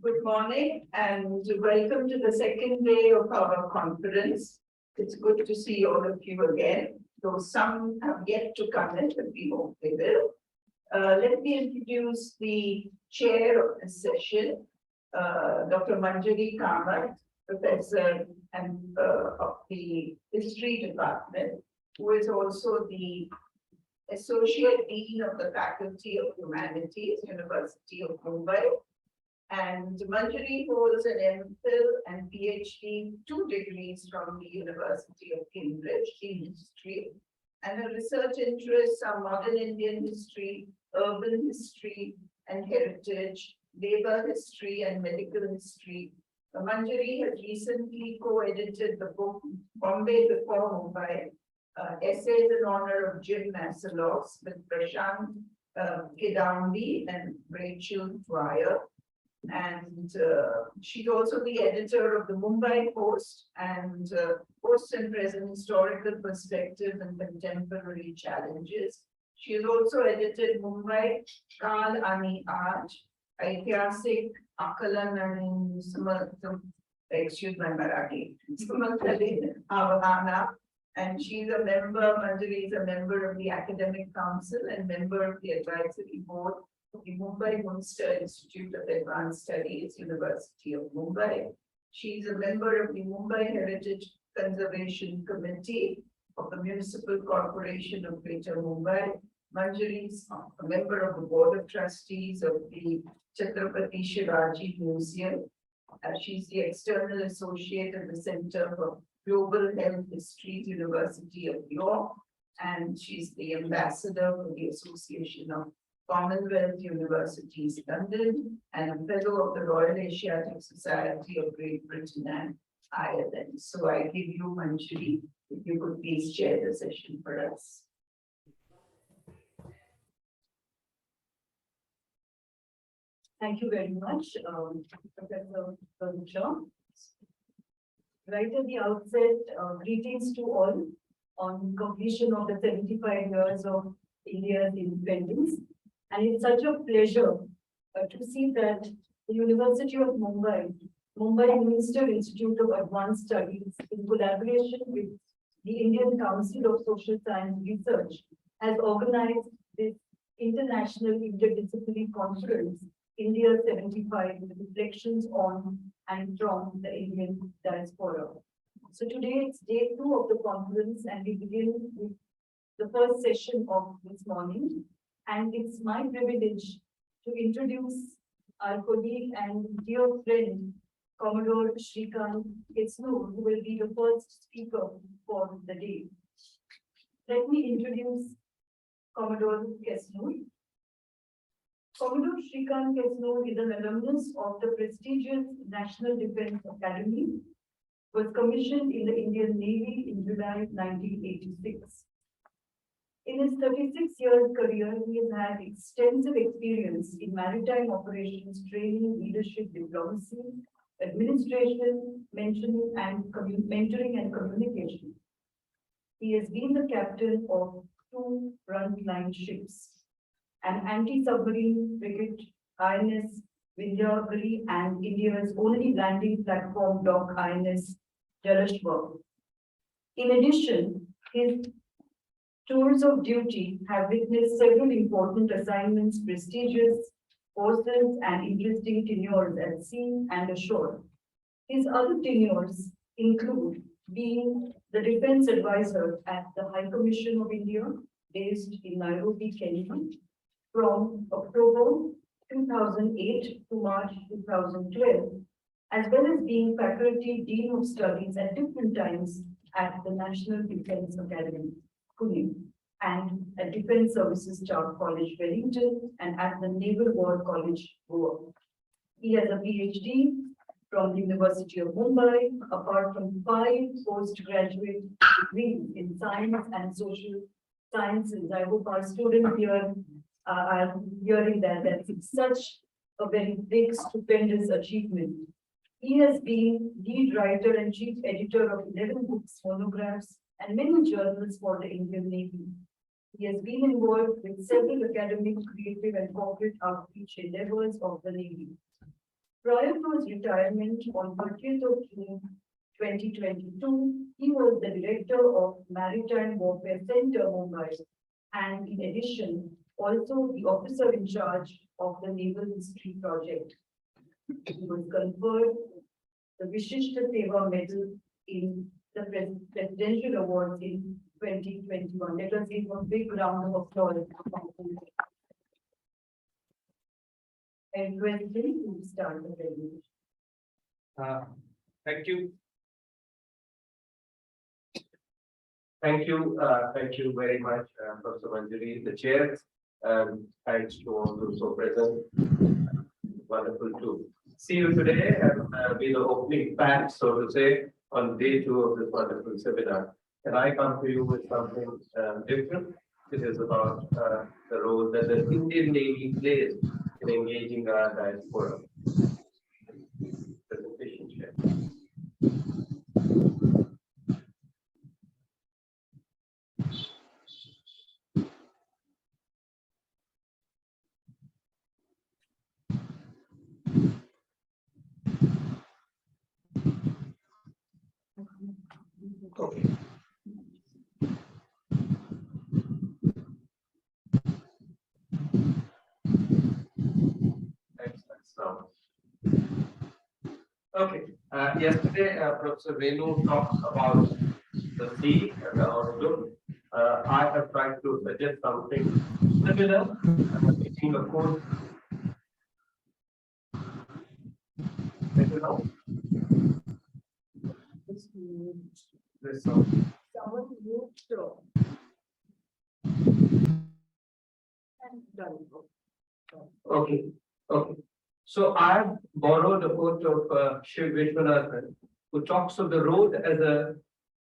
Good morning and welcome to the second day of our conference. It's good to see all of you again, though some have yet to come in, but we hope they will. Let me introduce the chair of the session, Dr. Manjari Kamath, Professor of the History Department, who is also the Associate Dean of the Faculty of Humanities, University of Mumbai. And Manjari holds an MPhil and PhD, 2 degrees from the University of Cambridge in history. And her research interests are modern Indian history, urban history and heritage, labor history and medical history. Manjari has recently co-edited the book Bombay Before Mumbai, Essays in Honor of Jim Massalos with Prashant Kidambi and Rachel Dwyer. And she's also the editor of the Mumbai Post and Post and Present Historical Perspective and Contemporary Challenges. She has also edited Mumbai Kal Ani Aaj, Aityasik Akalan and excuse my Marathi, Avahana. And she's a member, Manjari is a member of the Academic Council and member of the Advisory Board of the Mumbai Münster Institute of Advanced Studies, University of Mumbai. She's a member of the Mumbai Heritage Conservation Committee of the Municipal Corporation of Greater Mumbai. Manjari is a member of the Board of Trustees of the Chhatrapati Shivaji Museum. She's the External Associate at the Center for Global Health History, University of York, and she's the ambassador for the Association of Commonwealth Universities, London, and a fellow of the Royal Asiatic Society of Great Britain and Ireland. So I give you, Manjari, if you could please chair the session for us. Thank you very much, Professor Panucha. Right at the outset, greetings to all on completion of the 75 years of India's independence. And it's such a pleasure to see that the University of Mumbai, Mumbai Münster Institute of Advanced Studies, in collaboration with the Indian Council of Social Science Research, has organized this international interdisciplinary conference, India 75, Reflections on and from the Indian Diaspora. So today it's day 2 of the conference and we begin with the first session of this morning. And it's my privilege to introduce our colleague and dear friend, Commodore Shrikant Kesnur, who will be the first speaker for the day. Let me introduce Commodore Kesnur. Commodore Shrikant Kesnur is an alumnus of the prestigious National Defence Academy, was commissioned in the Indian Navy in July 1986. In his 36-year career, he has had extensive experience in maritime operations, training, leadership, diplomacy, administration, mentoring and communication. He has been the captain of 2 frontline ships, an anti-submarine frigate, INS Vindhyagiri, and India's only landing platform dock, INS Jalashwa. In addition, his tours of duty have witnessed several important assignments, prestigious courses, and interesting tenures at sea and ashore. His other tenures include being the defense advisor at the High Commission of India, based in Nairobi, Kenya, from October 2008 to March 2012, as well as being faculty dean of studies at different times at the National Defence Academy, Pune, and at Defence Services Staff College, Wellington, and at the Naval War College, Goa. He has a PhD from the University of Mumbai, apart from 5 postgraduate degrees in science and social sciences. I hope our students here are hearing that. That's such a very big, stupendous achievement. He has been lead writer and chief editor of 11 books, monographs, and many journals for the Indian Navy. He has been involved with several academic, creative, and corporate outreach endeavors of the Navy. Prior to his retirement on 30th of June 2022, he was the director of Maritime Warfare Center, Mumbai, and in addition, also the officer in charge of the Naval History Project. He was conferred the Vishishta Seva Medal in the Presidential Awards in 2021. Let us give a big round of applause. And when we start the presentation. Thank you. Thank you very much, Professor Manjari, the chair. Thanks to all those who are present. Wonderful to see you today and be the opening fact, so to say, on day 2 of this wonderful seminar. And I come to you with something different. It is about the role that the Indian Navy plays in engaging our diaspora. Presentation share. Okay. So, okay. Yesterday, Professor Renu talked about the sea and the outlook. I have tried to suggest something similar, making a course. This song. Someone moved to. And done. Okay. Okay. So I have borrowed a quote of Shiv Vishwanathan, who talks of the road as a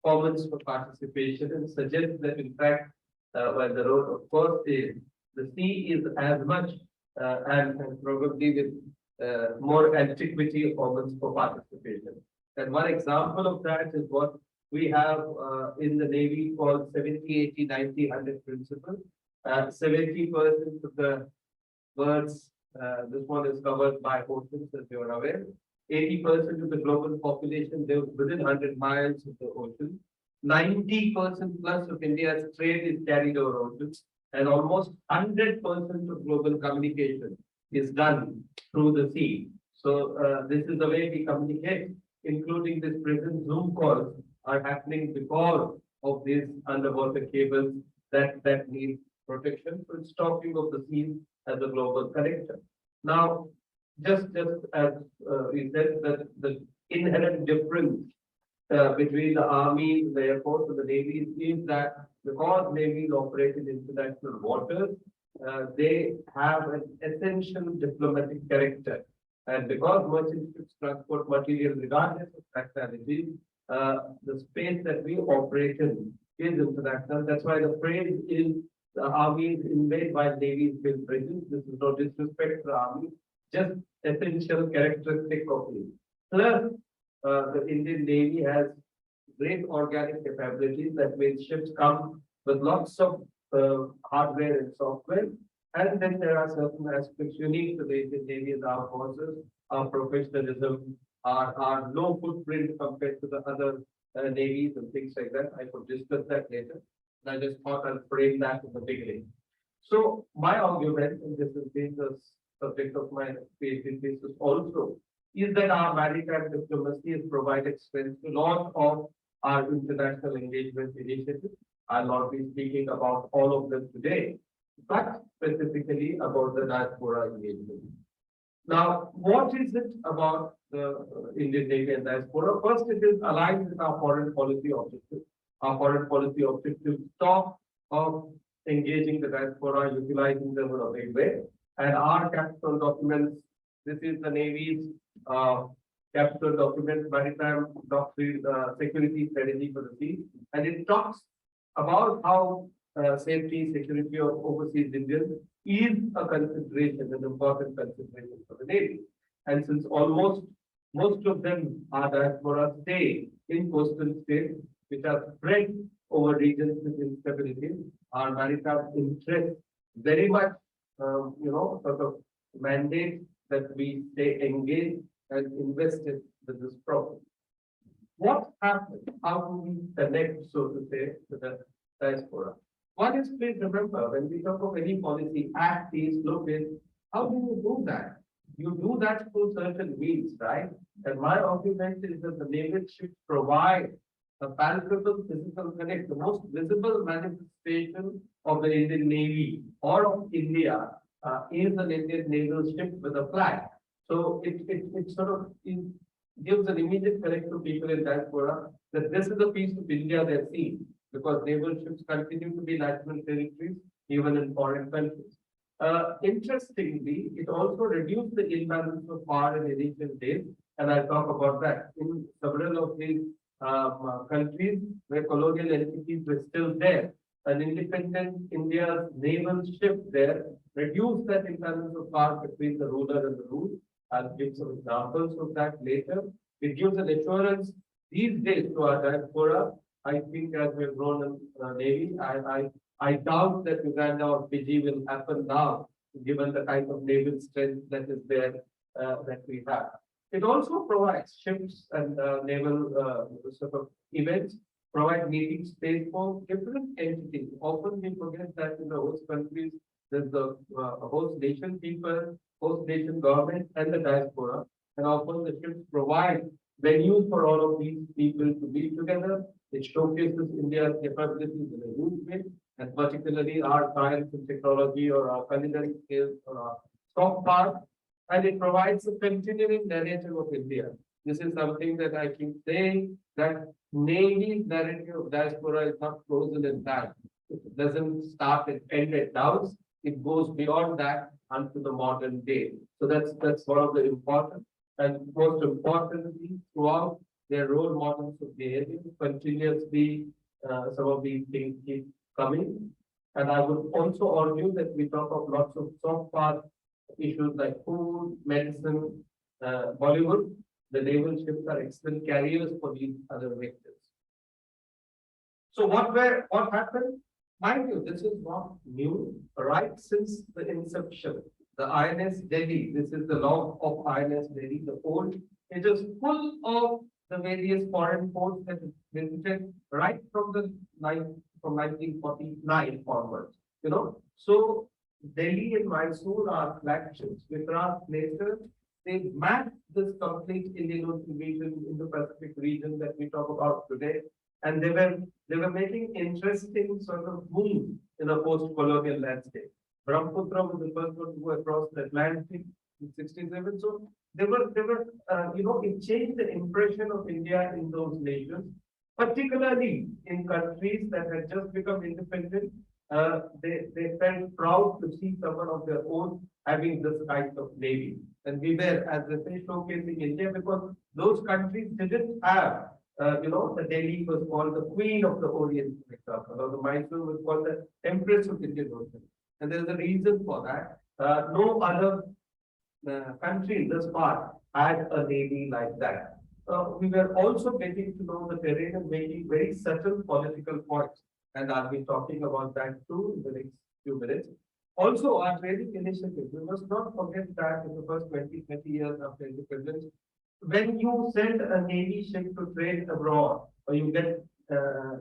commons for participation and suggests that in fact, while the road of course is, the sea is as much and probably with more antiquity of commons for participation. And one example of that is what we have in the Navy called 70, 80, 90, 100 principle. 70% of the birds, this one is covered by oceans, as you are aware. 80% of the global population lives within 100 miles of the ocean. 90% plus of India's trade is carried over oceans, and almost 100% of global communication is done through the sea. So this is the way we communicate, including this present Zoom calls are happening because of these underwater cables that need protection. So it's talking of the sea as a global connector. Now, just as we said, that the inherent difference between the Army, the Air Force, and the Navy is that because navies operate in international waters, they have an essential diplomatic character. And because merchant ships transport material regardless of nationality, the space that we operate in is international. That's why the phrase is the Army is invaded by navies build bridges. This is no disrespect to the Army, just essential characteristic of it. Plus, the Indian Navy has great organic capabilities. That means ships come with lots of hardware and software. And then there are certain aspects unique to the Indian Navy and our forces, our professionalism, our low footprint compared to the other navies and things like that. I could discuss that later. I just thought I'll frame that in the beginning. So my argument, and this has been the subject of my PhD thesis also, is that our maritime diplomacy has provided strength to a lot of our international engagement initiatives. I'll not be speaking about all of them today, but specifically about the diaspora engagement. Now, what is it about the Indian Navy and diaspora? First, it is aligned with our foreign policy objectives. Our foreign policy objectives talk of engaging the diaspora, utilizing them in a big way. And our capital documents, this is the Navy's capital document, maritime doctrine, security strategy for the sea. And it talks about how safety, security of overseas Indians is a consideration, an important consideration for the Navy. And since almost most of them are diaspora, stay in coastal states, which are spread over regions with instability, our maritime interests very much, sort of mandate that we stay engaged and invested with this problem. What happened? How do we connect, so to say, to the diaspora? One is, please remember, when we talk of any policy, act is, look is, how do you do that? You do that through certain means, right? And my argument is that the naval should provide a palpable physical connect, the most visible manifestation of the Indian Navy or of India is an Indian naval ship with a flag. So it sort of gives an immediate connect to people in diaspora that this is a piece of India they're seeing, because naval ships continue to be national territories even in foreign countries. Interestingly, it also reduced the imbalance of power in ancient days, and I'll talk about that. In several of these countries where colonial entities were still there, an independent India's naval ship there reduced that imbalance of power between the ruler and the ruled. I'll give some examples of that later. It gives an assurance these days to our diaspora. I think as we've grown in Navy, I doubt that Uganda or Fiji will happen now, given the type of naval strength that is there that we have. It also provides ships and naval sort of events, provide meeting space for different entities. Often we forget that in the host countries, there's the host nation people, host nation government, and the diaspora. And often the ships provide venues for all of these people to be together. It showcases India's capabilities in a huge way, and particularly our science and technology or our culinary skills or our soft power. And it provides a continuing narrative of India. This is something that I keep saying, that Navy's narrative of diaspora is not frozen in time. It doesn't start and end at Davos. It goes beyond that unto the modern day. So that's one of the important and most importantly, throughout their role models of behavior, continuously some of these things keep coming. And I would also argue that we talk of lots of soft power issues like food, medicine, Bollywood. The naval ships are excellent carriers for these other vectors. So what happened? Mind you, this is not new. Right since the inception, the INS Delhi, this is the log of INS Delhi, the old, it is full of the various foreign ports that visited right from 1949 onwards. So Delhi and Mysore are flagships. Vikrant later, they mapped this complete Indian Ocean region, Indo-Pacific region that we talk about today. And they were making interesting sort of moves in a post-colonial landscape. Brahmaputra was the first one to go across the Atlantic in 67. So it changed the impression of India in those nations, particularly in countries that had just become independent. They felt proud to see someone of their own having this kind of navy. And we were, as they say, showcasing India because those countries didn't have, the Delhi was called the Queen of the Orient, for example, or the Mysore was called the Empress of Indian Ocean. And there's a reason for that. No other country in this part had a navy like that. We were also getting to know the terrain and making very subtle political points. And I'll be talking about that too in the next few minutes. Also, our training initiative, we must not forget that in the first 20, 30 years after independence, when you send a navy ship to trade abroad, or you get, a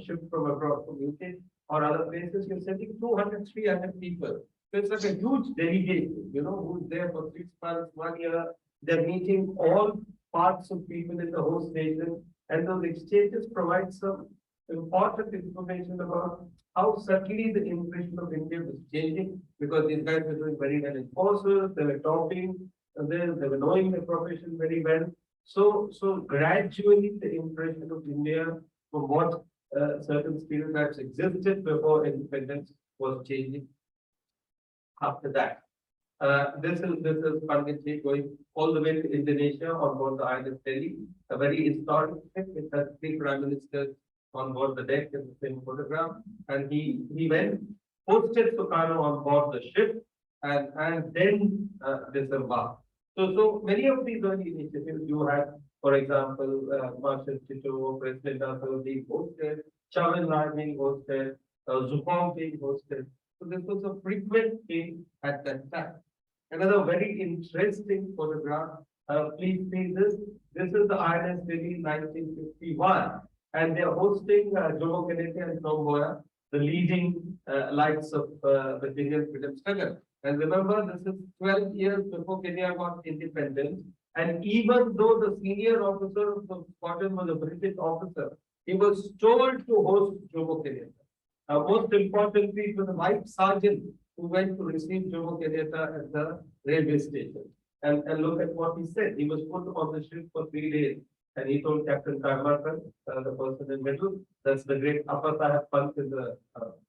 ship from abroad, from UK or other places, you're sending 200, 300 people. So it's like a huge delegation, who's there for 6 months, 1 year. They're meeting all parts of people in the host nation, and those exchanges provide some important information about how subtly the impression of India was changing, because these guys were doing very well in courses, they were talking, and they were knowing the profession very well. So gradually the impression of India from what certain stereotypes existed before independence was changing after that. This is Panditji going all the way to Indonesia on board the INS Delhi, a very historic ship with 3 prime ministers on board the deck in the same photograph. And he went, posted Sukarno on board the ship and then disembarked. So many of these early initiatives you had, for example, Marshal Tito, President Arthur being hosted, Chavan Raj being hosted, Zupong being hosted. So this was a frequent thing at that time. Another very interesting photograph Please see this. This is the INS Delhi 1951, and they are hosting Jomo Kenyatta and Tom Mboya, the leading lights of the Kenyan freedom struggle. And remember, this is 12 years before Kenya got independent. And even though the senior officer of the squadron was a British officer, he was told to host Jomo Kenyatta. Most importantly, it was a white sergeant who went to receive Jomo Kenyatta at the railway station. And look at what he said. He was put on the ship for 3 days. And he told Captain Karmakar, the person in the middle, that's the great Upper Sahib Pant in the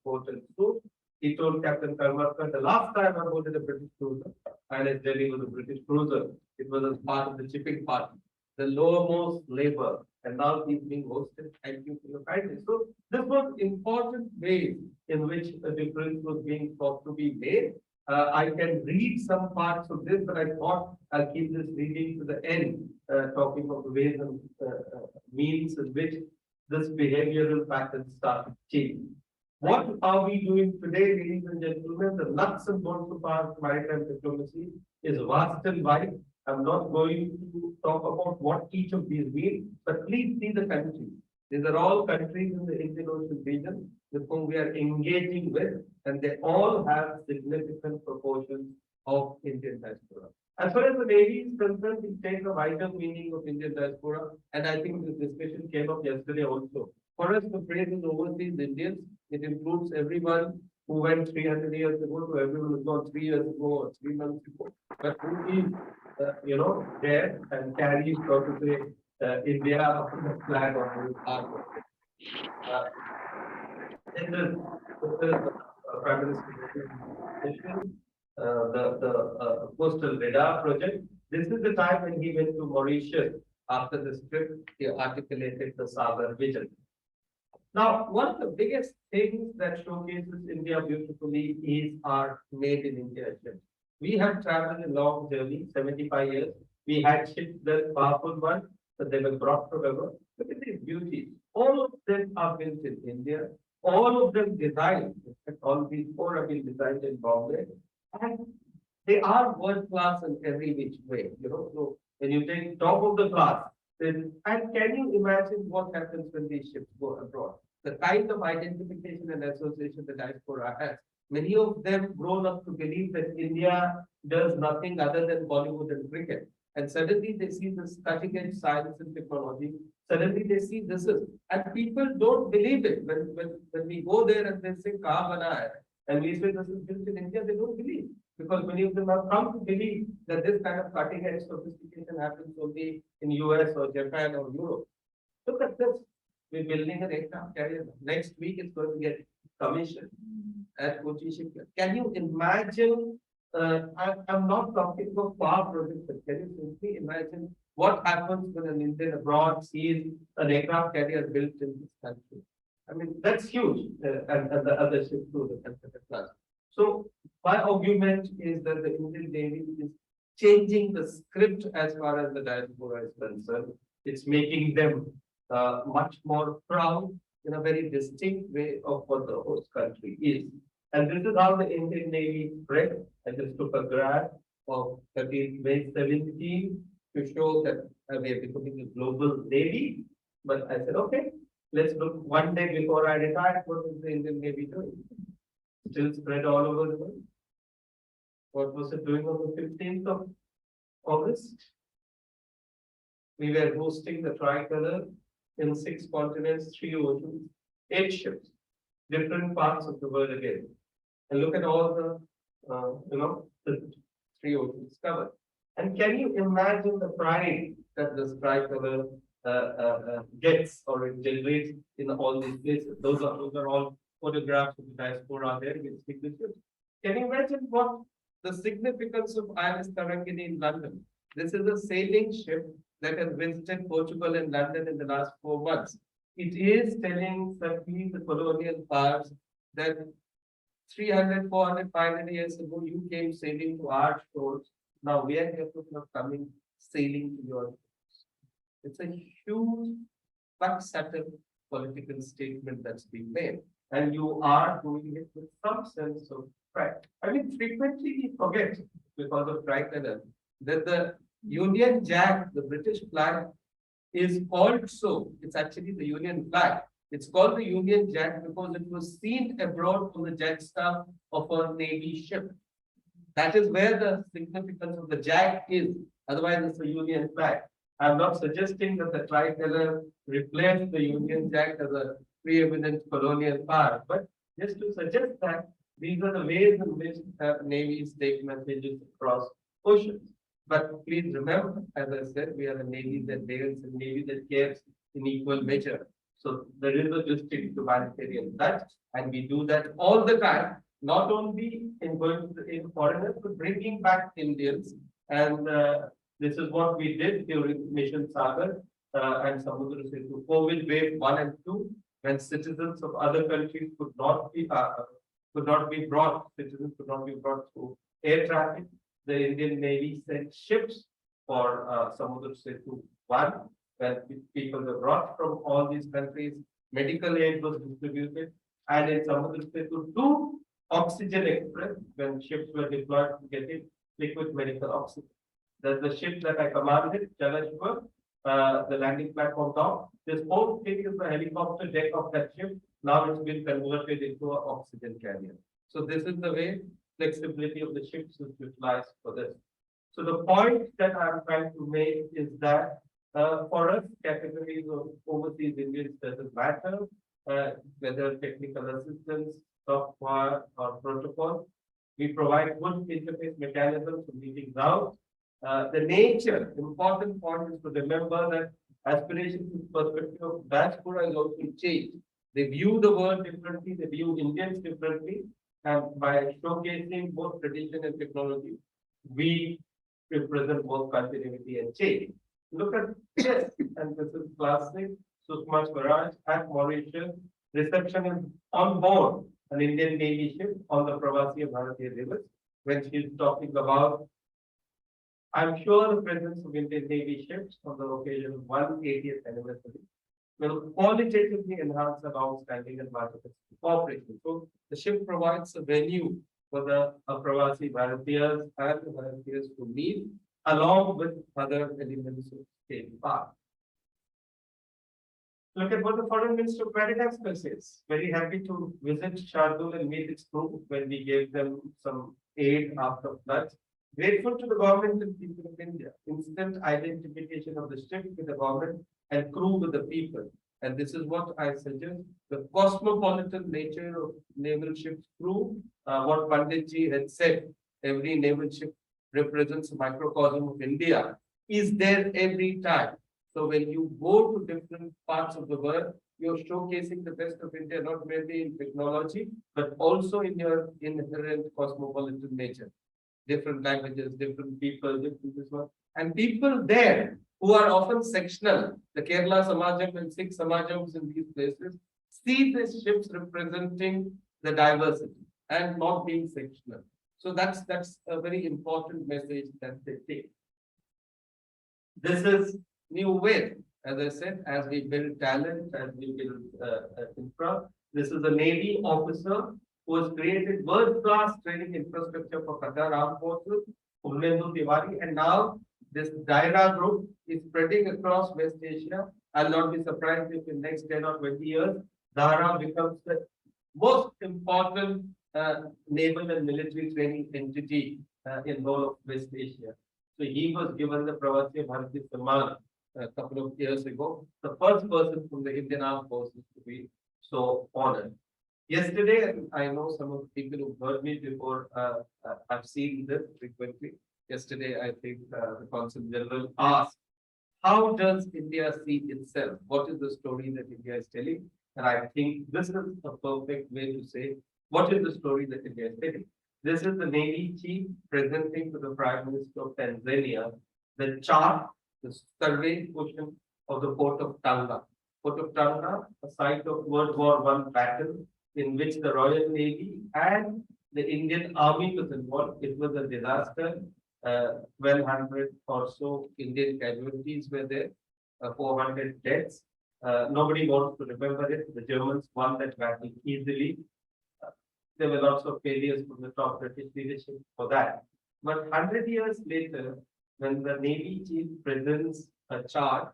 port and suit. He told Captain Karmakar, the last time I boarded a British cruiser, INS Delhi was a British cruiser, it was as part of the shipping party, the lowermost labor, and now he's being hosted. Thank you for your kindness. So this was important way in which a difference was being thought to be made. I can read some parts of this, but I thought I'll keep this reading to the end, talking of the ways and means in which this behavioral pattern started changing. What are we doing today, ladies and gentlemen? The nuts and bolts of our maritime diplomacy is vast and wide. I'm not going to talk about what each of these mean, but please see the countries. These are all countries in the Indian Ocean region with whom we are engaging with, and they all have significant proportions of Indian diaspora. As far as the Navy is concerned, we take a wider meaning of Indian diaspora, and I think this discussion came up yesterday also. For us, the phrase is overseas Indians. It includes everyone who went 300 years ago to everyone who's gone 3 years ago or 3 months ago, but who is, there and carries, so to say, India on the flag on his arm. Then the Prime Minister's the coastal radar project. This is the time when he went to Mauritius. After this trip, he articulated the Sagar vision. Now, one of the biggest things that showcases India beautifully is our made in India ships. We have traveled a long journey, 75 years. We had ships that powerful ones, but they were brought together. Look at these beauties. All of them are built in India. All of them designed. In fact, all these 4 have been designed in Bombay. And they are world class in every which way. So when you take top of the class, then, and can you imagine what happens when these ships go abroad? The kind of identification and association the diaspora has. Many of them grown up to believe that India does nothing other than Bollywood and cricket. And suddenly they see this cutting edge science and technology. Suddenly they see this is, and people don't believe it. When we go there and they say, "Kahan bana hai?" And we say this is built in India, they don't believe. Because many of them have come to believe that this kind of cutting edge sophistication happens only in US or Japan or Europe. Look at this. We're building an aircraft carrier. Next week it's going to get commissioned at Kochi Shipyard. Can you imagine? I'm not talking about far projects, but can you simply imagine what happens when an Indian abroad sees an aircraft carrier built in this country? I mean, that's huge. And the other ships too, the Calcutta class. So my argument is that the Indian Navy is changing the script as far as the diaspora is concerned. It's making them much more proud in a very distinct way of what the host country is. And this is how the Indian Navy spread. I just took a graph of 13th May 17 to show that we are becoming a global Navy. But I said, okay, let's look one day before I retired, what is the Indian Navy doing? Still spread all over the world. What was it doing on the 15th of August? We were hosting the tricolor in 6 continents, 3 oceans, 8 ships, different parts of the world again. And look at all the, the 3 oceans covered. And can you imagine the pride that this tricolor gets or it generates in all these places? Those are all photographs of the diaspora there with signatures. Can you imagine what the significance of INS Tarangini in London? This is a sailing ship that has visited Portugal and London in the last 4 months. It is telling certainly the colonial powers that 300, 400, 500 years ago, you came sailing to our shores. Now we are capable of coming sailing to your shores. It's a huge but subtle political statement that's being made. And you are doing it with some sense of pride. I mean, frequently we forget, because of pride, that Union Jack, the British flag, is called so. It's actually the Union flag. It's called the Union Jack because it was seen abroad on the jackstaff of a Navy ship. That is where the significance of the Jack is. Otherwise, it's a Union flag. I'm not suggesting that the tricolor replaced the Union Jack as a preeminent colonial power, but just to suggest that these are the ways in which navies take messages across oceans. But please remember, as I said, we are a navy that dares, a navy that cares in equal measure. So there is a distinct humanitarian touch, and we do that all the time, not only in going to in foreigners, but bringing back Indians. And this is what we did during Mission Sagar and Samudra Setu, COVID wave 1 and 2, when citizens of other countries could not be brought, citizens could not be brought through air traffic. The Indian Navy sent ships for Samudra Setu 1, when people were brought from all these countries, medical aid was distributed, and in Samudra Setu 2, Oxygen Express, when ships were deployed to get in liquid medical oxygen. That's the ship that I commanded, Jalashpur, the landing platform dock. This whole thing is the helicopter deck of that ship. Now it's been converted into an oxygen carrier. So this is the way flexibility of the ships is utilized for this. So the point that I'm trying to make is that for us, categories of overseas Indians doesn't matter, whether technical assistance, software, or protocol. We provide good interface mechanisms for meetings out. The nature, important point is to remember that aspirations and perspective of diaspora is also changed. They view the world differently, they view Indians differently, and by showcasing both tradition and technology, we represent both continuity and change. Look at this, and this is classic. Sushma Swaraj at Mauritius. Reception is on board an Indian Navy ship on the Pravasi Bharatiya Rivers when she's talking about, I'm sure the presence of Indian Navy ships on the occasion of 180th anniversary will qualitatively enhance the long-standing and multi-faceted cooperation. So the ship provides a venue for the Pravasi Bharatiyas and the Bharatiyas to meet along with other elements of state part. Look at what the Foreign Minister of Madagascar says. Very happy to visit Shardul and meet its crew when we gave them some aid after floods. Grateful to the government and people of India. Instant identification of the ship with the government and crew with the people. And this is what I suggest. The cosmopolitan nature of naval ship's crew, what Panditji had said, every naval ship represents a microcosm of India, is there every time. So when you go to different parts of the world, you're showcasing the best of India, not merely in technology, but also in your inherent cosmopolitan nature. Different languages, different people, different this one. And people there who are often sectional, the Kerala Samajam and Sikh Samajams in these places, see these ships representing the diversity and not being sectional. So that's a very important message that they take. This is new way, as I said, as we build talent, as we build infra. This is a Navy officer who has created world-class training infrastructure for Qatar Armed Forces, Umlendu Tiwari, and now this Daira group is spreading across West Asia. I'll not be surprised if in the next 10 or 20 years, Daira becomes the most important naval and military training entity in all of West Asia. So he was given the Pravasi Bharatiya Samman a couple of years ago, the first person from the Indian Armed Forces to be so honored. Yesterday, I know some of the people who heard me before, I've seen this frequently. Yesterday, I think the Consul General asked, how does India see itself? What is the story that India is telling? And I think this is a perfect way to say, what is the story that India is telling? This is the Navy Chief presenting to the Prime Minister of Tanzania the chart, the survey portion of the port of Tanga. Port of Tanga, a site of World War I battle in which the Royal Navy and the Indian Army was involved. It was a disaster. 1,200 or so Indian casualties were there, 400 deaths. Nobody wants to remember it. The Germans won that battle easily. There were lots of failures from the top British leadership for that. But 100 years later, when the Navy chief presents a chart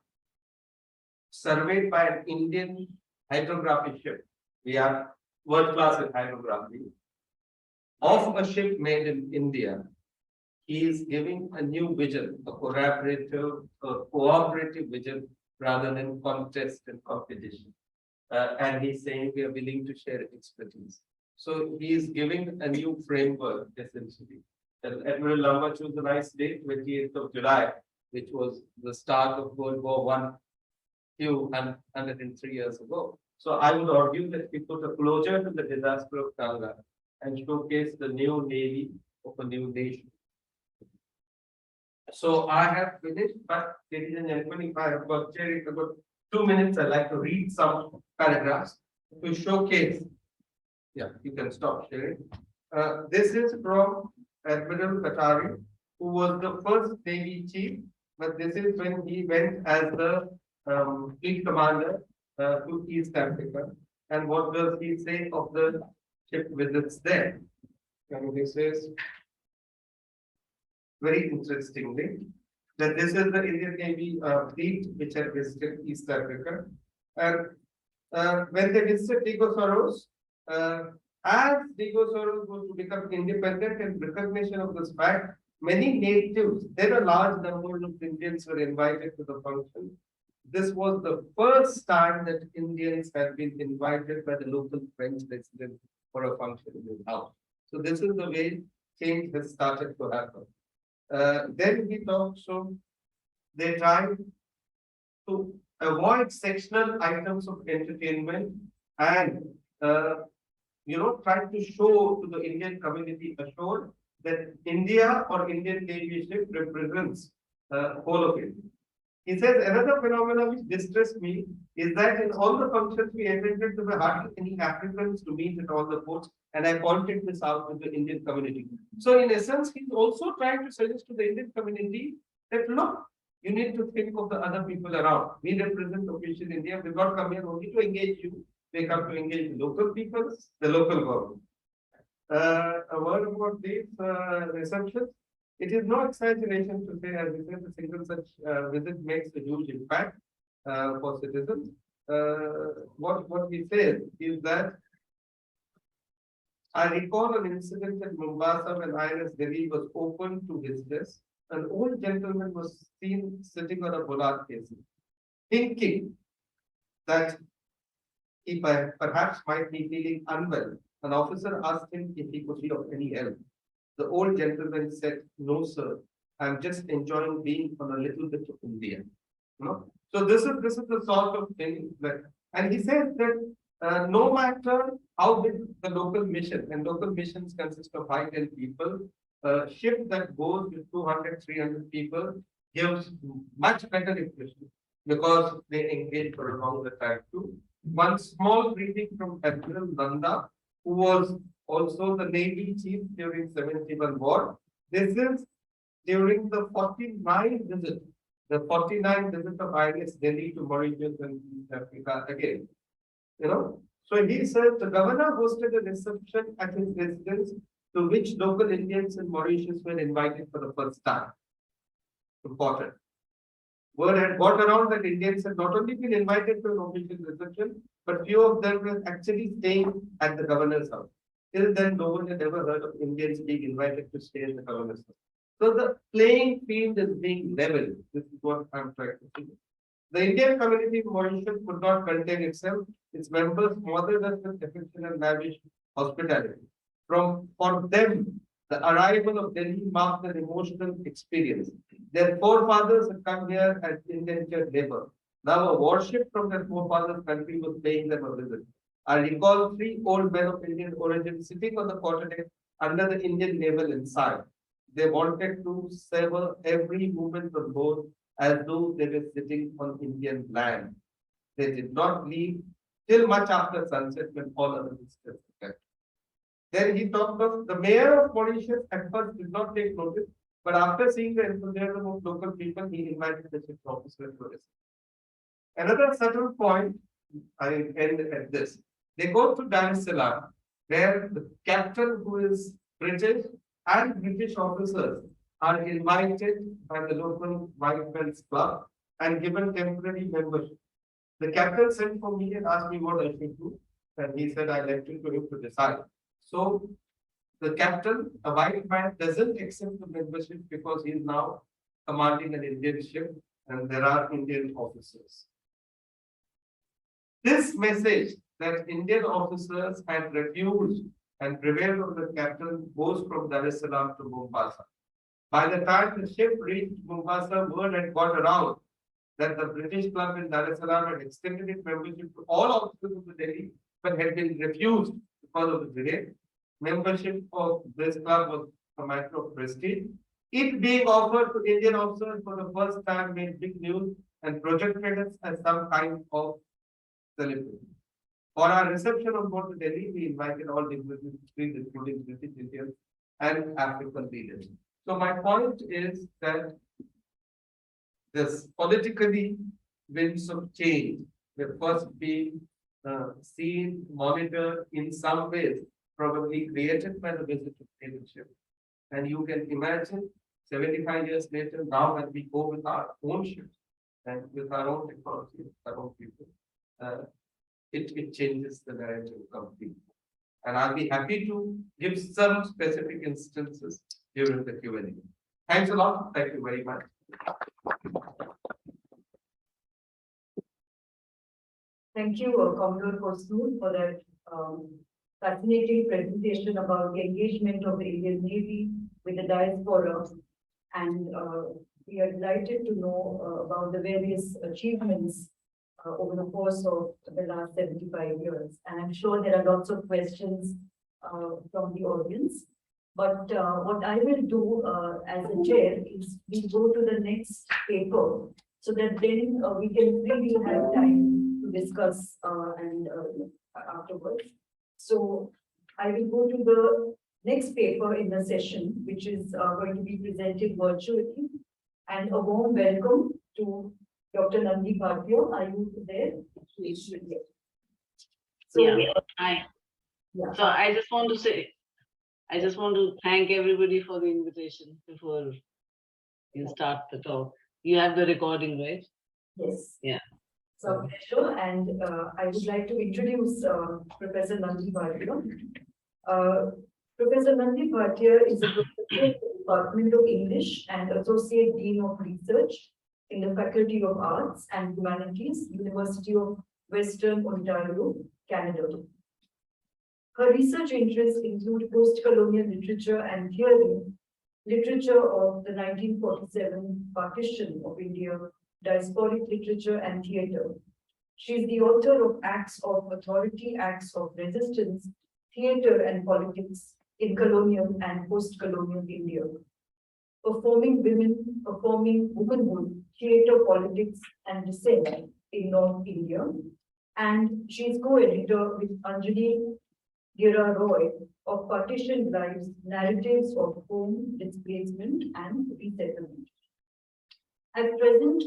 surveyed by an Indian hydrography ship. We are world class in hydrography of a ship made in India. He is giving a new vision, a cooperative vision rather than contest and competition. And he's saying we are willing to share expertise. So he is giving a new framework essentially. And Admiral Lamba chose a nice date, 28th of July, which was the start of World War I, few 103 years ago. So I would argue that we put a closure to the disaster of Kanga and showcase the new navy of a new nation. So I have finished, but ladies and gentlemen, if I have got 2 minutes, I'd like to read some paragraphs to showcase. Yeah, you can stop sharing. This is from Admiral Qatari, who was the first Navy chief, but this is when he went as the fleet commander to East Africa. And what does he say of the ship visits there? And he says, very interestingly, that this is the Indian Navy fleet which had visited East Africa. And when they visited Digo as Digo was to become independent in recognition of this fact, many natives, there are large numbers of Indians were invited to the function. This was the first time that Indians had been invited by the local French resident for a function in his house. So this is the way change has started to happen. Then he talks of they tried to avoid sectional items of entertainment and trying to show to the Indian community ashore that India or Indian Navy ship represents whole of India. He says another phenomenon which distressed me is that in all the functions we attended, there were hardly any Africans to meet at all the ports, and I pointed this out to the Indian community. So in essence, he's also trying to suggest to the Indian community that look, you need to think of the other people around. We represent official India. We've not come here only to engage you. We come to engage the local people, the local government. A word about these receptions. It is no exaggeration to say, as we said, a single such visit makes a huge impact for citizens. What he says is that I recall an incident in Mombasa when INS Delhi was open to visitors. An old gentleman was seen sitting on a bollard casing, thinking that he perhaps might be feeling unwell. An officer asked him if he could be of any help. The old gentleman said, "No, sir. I'm just enjoying being on a little bit of India." So this is the sort of thing that, and he says that no matter how big the local mission, and local missions consist of 5-10 people, a ship that goes with 200-300 people gives much better impression because they engage for a longer time too. One small greeting from Admiral Nanda, who was also the Navy chief during 71 war. This is during the 49th visit, the 49th visit of INS Delhi to Mauritius and East Africa again. So he said the governor hosted a reception at his residence to which local Indians in Mauritius were invited for the first time. Important. Word had got around that Indians had not only been invited to an official reception, but few of them were actually staying at the governor's house. Till then, no one had ever heard of Indians being invited to stay in the governor's house. So the playing field is being leveled. This is what I'm trying to say. The Indian community in Mauritius could not contain itself. Its members smothered us with affection and lavish hospitality. For them, the arrival of Delhi marked an emotional experience. Their forefathers had come here as indentured labor. Now a warship from their forefathers' country was paying them a visit. I recall 3 old men of Indian origin sitting on the quarterdeck under the Indian naval ensign. They wanted to savor every moment on board as though they were sitting on Indian land. They did not leave till much after sunset when all other visitors left. Then he talked of the mayor of Mauritius at first did not take notice, but after seeing the enthusiasm of local people, he invited the chief officer to visit. Another subtle point, I end at this. They go to Dar es Salaam, where the captain, who is British, and British officers are invited by the local White Men's Club and given temporary membership. The captain sent for me and asked me what I should do, and he said I left it to him to decide. So the captain, a white man, doesn't accept the membership because he is now commanding an Indian ship and there are Indian officers. This message that Indian officers had refused and prevailed on the captain goes from Dar es Salaam to Mombasa. By the time the ship reached Mombasa, word had got around that the British club in Dar es Salaam had extended its membership to all officers of the Delhi, but had been refused because of the delay. Membership of this club was a matter of prestige. It being offered to Indian officers for the first time made big news and projected us as some kind of celebrity. For our reception on board the Delhi, we invited all dignitaries, including British, Indian, and African leaders. So my point is that this politically winds of change will first be seen, monitored in some ways, probably created by the visit of leadership. And you can imagine 75 years later, now when we go with our own ships and with our own technology, with our own people, it changes the narrative completely. And I'll be happy to give some specific instances during the Q&A. Thanks a lot. Thank you very much. Thank you, Commodore Kosnoor, for that fascinating presentation about the engagement of the Indian Navy with the diaspora. And we are delighted to know about the various achievements over the course of the last 75 years. And I'm sure there are lots of questions from the audience. But what I will do as a chair is we go to the next paper so that then we can really have time to discuss and afterwards. So I will go to the next paper in the session, which is going to be presented virtually. And a warm welcome to Dr. Nandi Bhatia. Are you there? So, Yeah, hi. yeah. So I just want to thank everybody for the invitation before you start the talk. You have the recording, right? Yes. Yeah. So pleasure, and I would like to introduce Professor Nandi Bhatia. Professor Nandi Bhatia is a professor in the Department of English and Associate Dean of Research in the Faculty of Arts and Humanities, University of Western Ontario, Canada. Her research interests include post-colonial literature and theory, literature of the 1947 partition of India, diasporic literature and theatre. She is the author of Acts of Authority, Acts of Resistance, Theatre and Politics in Colonial and Post-Colonial India. Performing womanhood, theatre, politics, and dissent in North India. And she is co-editor with Anjali Gira Roy of Partition Lives, Narratives of Home, Displacement, and Resettlement. At present,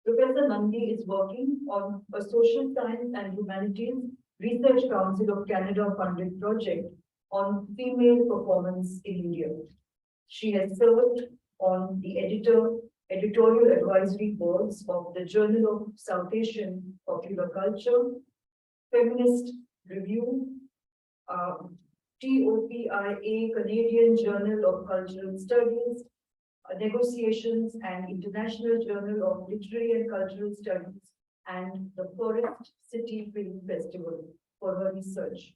Professor Nandi is working on a Social Science and Humanities Research Council of Canada funded project on female performance in India. She has served on the editorial advisory boards of the Journal of South Asian Popular Culture, Feminist Review, TOPIA, Canadian Journal of Cultural Studies, Negotiations and International Journal of Literary and Cultural Studies, and the Forest City Film Festival for her research.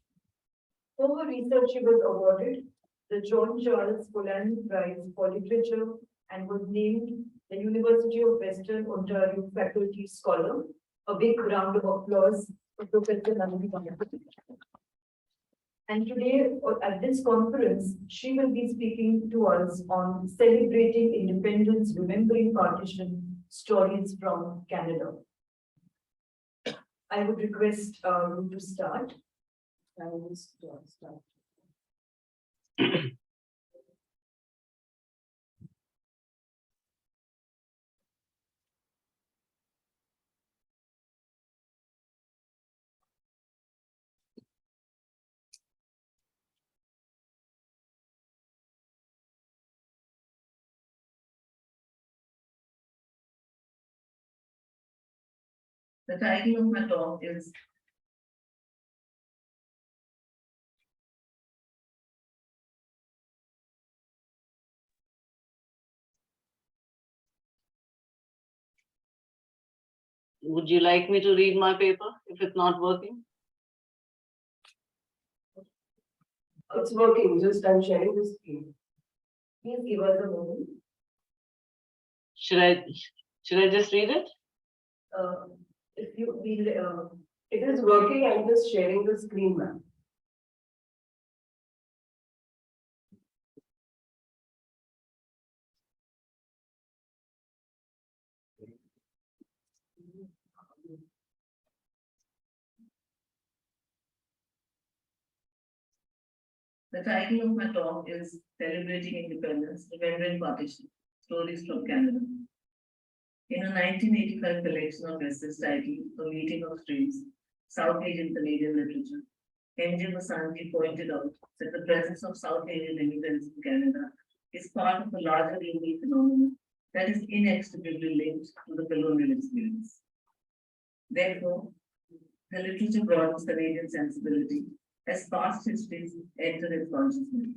For her research, she was awarded the John Charles Polanyi Prize for Literature and was named the University of Western Ontario Faculty Scholar. A big round of applause for Professor Nandi Bhatia. And today, at this conference, she will be speaking to us on celebrating independence, remembering partition, stories from Canada. I would request you to start. I will start. The title of my talk is Would you like me to read my paper if it's not working? It's working, just I'm sharing the screen. Please give us a moment. Should I just read it? If you will, it is working, I'm just sharing the screen, ma'am. The title of my talk is Celebrating Independence, Remembering Partition, Stories from Canada. In a 1985 collection of essays titled A Meeting of Streams, South Asian Canadian Literature, M.J. Masanji pointed out that the presence of South Asian immigrants in Canada is part of a larger global phenomenon that is inextricably linked to the colonial experience. Therefore, the literature broadens Canadian sensibility as past histories enter its consciousness.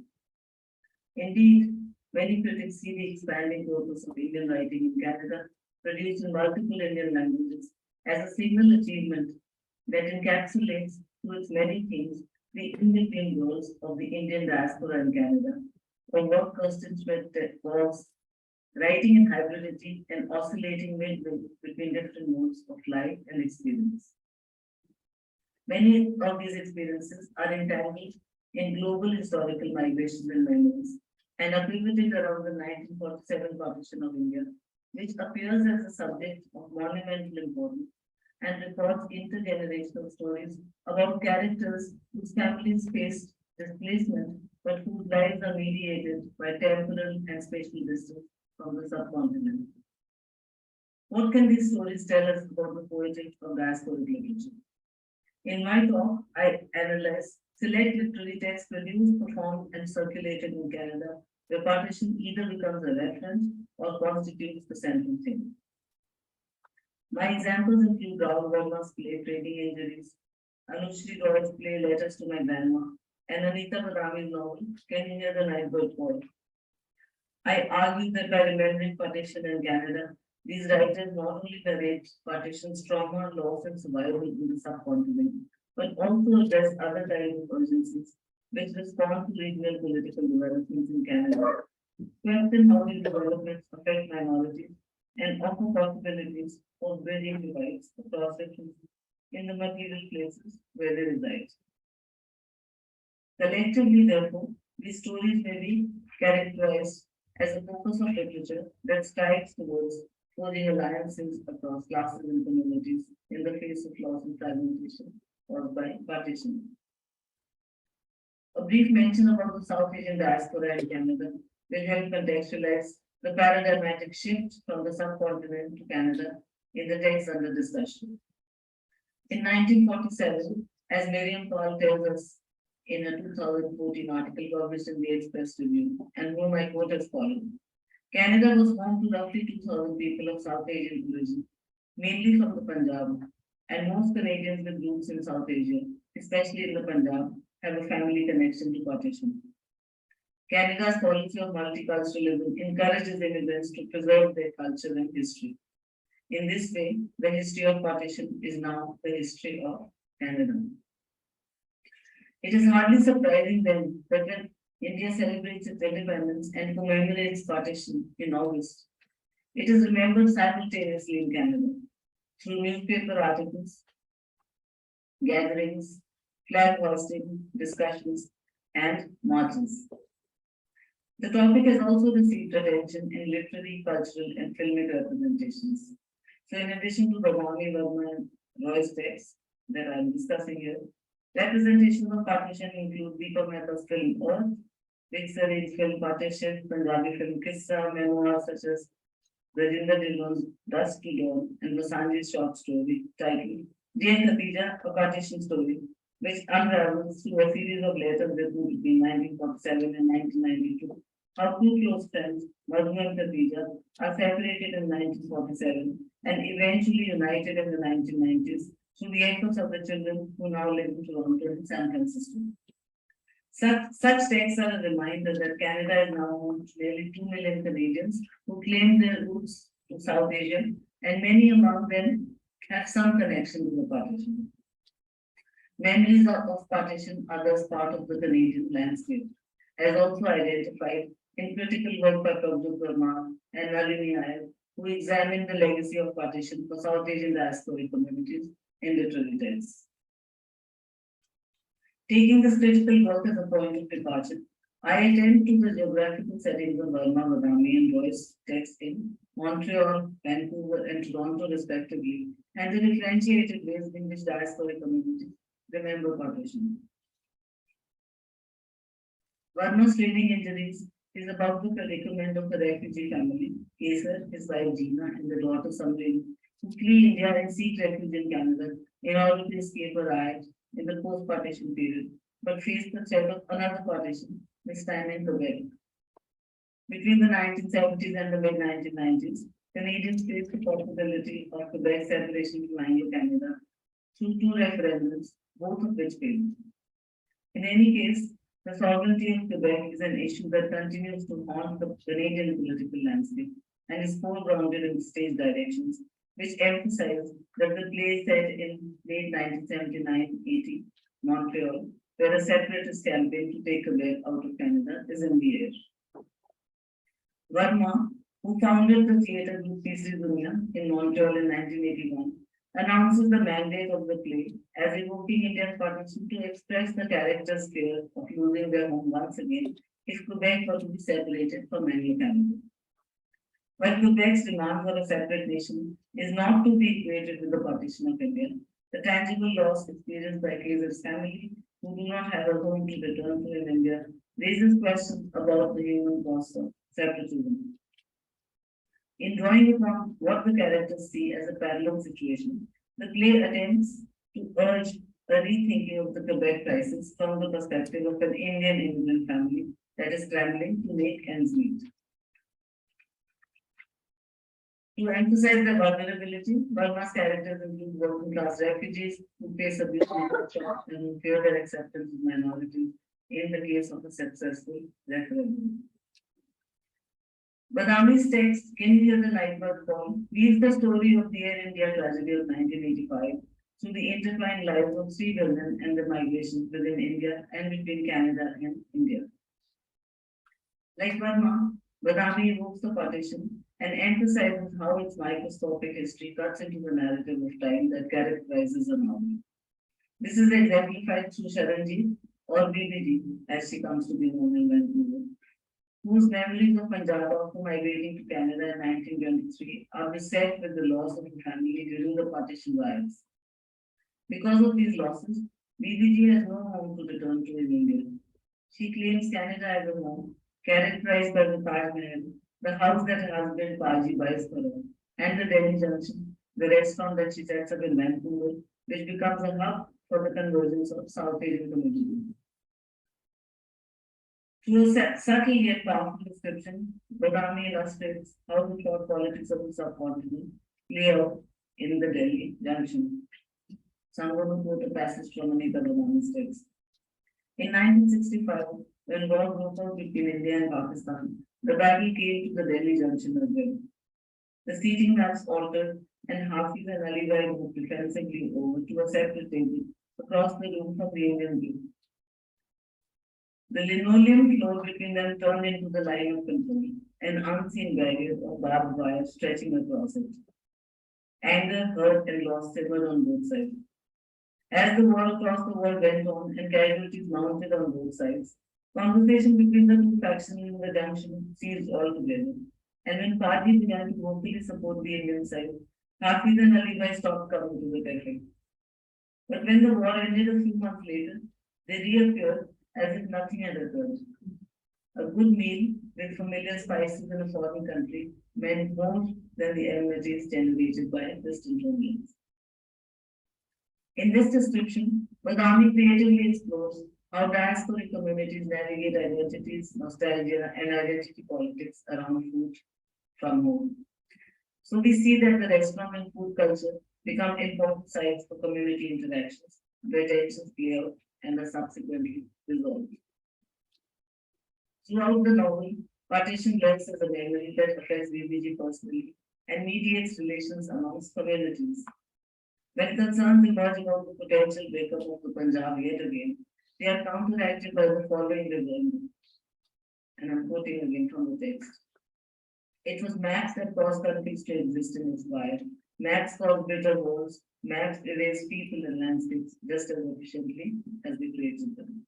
Indeed, many critics see the expanding corpus of Indian writing in Canada, produced in multiple Indian languages, as a single achievement that encapsulates through its many themes the in-between roles of the Indian diaspora in Canada, or what constitutes was writing in hybridity and oscillating midway between different modes of life and experience. Many of these experiences are entangled in global historical migrations and memories, and are pivoted around the 1947 partition of India, which appears as a subject of monumental importance and records intergenerational stories about characters whose families faced displacement, but whose lives are mediated by temporal and spatial distance from the subcontinent. What can these stories tell us about the poetic of diasporic literature? In my talk, I analyze select literary texts produced, performed, and circulated in Canada, where partition either becomes a reference or constitutes the central theme. My examples include Rahul Verma's play Trading Injuries, Anushri Roy's play Letters to My Grandma, and Anita Badami's novel Can You Hear the Nightbird Call? I argue that by remembering partition in Canada, these writers not only narrate partition's trauma, loss, and survival in the subcontinent, but also address other kinds of urgencies which respond to regional political developments in Canada, question how these developments affect minorities, and offer possibilities for bridging divides across sections in the material places where they reside. Collectively, therefore, these stories may be characterized as a focus of literature that strives towards forging alliances across classes and communities in the face of loss and fragmentation caused by partition. A brief mention about the South Asian diaspora in Canada will help contextualize the paradigmatic shift from the subcontinent to Canada in the text under discussion. In 1947, as Miriam Paul tells us in a 2014 article published in the Express Review, and whom I quote as following, Canada was home to roughly 2,000 people of South Asian origin, mainly from the Punjab, and most Canadians with roots in South Asia, especially in the Punjab, have a family connection to partition. Canada's policy of multiculturalism encourages immigrants to preserve their culture and history. In this way, the history of partition is now the history of Canada. It is hardly surprising then that when India celebrates its independence and commemorates partition in August, it is remembered simultaneously in Canada through newspaper articles, gatherings, flag hoisting, discussions, and marches. The topic has also received attention in literary, cultural, and filmic representations. So in addition to the Bhavani Verma and Roy's texts that I am discussing here, representations of partition include Deepak Mehta's film Earth, Big Sar's film Partition, Punjabi film Kissa, memoirs such as Rajinder Dillon's Dusk to Dawn, and Masanji's short story titled Dear Khatija, a Partition Story, which unravels through a series of letters written between 1947 and 1992 Our two close friends, Madhu and Khadija, are separated in 1947 and eventually united in the 1990s through the efforts of the children who now live in Toronto and San Francisco. Such texts are a reminder that Canada is now home to nearly 2 million Canadians who claim their roots to South Asia, and many among them have some connection to the partition. Memories of partition are thus part of the Canadian landscape, as also identified in critical work by Prabhu Verma and MMIAS, who examined the legacy of partition for South Asian diasporic communities in literary texts. Taking this critical work as a point of departure, I attend to the geographical settings of Verma, Badami, and Roy's texts in Montreal, Vancouver, and Toronto, respectively, and the differentiated ways in which diasporic communities remember partition. Verma's training injuries is about the predicament of the refugee family, Kesar, his wife Gina, and the daughter Samreen, who flee India and seek refuge in Canada in order to escape a riot in the post-partition period, but face the threat of another partition, this time in Quebec. Between the 1970s and the mid-1990s, Canadians faced the possibility of Quebec's separation from Anglo-Canada through two referendums, both of which failed. In any case, the sovereignty of Quebec is an issue that continues to haunt the Canadian political landscape and is foregrounded in stage directions, which emphasize that the play set in late 1979-80 Montreal, where a separatist campaign to take Quebec out of Canada is in the air. Verma, who founded the theatre group Tisri Dunya in Montreal in 1981, announces the mandate of the play as evoking India's partition to express the characters' fear of losing their home once again if Quebec were to be separated from Anglo-Canada. While Quebec's demand for a separate nation is not to be equated with the partition of India, the tangible loss experienced by Kesar's family, who do not have a home to return to in India, raises questions about the human cost of separatism. In drawing upon what the characters see as a parallel situation, the play attempts to urge a rethinking of the Quebec crisis from the perspective of an Indian immigrant family that is scrambling to make ends meet. To emphasize the vulnerability, Burma's characters include working-class refugees who face abuse and torture and who fear their acceptance of minorities in the case of a successful referendum. Badami's text, In Hear the Nightbird Call, weaves the story of the Air India tragedy of 1985 through the intertwined lives of three women and the migration within India and between Canada and India. Like Burma, Badami evokes the partition and emphasizes how its microscopic history cuts into the narrative of time that characterizes a novel. This is exemplified through Sharanji, or BBD, as she comes to be known in Vancouver, whose memories of Punjab after migrating to Canada in 1923 are beset with the loss of a family during the partition riots. Because of these losses, BBG has no home to return to in India. She claims Canada as a home, characterized by the Taj Mahal, the house that her husband Paji buys for her, and the Delhi Junction, the restaurant that she sets up in Vancouver, which becomes a hub for the convergence of South Asian communities. Through a subtle yet powerful description, Badami illustrates how the thought politics of the subcontinent play out in the Delhi Junction. Someone will quote a passage from Anita Badami's text. In 1965, when war broke out between India and Pakistan, the battle came to the Delhi Junction as well. The seating maps altered, and Hafiz and Ali Bhai moved defensively over to a separate table across the room from the Indian group. The linoleum floor between them turned into the line of control, an unseen barrier of barbed wire stretching across it. Anger, hurt, and loss simmered on both sides. As the war across the world went on and casualties mounted on both sides, conversation between the two factions in the junction ceased altogether. And when parties began to vocally support the Indian side, Hafiz and Ali Bhai stopped coming to the cafe. But when the war ended a few months later, they reappeared as if nothing had occurred. A good meal with familiar spices in a foreign country meant more than the enmities generated by distant homelands. In this description, Badami creatively explores How diasporic communities navigate identities, nostalgia, and identity politics around food from home. So we see that the restaurant and food culture become important sites for community interactions, where tensions play out and are subsequently resolved. Throughout the novel, partition lurks as a memory that affects BBG personally and mediates relations amongst communities. When concerns emerge about the potential breakup of the Punjab yet again, they are counteracted by the following reverend, and I'm quoting again from the text. It was maps that caused countries to exist and inspire. Maps caused bitter wars. Maps erased people and landscapes just as efficiently as we created them.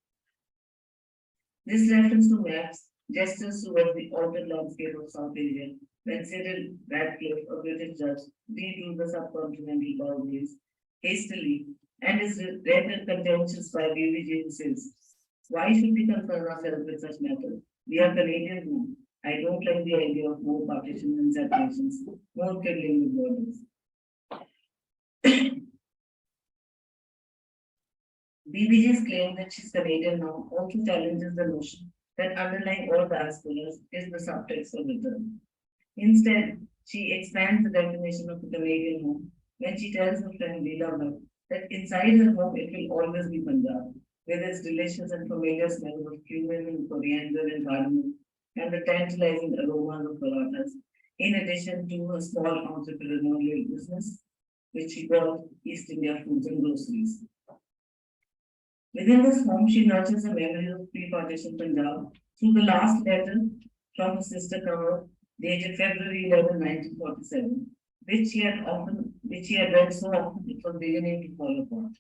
This reference to maps gestures towards the altered landscape of South Asia when Cyril Radcliffe, a British judge, redrew the subcontinental boundaries hastily and is rendered contentious by BBG who says, why should we concern ourselves with such matters? We are Canadians now. I don't like the idea of more partitions and separations, more fiddling with borders. BBG's claim that she's Canadian now also challenges the notion that underlying all diasporas is the subtext of the term. Instead, she expands the definition of the Canadian home when she tells her friend Leela that inside her home it will always be Punjab, with its delicious and familiar smells of cumin and coriander and cardamom, and the tantalizing aromas of parathas, in addition to a small entrepreneurial business, which she called East India Foods and Groceries. Within this home, she nurtures a memory of pre-partition Punjab through the last letter from her sister Kanwar, dated February 11, 1947, which she had read so often it was beginning to fall apart.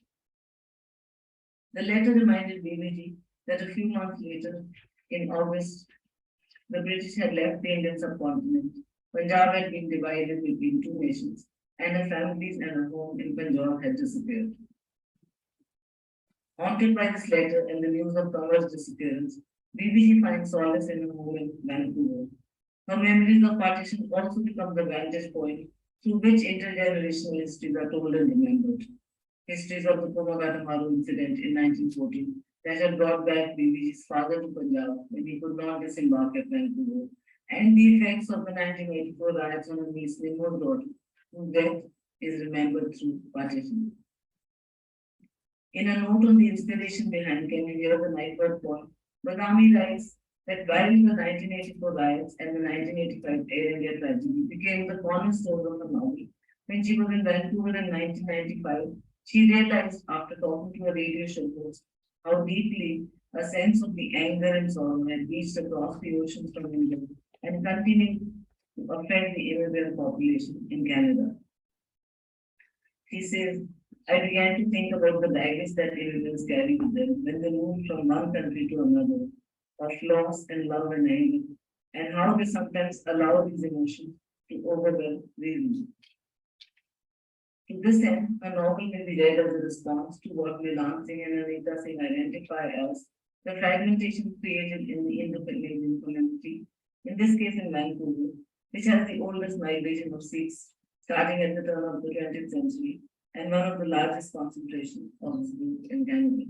The letter reminded BBG that a few months later, in August, the British had left the Indian subcontinent. Punjab had been divided between two nations, and her families and her home in Punjab had disappeared. Haunted by this letter and the news of Kanwar's disappearance, BBG finds solace in her home in Vancouver. Her memories of partition also become the vantage point through which intergenerational histories are told and remembered. Histories of the Pomagata incident in 1914 that had brought back BBG's father to Punjab when he could not disembark at Vancouver, and the effects of the 1984 riots on her niece Nimrod's daughter, whose death is remembered through partition. In a note on the inspiration behind Can You Hear the Night Bird poem, Badami writes that while the 1984 riots and the 1985 Air India tragedy became the cornerstone of her novel, when she was in Vancouver in 1995, she realized after talking to a radio show host how deeply a sense of the anger and sorrow had reached across the oceans from India and continued to affect the immigrant population in Canada. She says, I began to think about the baggage that immigrants carry with them when they move from one country to another, of loss and love and anger, and how they sometimes allow these emotions to overwhelm reason. To this end, a novel may be read as a response to what Milan Singh and Anita Singh identify as the fragmentation created in the Indo-Canadian community, in this case in Vancouver, which has the oldest migration of Sikhs starting at the turn of the 20th century and one of the largest concentrations of this group in Canada.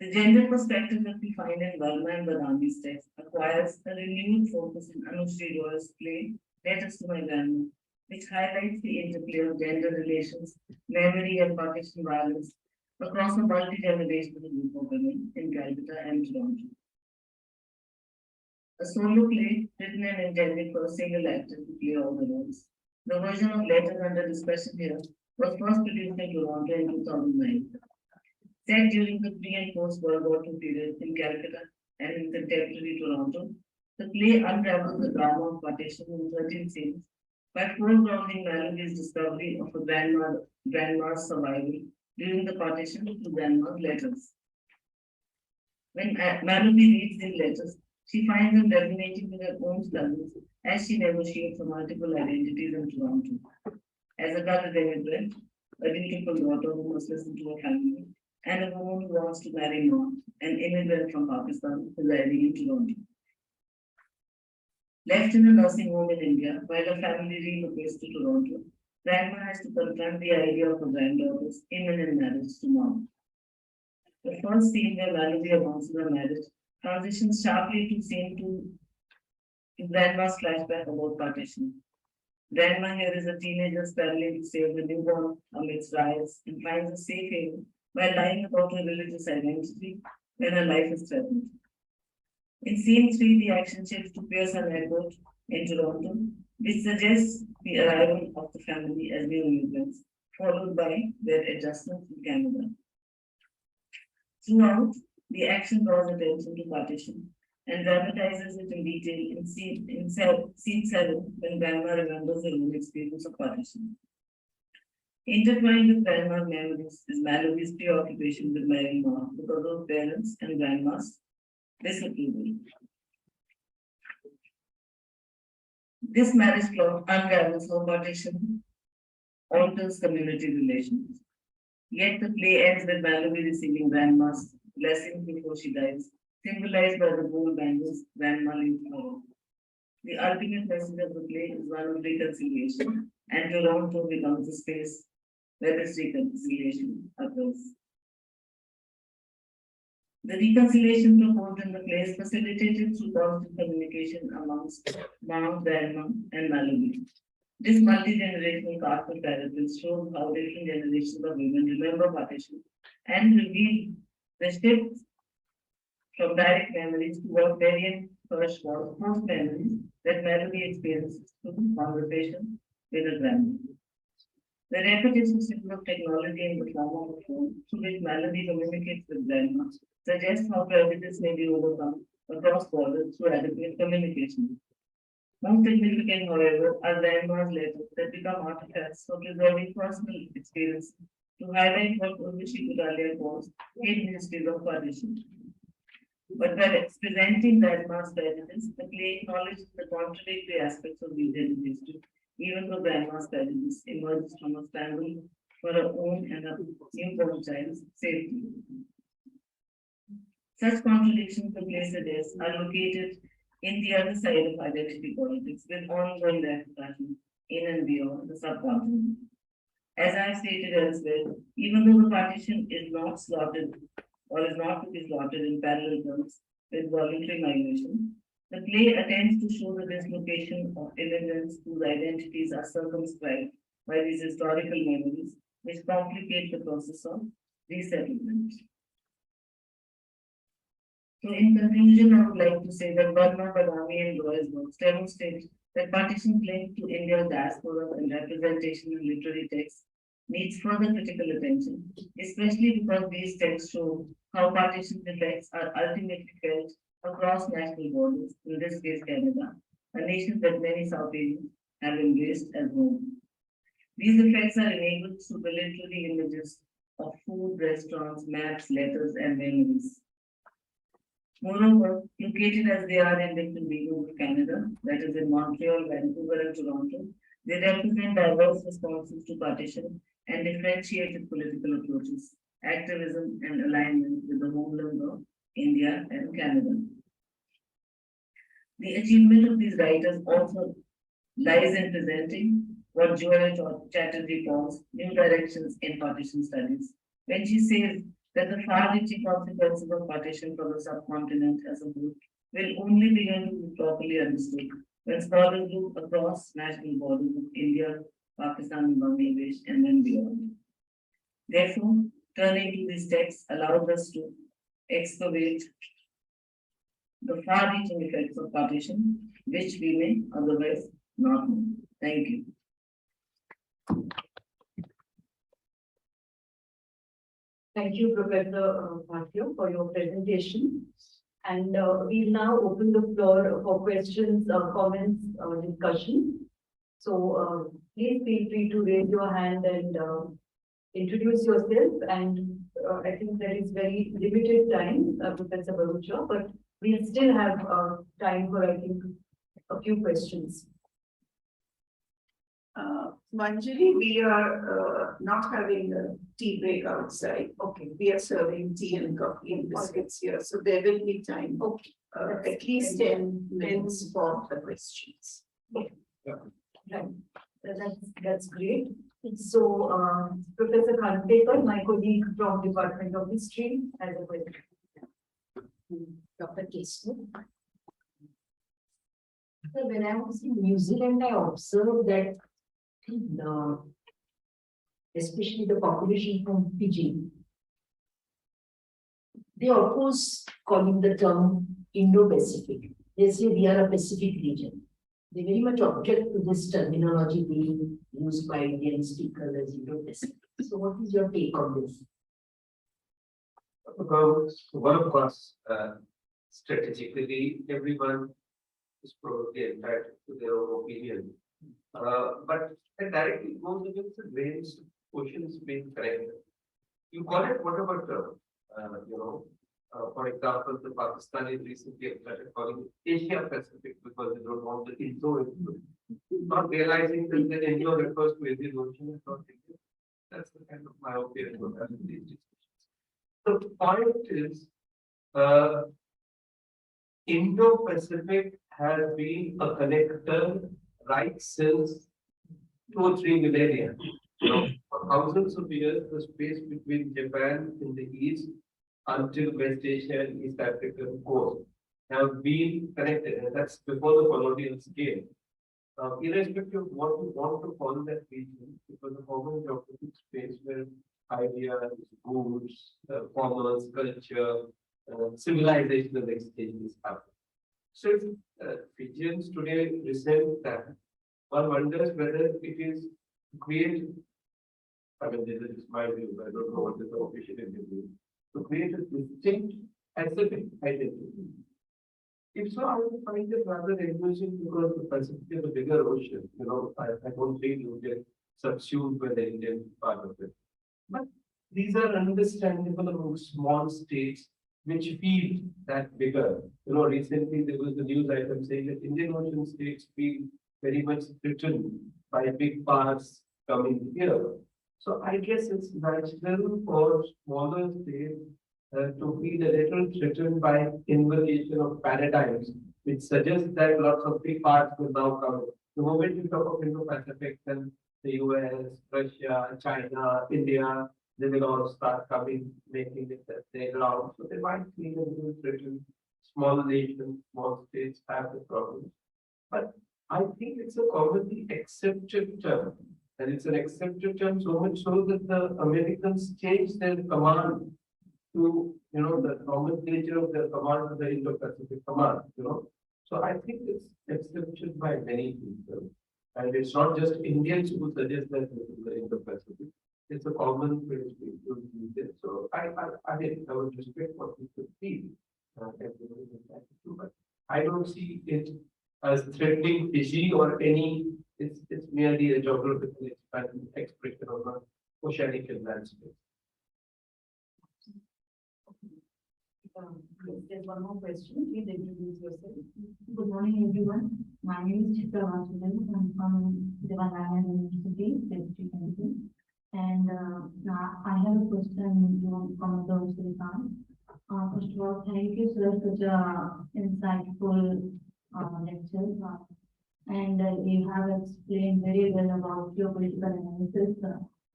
The gender perspective that we find in Verma and Badami's text acquires a renewed focus in Anushree Roy's play, Letters to My Grandma, which highlights the interplay of gender relations, memory, and partition violence across a multi-generational group of women in Calcutta and Toronto. A solo play written and intended for a single actor to play all the roles. The version of Letters under discussion here was first produced in Toronto in 2009. Set during the pre- and post-World War II period in Calcutta and in contemporary Toronto, the play unravels the drama of partition in 13 scenes by foregrounding Mallory's discovery of a grandma's survival during the partition through grandma's letters. When Mallory reads these letters, she finds them resonating with her own struggles as she negotiates for multiple identities in Toronto. As a colored immigrant, a dutiful daughter who must listen to her family, and a woman who wants to marry Mom, an immigrant from Pakistan residing in Toronto. Left in a nursing home in India while her family relocates to Toronto, Grandma has to confront the idea of her granddaughter's imminent marriage to Mom. The first scene where Mallory announces her marriage transitions sharply to scene 2 in Grandma's flashback about partition. Grandma here is a teenager struggling to save the newborn amidst riots and finds a safe haven by lying about her religious identity when her life is threatened. In scene 3, the action shifts to Pearson Airport in Toronto, which suggests the arrival of the family as new immigrants, followed by their adjustment in Canada. Throughout, the action draws attention to partition and dramatizes it in detail in scene 7 when Grandma remembers her own experience of partition. Intertwined with Grandma's memories is Mallory's preoccupation with marrying Mark because of parents and Grandma's disapproval. This marriage plot unravels how partition alters community relations. Yet the play ends with Mallory receiving Grandma's blessing before she dies, symbolized by the gold bangles Grandma leaves for. The ultimate message of the play is one of reconciliation, and Toronto becomes the space where this reconciliation occurs. The reconciliation proposed in the play is facilitated through constant communication amongst Mom, Grandma, and Mallory. This multi-generational cast of characters shows how different generations of women remember partition and reveal the shift from direct memories to what variant first was post memories that Mallory experiences through conversation with her grandma. The repetitive system of technology in the form of a phone through which Mallory communicates with grandma suggests how prejudice may be overcome across borders through adequate communication. Most significant, however, are grandma's letters that become artifacts of preserving personal experience to highlight what Urvashi Kutalia calls hidden histories of partition. But by presenting grandma's prejudice, the play acknowledges the contradictory aspects of these hidden history, even though grandma's prejudice emerges from a scramble for her own and her newborn child's safety. Such contradictions the play suggests are located in the other side of identity politics with ongoing repercussions in and beyond the subcontinent. As I have stated elsewhere, even though the partition is not slotted or is not to be slotted in parallel terms with voluntary migration, the play attempts to show the dislocation of immigrants whose identities are circumscribed by these historical memories, which complicate the process of resettlement. So in conclusion, I would like to say that Burma, Badami, and Roy's works demonstrate that partition linked to India's diaspora and representation in literary texts needs further critical attention, especially because these texts show how partition effects are ultimately felt across national borders, in this case Canada, a nation that many South Asians have embraced as home. These effects are enabled through the literary images of food, restaurants, maps, letters, and memories. Moreover, located as they are in different regions of Canada, that is in Montreal, Vancouver, and Toronto, they represent diverse responses to partition and differentiated political approaches, activism, and alignment with the homeland of India and Canada. The achievement of these writers also lies in presenting what Joanna Chatterjee calls new directions in partition studies, when she says that the far-reaching consequences of partition for the subcontinent as a whole will only begin to be properly understood when scholars look across national borders of India, Pakistan, Bangladesh, and then beyond. Therefore, turning to these texts allows us to excavate the far-reaching effects of partition, which we may otherwise not know. Thank you. Thank you, Professor Bhatia, for your presentation. And we'll now open the floor for questions, comments, discussion. So please feel free to raise your hand and introduce yourself. And I think there is very limited time, Professor Barucha, but we'll still have time for, I think, a few questions. Manjari, we are not having a tea break outside. Okay. We are serving tea and coffee and biscuits here, so there will be time. Okay. At least 10 minutes for the questions. Right. That's great. So, Professor Khalpekar, my colleague from Department of History, has a question. Dr. Kesnu. So when I was in New Zealand, I observed that especially the population from Fiji, they oppose calling the term Indo-Pacific. They say we are a Pacific region. They very much object to this terminology being used by Indian speakers as Indo-Pacific. So what is your take on this? One of course, strategically, everyone is probably entitled to their own opinion. But that directly goes against the range of questions being corrected. You call it whatever term, for example, the Pakistanis recently have started calling it Asia Pacific because they don't want the Indo, not realizing that the Indo refers to Indian Ocean and not India. That's the kind of myopia about these discussions. The point is, Indo-Pacific has been a connector right since 2 or 3 millennia. For thousands of years, the space between Japan in the east until West Asia and East African coast have been connected, and that's before the colonials came. Irrespective of what you want to call that region, it was a common geographic space where ideas, goods, commerce, culture, civilizational exchanges happen. So if Fijians today resent that, one wonders whether it is to create, I mean, this is my view, I don't know what is the official view, to create a distinct Pacific identity. If so, I would find it rather amusing because the Pacific is a bigger ocean. I don't think you get subsumed by the Indian part of it. But these are understandable among small states which feel that bigger. Recently there was a news item saying that Indian Ocean states feel very much threatened by big powers coming here. So I guess it's natural for smaller states to feel a little threatened by invocation of paradigms, which suggests that lots of big parts will now come. The moment you talk of Indo-Pacific, then the US, Russia, China, India, they will all start coming, making it their ground. So they might feel a little threatened. Small nations, small states have the problem. But I think it's a commonly accepted term. And it's an accepted term so much so that the Americans changed their command to, the nomenclature of their command to the Indo-Pacific command, So I think it's accepted by many people. And it's not just Indians who suggest that this is the Indo-Pacific. It's a common phrase people use it. So I would respect what people feel. But I don't see it as threatening Fiji or any, it's merely a geographical expression of an oceanic landscape. There's one more question. Please introduce yourself. Good morning, everyone. My name is Chitra Vasudevan. I'm from Jawaharlal University, Deputy Council. And now I have a question to Commodore Srikanth. First of all, thank you, sir, for such an insightful lecture. And you have explained very well about geopolitical analysis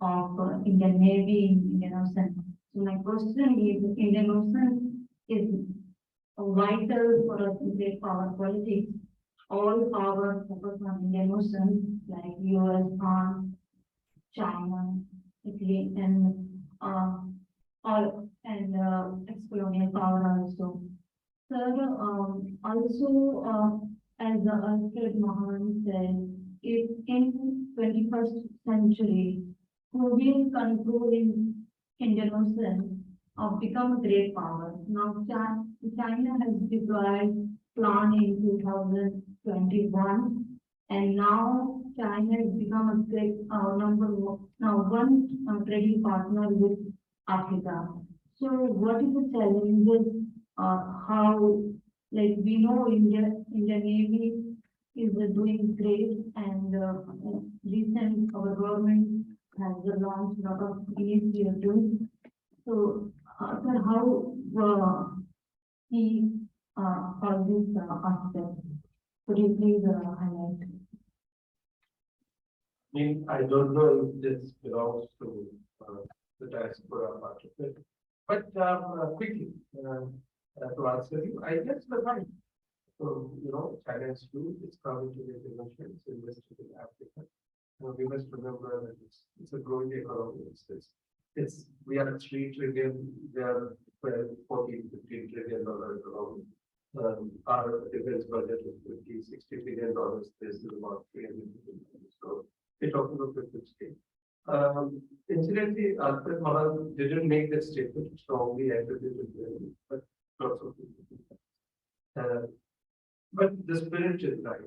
of Indian Navy in Indian Ocean. So my question is, Indian Ocean is vital for us to take power politics. All power focus on Indian Ocean, like US, France, China, Italy, and ex-colonial power also. Sir, also, as Alfred Mahan said, if in 21st century, who will control in Indian Ocean become a great power. Now, China has deployed plan in 2021, and now China has become a great number one trading partner with Africa. So, what is the challenges? How, like we know, Indian Navy is doing great, and recent our government has launched a lot of initiatives. So, sir, how he all these aspects? Could you please highlight? mean, I don't know if this belongs to the diaspora part of it. But quickly, to answer you, I guess the right. So, China's view is coming to the international, it's invested in Africa. We must remember that it's a growing economy. We are at 3 trillion, we are 12, 14, 15 trillion dollars economy. Our defense budget is $50, $60 billion. This is about $300 billion. So we're talking about a big scale. Incidentally, Alfred Mahal didn't make that statement strongly attributed to him, but lots of people do. But the spirit is right.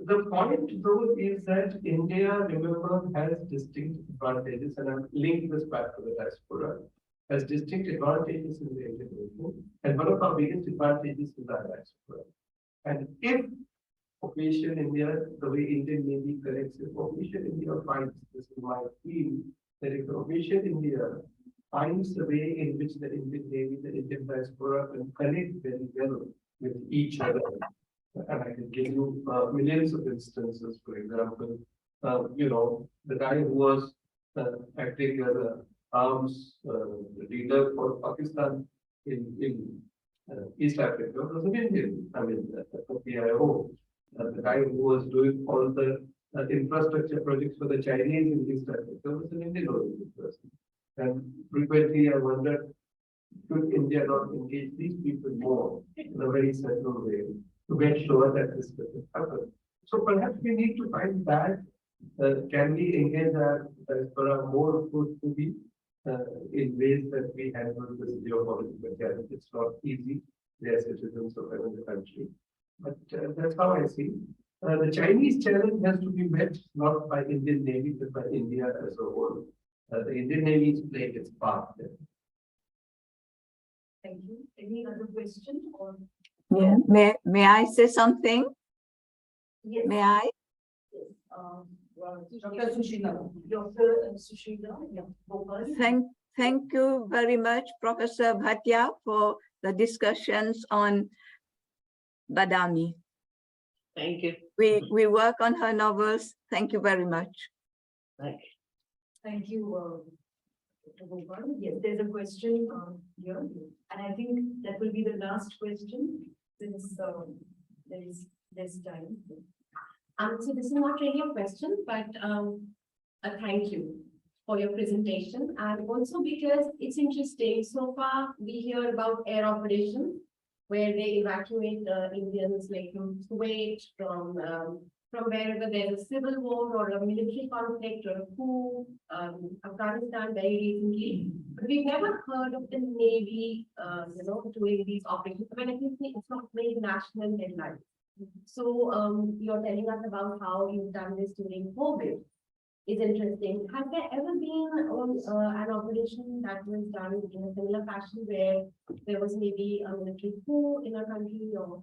The point though is that India, remember, has distinct advantages, and I'm linking this back to the diaspora, has distinct advantages in the Indian nation, and one of our biggest advantages is our diaspora. And if Operation India, the way Indian Navy corrects it, Operation India finds, this is my feel, that if Operation India finds the way in which the Indian Navy, the Indian diaspora can connect very well with each other. And I can give you millions of instances, for example, the guy who was acting as an arms leader for Pakistan in East Africa was an Indian, the PIO. The guy who was doing all the infrastructure projects for the Chinese in East Africa was an Indian person. And frequently I wondered, should India not engage these people more in a very central way to make sure that this doesn't happen? So perhaps we need to find that. Can we engage our diaspora more fruitfully in ways that we handle this geopolitical challenge? It's not easy. They are citizens of another country. But that's how I see. The Chinese challenge has to be met not by Indian Navy, but by India as a whole. The Indian Navy is playing its part there. Thank you. Any other question or? Yeah, may I say something? Yes. May I? Dr. Sushila. Dr. Sushila, yeah. Gopal. Thank you very much, Professor Bhatia, for the discussions on Badami. Thank you. We work on her novels. Thank you very much. Thank you. Thank you, Dr. Gopal. Yes, there's a question here, and I think that will be the last question since there's time. So this is not really a question, but a thank you for your presentation, and also because it's interesting. So far, we hear about air operations where they evacuate Indians like from Kuwait, from wherever there's a civil war or a military conflict or a coup, Afghanistan very recently. But we've never heard of the Navy, doing these operations. When I think it's not made national headlines. So you're telling us about how you've done this during COVID. Is interesting. Has there ever been an operation that was done in a similar fashion where there was maybe a military coup in a country or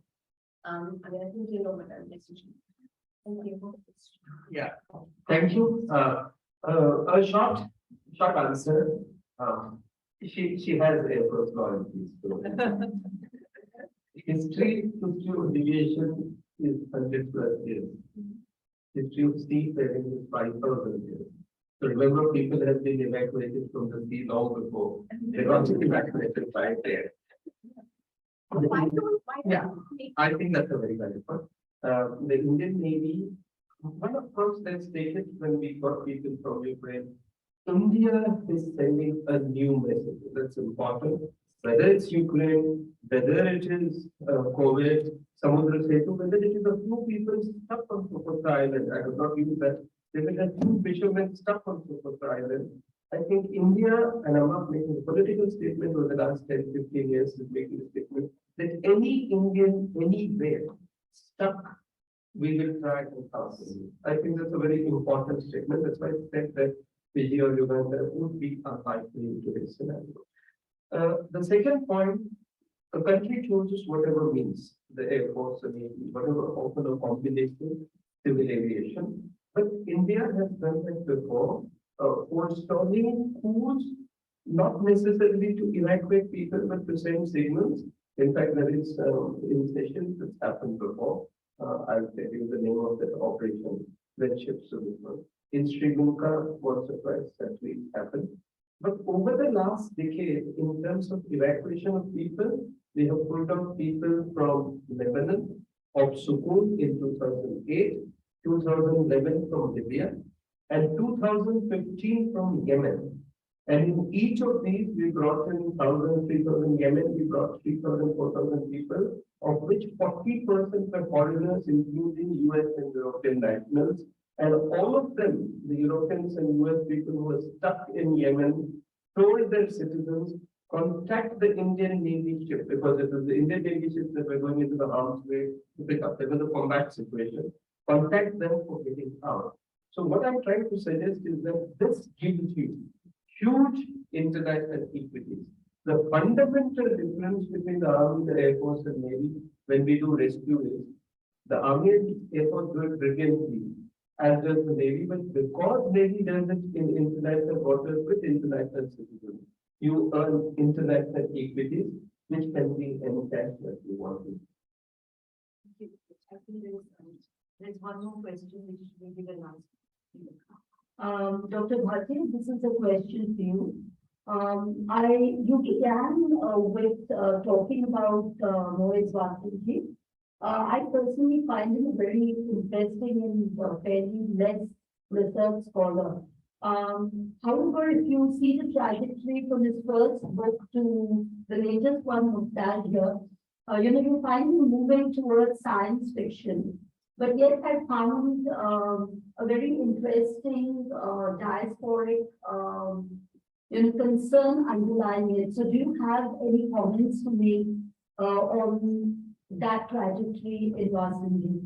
I think you know what I'm messaging. Thank you. Yeah, thank you. A short answer. She has Air Force loyalties. So. History of aviation is 100+ years. History of sea faring is 5,000 years. So remember, people have been evacuated from the sea long before. They got evacuated by air. Yeah, I think that's a very valid point. The Indian Navy, one approach that's taken when we got people from Ukraine, India is sending a new message. That's important. Whether it's Ukraine, whether it is COVID, Samudra Setu, whether it is a few people stuck on Socotra Island, I would not use that. There were a few fishermen stuck on Socotra Island. I think India, and I'm not making a political statement over the last 10, 15 years, is making a statement that any Indian, anywhere stuck, we will try and help them. I think that's a very important statement. That's why I said that Fiji or Uganda would be unlikely in today's scenario. The second point, the country chooses whatever means, the Air Force, the Navy, whatever, often a combination, civil aviation. But India has done that before, forestalling coups, not necessarily to evacuate people, but to send signals. In fact, there is initiations that's happened before. I'll tell you the name of that operation. when ships to the world. In Sri Lanka, was surprised that we happened. But over the last decade, in terms of evacuation of people, we have pulled out people from Lebanon, of Sukun in 2008, 2011 from Libya, and 2015 from Yemen. And in each of these, we brought in 1,000, 3,000 Yemen, we brought 3,000, 4,000 people, of which 40% were foreigners, including US and European nationals. And all of them, the Europeans and US people who were stuck in Yemen, told their citizens, contact the Indian Navy ship, because it was the Indian Navy ship that were going into the arms way to pick up. There was a combat situation. Contact them for getting out. So what I'm trying to suggest is that this gives you huge international equities. The fundamental difference between the Army, the Air Force, and Navy when we do rescue is the Army and Air Force do it brilliantly, as does the Navy, but because Navy does it in international waters with international citizens, you earn international equities, which can be any cash that you want to. I think there's one more question which will be the last. Dr. Bharti, this is a question for you. You began with talking about Mohit Vasanji. I personally find him a very interesting and fairly less research scholar. However, if you see the trajectory from his first book to the latest one, Nostalgia, you find him moving towards science fiction. But yet I found a very interesting diasporic concern underlying it. So do you have any comments to make on that trajectory in Vasanji?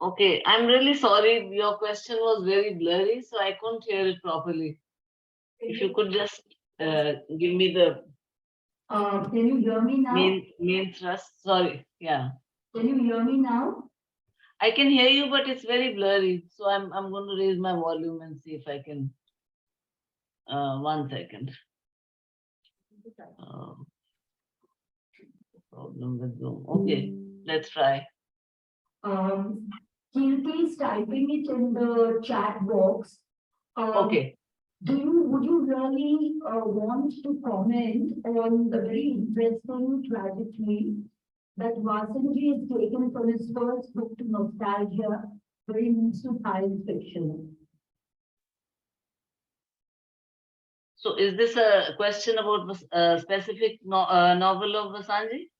Okay, I'm really sorry. Your question was very blurry, so I couldn't hear it properly. If you could just give me the Can you hear me now? main thrust. Sorry, yeah. Can you hear me now? I can hear you, but it's very blurry. So I'm going to raise my volume and see if I can. 1 second. Problem with Zoom. Okay, let's try. Kirti is typing it in the chat box. Okay. Would you really want to comment on the very interesting trajectory that Vasanji has taken from his first book to Nostalgia, where he moves to science fiction? So is this a question about a specific novel of Vasanji?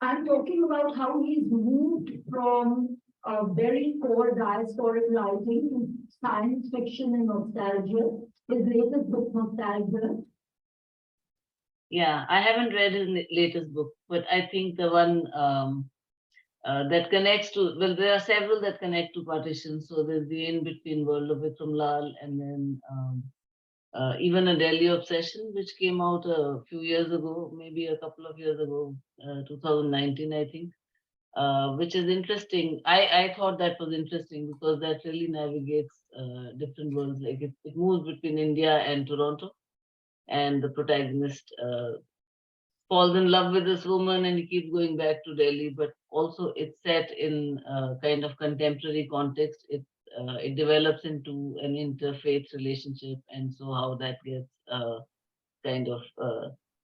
I'm talking about how he's moved from a very core diasporic writing to science fiction and nostalgia. His latest book, Nostalgia. Yeah, I haven't read his latest book, but I think the one that connects to, well, there are several that connect to partition. So there's the In Between World of Vikram Lal, and then even a Delhi Obsession, which came out a few years ago, maybe a couple of years ago, 2019, I think, which is interesting. I thought that was interesting because that really navigates different worlds. Like it moves between India and Toronto, and the protagonist falls in love with this woman and he keeps going back to Delhi, but also it's set in kind of contemporary context. It develops into an interfaith relationship, and so how that gets kind of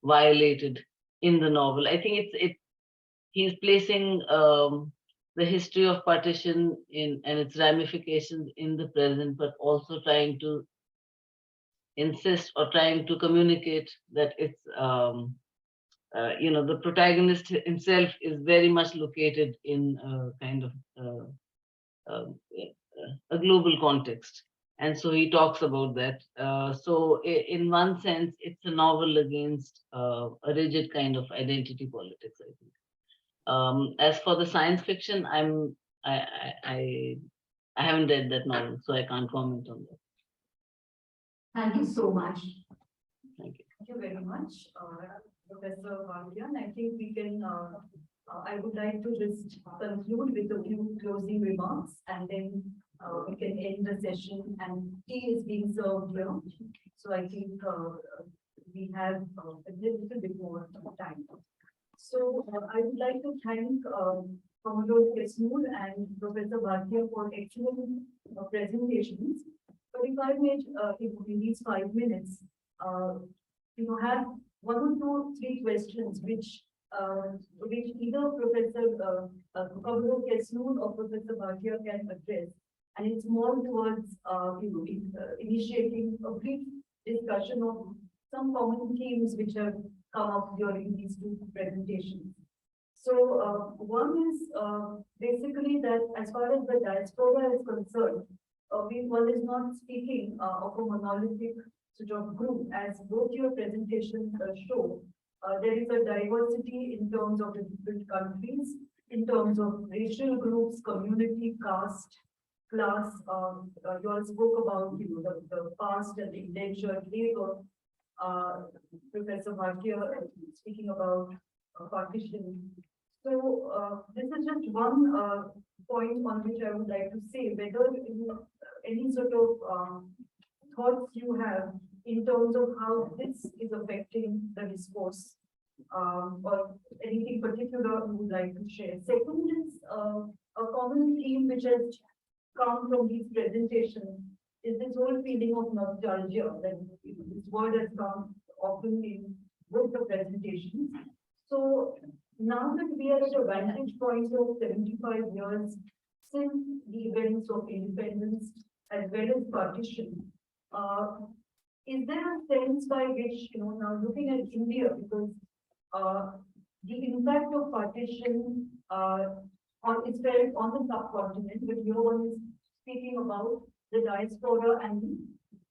violated in the novel. I think he's placing the history of partition in and its ramifications in the present, but also trying to insist or trying to communicate that it's the protagonist himself is very much located in kind of a global context. And so he talks about that. So in one sense, it's a novel against a rigid kind of identity politics, I think. As for the science fiction, I haven't read that novel, so I can't comment on that. Thank you so much. Thank you. Thank you very much, Professor Bhartiya. I think we can, I would like to just conclude with a few closing remarks, and then we can end the session, and tea is being served here. So I think we have a little bit more time. So I would like to thank Commodore Kesmoor and Professor Bhatia for excellent presentations. But if I may, in these 5 minutes, have one or two, three questions which either Professor Commodore Kesmoor or Professor Bhatia can address. And it's more towards, initiating a brief discussion of some common themes which have come up during these two presentations. So one is basically that as far as the diaspora is concerned, one is not speaking of a monolithic sort of group, as both your presentations show. There is a diversity in terms of the different countries, in terms of racial groups, community, caste, class. You all spoke about the past and the indentured labor. Professor Bhatia speaking about partition. So this is just one point on which I would like to say whether any sort of thoughts you have in terms of how this is affecting the discourse, or anything particular you would like to share. Second is a common theme which has come from these presentations is this whole feeling of nostalgia, that this word has come often in both the presentations. So now that we are at a vantage point of 75 years since the events of independence as well as partition, is there a sense by which, now looking at India, because the impact of partition is felt on the subcontinent, but no one is speaking about the diaspora and the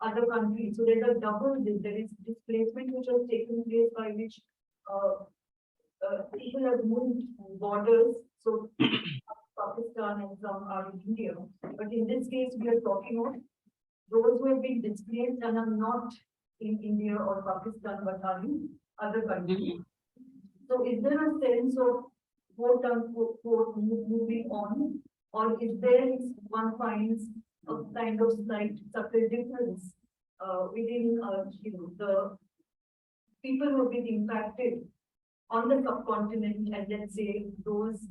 other countries. So there's a double, there is displacement which has taken place by which people have moved borders, so Pakistan and some are in India. But in this case, we are talking of those who have been displaced and are not in India or Pakistan, but are in other countries. So is there a sense of quote unquote moving on, or is there one finds a kind of slight subtle difference within the people who have been impacted on the subcontinent, and let's say those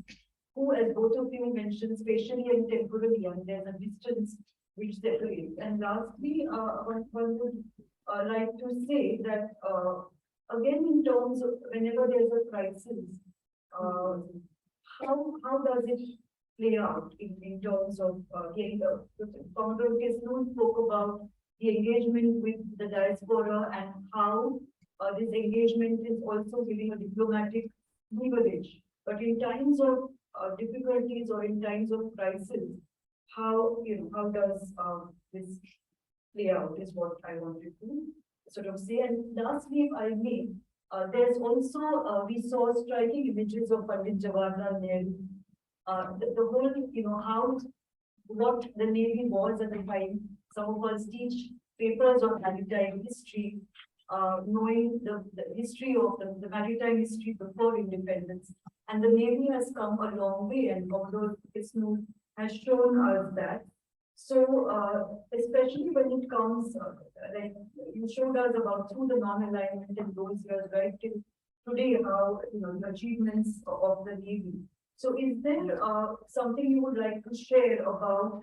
who, as both of you mentioned, spatially and temporally, and there's a distance which separates. And lastly, one would like to say that again, in terms of whenever there's a crisis, how does it play out in terms of getting the Commodore Kesmoor spoke about the engagement with the diaspora and how this engagement is also giving a diplomatic leverage. But in times of difficulties or in times of crisis, how does this play out is what I wanted to sort of say. And lastly, if I may, there's also we saw striking images of Pandit Jawaharlal Nehru. The whole, what the Navy was at the time. Some of us teach papers on maritime history, knowing the history of the maritime history before independence. And the Navy has come a long way, and Commodore Kesmoor has shown us that. So, especially when it comes, like you showed us about through the non-alignment in those years, right, till today, how, the achievements of the Navy. So is there something you would like to share about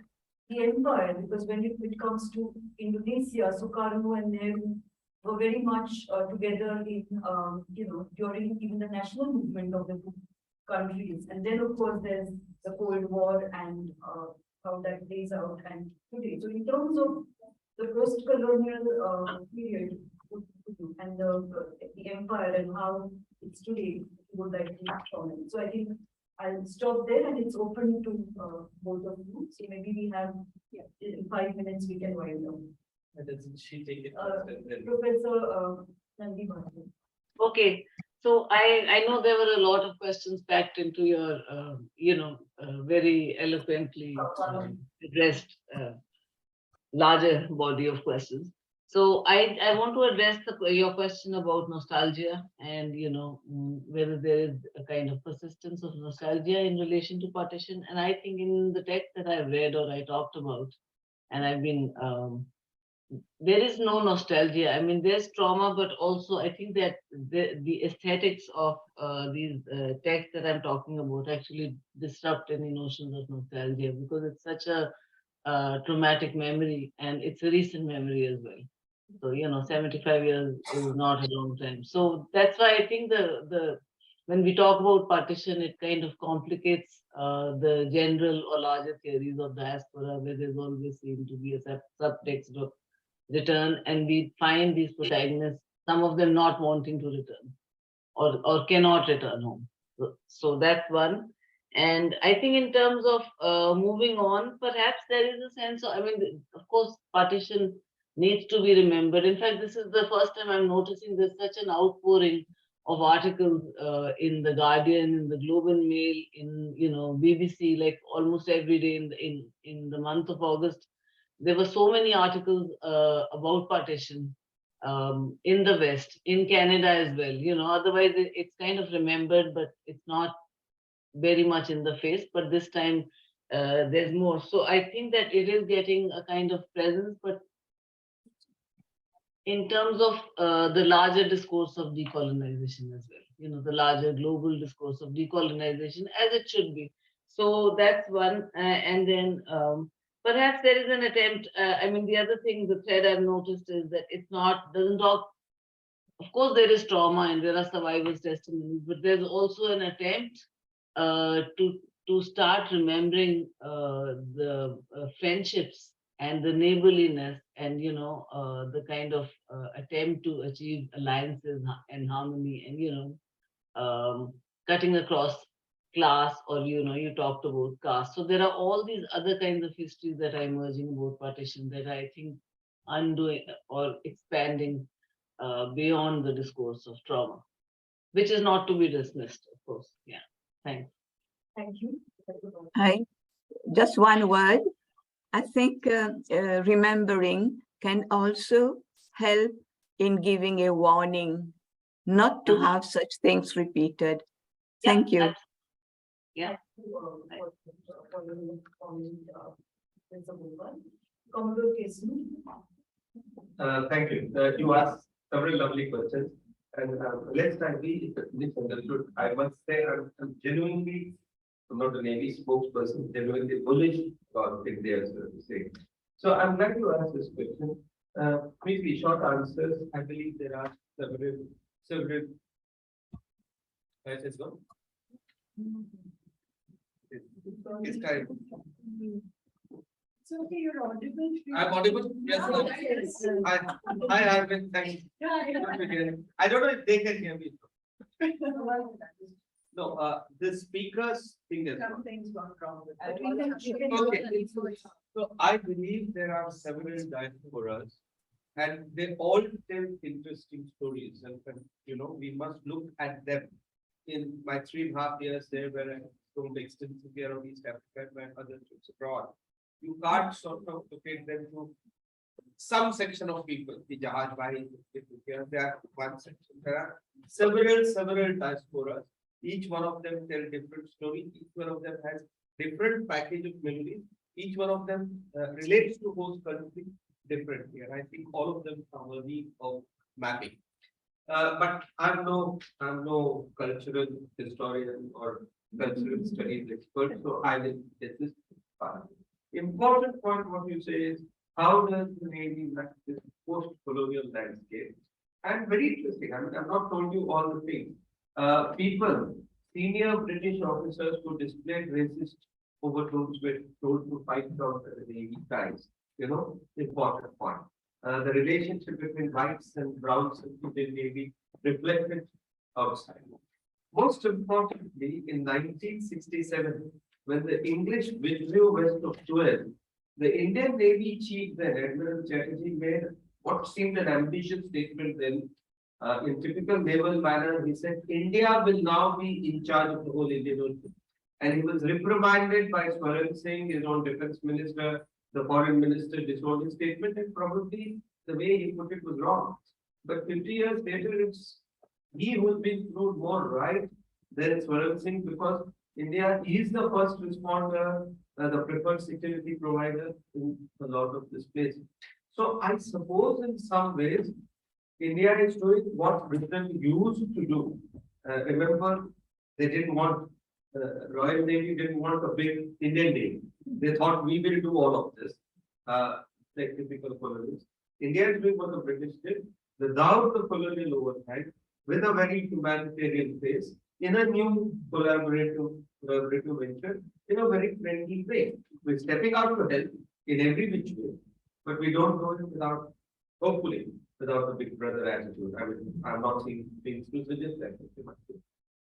the empire? Because when it comes to Indonesia, Sukarno and Nehru were very much together in, during even the national movement of the two countries. And then, of course, there's the Cold War and how that plays out and today. So in terms of the post-colonial period and the empire and how it's today, would like to comment. So I think I'll stop there and it's open to both of you. So maybe we have in 5 minutes we can wind down. Doesn't she take it first and then? Professor Nandi Bhatia. Okay, so I know there were a lot of questions packed into your, very eloquently addressed larger body of questions. So I want to address your question about nostalgia and, whether there is a kind of persistence of nostalgia in relation to partition. And I think in the text that I've read or I talked about, and I've been there is no nostalgia. I mean, there's trauma, but also I think that the aesthetics of these texts that I'm talking about actually disrupt any notions of nostalgia because it's such a traumatic memory and it's a recent memory as well. So, 75 years is not a long time. So that's why I think when we talk about partition, it kind of complicates the general or larger theories of diaspora, where there's always seemed to be a subtext of return, and we find these protagonists, some of them not wanting to return or cannot return home. So that's one. And I think in terms of moving on, perhaps there is a sense of, I mean, of course, partition needs to be remembered. In fact, this is the first time I'm noticing there's such an outpouring of articles in the Guardian, in the Globe and Mail, in BBC, like almost every day in the month of August. There were so many articles about partition in the West, in Canada as well. Otherwise it's kind of remembered, but it's not very much in the face. But this time there's more. So I think that it is getting a kind of presence, but in terms of the larger discourse of decolonization as well, the larger global discourse of decolonization as it should be. So that's one. And then perhaps there is an attempt. I mean, the other thing, the thread I've noticed is that doesn't talk. Of course, there is trauma and there are survivors' testimonies, but there's also an attempt to start remembering the friendships and the neighborliness and the kind of attempt to achieve alliances and harmony and cutting across class, or you talked about caste. So there are all these other kinds of histories that are emerging about partition that I think undoing or expanding beyond the discourse of trauma, which is not to be dismissed, of course. Yeah, thanks. Thank you. Hi, just one word. I think remembering can also help in giving a warning not to have such things repeated. Thank you. Yeah. Thank you. You asked several lovely questions, and let's not be misunderstood. I must say, I'm genuinely, I'm not a Navy spokesperson, genuinely bullish about India, so to say. So I'm glad you asked this question. Maybe short answers. I believe there are several. Let's go. It's time. So okay, you're audible. I'm audible? Yes. Yes. Hi, Arvind. Thank you. I don't know if they can hear me. No, the speakers thing is. Something's gone wrong with I that. think that Okay. So I believe there are several diasporas and they all tell interesting stories, and we must look at them. In my 3.5 years there, where I roamed extensively around East Africa and my other trips abroad, you can't sort of locate them to some section of people. The Jahaj Bhai, there are one section. There are several diasporas. Each one of them tell different story. Each one of them has different package of memories. Each one of them relates to host country differently, and I think all of them are worthy of mapping. But I'm no cultural historian or cultural studies expert, so I will get this part. Important point what you say is, how does the Navy match this post-colonial landscape? And very interesting. I mean, I've not told you all the things. Senior British officers who displayed racist overtones were told to fight out the Navy ties. Important point. The relationship between whites and browns in the Navy reflected outside. Most importantly, in 1967, when the English withdrew west of Suez, the Indian Navy chief then, Admiral Chatterjee, made what seemed an ambitious statement then. In typical naval manner, he said, India will now be in charge of the whole Indian Ocean. And he was reprimanded by Swaran Singh, his own defense minister. The foreign minister disowned his statement, and probably the way he put it was wrong. But 50 years later, it's he who's been proved more right than Swaran Singh, because India is the first responder, the preferred security provider in a lot of this place. So I suppose in some ways, India is doing what Britain used to do. Remember, they didn't want, Royal Navy didn't want a big Indian Navy. They thought we will do all of this, like typical colonies. India is doing what the British did without the colonial overhang, with a very humanitarian face, in a new collaborative venture, in a very friendly way. We're stepping out to help in every which way, but we don't do it without, hopefully, without the big brother attitude. I mean, I'm not seeing things to suggest that.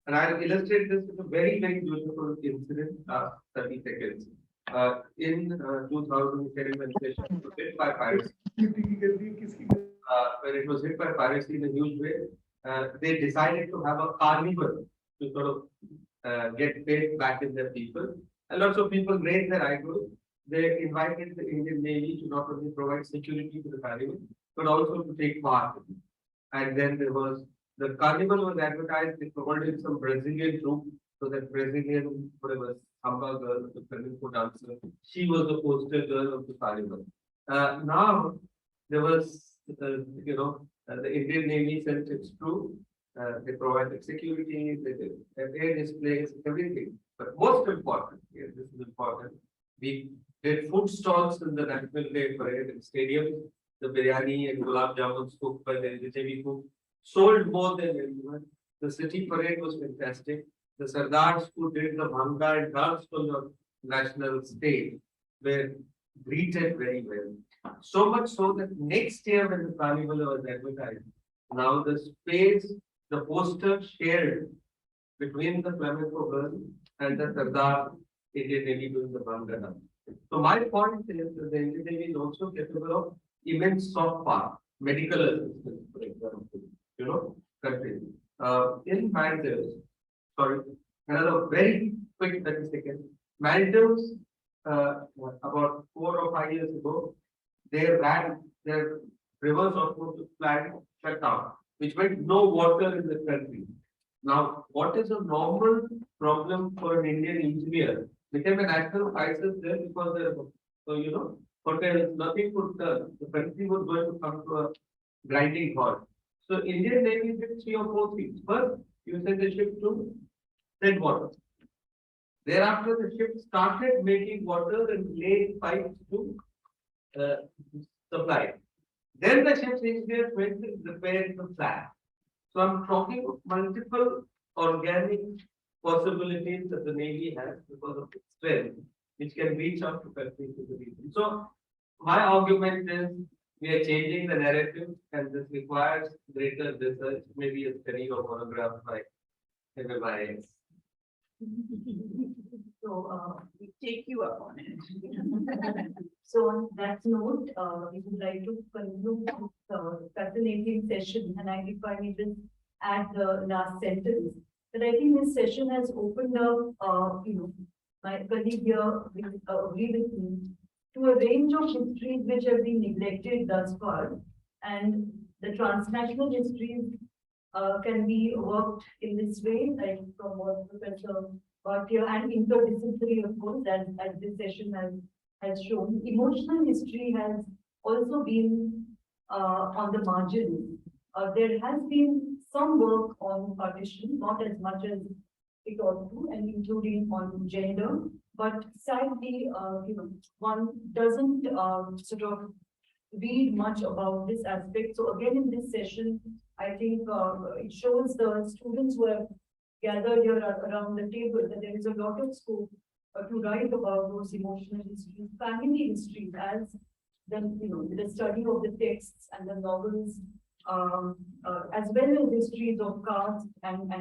And I'll illustrate this with a very, very beautiful incident, 30 seconds. In 2010, when it was hit by piracy, when it was hit by piracy in a huge way, they decided to have a carnival to sort of get faith back in their people. And lots of people raised their eyebrows. They invited the Indian Navy to not only provide security to the carnival, but also to take part. And then there was, the carnival was advertised, they provided some Brazilian troupe, so that Brazilian, whatever, samba girl, the flamenco dancer, she was the poster girl of the carnival. Now, there was, the Indian Navy sent its troop, they provided security, they did air displays, everything. But most important, this is important, we did food stalls in the National Day Parade in stadiums. The biryani and gulab jamuns cooked by the NDTV cook sold more than anyone. The city parade was fantastic. The Sardars who did the bhanga and dance on the national stage were greeted very well. So much so that next year when the carnival was advertised, now the space, the poster shared between the flamenco girl and the Sardar Indian Navy doing the bhanga dance. So my point is that the Indian Navy is also capable of immense soft power, medical assistance, for example, countries. In Maldives, sorry, another very quick 30 seconds. Maldives, about 4 or 5 years ago, they ran their rivers osmosis plant shut down, which meant no water in the country. Now, what is a normal problem for an Indian engineer became a national crisis there because there, so hotels, nothing could turn. The country was going to come to a grinding halt. So Indian Navy did 3 or 4 things. First, you send the ship to send water. Thereafter, the ship started making water and laid pipes to supply. Then the ship's engineers went to repair the plant. So I'm talking of multiple organic possibilities that the Navy has because of its strength, which can reach out to countries in the region. So my argument is we are changing the narrative and this requires greater research, maybe a study or monograph by MMIAS. So, We take you up on it. so on that note, we would like to conclude this fascinating session, and I define it at the last sentence. But I think this session has opened up, my colleague here will agree with me, to a range of histories which have been neglected thus far, and the transnational histories can be worked in this way, like from what Professor Bhatia and interdisciplinary, of course, as this session has shown. Emotional history has also been on the margin. There has been some work on partition, not as much as it ought to, and including on gender. But sadly, one doesn't sort of read much about this aspect. So again, in this session, I think it shows the students who have gathered here around the table that there is a lot of scope to write about those emotional histories, family histories, as then the study of the texts and the novels, as well as histories of caste and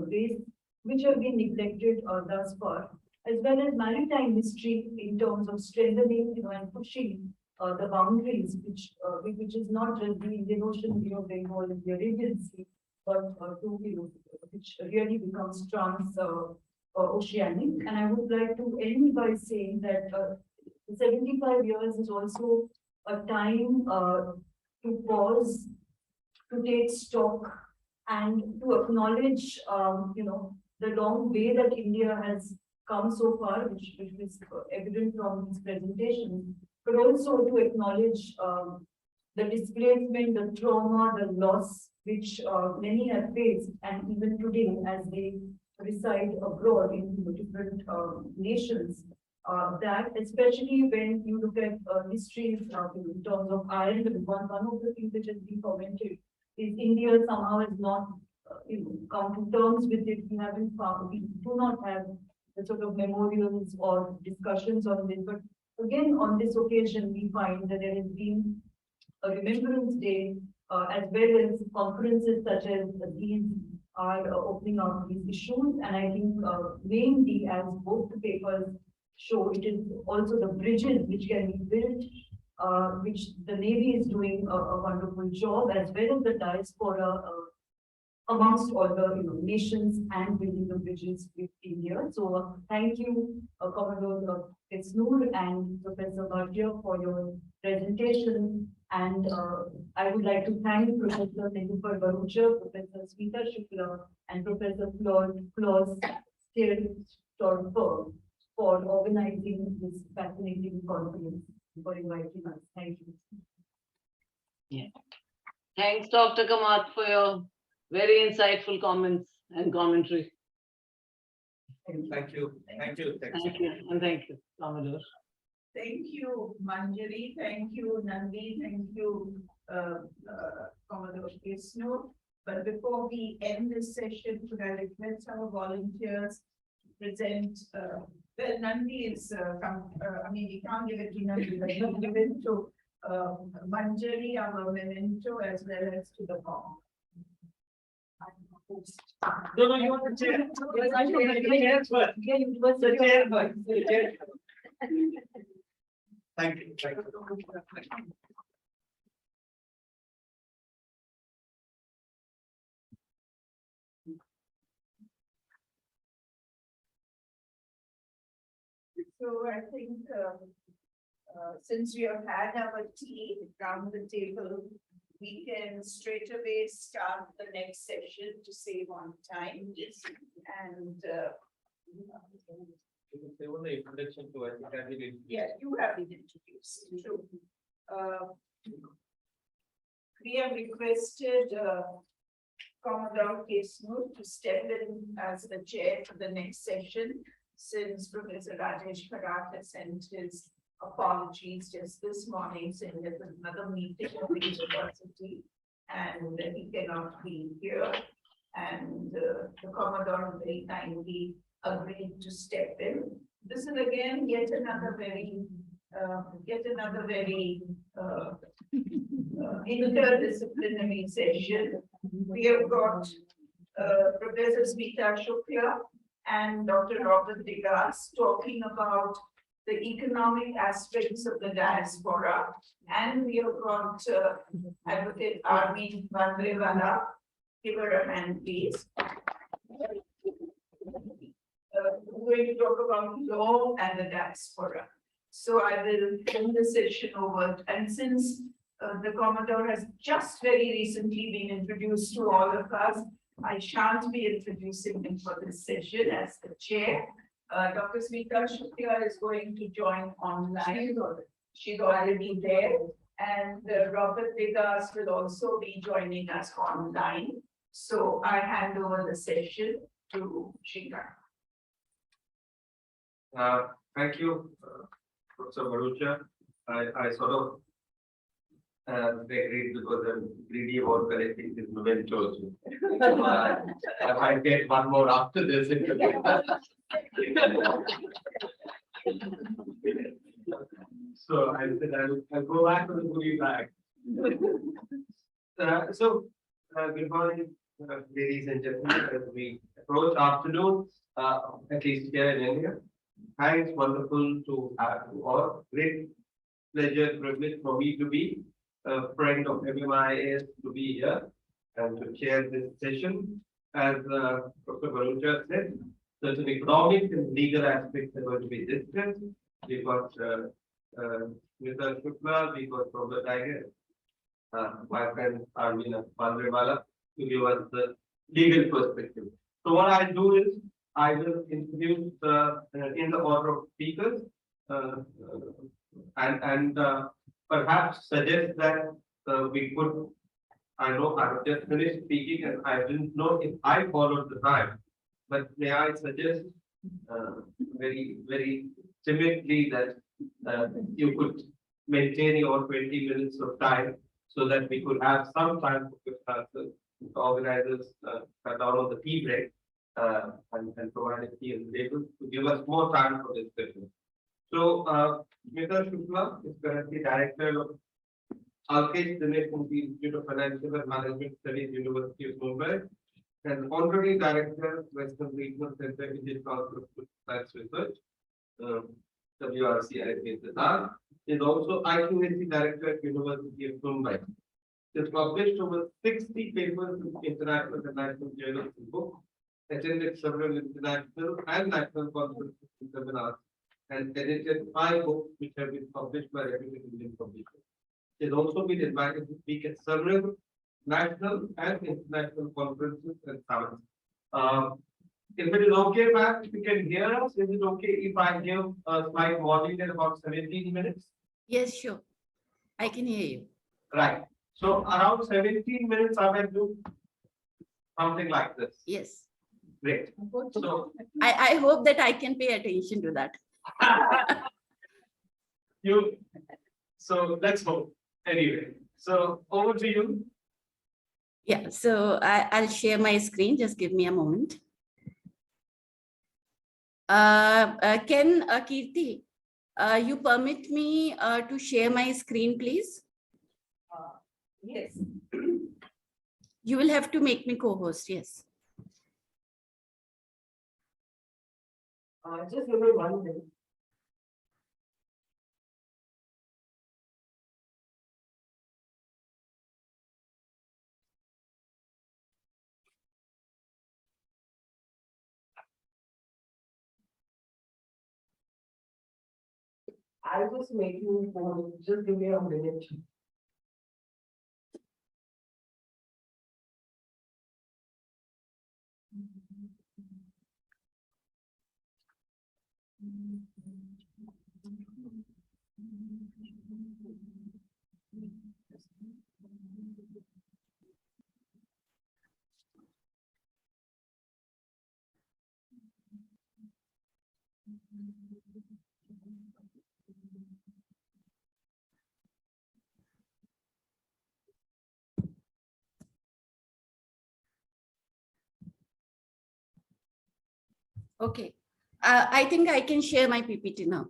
race, which have been neglected thus far, as well as maritime history in terms of strengthening, and pushing the boundaries, which is not just the Indian Ocean, Bay of Bengal and the Arabian Sea, but which really becomes oceanic. And I would like to end by saying that 75 years is also a time to pause, to take stock, and to acknowledge, the long way that India has come so far, which is evident from this presentation, but also to acknowledge the displacement, the trauma, the loss which many have faced, and even today as they reside abroad in different nations. That especially when you look at histories in terms of Ireland, one of the things which has been commented is India somehow has not come to terms with it. We haven't found, we do not have the sort of memorials or discussions on this. But again, on this occasion, we find that there has been a Remembrance Day as well as conferences such as these are opening up these issues. And I think mainly, as both the papers show, it is also the bridges which can be built, which the Navy is doing a wonderful job, as well as the diaspora amongst all the nations and building the bridges with India. So thank you, Commodore Kesnoor and Professor Bhatia for your presentation. And I would like to thank Professor Nilüfer Bharucha, Professor Smita Shukla, and Professor Klaus Stiertorfer for organizing this fascinating conference, for inviting us. Thank you. Yeah. Thanks, Dr. Kamath, for your very insightful comments and commentary. Thank you. Thank you, and thank you, Commodore. Thank you, Manjari. Thank you, Nandi. Thank you, Commodore Kesnoor. But before we end this session, could I request our volunteers to present? Well, Nandi is, I mean, we can't give it to Nandi, but we'll give it to Manjari, our memento, as well as to the bomb. No, you want the chair. Yes, I should have the chair first. The chair first. The chair. Thank you. Thank you. So I think since we have had our tea around the table, we can straight away start the next session to save on time. And They want the introduction to it. yeah, you have it introduced. True. We have requested Commodore Kesnoor to step in as the chair for the next session, since Professor Rajesh Kharat has sent his apologies just this morning, saying there's another meeting at the university and he cannot be here. And the Commodore very kindly agreed to step in. This is again yet another very interdisciplinary session. We have got Professor Smita Shukla and Dr. Robert Degas talking about the economic aspects of the diaspora, and we have got Advocate Armin Vandrewala. Give her a hand, please. We're going to talk about law and the diaspora. So I will turn the session over, and since the Commodore has just very recently been introduced to all of us, I shan't be introducing him for this session as the chair. Dr. Smita Shukla is going to join online. She's already there. And Robert Degas will also be joining us online. So I hand over the session to Shikha. Thank you, Professor Bharucha. I sort of agreed because I'm greedy about collecting these mementos. If I get one more after this, it will be. So I said I'll go back to the goodie bag. Good morning, ladies and gentlemen, as we approach afternoon, at least here in India. Thanks, wonderful to have you all. Great pleasure, privilege for me to be a friend of MMIAS, to be here and to chair this session. As Dr. Bharucha said, certain economic and legal aspects are going to be discussed. We've got Mr. Shukla, we've got Robert Degas, my friend Armin Vandrewala, to give us the legal perspective. So what I do is I will introduce in the order of speakers, perhaps suggest that we could, I know I've just finished speaking and I didn't know if I followed the time, but may I suggest very timidly that you could maintain your 20 minutes of time so that we could have some time for questions. The organizers cut down on the tea break and provide a tea and table to give us more time for discussion. So, Mr. Shukla is currently Director of Alkesh Dinesh Mumbai Institute of Financial and Management Studies, University of Mumbai, and Honorary Director, Western Regional Center, Indian Council of Science Research, WRC-ICSSR, is also IQAC Director at University of Mumbai. He has published over 60 papers in international and national journals and books, attended several international and national conferences and seminars, and edited 5 books which have been published by reputed Indian publishers. He has also been invited to speak at several national and international conferences and summits. If it is okay, ma'am, if you can hear us, is it okay if I give a slight warning in about 17 minutes? Yes, sure. I can hear you. Right. So around 17 minutes, I will do something like this. Yes. Great. So I hope that I can pay attention to that. So let's hope. Anyway, so over to you. Yeah, so I'll share my screen. Just give me a moment. Can Kirti, you permit me to share my screen, please? Yes. You will have to make me co-host, yes. Just give me 1 minute. I'll just make you, just give me a minute. Okay. I think I can share my PPT now.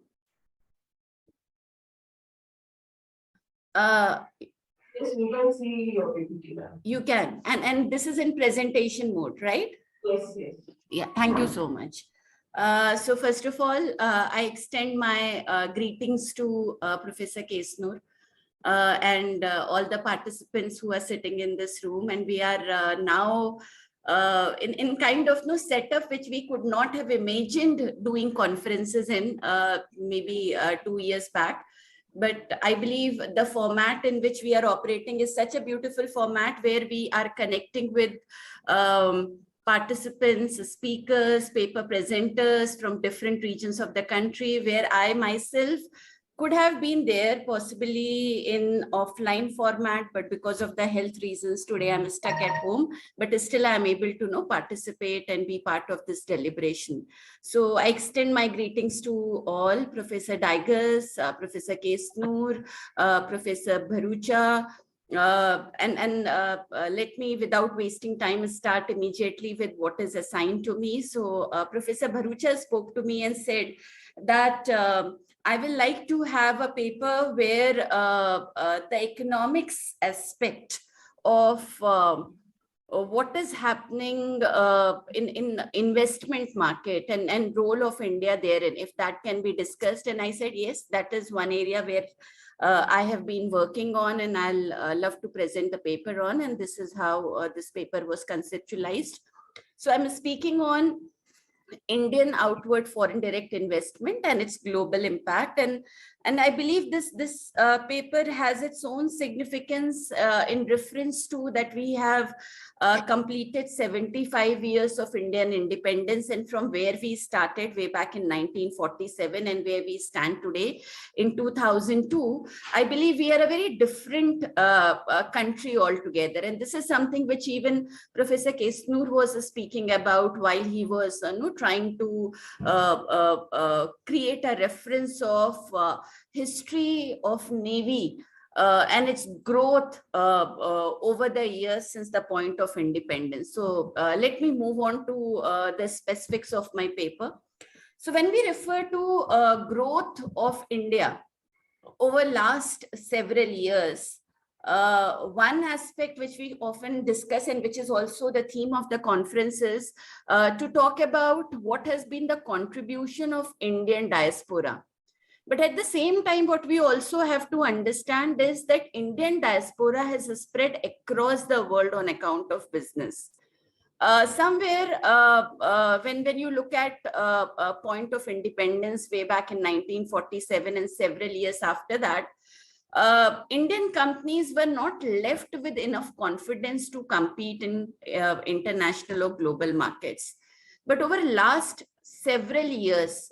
Yes, we can see your PPT now. You can, and this is in presentation mode, right? Yes, yes. Yeah, thank you so much. So first of all, I extend my greetings to Professor Kesnur and all the participants who are sitting in this room. And we are now in kind of no setup which we could not have imagined doing conferences in maybe 2 years back. But I believe the format in which we are operating is such a beautiful format where we are connecting with participants, speakers, paper presenters from different regions of the country, where I myself could have been there possibly in offline format, but because of the health reasons, today I'm stuck at home, but still I'm able to participate and be part of this deliberation. So I extend my greetings to all, Professor Digers, Professor Kesnur, Professor Bharucha, and let me, without wasting time, start immediately with what is assigned to me. So Professor Bharucha spoke to me and said that I will like to have a paper where the economics aspect of what is happening in investment market and role of India therein, if that can be discussed. And I said, yes, that is one area where I have been working on, and I'll love to present the paper on. And this is how this paper was conceptualized. So I'm speaking on Indian outward foreign direct investment and its global impact. And I believe this paper has its own significance in reference to that we have completed 75 years of Indian independence, and from where we started way back in 1947 and where we stand today in 2002, I believe we are a very different country altogether. And this is something which even Professor Kesnur was speaking about while he was trying to create a reference of history of Navy and its growth over the years since the point of independence. So let me move on to the specifics of my paper. So when we refer to growth of India over last several years, one aspect which we often discuss and which is also the theme of the conference is to talk about what has been the contribution of Indian diaspora. But at the same time, what we also have to understand is that Indian diaspora has spread across the world on account of business. Somewhere when you look at a point of independence way back in 1947 and several years after that, Indian companies were not left with enough confidence to compete in international or global markets. But over the last several years,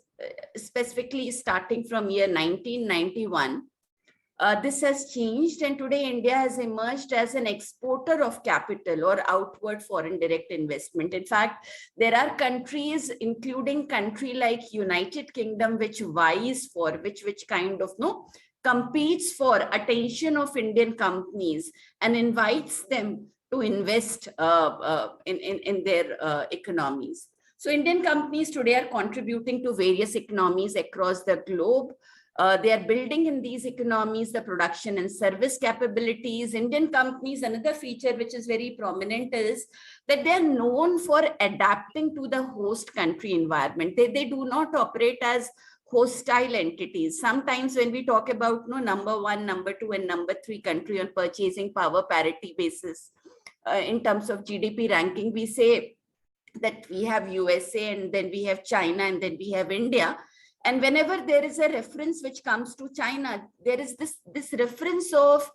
specifically starting from year 1991, this has changed, and today India has emerged as an exporter of capital or outward foreign direct investment. In fact, there are countries, including country like United Kingdom, which vies for, which kind of competes for attention of Indian companies and invites them to invest in their economies. So Indian companies today are contributing to various economies across the globe. They are building in these economies the production and service capabilities. Indian companies, another feature which is very prominent is that they are known for adapting to the host country environment. They do not operate as hostile entities. Sometimes when we talk about number 1, number 2, and number 3 country on purchasing power parity basis, in terms of GDP ranking, we say that we have USA, and then we have China, and then we have India. And whenever there is a reference which comes to China, there is this reference of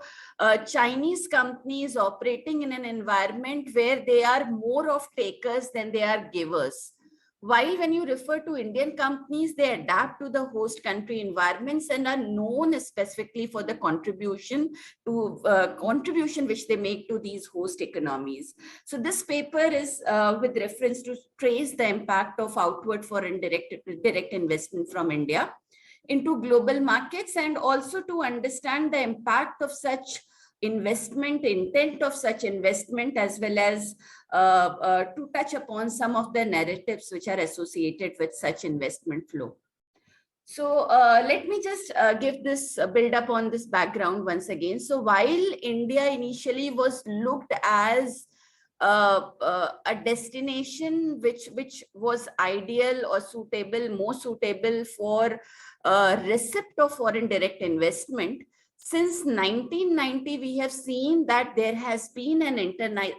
Chinese companies operating in an environment where they are more of takers than they are givers. While when you refer to Indian companies, they adapt to the host country environments and are known specifically for the contribution which they make to these host economies. So this paper is with reference to trace the impact of outward foreign direct investment from India into global markets, and also to understand the impact of such investment, intent of such investment, as well as to touch upon some of the narratives which are associated with such investment flow. So let me just give this build up on this background once again. So while India initially was looked as a destination which was ideal or suitable, more suitable for receipt of foreign direct investment, since 1990, we have seen that there has been an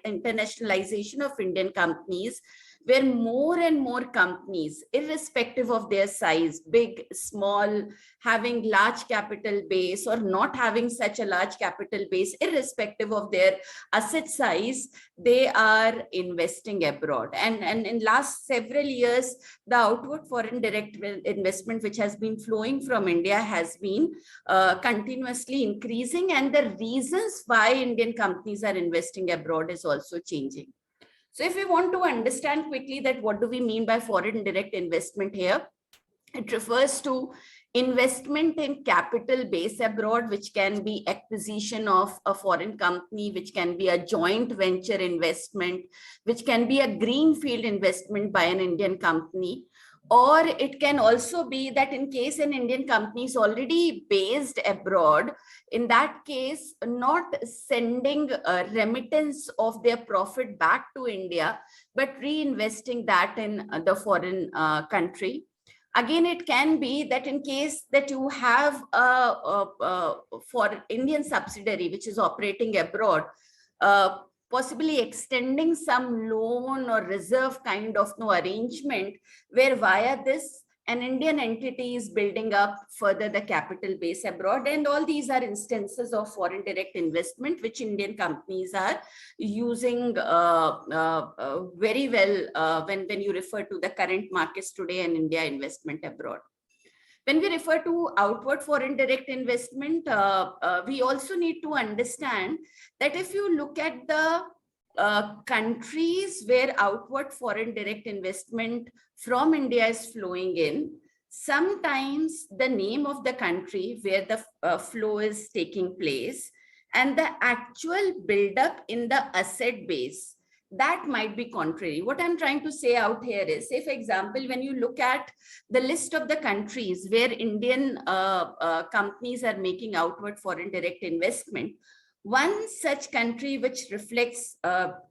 internationalization of Indian companies, where more and more companies, irrespective of their size, big, small, having large capital base or not having such a large capital base, irrespective of their asset size, they are investing abroad. And in last several years, the outward foreign direct investment which has been flowing from India has been continuously increasing, and the reasons why Indian companies are investing abroad is also changing. So if we want to understand quickly that what do we mean by foreign direct investment here, it refers to investment in capital base abroad, which can be acquisition of a foreign company, which can be a joint venture investment, which can be a greenfield investment by an Indian company. Or it can also be that in case an Indian company is already based abroad, in that case, not sending a remittance of their profit back to India, but reinvesting that in the foreign country. Again, it can be that in case that you have a for Indian subsidiary which is operating abroad, possibly extending some loan or reserve kind of arrangement where via this an Indian entity is building up further the capital base abroad. And all these are instances of foreign direct investment, which Indian companies are using very well when you refer to the current markets today and India investment abroad. When we refer to outward foreign direct investment, we also need to understand that if you look at the countries where outward foreign direct investment from India is flowing in, sometimes the name of the country where the flow is taking place and the actual buildup in the asset base, that might be contrary. What I'm trying to say out here is, say, for example, when you look at the list of the countries where Indian companies are making outward foreign direct investment, one such country which reflects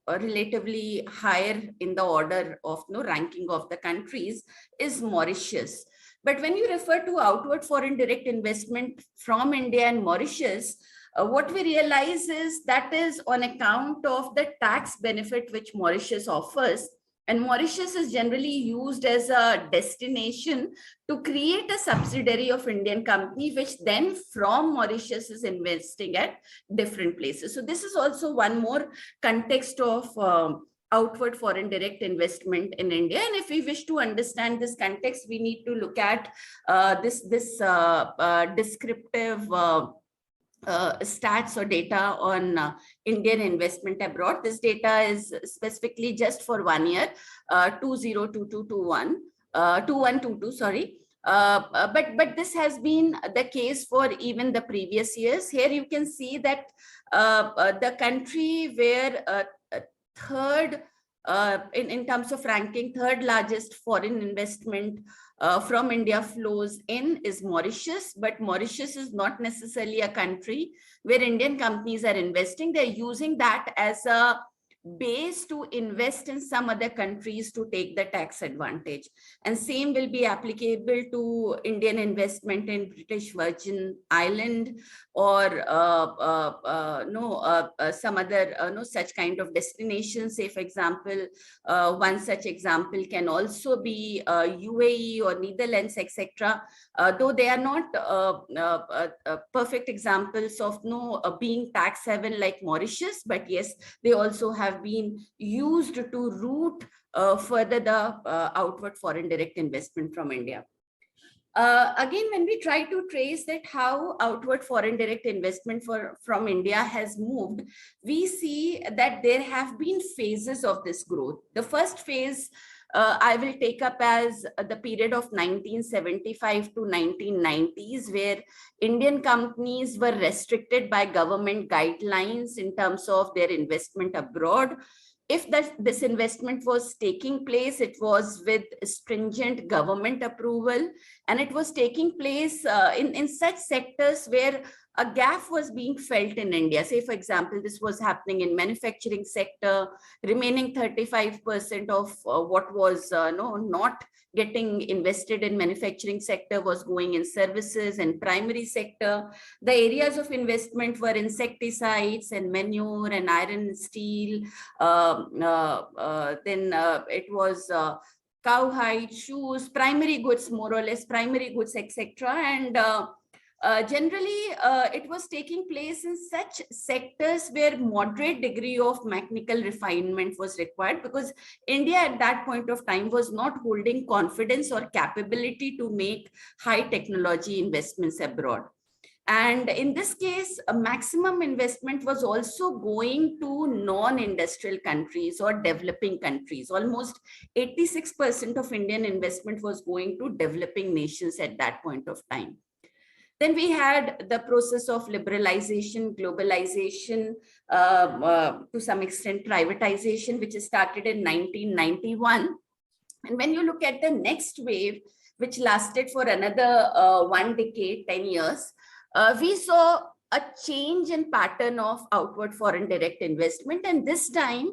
relatively higher in the order of ranking of the countries is Mauritius. But when you refer to outward foreign direct investment from India and Mauritius, what we realize is that is on account of the tax benefit which Mauritius offers. And Mauritius is generally used as a destination to create a subsidiary of Indian company, which then from Mauritius is investing at different places. So this is also one more context of outward foreign direct investment in India. And if we wish to understand this context, we need to look at this descriptive stats or data on Indian investment abroad. This data is specifically just for 1 year, 2122, sorry. But this has been the case for even the previous years. Here you can see that the country where third in terms of ranking, third largest foreign investment from India flows in is Mauritius, but Mauritius is not necessarily a country where Indian companies are investing. They're using that as a base to invest in some other countries to take the tax advantage. And same will be applicable to Indian investment in British Virgin Island or some other such kind of destinations. Say, for example, one such example can also be UAE or Netherlands, etc. Though they are not perfect examples of being tax haven like Mauritius, but yes, they also have been used to route further the outward foreign direct investment from India. Again, when we try to trace that how outward foreign direct investment from India has moved, we see that there have been phases of this growth. The first phase I will take up as the period of 1975 to 1990s, where Indian companies were restricted by government guidelines in terms of their investment abroad. If this investment was taking place, it was with stringent government approval, and it was taking place in such sectors where a gap was being felt in India. Say, for example, this was happening in manufacturing sector, remaining 35% of what was not getting invested in manufacturing sector was going in services and primary sector. The areas of investment were insecticides and manure and iron and steel. Then it was cowhide, shoes, primary goods, more or less primary goods, etc. And generally, it was taking place in such sectors where moderate degree of mechanical refinement was required, because India at that point of time was not holding confidence or capability to make high technology investments abroad. And in this case, a maximum investment was also going to non-industrial countries or developing countries. Almost 86% of Indian investment was going to developing nations at that point of time. Then we had the process of liberalization, globalization, to some extent privatization, which started in 1991. And when you look at the next wave, which lasted for another 1 decade, 10 years, we saw a change in pattern of outward foreign direct investment. And this time,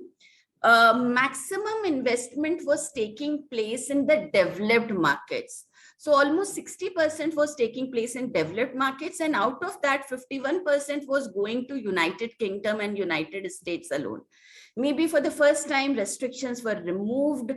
maximum investment was taking place in the developed markets. So almost 60% was taking place in developed markets, and out of that 51% was going to United Kingdom and United States alone. Maybe for the first time, restrictions were removed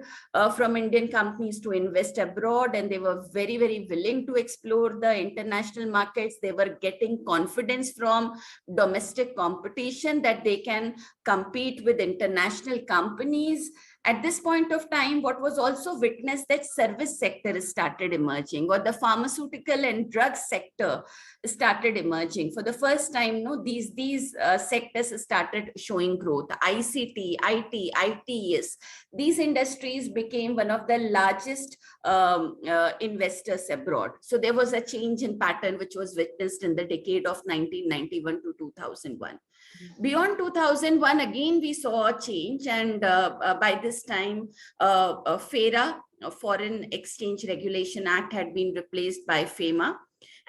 from Indian companies to invest abroad, and they were very, very willing to explore the international markets. They were getting confidence from domestic competition that they can compete with international companies. At this point of time, what was also witnessed, that service sector started emerging, or the pharmaceutical and drug sector started emerging. For the first time, these sectors started showing growth. ICT, IT, ITES, these industries became one of the largest investors abroad. So there was a change in pattern which was witnessed in the decade of 1991 to 2001. Beyond 2001, again, we saw a change, and by this time, FERA, Foreign Exchange Regulation Act, had been replaced by FEMA.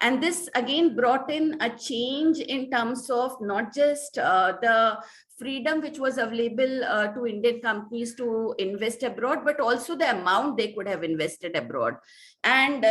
And this again brought in a change in terms of not just the freedom which was available to Indian companies to invest abroad, but also the amount they could have invested abroad. And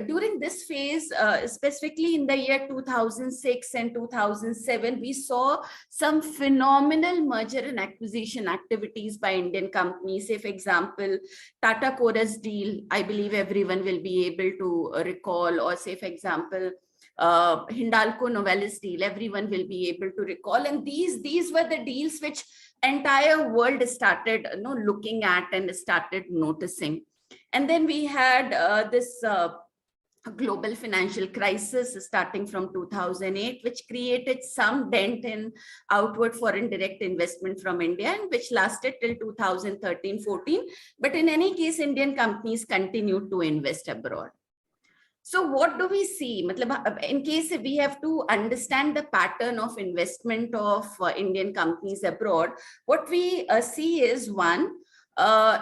during this phase, specifically in the year 2006 and 2007, we saw some phenomenal merger and acquisition activities by Indian companies. Say, for example, Tata Chorus deal, I believe everyone will be able to recall, or say, for example, Hindalco Novelis deal, everyone will be able to recall. And these were the deals which entire world started looking at and started noticing. And then we had this global financial crisis starting from 2008, which created some dent in outward foreign direct investment from India, and which lasted till 2013-14. But in any case, Indian companies continued to invest abroad. So what do we see? In case we have to understand the pattern of investment of Indian companies abroad, what we see is, one,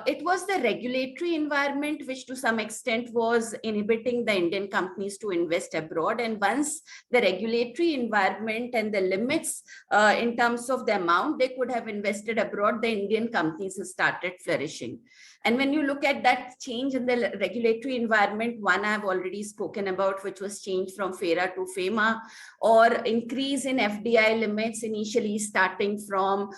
it was the regulatory environment which to some extent was inhibiting the Indian companies to invest abroad. And once the regulatory environment and the limits in terms of the amount they could have invested abroad, the Indian companies started flourishing. And when you look at that change in the regulatory environment, one I've already spoken about, which was changed from FERA to FEMA, or increase in FDI limits, initially starting from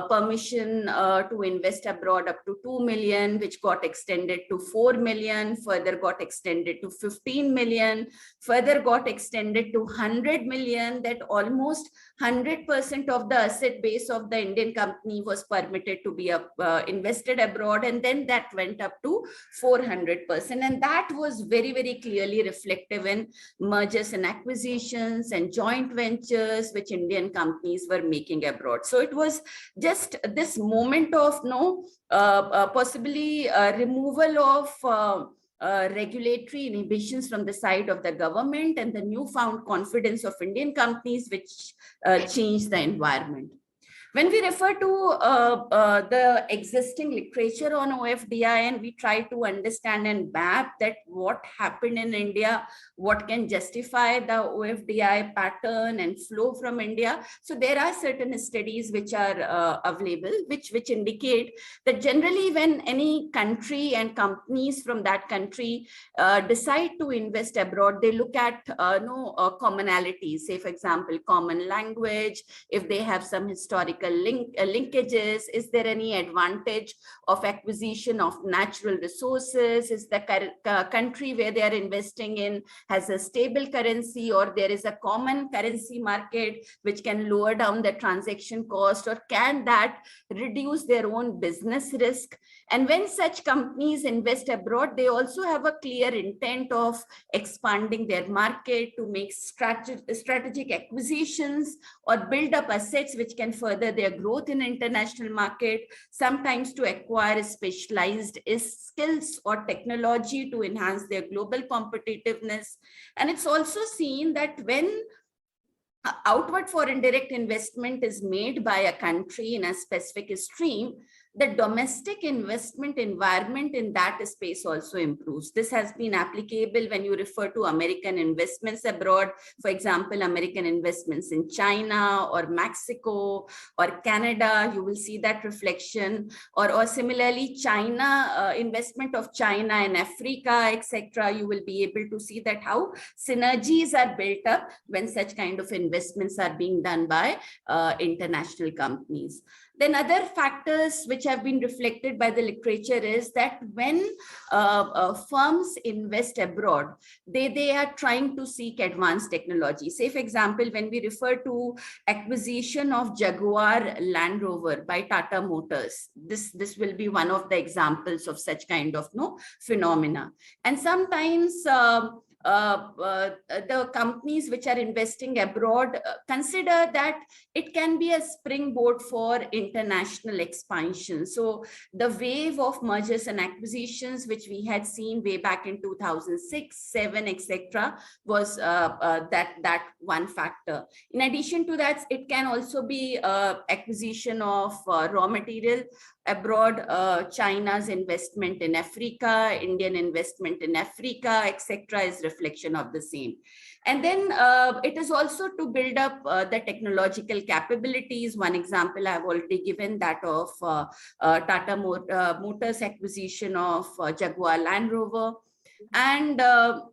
permission to invest abroad up to 2 million, which got extended to 4 million, further got extended to 15 million, further got extended to 100 million, that almost 100% of the asset base of the Indian company was permitted to be invested abroad. And then that went up to 400%. And that was very, very clearly reflective in mergers and acquisitions and joint ventures which Indian companies were making abroad. So it was just this moment of possibly removal of regulatory inhibitions from the side of the government and the newfound confidence of Indian companies which changed the environment. When we refer to the existing literature on OFDI and we try to understand and map that what happened in India, what can justify the OFDI pattern and flow from India. So there are certain studies which are available, which indicate that generally when any country and companies from that country decide to invest abroad, they look at commonalities, say for example, common language, if they have some historical linkages, is there any advantage of acquisition of natural resources, is the country where they are investing in has a stable currency, or there is a common currency market which can lower down the transaction cost, or can that reduce their own business risk. And when such companies invest abroad, they also have a clear intent of expanding their market to make strategic acquisitions or build up assets which can further their growth in international market, sometimes to acquire specialized skills or technology to enhance their global competitiveness. And it's also seen that when outward foreign direct investment is made by a country in a specific stream, the domestic investment environment in that space also improves. This has been applicable when you refer to American investments abroad. For example, American investments in China or Mexico or Canada, you will see that reflection. Or similarly, China, investment of China in Africa, etc. You will be able to see that how synergies are built up when such kind of investments are being done by international companies. Then other factors which have been reflected by the literature is that when firms invest abroad, they are trying to seek advanced technology. Say, for example, when we refer to acquisition of Jaguar Land Rover by Tata Motors, this will be one of the examples of such kind of phenomena. And sometimes the companies which are investing abroad consider that it can be a springboard for international expansion. So the wave of mergers and acquisitions which we had seen way back in 2006, 7, etc., was that one factor. In addition to that, it can also be acquisition of raw material abroad, China's investment in Africa, Indian investment in Africa, etc., is reflection of the same. And then it is also to build up the technological capabilities. One example I've already given, that of Tata Motors acquisition of Jaguar Land Rover. And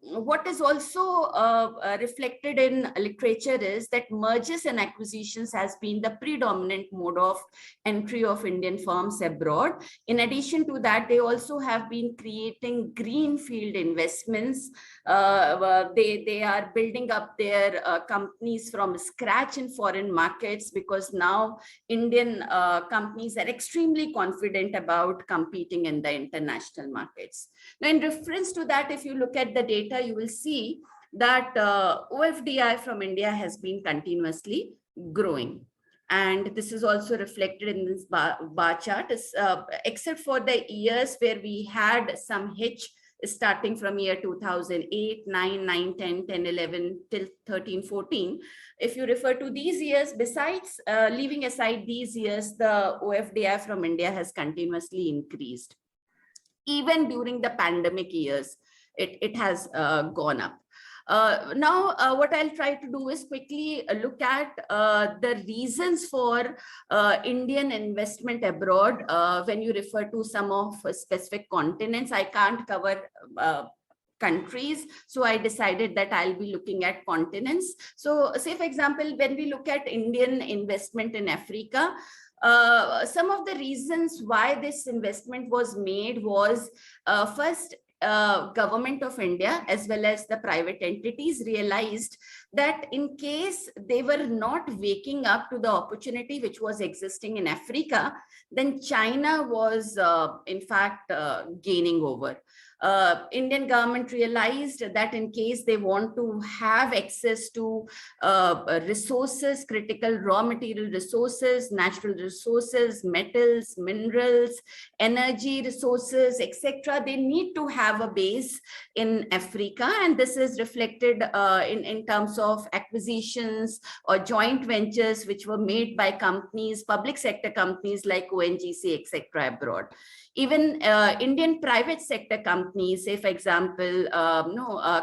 what is also reflected in literature is that mergers and acquisitions has been the predominant mode of entry of Indian firms abroad. In addition to that, they also have been creating greenfield investments. They are building up their companies from scratch in foreign markets, because now Indian companies are extremely confident about competing in the international markets. Now, in reference to that, if you look at the data, you will see that OFDI from India has been continuously growing. And this is also reflected in this bar chart, except for the years where we had some hitch starting from year 2008, 9, 10, 10, 11 till 13, 14. If you refer to these years, besides leaving aside these years, the OFDI from India has continuously increased. Even during the pandemic years, it has gone up. Now, what I'll try to do is quickly look at the reasons for Indian investment abroad when you refer to some of specific continents. I can't cover countries, so I decided that I'll be looking at continents. So say, for example, when we look at Indian investment in Africa, some of the reasons why this investment was made was first, government of India as well as the private entities realized that in case they were not waking up to the opportunity which was existing in Africa, then China was in fact gaining over. Indian government realized that in case they want to have access to resources, critical raw material resources, natural resources, metals, minerals, energy resources, etc., they need to have a base in Africa. And this is reflected in terms of acquisitions or joint ventures which were made by companies, public sector companies like ONGC, etc., abroad. Even Indian private sector companies, say, for example,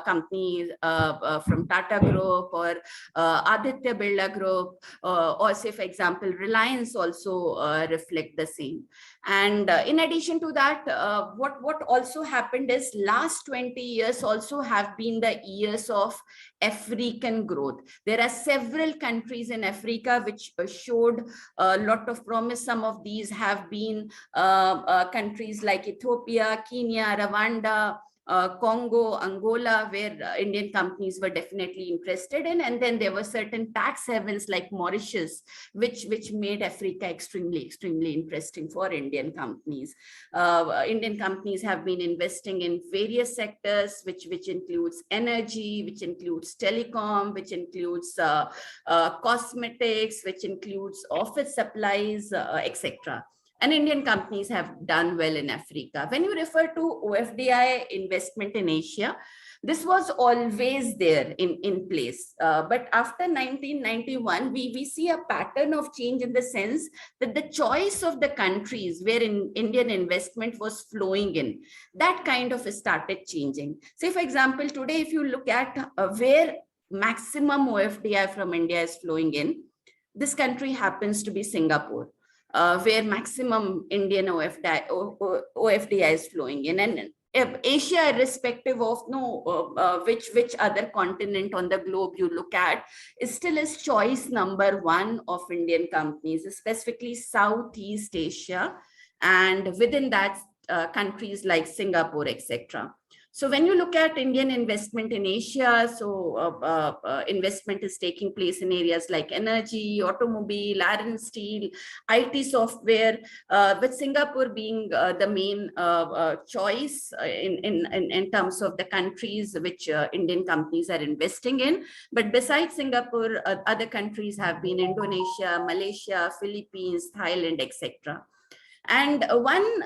companies from Tata Group or Aditya Birla Group, or say, for example, Reliance also reflect the same. And in addition to that, what also happened is last 20 years also have been the years of African growth. There are several countries in Africa which showed a lot of promise. Some of these have been countries like Ethiopia, Kenya, Rwanda, Congo, Angola, where Indian companies were definitely interested in. And then there were certain tax havens like Mauritius, which made Africa extremely interesting for Indian companies. Indian companies have been investing in various sectors, which includes energy, which includes telecom, which includes cosmetics, which includes office supplies, etc. And Indian companies have done well in Africa. When you refer to OFDI investment in Asia, This was always there in place. But after 1991, we see a pattern of change in the sense that the choice of the countries where Indian investment was flowing in, that kind of started changing. Say, for example, today, if you look at where maximum OFDI from India is flowing in, this country happens to be Singapore, where maximum Indian OFDI is flowing in. And Asia, irrespective of which other continent on the globe you look at, still is choice number one of Indian companies, specifically Southeast Asia, and within that, countries like Singapore, etc. So when you look at Indian investment in Asia, investment is taking place in areas like energy, automobile, iron, steel, IT software, with Singapore being the main choice in terms of the countries which Indian companies are investing in. But besides Singapore, other countries have been Indonesia, Malaysia, Philippines, Thailand, etc. And one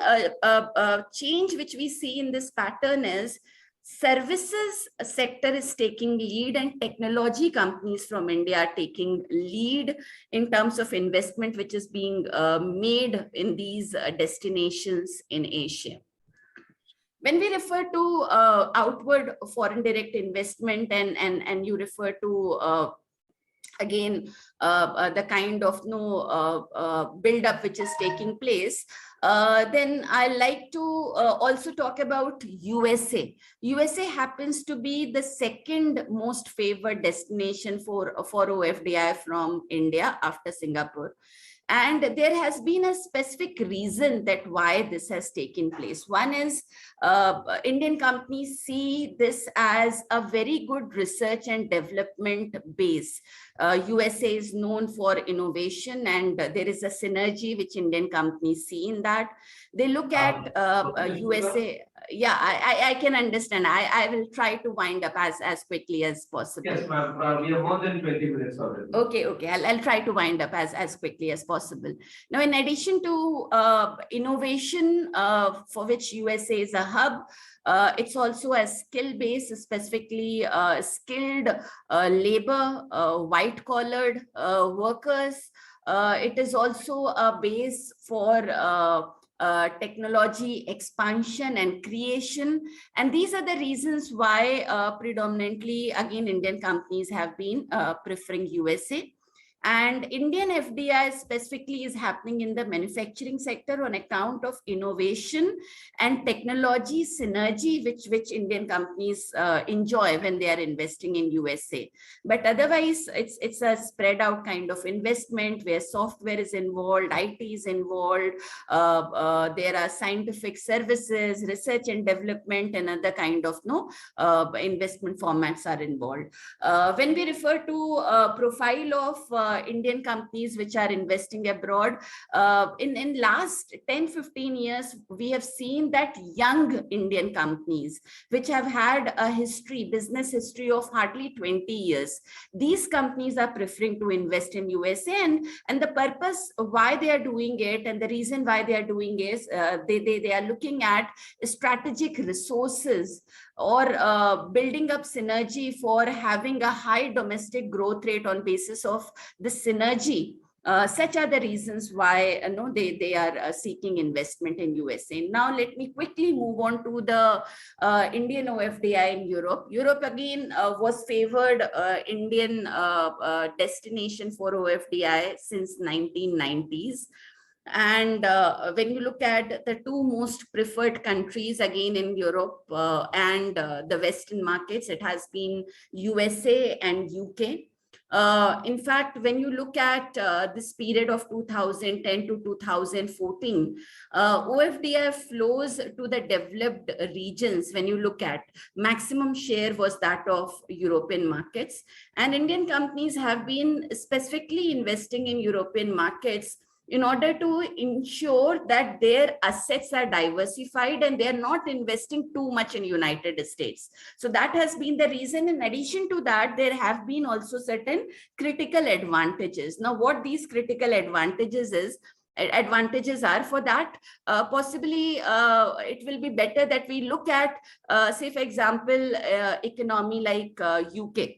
change which we see in this pattern is services sector is taking lead and technology companies from India are taking lead in terms of investment which is being made in these destinations in Asia. When we refer to outward foreign direct investment and you refer to again, the kind of build-up which is taking place, then I like to also talk about USA. USA happens to be the second most favored destination for OFDI from India after Singapore. And there has been a specific reason that why this has taken place. One is Indian companies see this as a very good research and development base. USA is known for innovation, and there is a synergy which Indian companies see in that. They look at USA. Yeah, I can understand. I will try to wind up as quickly as possible. Yes, ma'am. We have more than 20 minutes already. Okay. I'll try to wind up as quickly as possible. Now, in addition to innovation, for which USA is a hub, it's also a skill base, specifically skilled labor, white-collared workers. It is also a base for technology expansion and creation. And these are the reasons why predominantly, again, Indian companies have been preferring USA. And Indian FDI specifically is happening in the manufacturing sector on account of innovation and technology synergy, which Indian companies enjoy when they are investing in USA. But otherwise, it's a spread out kind of investment where software is involved, IT is involved, there are scientific services, research and development, and other kind of investment formats are involved. When we refer to profile of Indian companies which are investing abroad, in last 10-15 years, we have seen that young Indian companies which have had a business history of hardly 20 years, these companies are preferring to invest in USA, and the purpose why they are doing it and the reason why they are doing is they are looking at strategic resources or building up synergy for having a high domestic growth rate on basis of the synergy. Such are the reasons why they are seeking investment in USA. Now, let me quickly move on to the Indian OFDI in Europe. Europe again was favored Indian destination for OFDI since 1990s. And when you look at the two most preferred countries again in Europe and the Western markets, it has been USA and UK. In fact, when you look at this period of 2010 to 2014, OFDI flows to the developed regions. When you look at maximum share was that of European markets, and Indian companies have been specifically investing in European markets in order to ensure that their assets are diversified and they're not investing too much in United States. So that has been the reason. In addition to that, there have been also certain critical advantages. Now, what these critical advantages is, advantages are for that. Possibly, it will be better that we look at, say, for example, economy like UK.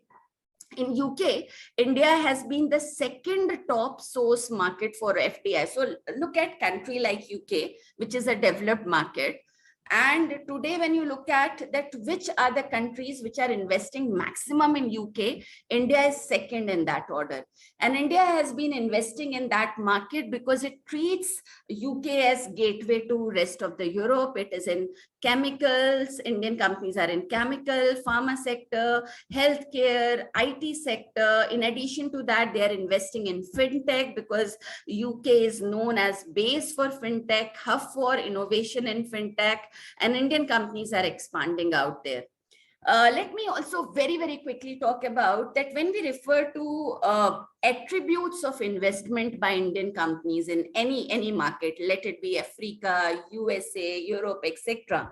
In UK, India has been the second top source market for FDI. So look at country like UK, which is a developed market. And today, when you look at that, which are the countries which are investing maximum in UK, India is second in that order. And India has been investing in that market because it treats UK as gateway to rest of the Europe. It is in chemicals. Indian companies are in chemical, pharma sector, healthcare, IT sector. In addition to that, they are investing in fintech because UK is known as base for fintech, hub for innovation in fintech, and Indian companies are expanding out there. Let me also very, very quickly talk about that when we refer to attributes of investment by Indian companies in any market, let it be Africa, USA, Europe, etc.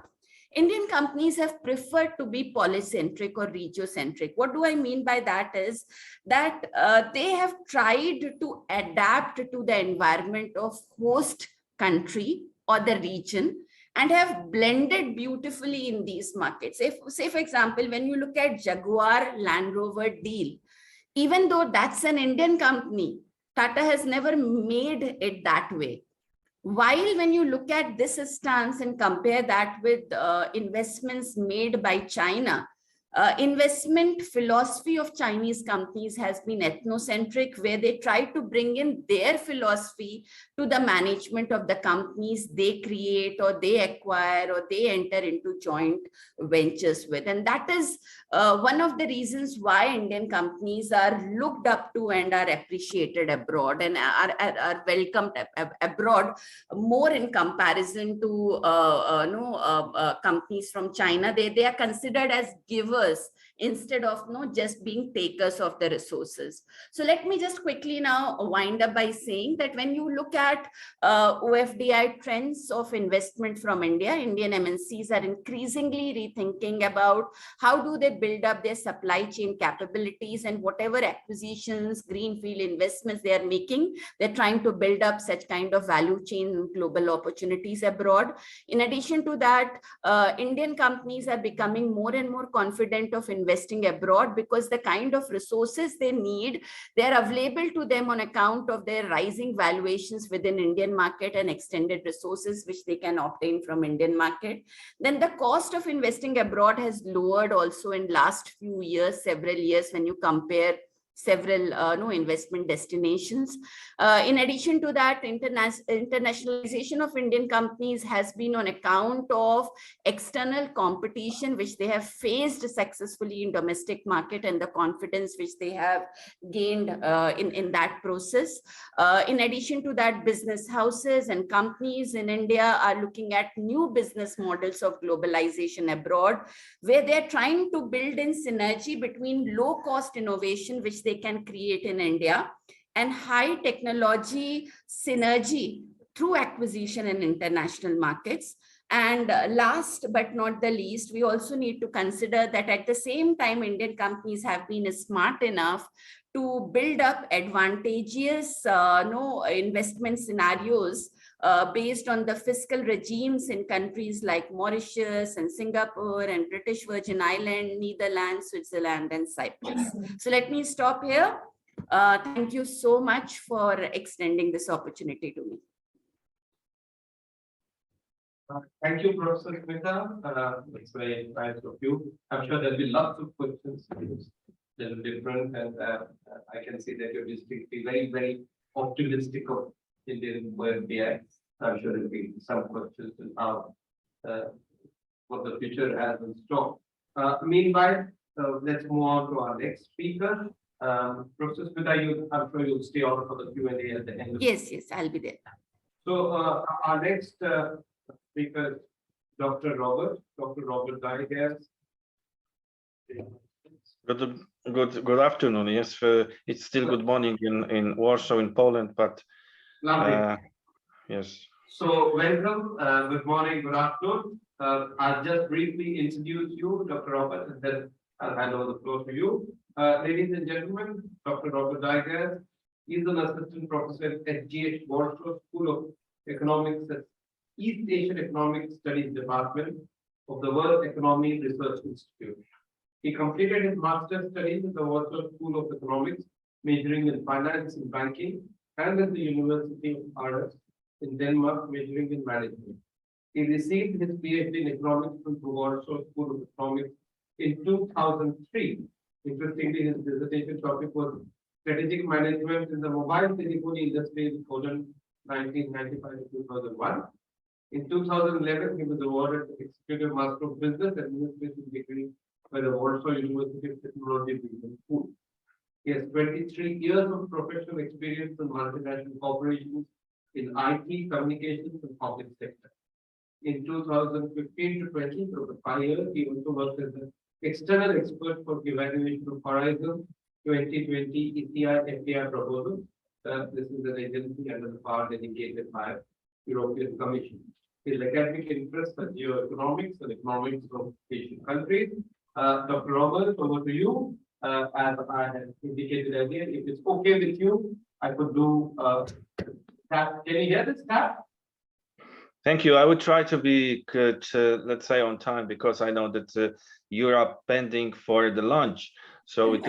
Indian companies have preferred to be polycentric or regiocentric. What do I mean by that is that they have tried to adapt to the environment of host country or the region and have blended beautifully in these markets. If, say, for example, when you look at Jaguar Land Rover deal, even though that's an Indian company, Tata has never made it that way. While when you look at this stance and compare that with investments made by China, investment philosophy of Chinese companies has been ethnocentric, where they try to bring in their philosophy to the management of the companies they create or they acquire or they enter into joint ventures with. And that is one of the reasons why Indian companies are looked up to and are appreciated abroad and are welcomed abroad more in comparison to companies from China. They are considered as givers instead of just being takers of the resources. So let me just quickly now wind up by saying that when you look at OFDI trends of investment from India, Indian MNCs are increasingly rethinking about how do they build up their supply chain capabilities, and whatever acquisitions, greenfield investments they are making, they're trying to build up such kind of value chain global opportunities abroad. In addition to that, Indian companies are becoming more and more confident of investing abroad because the kind of resources they need, they're available to them on account of their rising valuations within Indian market and extended resources which they can obtain from Indian market. Then the cost of investing abroad has lowered also in last few years, several years, when you compare several investment destinations. In addition to that, internationalization of Indian companies has been on account of external competition which they have faced successfully in domestic market and the confidence which they have gained in that process. In addition to that, business houses and companies in India are looking at new business models of globalization abroad, where they're trying to build in synergy between low cost innovation which they can create in India and high technology synergy through acquisition in international markets. And last but not the least, we also need to consider that at the same time, Indian companies have been smart enough to build up advantageous investment scenarios based on the fiscal regimes in countries like Mauritius and Singapore and British Virgin Island, Netherlands, Switzerland, and Cyprus. So let me stop here. Thank you so much for extending this opportunity to me. Thank you, Professor Smita. It's very nice of you. I'm sure there'll be lots of questions. A little different, and I can see that you're distinctly very, very optimistic of Indian WRC. I'm sure there'll be some questions about what the future has in store. Meanwhile, let's move on to our next speaker. Professor Smita, I'm sure you'll stay on for the Q&A at the end. Yes, I'll be there. So our next speaker is Dr. Robert Daigas. Good afternoon. Yes, it's still good morning in Warsaw, in Poland, but yes. So welcome. Good morning. Good afternoon. I'll just briefly introduce you, Dr. Robert, and then I'll hand over the floor to you. Ladies and gentlemen, Dr. Robert Daigas He is an assistant professor at GH Warsaw School of Economics at East Asian Economic Studies Department of the World Economy Research Institute. He completed his master's studies at the Warsaw School of Economics, majoring in finance and banking, and at the University of Aarhus in Denmark, majoring in management. He received his PhD in economics from the Warsaw School of Economics in 2003. Interestingly, his dissertation topic was strategic management in the mobile telephony industry in Poland, 1995 to 2001. In 2011, he was awarded the Executive Master of Business Administration degree by the Warsaw University of Technology Business School. He has 23 years of professional experience in multinational corporations in IT, communications, and public sector. In 2015 to 20, so for 5 years, he also worked as an external expert for evaluation of Horizon 2020 ECI FDI proposal. This is an agency under the power dedicated by European Commission. His academic interests are geoeconomics and economics of Asian countries. Dr. Robert, over to you. As I had indicated earlier, if it's okay with you, I could do tap. Can you hear this tap? Thank you. I would try to be good, let's say on time, because I know that you are pending for the lunch. So it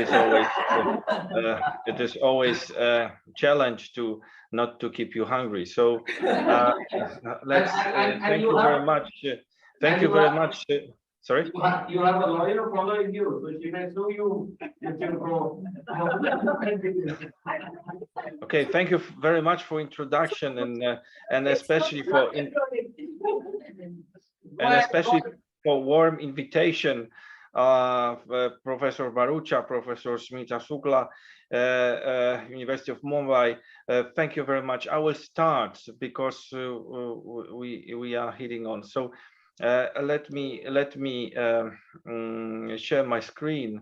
is always a challenge to not to keep you hungry. So let's thank you very much. Thank you very much. Sorry? You have a lawyer following you, so she may sue you if you go. Okay, thank you very much for introduction and especially for warm invitation, Professor Barucha, Professor Smita Sukla, University of Mumbai. Thank you very much. I will start because we are heading on. So let me share my screen.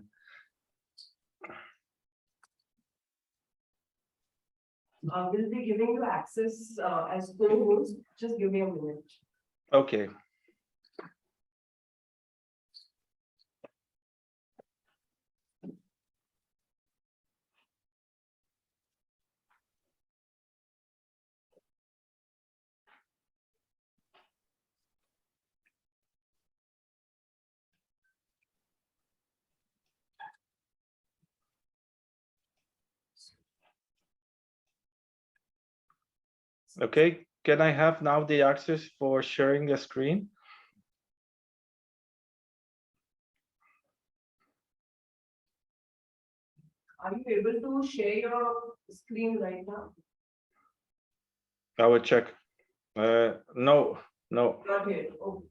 We'll be giving you access as co-host. Just give me a minute. Okay. Okay, can I have now the access for sharing the screen? Are you able to share your screen right now? I will check. No. Not yet. Oh.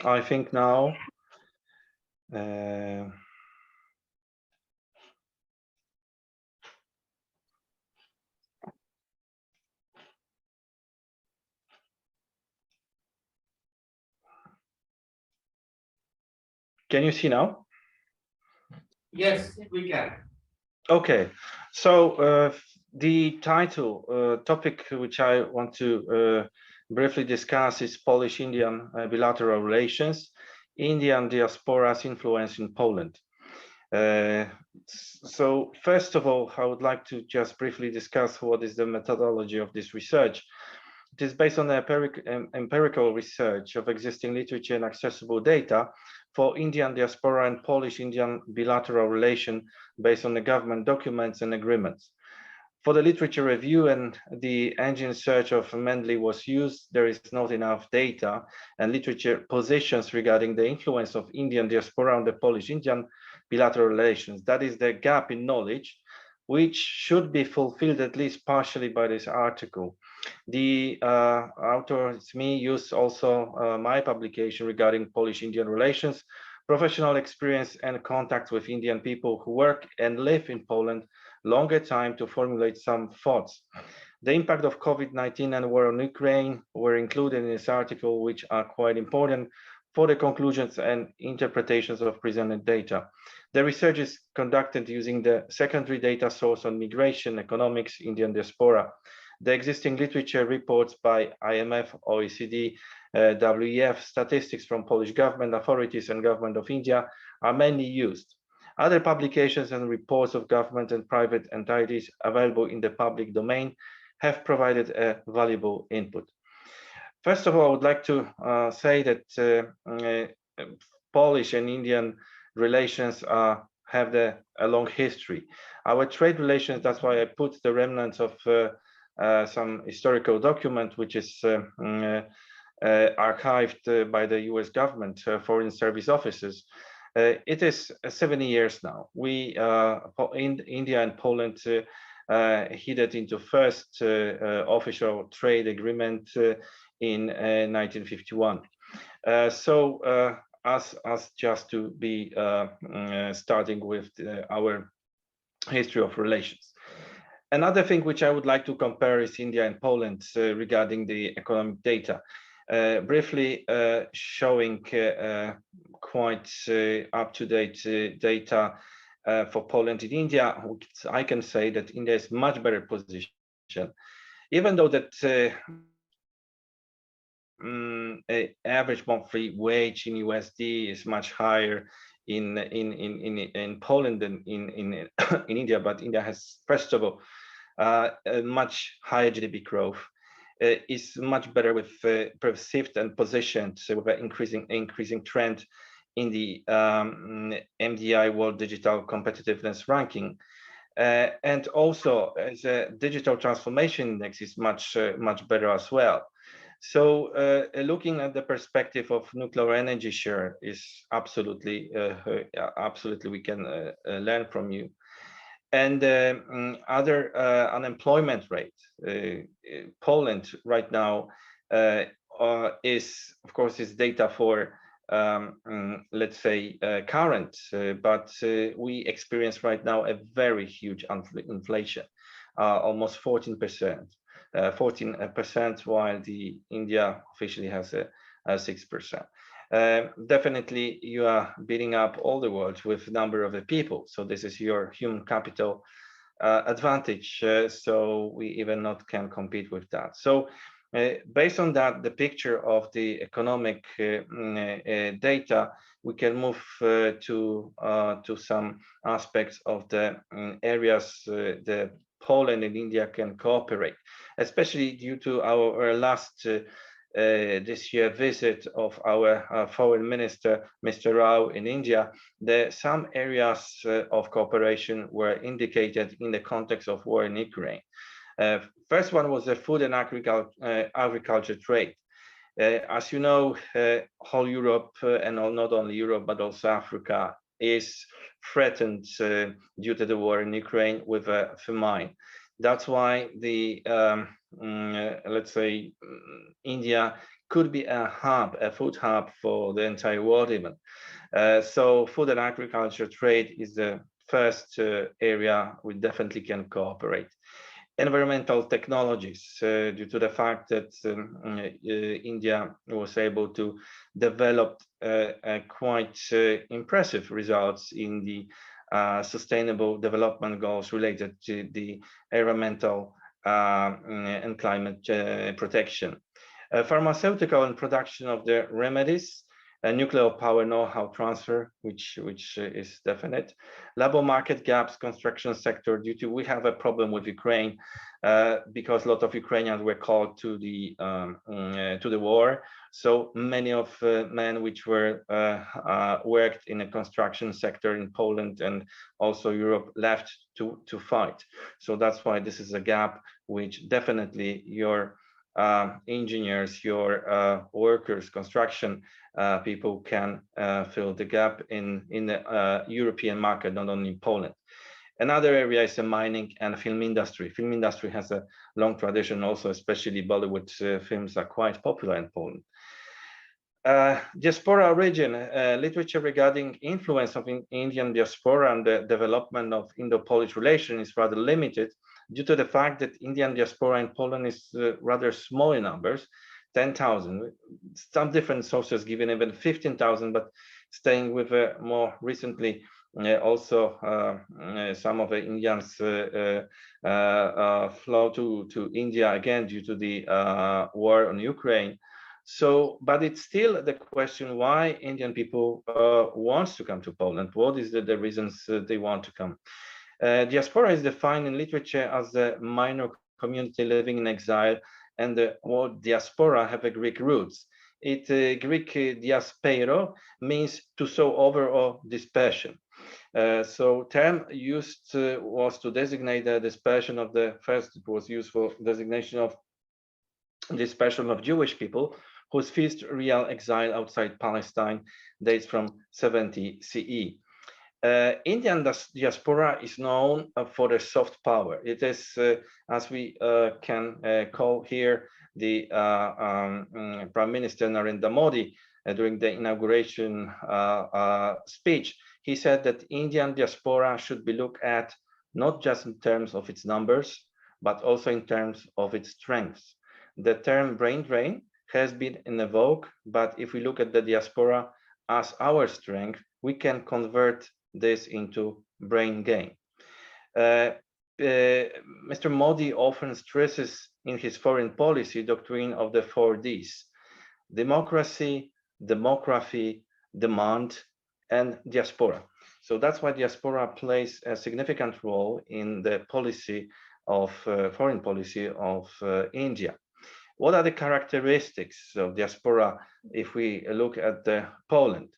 I think now. Can you see now? Yes, we can. Okay, so the title topic which I want to briefly discuss is Polish-Indian bilateral relations, Indian diaspora's influence in Poland. So first of all, I would like to just briefly discuss what is the methodology of this research. It is based on empirical research of existing literature and accessible data for Indian diaspora and Polish-Indian bilateral relation based on the government documents and agreements. For the literature review and the engine search of Mendeley was used, there is not enough data and literature positions regarding the influence of Indian diaspora on the Polish-Indian bilateral relations. That is the gap in knowledge, which should be fulfilled at least partially by this article. The author, it's me, used also my publication regarding Polish-Indian relations, professional experience and contact with Indian people who work and live in Poland longer time to formulate some thoughts. The impact of COVID-19 and war on Ukraine were included in this article, which are quite important for the conclusions and interpretations of presented data. The research is conducted using the secondary data source on migration, economics, Indian diaspora. The existing literature reports by IMF, OECD, WEF, statistics from Polish government authorities and government of India are mainly used. Other publications and reports of government and private entities available in the public domain have provided a valuable input. First of all, I would like to say that Polish and Indian relations have a long history. Our trade relations, that's why I put the remnants of some historical document, which is archived by the US government, foreign service offices. It is 70 years now. We, in India and Poland, headed into first official trade agreement in 1951. So us just to be starting with our history of relations. Another thing which I would like to compare is India and Poland regarding the economic data. Briefly showing quite up-to-date data for Poland and India. I can say that India is much better position, even though that average monthly wage in USD is much higher in Poland than in India, but India has, first of all, a much higher GDP growth. Is much better with perceived and positioned with an increasing trend in the MDI World Digital Competitiveness Ranking. And also as a digital transformation index is much better as well. So looking at the perspective of nuclear energy share is absolutely we can learn from you. And other unemployment rate, Poland right now is, of course, is data for let's say current, but we experience right now a very huge inflation, almost 14%. 14%, while the India officially has a 6%. Definitely, you are beating up all the world with number of the people. So this is your human capital advantage. So we even not can compete with that. So based on that, the picture of the economic data, we can move to some aspects of the areas the Poland and India can cooperate, especially due to our last this year visit of our foreign minister, Mr. Rao in India. Some areas of cooperation were indicated in the context of war in Ukraine. First one was the food and agriculture trade. As you know, whole Europe and not only Europe, but also Africa is threatened due to the war in Ukraine with a famine. That's why the let's say India could be a hub, a food hub for the entire world even. So food and agriculture trade is the first area we definitely can cooperate. Environmental technologies, due to the fact that India was able to develop quite impressive results in the sustainable development goals related to the environmental and climate protection. Pharmaceutical and production of the remedies, nuclear power know-how transfer, which is definite. Labor market gaps, construction sector, due to we have a problem with Ukraine because a lot of Ukrainians were called to the war. So many of men which were worked in the construction sector in Poland and also Europe left to fight. So that's why this is a gap which definitely your engineers, your workers, construction people can fill the gap in the European market, not only in Poland. Another area is the mining and film industry. Film industry has a long tradition also, especially Bollywood films are quite popular in Poland. Diaspora origin, literature regarding influence of Indian diaspora and the development of Indo-Polish relations is rather limited due to the fact that Indian diaspora in Poland is rather small in numbers. 10,000. Some different sources giving even 15,000, but staying with more recently also some of the Indians flow to India again due to the war on Ukraine. So, but it's still the question why Indian people wants to come to Poland. What is the reasons they want to come? Diaspora is defined in literature as a minor community living in exile, and the word diaspora have a Greek roots. Greek diaspero means to sow over or dispersion. So term used was to designate the dispersion of the first, it was used for designation of dispersion of Jewish people whose first real exile outside Palestine dates from 70 CE. Indian diaspora is known for the soft power. It is, as we can call here, the Prime Minister Narendra Modi during the inauguration speech. He said that Indian diaspora should be looked at not just in terms of its numbers, but also in terms of its strengths. The term brain drain has been in vogue, but if we look at the diaspora as our strength, we can convert this into brain gain. Mr. Modi often stresses in his foreign policy doctrine of the 4 Ds: democracy, demography, demand, and diaspora. So that's why diaspora plays a significant role in the policy of foreign policy of India. What are the characteristics of diaspora if we look at Poland?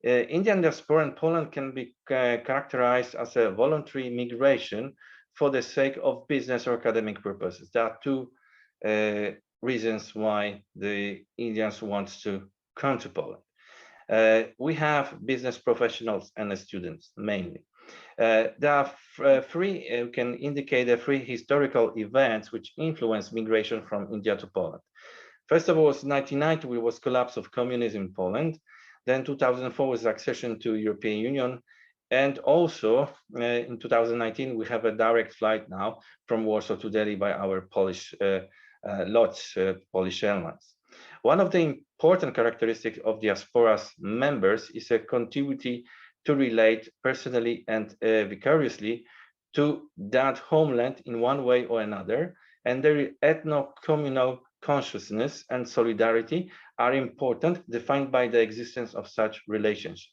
Indian diaspora in Poland can be characterized as a voluntary migration for the sake of business or academic purposes. There are two reasons why the Indians want to come to Poland. We have business professionals and students mainly. There are three, we can indicate the three historical events which influenced migration from India to Poland. First of all, was 1990, we was collapse of communism in Poland. Then 2004 was accession to European Union. And also in 2019, we have a direct flight now from Warsaw to Delhi by our Polish LOT, Polish Airlines. One of the important characteristics of diaspora's members is a continuity to relate personally and vicariously to that homeland in one way or another, and their ethno-communal consciousness and solidarity are important, defined by the existence of such relationship.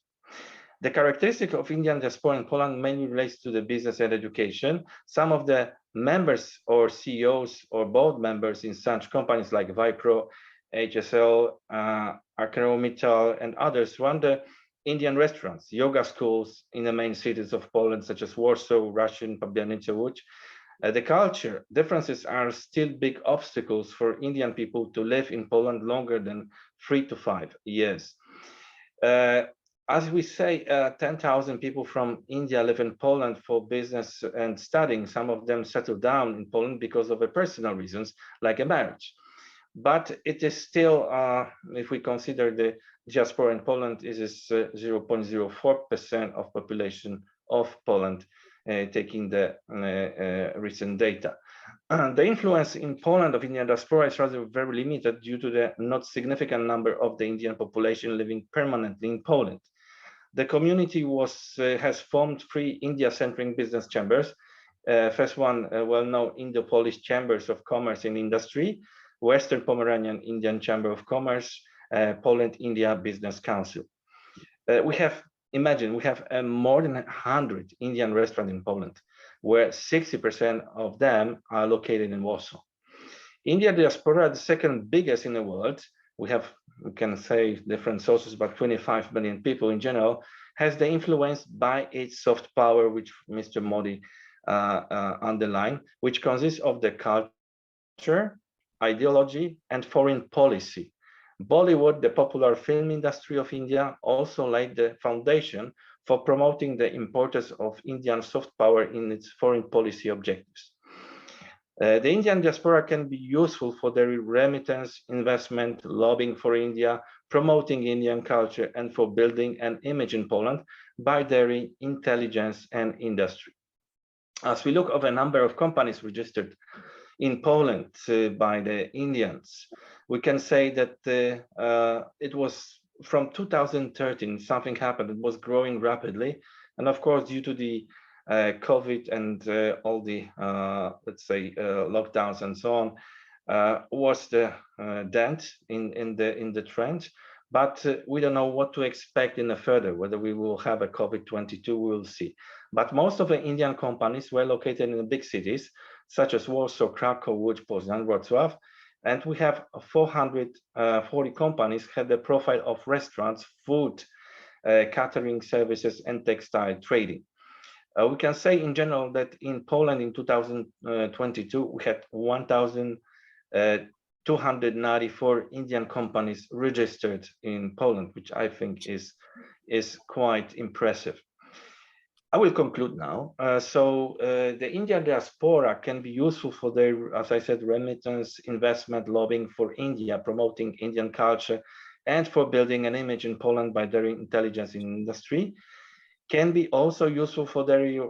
The characteristic of Indian diaspora in Poland mainly relates to the business and education. Some of the members or CEOs or board members in such companies like Vipro, HSL, ArcelorMittal, and others run the Indian restaurants, yoga schools in the main cities of Poland, such as Warsaw, Russian, Pabianice Łódź. The culture differences are still big obstacles for Indian people to live in Poland longer than 3 to 5 years. As we say, 10,000 people from India live in Poland for business and studying. Some of them settle down in Poland because of personal reasons, like a marriage. But it is still, if we consider the diaspora in Poland, it is 0.04% of population of Poland, taking the recent data. The influence in Poland of Indian diaspora is rather very limited due to the not significant number of the Indian population living permanently in Poland. The community has formed 3 India-centric business chambers. First one, well-known Indo-Polish Chambers of Commerce and Industry, Western Pomeranian Indian Chamber of Commerce, Poland-India Business Council. We have more than 100 Indian restaurants in Poland, where 60% of them are located in Warsaw. India diaspora, the second biggest in the world, we can say different sources, but 25 million people in general, has the influence by its soft power, which Mr. Modi underlined, which consists of the culture, ideology, and foreign policy. Bollywood, the popular film industry of India, also laid the foundation for promoting the importance of Indian soft power in its foreign policy objectives. The Indian diaspora can be useful for their remittance, investment, lobbying for India, promoting Indian culture, and for building an image in Poland by their intelligence and industry. As we look at a number of companies registered in Poland by the Indians. We can say that it was from 2013, something happened. It was growing rapidly. And of course, due to the COVID and all the, let's say, lockdowns and so on, was the dent in the trend. But we don't know what to expect in the further, whether we will have a COVID-22, we will see. But most of the Indian companies were located in the big cities, such as Warsaw, Krakow, Łódź, Poznań, Wrocław. And we have 440 companies had the profile of restaurants, food, catering services, and textile trading. We can say in general that in Poland in 2022, we had 1,294 Indian companies registered in Poland, which I think is quite impressive. I will conclude now. The India Diaspora can be useful for their, as I said, remittance, investment, lobbying for India, promoting Indian culture, and for building an image in Poland by their intelligence in industry. Can be also useful for their,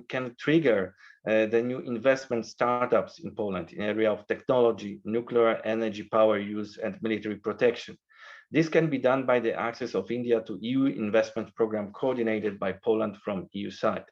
can trigger the new investment startups in Poland in area of technology, nuclear energy power use, and military protection. This can be done by the access of India to EU investment program coordinated by Poland from EU side.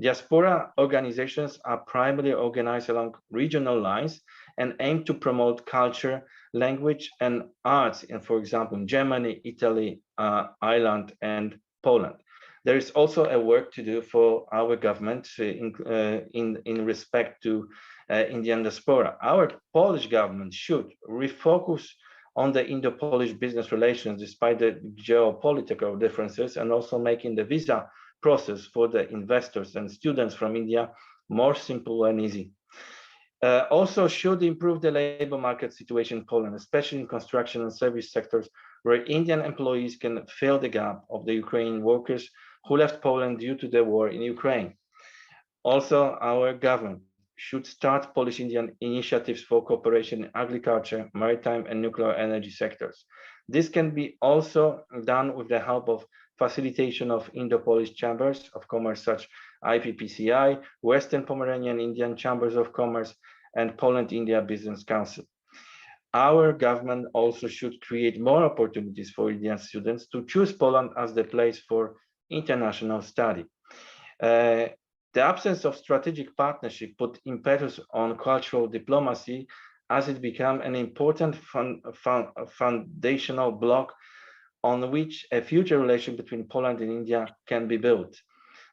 Diaspora organizations are primarily organized along regional lines and aim to promote culture, language, and arts in, for example, in Germany, Italy, Ireland, and Poland. There is also a work to do for our government in respect to Indian diaspora. Our Polish government should refocus on the Indo-Polish business relations despite the geopolitical differences, and also making the visa process for the investors and students from India more simple and easy. Also should improve the labor market situation in Poland, especially in construction and service sectors, where Indian employees can fill the gap of the Ukrainian workers who left Poland due to the war in Ukraine. Also, our government should start Polish-Indian initiatives for cooperation in agriculture, maritime, and nuclear energy sectors. This can be also done with the help of facilitation of Indo-Polish chambers of commerce, such IPPCI, Western Pomeranian Indian Chambers of Commerce, and Poland-India Business Council. Our government also should create more opportunities for Indian students to choose Poland as the place for international study. The absence of strategic partnership put impetus on cultural diplomacy as it became an important foundational block on which a future relation between Poland and India can be built.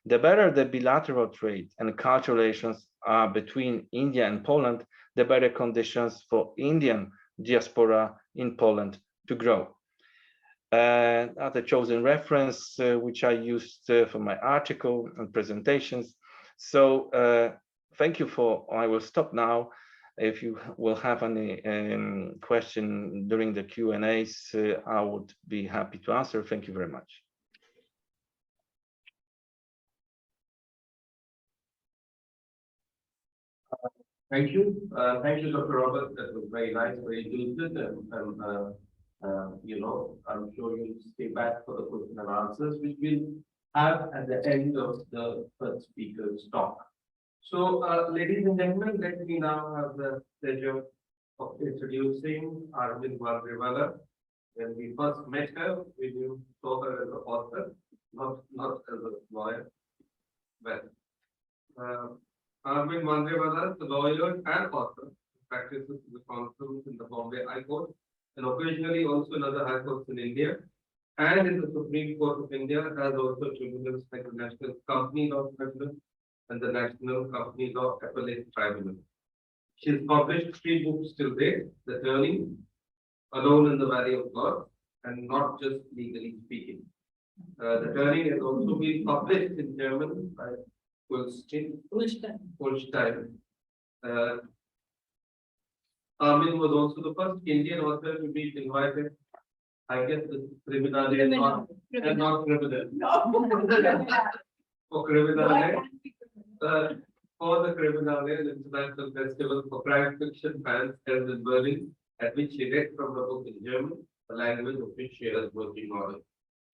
The better the bilateral trade and cultural relations are between India and Poland, the better conditions for Indian diaspora in Poland to grow. Other chosen reference, which I used for my article and presentations. So thank you for, I will stop now. If you will have any question during the Q&As, I would be happy to answer. Thank you very much. Thank you. Thank you, Dr. Robert. That was very nice, very lucid, and you know, I'm sure you'll stay back for the question and answers, which we'll have at the end of the first speaker's talk. So, ladies and gentlemen, let me now have the pleasure of introducing Arvind Mandrewala. When we first met her, we saw her as an author, not as a lawyer. Well, Arvind Mandrewala is a lawyer and author, practices in the council in the Bombay High Court, and occasionally also in other high courts in India, and in the Supreme Court of India, has also tribunals like the National Company Law Tribunal and the National Company Law Appellate Tribunal. She has published 3 books till date: The Turning, Alone in the Valley of God, and Not Just Legally Speaking. The Turning has also been published in German by Holstein. Arvind was also the first Indian author to be invited. I guess the criminal and not criminal. For criminal, for the criminal International Festival for Crime Fiction fans held in Berlin, at which she read from the book in German, the language of which she has working knowledge.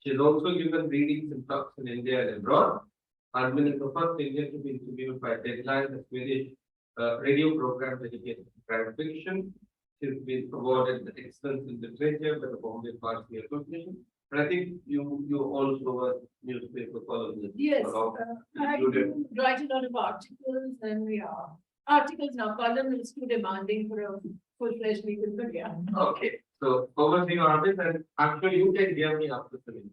She has also given readings and talks in India and abroad. Arvind is the first Indian to be interviewed by Deadline, the Swedish radio program dedicated to crime fiction. She's been awarded the Excellence in Literature by the Bombay Party Association. But I think you also a newspaper columnist. Yes, about I included. do write a lot of articles and we are. Articles now, column is too demanding for a full-fledged legal career. Okay, so overseeing artist, and I'm sure you can hear me after the meeting.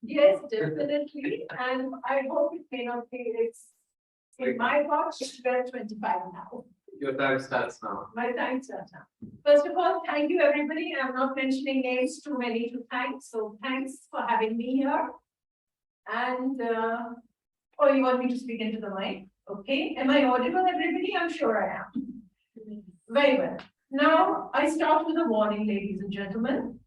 Yes, definitely, and I hope it may not be, it's in my watch, we're 25 now. Your time starts now. My time starts now. First of all, thank you, everybody. I'm not mentioning names, too many to thank, so thanks for having me here. And, oh, you want me to speak into the mic? Okay, am I audible, everybody? I'm sure I am. Very well. Now, I start with a warning, ladies and gentlemen.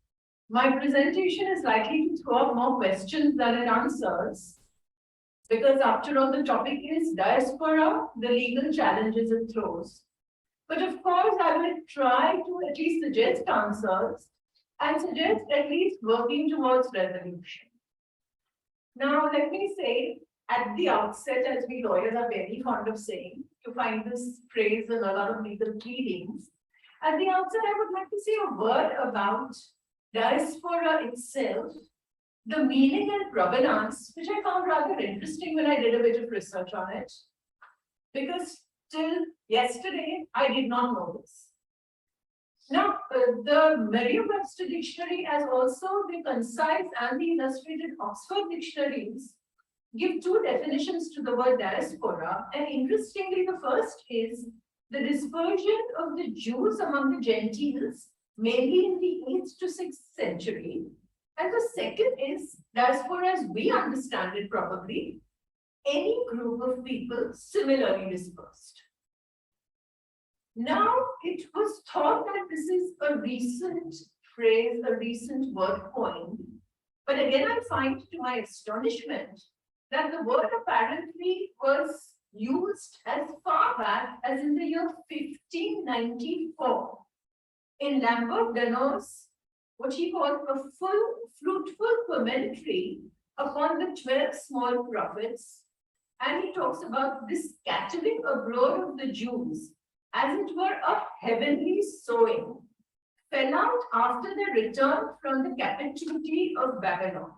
My presentation is likely to throw up more questions than it answers. Because after all, the topic is diaspora, the legal challenges it throws. But of course, I will try to at least suggest answers and suggest at least working towards resolution. Now, let me say at the outset, as we lawyers are very fond of saying, you find this phrase in a lot of legal pleadings. At the outset, I would like to say a word about diaspora itself, the meaning and provenance, which I found rather interesting when I did a bit of research on it. Because till yesterday, I did not know this. Now, the Merriam-Webster dictionary, as also the concise and the illustrated Oxford dictionaries, give two definitions to the word diaspora. And interestingly, the first is the dispersion of the Jews among the Gentiles, mainly in the 8th to 6th century. And the second is diaspora as we understand it probably, any group of people similarly dispersed. Now, it was thought that this is a recent phrase, a recent word coined. But again, I find to my astonishment that the word apparently was used as far back as in the year 1594 in Lambert Deno's, what he called a full, fruitful commentary upon the 12 small prophets. And he talks about this scattering abroad of the Jews, as it were a heavenly sowing, fell out after their return from the captivity of Babylon.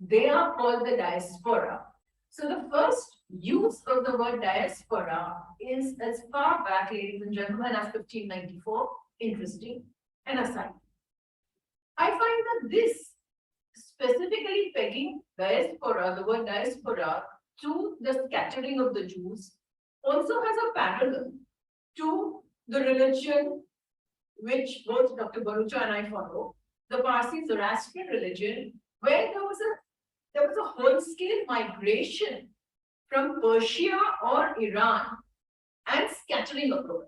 They are called the diaspora. So the first use of the word diaspora is as far back, ladies and gentlemen, as 1594. Interesting. And aside, I find that this specifically pegging diaspora, the word diaspora, to the scattering of the Jews, also has a parallel to the religion which both Dr. Barucha and I follow, the Parsi Zoroastrian religion, where there was a whole-scale migration from Persia or Iran and scattering abroad.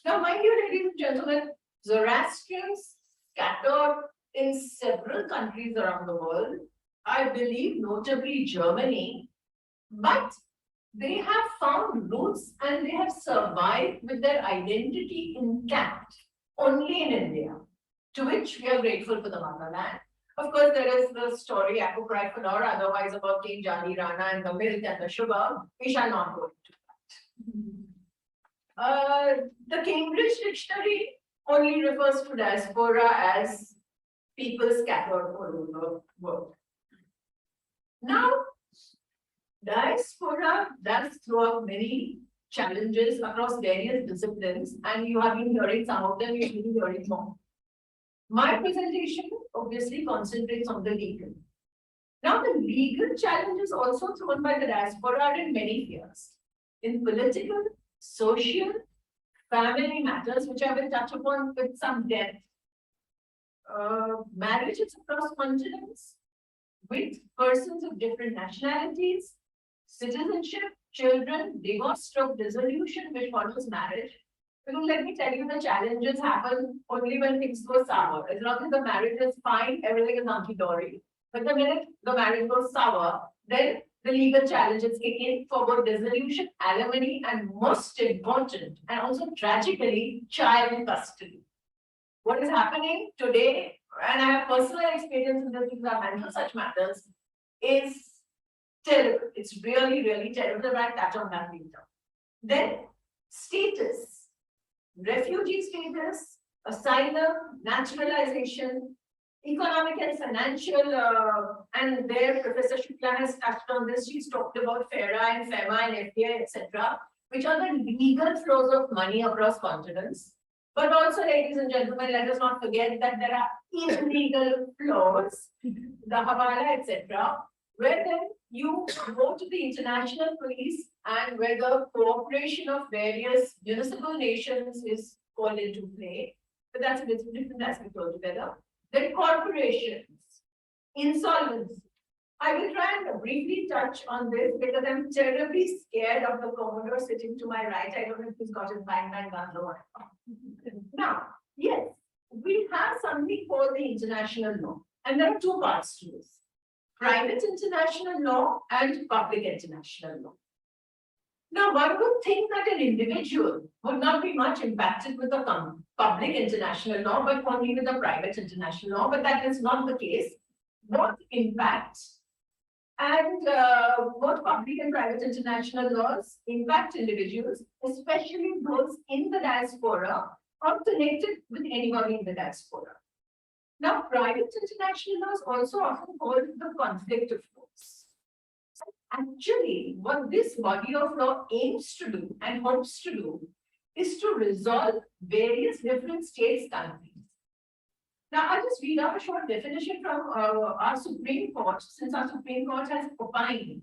Now, mind you, ladies and gentlemen, Zoroastrians scattered in several countries around the world, I believe notably Germany, but they have found roots and they have survived with their identity intact only in India, to which we are grateful for the motherland. Of course, there is the story, apocryphal or otherwise, about King Jali Rana and the milk and the sugar. We shall not go into that. The Cambridge Dictionary only refers to diaspora as people scattered all over the world. Now, diaspora does throw up many challenges across various disciplines, and you have been hearing some of them, you will be hearing more. My presentation obviously concentrates on the legal. Now, the legal challenges also thrown by the diaspora are in many spheres. In political, social, family matters, which I will touch upon with some depth. Marriages across continents with persons of different nationalities, citizenship, children, divorce stroke dissolution, which follows marriage. Because let me tell you, the challenges happen only when things go sour. As long as the marriage is fine, everything is hunky-dory. But the minute the marriage goes sour, then the legal challenges kick in for both dissolution, alimony, and most important, and also tragically, child custody. What is happening today, and I have personal experience in this because I handle such matters, is terrible. It's really, really terrible. I'll touch on that later. Then status, refugee status, asylum, naturalization, economic and financial, and there Professor Shukla has touched on this. She's talked about FERA and FEMA and FDI, etc., which are the legal flows of money across continents. But also, ladies and gentlemen, let us not forget that there are illegal flows, the Hawala, etc., where then you go to the international police and where the cooperation of various municipal nations is called into play. But that's a different aspect altogether. Then corporations, insolvency. I will try and briefly touch on this because I'm terribly scared of the Commodore sitting to my right. I don't know if he's got his bang gun or not. Now, yes, we have something called the international law, and there are two parts to this: private international law and public international law. Now, one would think that an individual would not be much impacted with the public international law, but only with the private international law, but that is not the case. Both impact and both public and private international laws impact individuals, especially those in the diaspora or connected with anybody in the diaspora. Now, private international laws also often called the conflict of laws. Actually, what this body of law aims to do and hopes to do is to resolve various different states' conflicts. Now, I'll just read out a short definition from our Supreme Court, since our Supreme Court has opined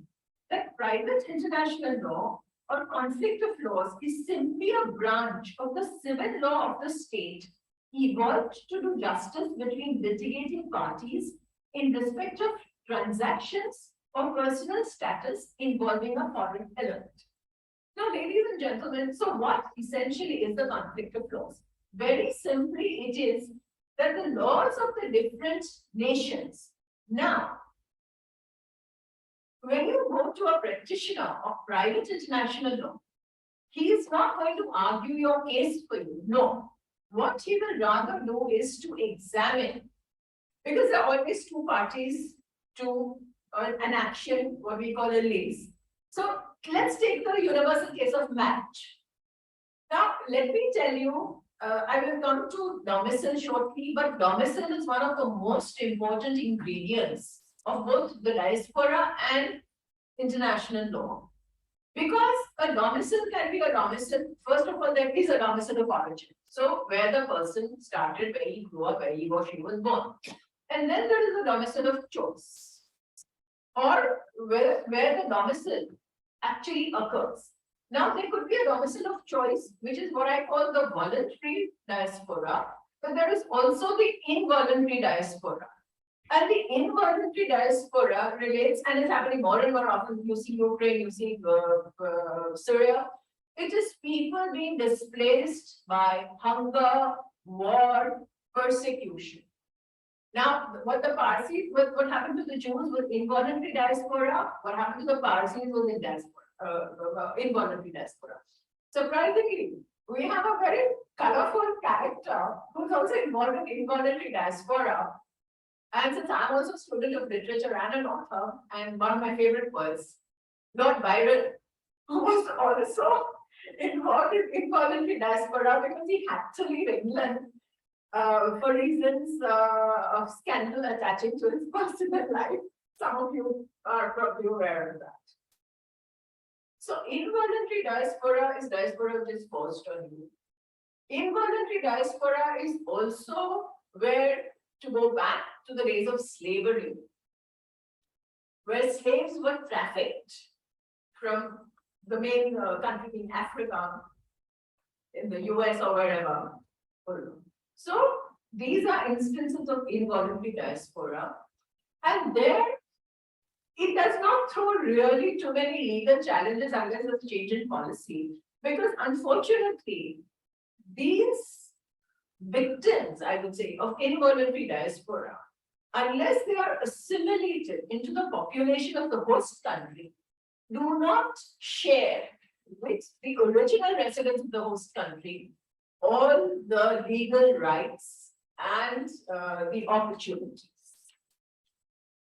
that private international law or conflict of laws is simply a branch of the civil law of the state evolved to do justice between litigating parties in respect of transactions or personal status involving a foreign element. Now, ladies and gentlemen, so what essentially is the conflict of laws? Very simply, it is that the laws of the different nations. Now, when you go to a practitioner of private international law, he is not going to argue your case for you. No. What he will rather do is to examine, because there are always two parties to an action, what we call a lease. So let's take the universal case of marriage. Now, let me tell you, I will come to domicile shortly, but domicile is one of the most important ingredients of both the diaspora and international law. Because a domicile can be a domicile, first of all, there is a domicile of origin. So where the person started, where he grew up, where he or she was born. And then there is a domicile of choice, or where the domicile actually occurs. Now, there could be a domicile of choice, which is what I call the voluntary diaspora, but there is also the involuntary diaspora. And the involuntary diaspora relates, and it's happening more and more often. You see Ukraine, you see Syria. It is people being displaced by hunger, war, persecution. Now, what the Parsis, what happened to the Jews was involuntary diaspora. What happened to the Parsis was in diaspora, involuntary diaspora. Surprisingly, we have a very colorful character who's also involved in involuntary diaspora. And since I'm also a student of literature and an author, and one of my favorite poets, Lord Byron, who was also involved in involuntary diaspora because he had to leave England for reasons of scandal attaching to his personal life. Some of you are probably aware of that. So involuntary diaspora is diaspora which is forced on you. Involuntary diaspora is also where, to go back to the days of slavery, where slaves were trafficked from the main country in Africa, in the US or wherever. So these are instances of involuntary diaspora, and there it does not throw really too many legal challenges unless there's a change in policy, because unfortunately, these victims, I would say, of involuntary diaspora, unless they are assimilated into the population of the host country, do not share with the original residents of the host country all the legal rights and the opportunities.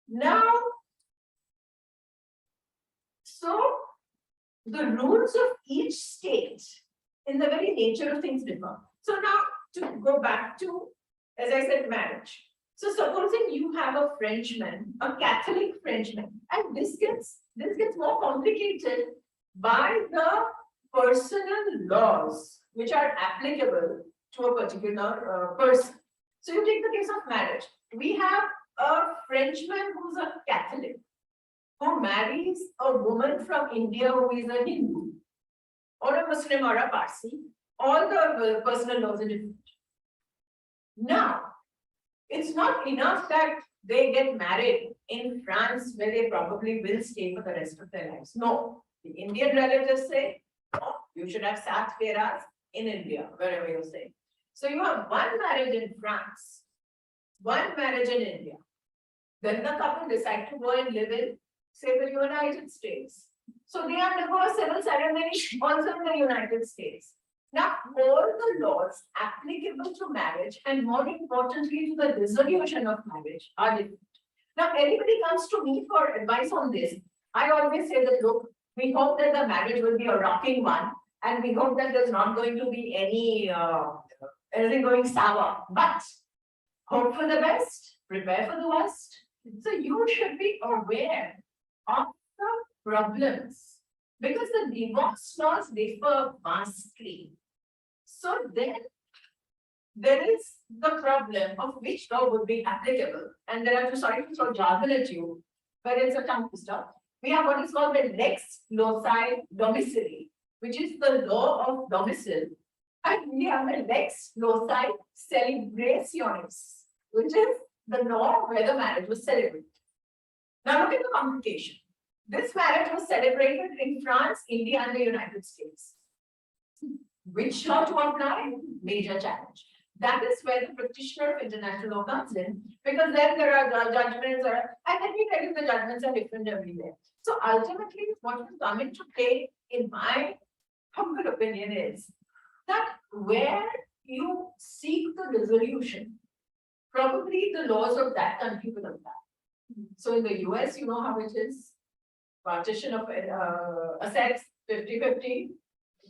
Now, so the rules of each state in the very nature of things differ. So now to go back to, as I said, marriage. So supposing you have a Frenchman, a Catholic Frenchman, and this gets more complicated by the personal laws which are applicable to a particular person. So you take the case of marriage. We have a Frenchman who's a Catholic, who marries a woman from India who is a Hindu, or a Muslim or a Parsi. All the personal laws are different. Now, it's not enough that they get married in France where they probably will stay for the rest of their lives. No, the Indian relatives say, oh, you should have sat feras in India, wherever you say. So you have one marriage in France, one marriage in India. Then the couple decide to go and live in, say, the United States. So they undergo a civil ceremony also in the United States. Now, all the laws applicable to marriage and more importantly to the dissolution of marriage are different. Now, anybody comes to me for advice on this, I always say that, look, we hope that the marriage will be a rocking one, and we hope that there's not going to be anything going sour. But hope for the best, prepare for the worst. So you should be aware of the problems because the divorce laws differ vastly. So then there is the problem of which law would be applicable. And there are, sorry to throw jargon at you, but it's a tongue twister. We have what is called the lex loci domicili, which is the law of domicile. And we have the lex loci celebrationis, which is the law where the marriage was celebrated. Now look at the complication. This marriage was celebrated in France, India, and the United States. Which law to apply? Major challenge. That is where the practitioner of international law comes in, because then there are judgments, and let me tell you, the judgments are different everywhere. So ultimately, what will come into play, in my humble opinion, is that where you seek the resolution, probably the laws of that country will apply. So in the US, you know how it is. Partition of assets 50-50.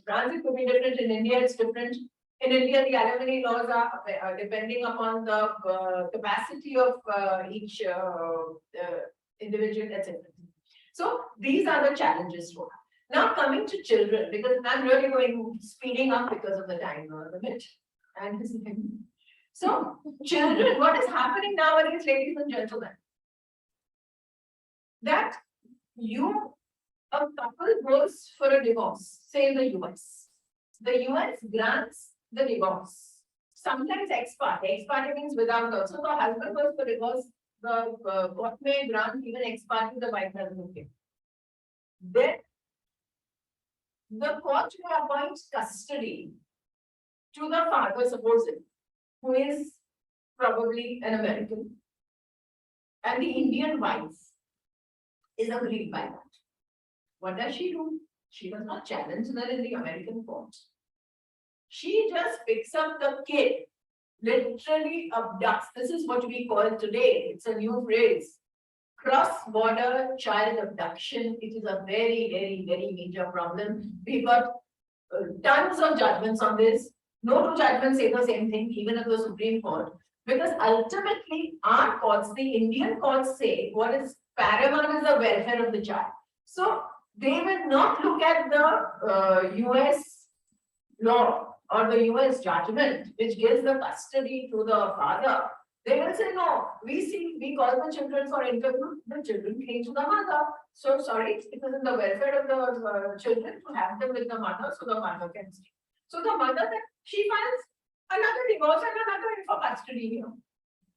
France, it could be different. In India, it's different. In India, the alimony laws are depending upon the capacity of each individual, etc. So these are the challenges for us. Now coming to children, because I'm really speeding up because of the time limit. And so children, what is happening nowadays, ladies and gentlemen? That a couple goes for a divorce, say in the US. The US grants the divorce. Sometimes ex parte. Ex parte means without her. So the husband goes for divorce, the court may grant even ex parte, the wife doesn't give. Then the court may appoint custody to the father, supposedly, who is probably an American, and the Indian wife is aggrieved by that. What does she do? She does not challenge that in the American court. She just picks up the kid, literally abducts. This is what we call today, it's a new phrase, cross-border child abduction. It is a very, very, very major problem. We've got tons of judgments on this. No two judgments say the same thing, even at the Supreme Court. Because ultimately, our courts, the Indian courts say what is paramount is the welfare of the child. So they will not look at the US law or the US judgment, which gives the custody to the father. They will say, no, we call the children for interview, the children came to the mother. So sorry, it is in the welfare of the children to have them with the mother, so the mother can stay. So the mother, she files another divorce and another for custody here.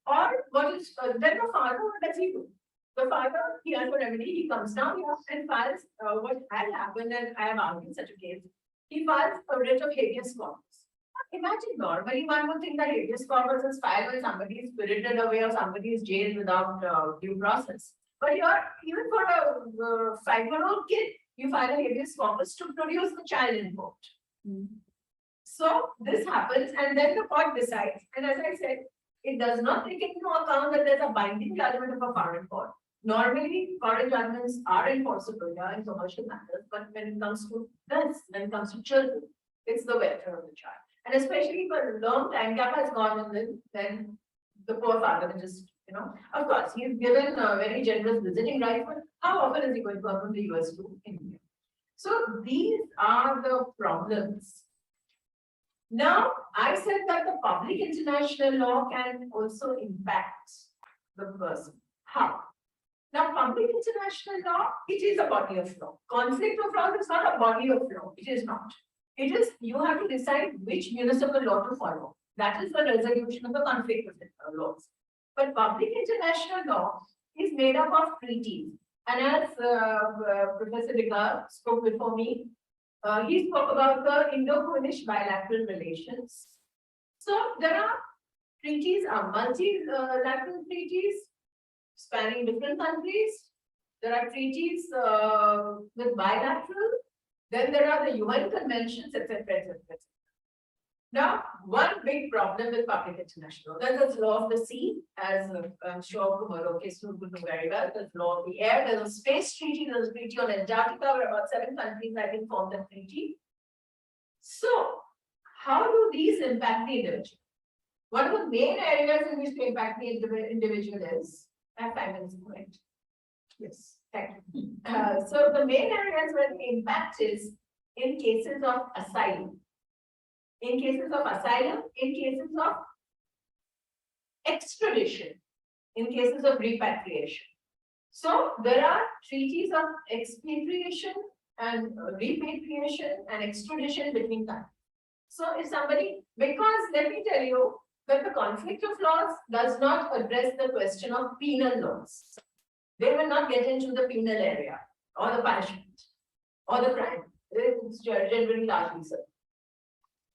Or what is, then the father, what does he do? The father, he has a remedy, he comes down here and files what had happened, and I have argued such a case. He files a writ of habeas corpus. Imagine, normally one would think that habeas corpus is filed when somebody is spirited away or somebody is jailed without due process. But here, even for a 5-year-old kid, you file a habeas corpus to produce the child in court. So this happens, and then the court decides. And as I said, it does not take into account that there's a binding judgment of a foreign court. Normally, foreign judgments are enforceable in commercial matters, but when it comes to this, when it comes to children, it's the welfare of the child. And especially for a long time, gap has gone, and then the poor father just, of course, he's given a very generous visiting right, but how often is he going to come from the US to India? So these are the problems. Now, I said that the public international law can also impact the person. How? Now, public international law, it is a body of law. Conflict of laws is not a body of law. It is not. It is, you have to decide which municipal law to follow. That is the resolution of the conflict of laws. But public international law is made up of treaties. And as Professor Digga spoke before me, he spoke about the Indo-Finnish bilateral relations. So there are treaties, multilateral treaties spanning different countries. There are treaties with bilateral. Then there are the UN conventions, etc., etc., etc. Now, one big problem with public international law, there's the law of the sea, as I'm sure Kumaro would know very well. There's law of the air, there's a space treaty, there's a treaty on Antarctica, where about 7 countries I think formed a treaty. So, how do these impact the individual? One of the main areas in which they impact the individual is, I have 5 minutes to it. Yes, thank you. So the main areas where the impact is in cases of asylum. In cases of asylum, in cases of extradition, in cases of repatriation. So there are treaties of expatriation and repatriation and extradition between countries. So if somebody, because let me tell you that the conflict of laws does not address the question of penal laws. They will not get into the penal area or the punishment or the crime. It's generally largely so.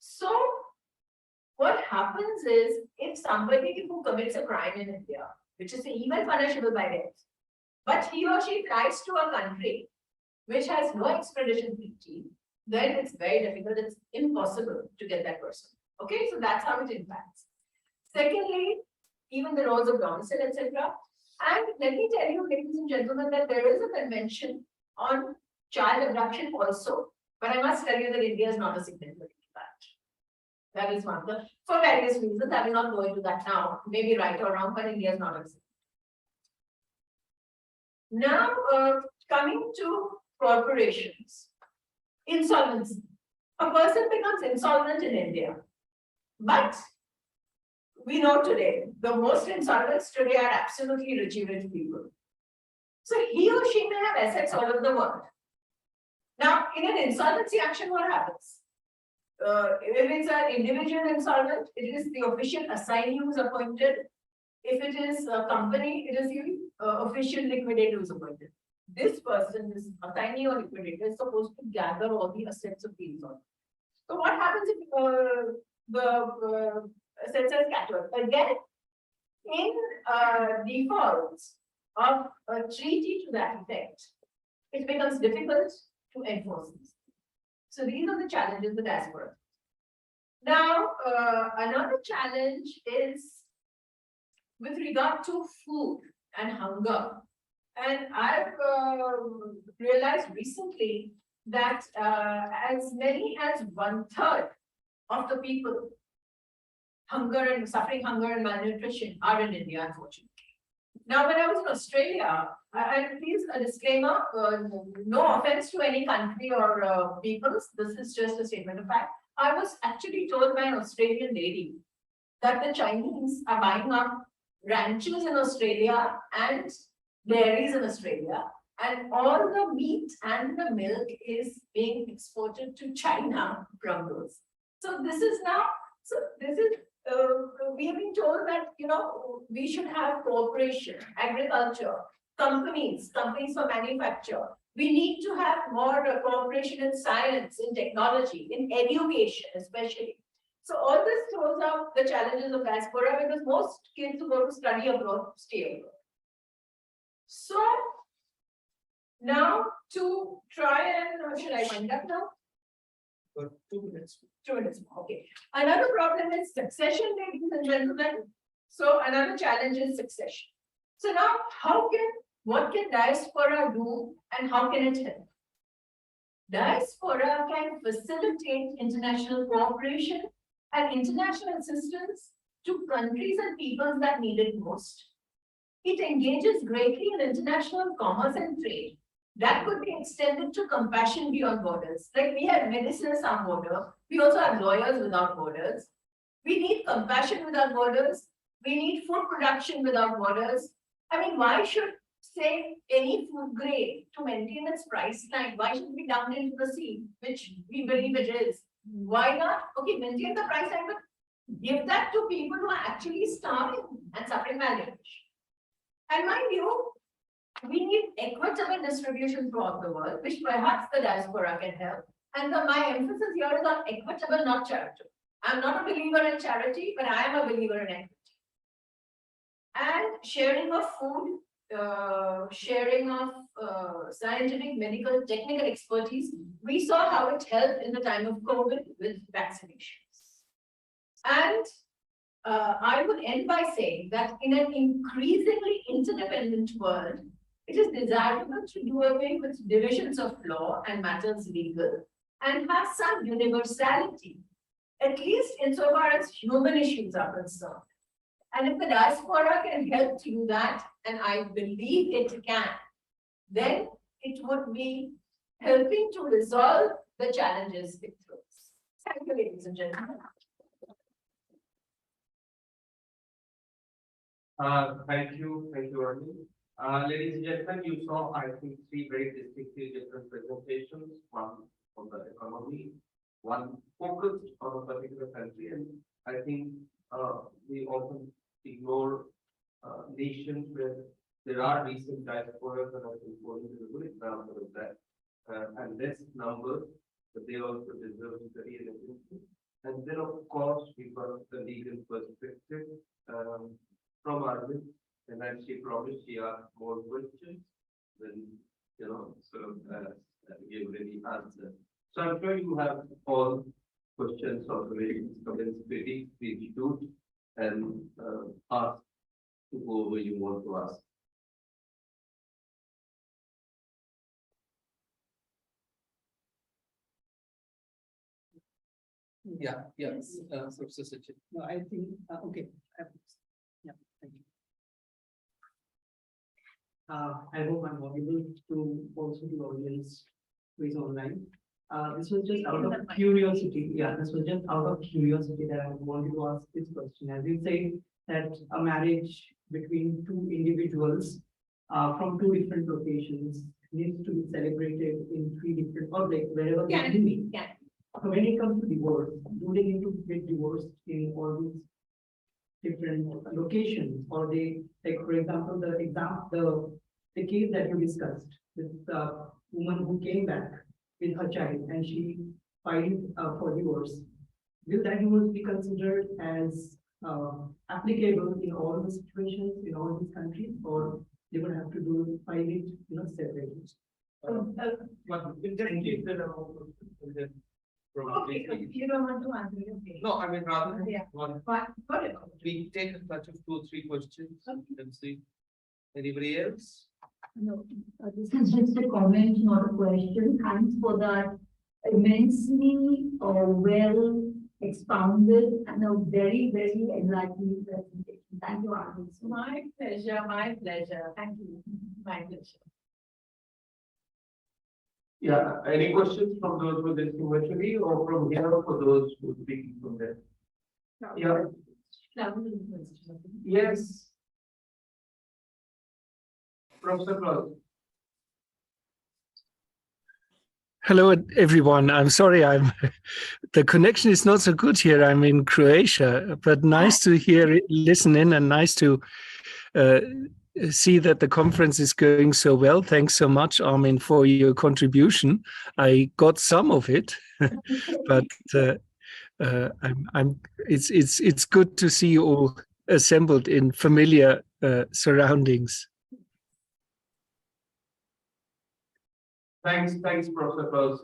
So what happens is, if somebody who commits a crime in India, which is even punishable by death, but he or she flies to a country which has no extradition treaty, then it's very difficult, it's impossible to get that person. Okay, so that's how it impacts. Secondly, even the laws of domicile, etc. And let me tell you, ladies and gentlemen, that there is a convention on child abduction also, but I must tell you that India is not a signatory to that. That is one of the, for various reasons, I will not go into that now, maybe right or wrong, but India is not a signatory. Now, coming to corporations, insolvency. A person becomes insolvent in India, but we know today, the most insolvents today are absolutely rich people. So he or she may have assets all over the world. Now, in an insolvency action, what happens? If it's an individual insolvent, it is the official assignee who is appointed. If it is a company, it is the official liquidator who is appointed. This person, this assignee or liquidator, is supposed to gather all the assets of the insolvent. So what happens if the assets are scattered? Again, in defaults of a treaty to that effect, it becomes difficult to enforce this. So these are the challenges with diaspora. Now, another challenge is with regard to food and hunger. And I've realized recently that as many as 1/3 of the people suffering hunger and malnutrition are in India, unfortunately. Now, when I was in Australia, and please a disclaimer, no offense to any country or peoples, this is just a statement of fact. I was actually told by an Australian lady that the Chinese are buying up ranches in Australia and dairies in Australia, and all the meat and the milk is being exported to China from those. So this is now, we have been told that, we should have cooperation, agriculture, companies for manufacture. We need to have more cooperation in science, in technology, in education, especially. So all this throws up the challenges of diaspora, because most kids who go to study abroad stay abroad. So now to try and, should I wind up now? 2 minutes. 2 minutes more, okay. Another problem is succession, ladies and gentlemen. So another challenge is succession. So now, what can diaspora do and how can it help? Diaspora can facilitate international cooperation and international assistance to countries and peoples that need it most. It engages greatly in international commerce and trade. That could be extended to compassion beyond borders. Like we have Medicines Sans Borders, we also have Lawyers Without Borders. We need compassion without borders. We need food production without borders. I mean, why should, say, any food grade to maintain its price line, why should it be dumped into the sea, which we believe it is? Why not? Okay, maintain the price line, but give that to people who are actually starving and suffering malnutrition. And mind you, we need equitable distribution throughout the world, which perhaps the diaspora can help. And my emphasis here is on equitable, not charitable. I'm not a believer in charity, but I am a believer in equity. And sharing of food, sharing of scientific, medical, technical expertise. We saw how it helped in the time of COVID with vaccinations. And I would end by saying that in an increasingly interdependent world, it is desirable to do away with divisions of law and matters legal and have some universality, at least insofar as human issues are concerned. And if the diaspora can help to do that, and I believe it can, then it would be helping to resolve the challenges it throws. Thank you, ladies and gentlemen. Thank you, Arnie. Ladies and gentlemen, you saw, I think, three very distinctly different presentations, one on the economy, one focused on a particular country, and I think we often ignore nations where there are recent diasporas, and I think Poland is a good example of that, and less numbers, but they also deserve study and attention. And then, of course, we've got the legal perspective from Arvind, and as she promised, she asked more questions than, gave any answer. So I'm sure you have all questions, observations, comments, critiques, please shoot and ask to whoever you want to ask. Yeah, yes, Professor Sachin. No, I think, okay. Yeah, thank you. I hope I'm audible to also the audience who is online. This was just out of curiosity. Yeah, this was just out of curiosity that I wanted to ask this question. As you say that a marriage between two individuals from two different locations needs to be celebrated in three different, or like wherever they can be. So when it comes to divorce, do they need to get divorced in all these different locations, or they, like for example, the case that you discussed with the woman who came back with her child and she filed for divorce, will that divorce be considered as applicable in all the situations in all these countries, or they would have to file it, separately? Okay, if you don't want to answer, okay. No, I mean, rather Yeah. one, Got it. we take a touch of 2 or 3 questions and see. Anybody else? No, this is just a comment, not a question. Thanks for that immensely well expounded and a very, very enlightening presentation. Thank you, Arvind. My pleasure, my pleasure. Thank you. My pleasure. Yeah, any questions from those who are listening virtually or from here for those who are speaking from there? Yeah. Yes. Professor Klaus. Hello, everyone. I'm sorry, the connection is not so good here. I'm in Croatia, but nice to listen in, and nice to see that the conference is going so well. Thanks so much, Armin, for your contribution. I got some of it, but it's good to see you all assembled in familiar surroundings. Thanks, Professor Klaus.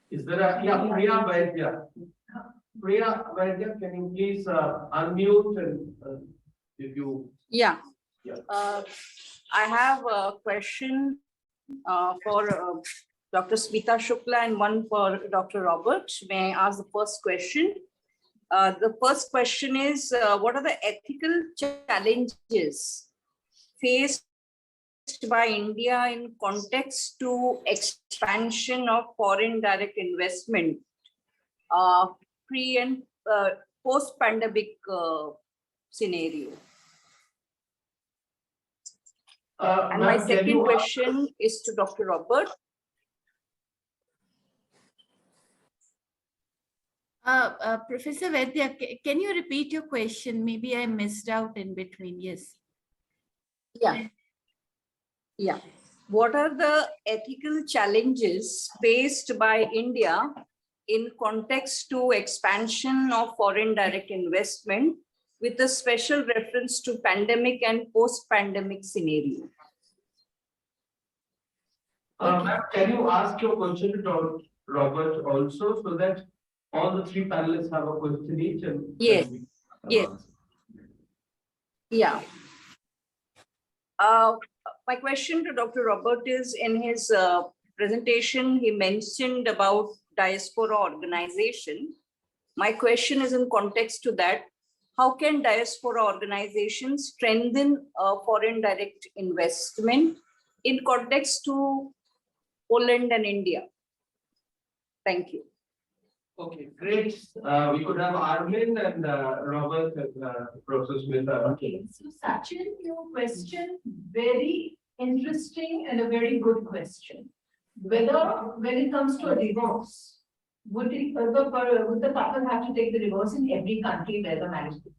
Is there a Priya Vaidya? Priya Vaidya, can you please unmute and if you. Yeah. I have a question for Dr. Smita Shukla and one for Dr. Robert. May I ask the first question? The first question is, what are the ethical challenges faced by India in context to expansion of foreign direct investment pre and post-pandemic scenario? And my second question is to Dr. Robert. Professor Vaidya, can you repeat your question? Maybe I missed out in between. Yes. Yeah. What are the ethical challenges faced by India in context to expansion of foreign direct investment with a special reference to pandemic and post-pandemic scenario? Can you ask your question to Dr. Robert also, so that all the three panelists have a question each? And yes. Yes. Yeah. My question to Dr. Robert is, in his presentation, he mentioned about diaspora organization. My question is in context to that. How can diaspora organizations strengthen foreign direct investment in context to Poland and India? Thank you. Okay, great. We could have Armin and Robert and Professor Smita. Okay, so Sachin, your question, very interesting and a very good question. Whether, when it comes to a divorce, would the couple have to take the divorce in every country where the marriage is?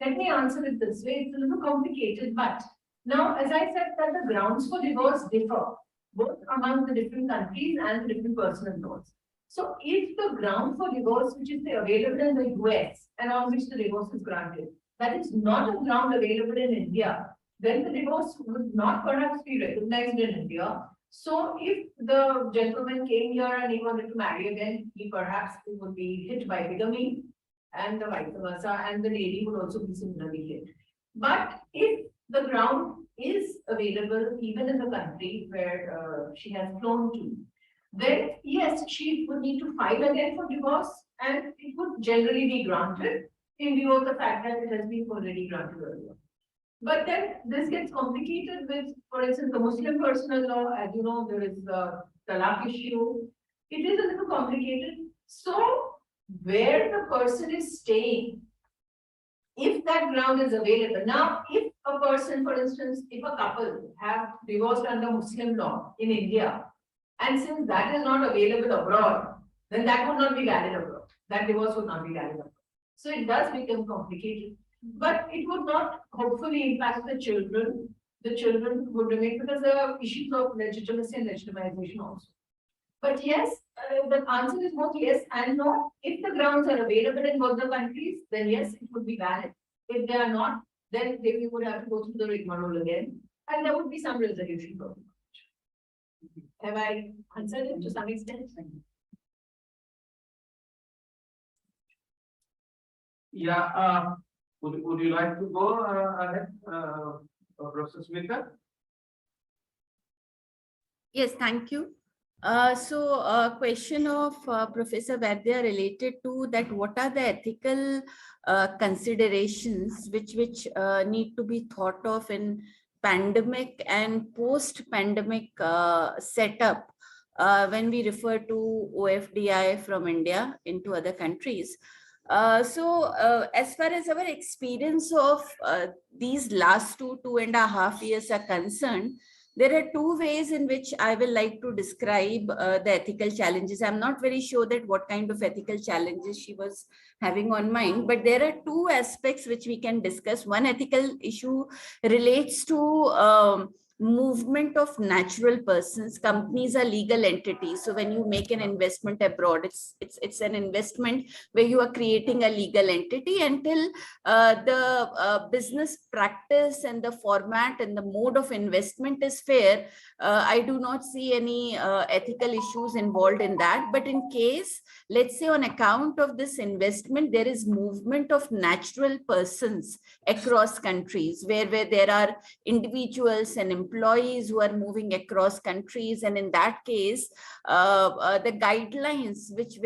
Let me answer it this way. It's a little complicated, but now, as I said, that the grounds for divorce differ both among the different countries and the different personal laws. So if the ground for divorce, which is available in the US and on which the divorce is granted, that is not a ground available in India, then the divorce would not perhaps be recognized in India. So if the gentleman came here and he wanted to marry again, he perhaps would be hit by bigamy and the vice versa, and the lady would also be similarly hit. But if the ground is available even in the country where she has flown to, then yes, she would need to file again for divorce, and it would generally be granted in view of the fact that it has been already granted earlier. But then this gets complicated with, for instance, the Muslim personal law. As you know, there is the talaq issue. It is a little complicated. So where the person is staying, if that ground is available. Now, if a person, for instance, if a couple have divorced under Muslim law in India, and since that is not available abroad, then that would not be valid abroad. That divorce would not be valid abroad. So it does become complicated, but it would not hopefully impact the children. The children would remain, because there are issues of legitimacy and legitimization also. But yes, the answer is both yes and no. If the grounds are available in both the countries, then yes, it would be valid. If they are not, then we would have to go through the rigmarole again, and there would be some resolution for it. Have I answered it to some extent? Yeah, would you like to go ahead, Professor Smita? Yes, thank you. So a question of Professor Vaidya related to that, what are the ethical considerations which need to be thought of in pandemic and post-pandemic setup when we refer to OFDI from India into other countries. So as far as our experience of these last 2.5 years are concerned, there are two ways in which I will like to describe the ethical challenges. I'm not very sure that what kind of ethical challenges she was having on mind, but there are two aspects which we can discuss. One ethical issue relates to movement of natural persons. Companies are legal entities. So when you make an investment abroad, it's an investment where you are creating a legal entity. Until the business practice and the format and the mode of investment is fair, I do not see any ethical issues involved in that. But in case, let's say on account of this investment, there is movement of natural persons across countries where there are individuals and employees who are moving across countries, and in that case the guidelines which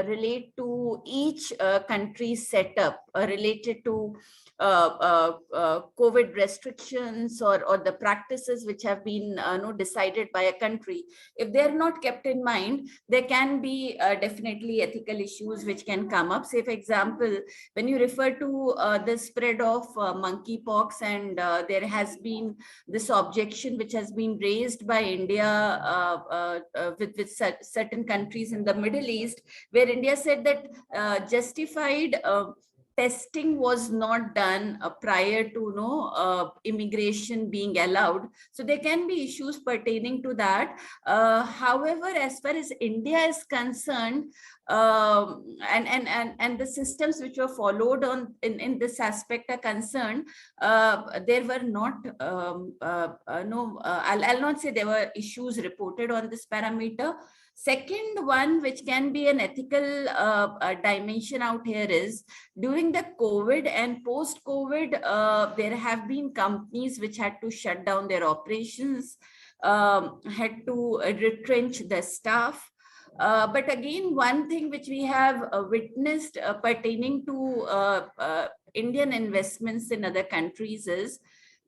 relate to each country's setup related to COVID restrictions or the practices which have been decided by a country, if they're not kept in mind, there can be definitely ethical issues which can come up. Say for example, when you refer to the spread of monkeypox, and there has been this objection which has been raised by India with certain countries in the Middle East, where India said that justified testing was not done prior to immigration being allowed. So there can be issues pertaining to that. However, as far as India is concerned, and the systems which were followed in this aspect are concerned, there were not I'll not say there were issues reported on this parameter. Second one, which can be an ethical dimension out here, is during the COVID and post-COVID, there have been companies which had to shut down their operations, had to retrench their staff. But again, one thing which we have witnessed pertaining to Indian investments in other countries is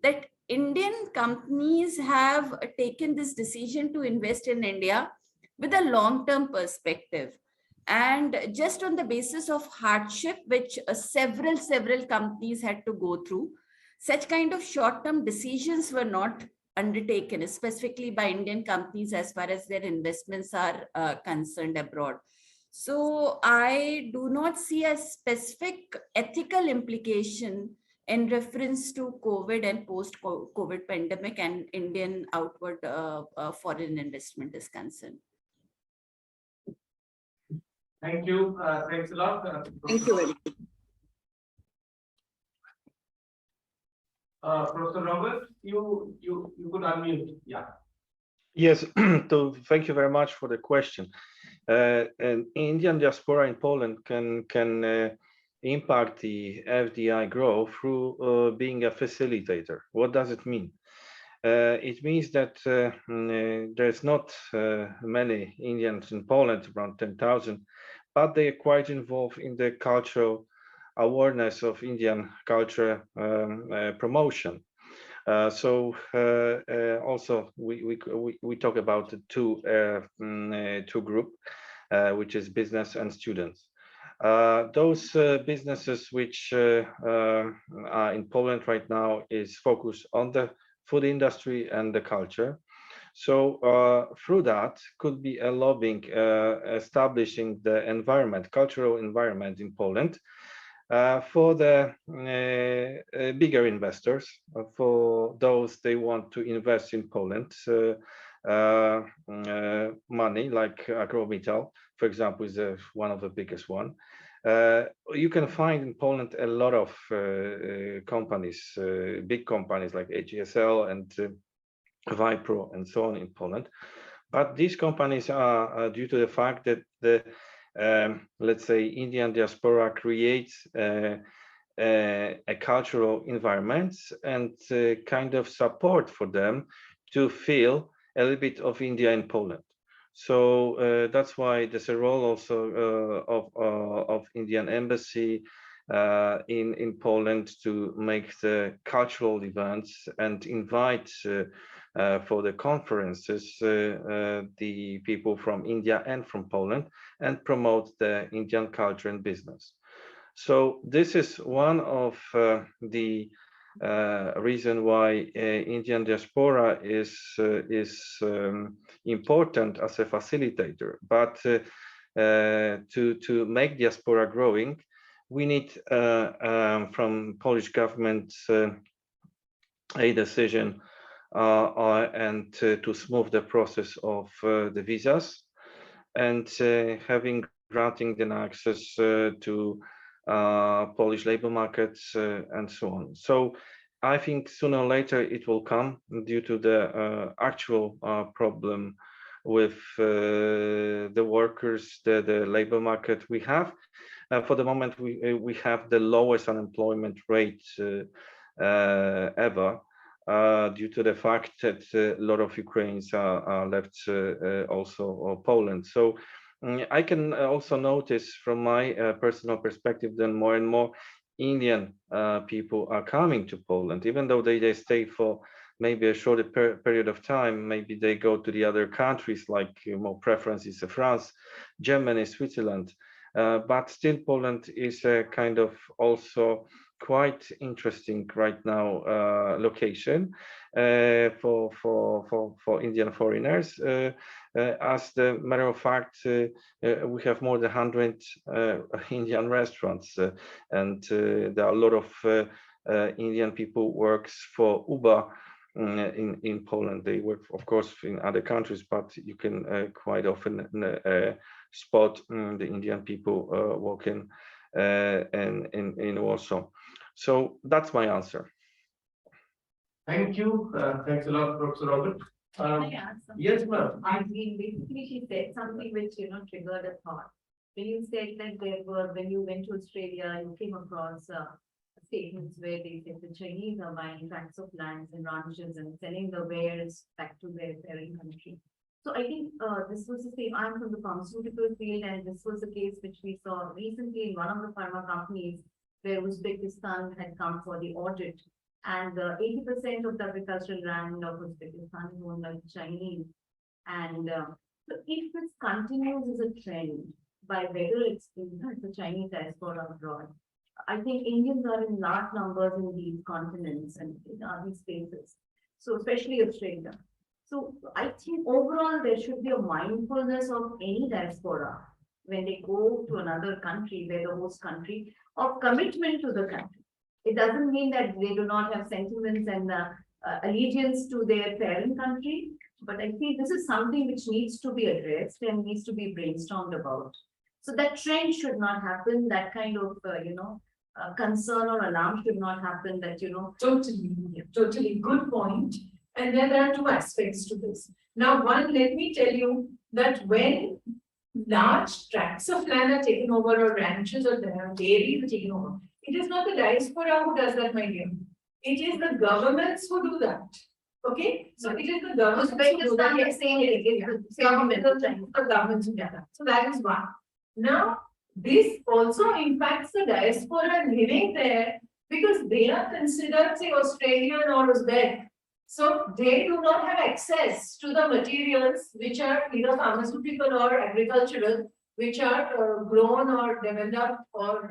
that Indian companies have taken this decision to invest in India with a long-term perspective, and just on the basis of hardship which several companies had to go through, such kind of short-term decisions were not undertaken specifically by Indian companies as far as their investments are concerned abroad. So I do not see a specific ethical implication in reference to COVID and post-COVID pandemic and Indian outward foreign investment is concerned. Thank you. Thanks a lot. Thank you very much. Professor Robert, you could unmute. Yeah. Yes, so thank you very much for the question. And Indian diaspora in Poland can impact the FDI growth through being a facilitator. What does it mean? It means that there's not many Indians in Poland, around 10,000, but they are quite involved in the cultural awareness of Indian culture promotion. So also we talk about the two group, which is business and students. Those businesses which are in Poland right now is focused on the food industry and the culture. So through that could be a lobbying, establishing the environment, cultural environment in Poland for the bigger investors, for those they want to invest in Poland. Money like Agrometal, for example, is one of the biggest one. You can find in Poland a lot of companies, big companies like HSL and Vipro and so on in Poland. But these companies are due to the fact that the let's say Indian diaspora creates a cultural environment and kind of support for them to feel a little bit of India in Poland. So that's why there's a role also of Indian embassy in Poland to make the cultural events and invite for the conferences the people from India and from Poland and promote the Indian culture and business. So this is one of the reason why Indian diaspora is important as a facilitator. But to make diaspora growing, we need from Polish government a decision and to smooth the process of the visas, and granting them access to Polish labor markets and so on. So I think sooner or later it will come due to the actual problem with the workers, the labor market we have. For the moment, we have the lowest unemployment rate ever, due to the fact that a lot of Ukrainians are left also Poland. So I can also notice from my personal perspective that more and more Indian people are coming to Poland, even though they stay for maybe a shorter period of time. Maybe they go to the other countries, like more preferences of France, Germany, Switzerland. But still Poland is a kind of also quite interesting right now location for Indian foreigners. As the matter of fact, we have more than 100 Indian restaurants, and there are a lot of Indian people works for Uber in Poland. They work, of course, in other countries, but you can quite often spot the Indian people working in Warsaw. So that's my answer. Thank you. Thanks a lot, Professor Robert. Yes, ma'am. I mean, basically, she said something which, triggered a thought. When you said that when you went to Australia, you came across statements where they said the Chinese are buying tracts of lands and ranches and selling the wares back to their parent country. So I think this was the same. I'm from the pharmaceutical field, and this was the case which we saw recently in one of the pharma companies where Uzbekistan had come for the audit. And 80% of the agricultural land of Uzbekistan is owned by the Chinese. And so if this continues as a trend, by whether it's the Chinese diaspora abroad, I think Indians are in large numbers in these continents and in these spaces. So especially Australia. So I think overall there should be a mindfulness of any diaspora when they go to another country, where the host country, of commitment to the country. It doesn't mean that they do not have sentiments and allegiance to their parent country, but I think this is something which needs to be addressed and needs to be brainstormed about. So that trend should not happen. That kind of, concern or alarm should not happen. That Totally good point. And then there are two aspects to this. Now, one, let me tell you that when large tracts of land are taken over, or ranches or dairies are taken over, it is not the diaspora who does that, my dear. It is the governments who do that. Okay, so it is the government. The governments. So that is one. Now, this also impacts the diaspora living there, because they are considered, say, Australian or Uzbek. So they do not have access to the materials which are either pharmaceutical or agricultural, which are grown or developed, or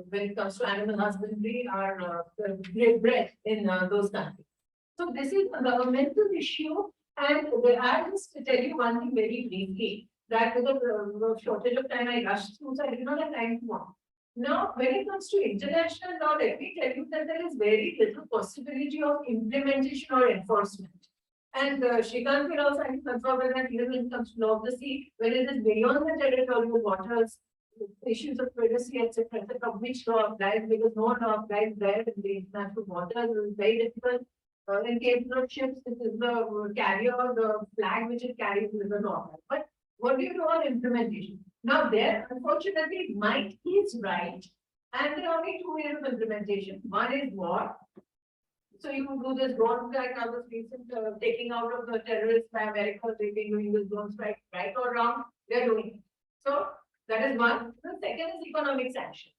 when it comes to animal husbandry, are bred in those countries. So this is a governmental issue, and I'll just tell you one thing very briefly, that with the shortage of time I rushed through, so I did not have time to walk. Now, when it comes to international law, let me tell you that there is very little possibility of implementation or enforcement. And Shrikant will also confirm that even when it comes to law of the sea, when it is beyond the territorial waters, issues of privacy, etc., which law applies, because no law applies there in the international waters. It is very difficult. In case of ships, this is the carrier, the flag which it carries is the law. But what do you do on implementation? Now, there, unfortunately, might is right, and there are only two ways of implementation. One is war. So you can do this drone strike, now this recent taking out of the terrorists by America, they've been doing this drone strike, right or wrong, they're doing it. So that is one. The second is economic sanction.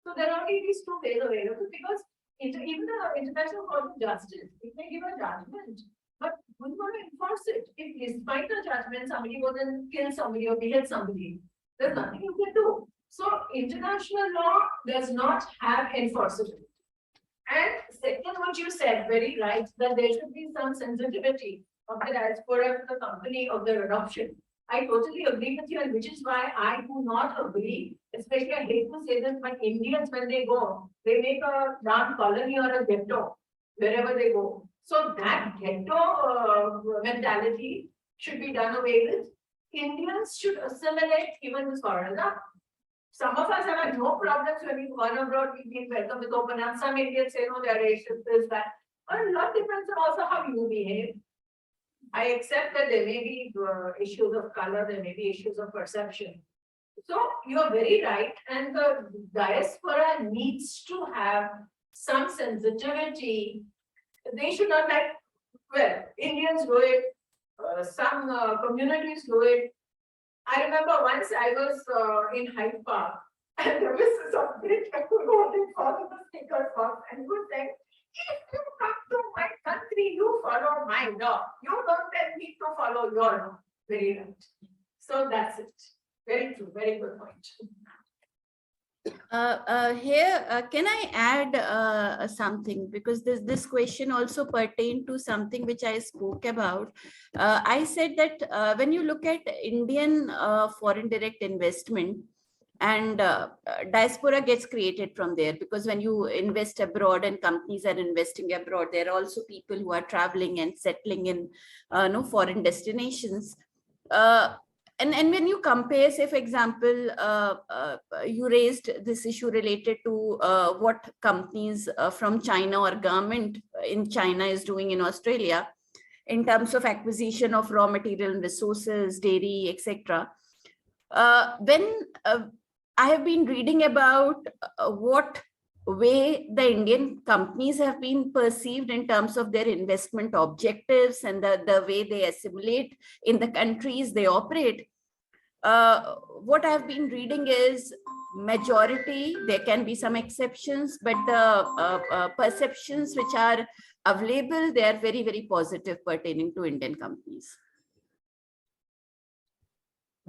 So there are only these two ways available, because even the International Court of Justice, it may give a judgment, but who's going to enforce it? If despite the judgment, somebody goes and kills somebody or beheads somebody, there's nothing you can do. So international law does not have enforceability. And second, what you said, very right, that there should be some sensitivity of the diaspora to the company of their adoption. I totally agree with you, and which is why I do not agree, especially I hate to say this, but Indians, when they go, they make a dark colony or a ghetto wherever they go. So that ghetto mentality should be done away with. Indians should assimilate even with foreigners. Some of us have had no problems when we go abroad, we've been welcomed with open arms. Some Indians say, no, they're racist, this, that. But a lot depends on also how you behave. I accept that there may be issues of color, there may be issues of perception. So you're very right, and the diaspora needs to have some sensitivity. They should not like, well, Indians do it, some communities do it. I remember once I was in Hyde Park, and there was some big people who follow the sticker box and would say, if you come to my country, you follow my law. You don't tell me to follow your law. Very right. So that's it. Very true. Very good point. Here, can I add something? Because this question also pertained to something which I spoke about. I said that when you look at Indian foreign direct investment, and diaspora gets created from there, because when you invest abroad and companies are investing abroad, there are also people who are traveling and settling in foreign destinations. And when you compare, say, for example, you raised this issue related to what companies from China or government in China is doing in Australia in terms of acquisition of raw material and resources, dairy, etc. When I have been reading about what way the Indian companies have been perceived in terms of their investment objectives and the way they assimilate in the countries they operate. What I've been reading is majority, there can be some exceptions, but the perceptions which are available, they are very, very positive pertaining to Indian companies.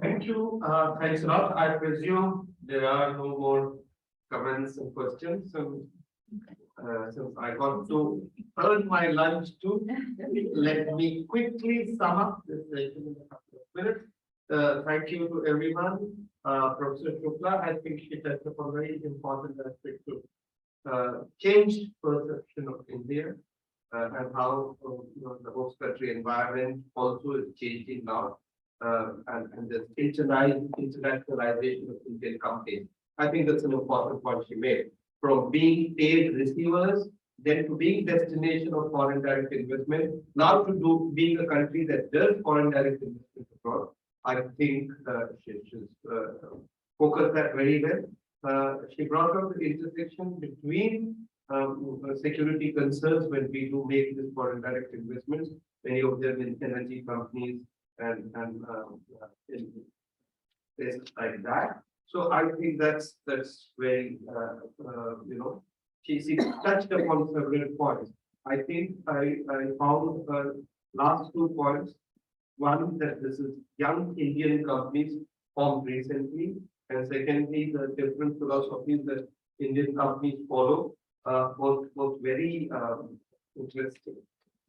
Thank you. Thanks a lot. I presume there are no more comments and questions. So, since I got to earn my lunch too, let me quickly sum up this session in a couple of minutes. Thank you to everyone. Professor Shukla, I think she touched upon a very important aspect of changed perception of India and how the host country environment also is changing now. And the internationalization of Indian companies. I think that's an important point she made. From being paid receivers, then to being destination of foreign direct investment, now to being a country that does foreign direct investment abroad. I think she's focused that very well. She brought up the intersection between security concerns when we do make this foreign direct investments, many of them in energy companies and in places like that. So I think that's very she touched upon several points. I think I found her last 2 points. One, that this is young Indian companies formed recently, and secondly, the different philosophies that Indian companies follow, both very interesting.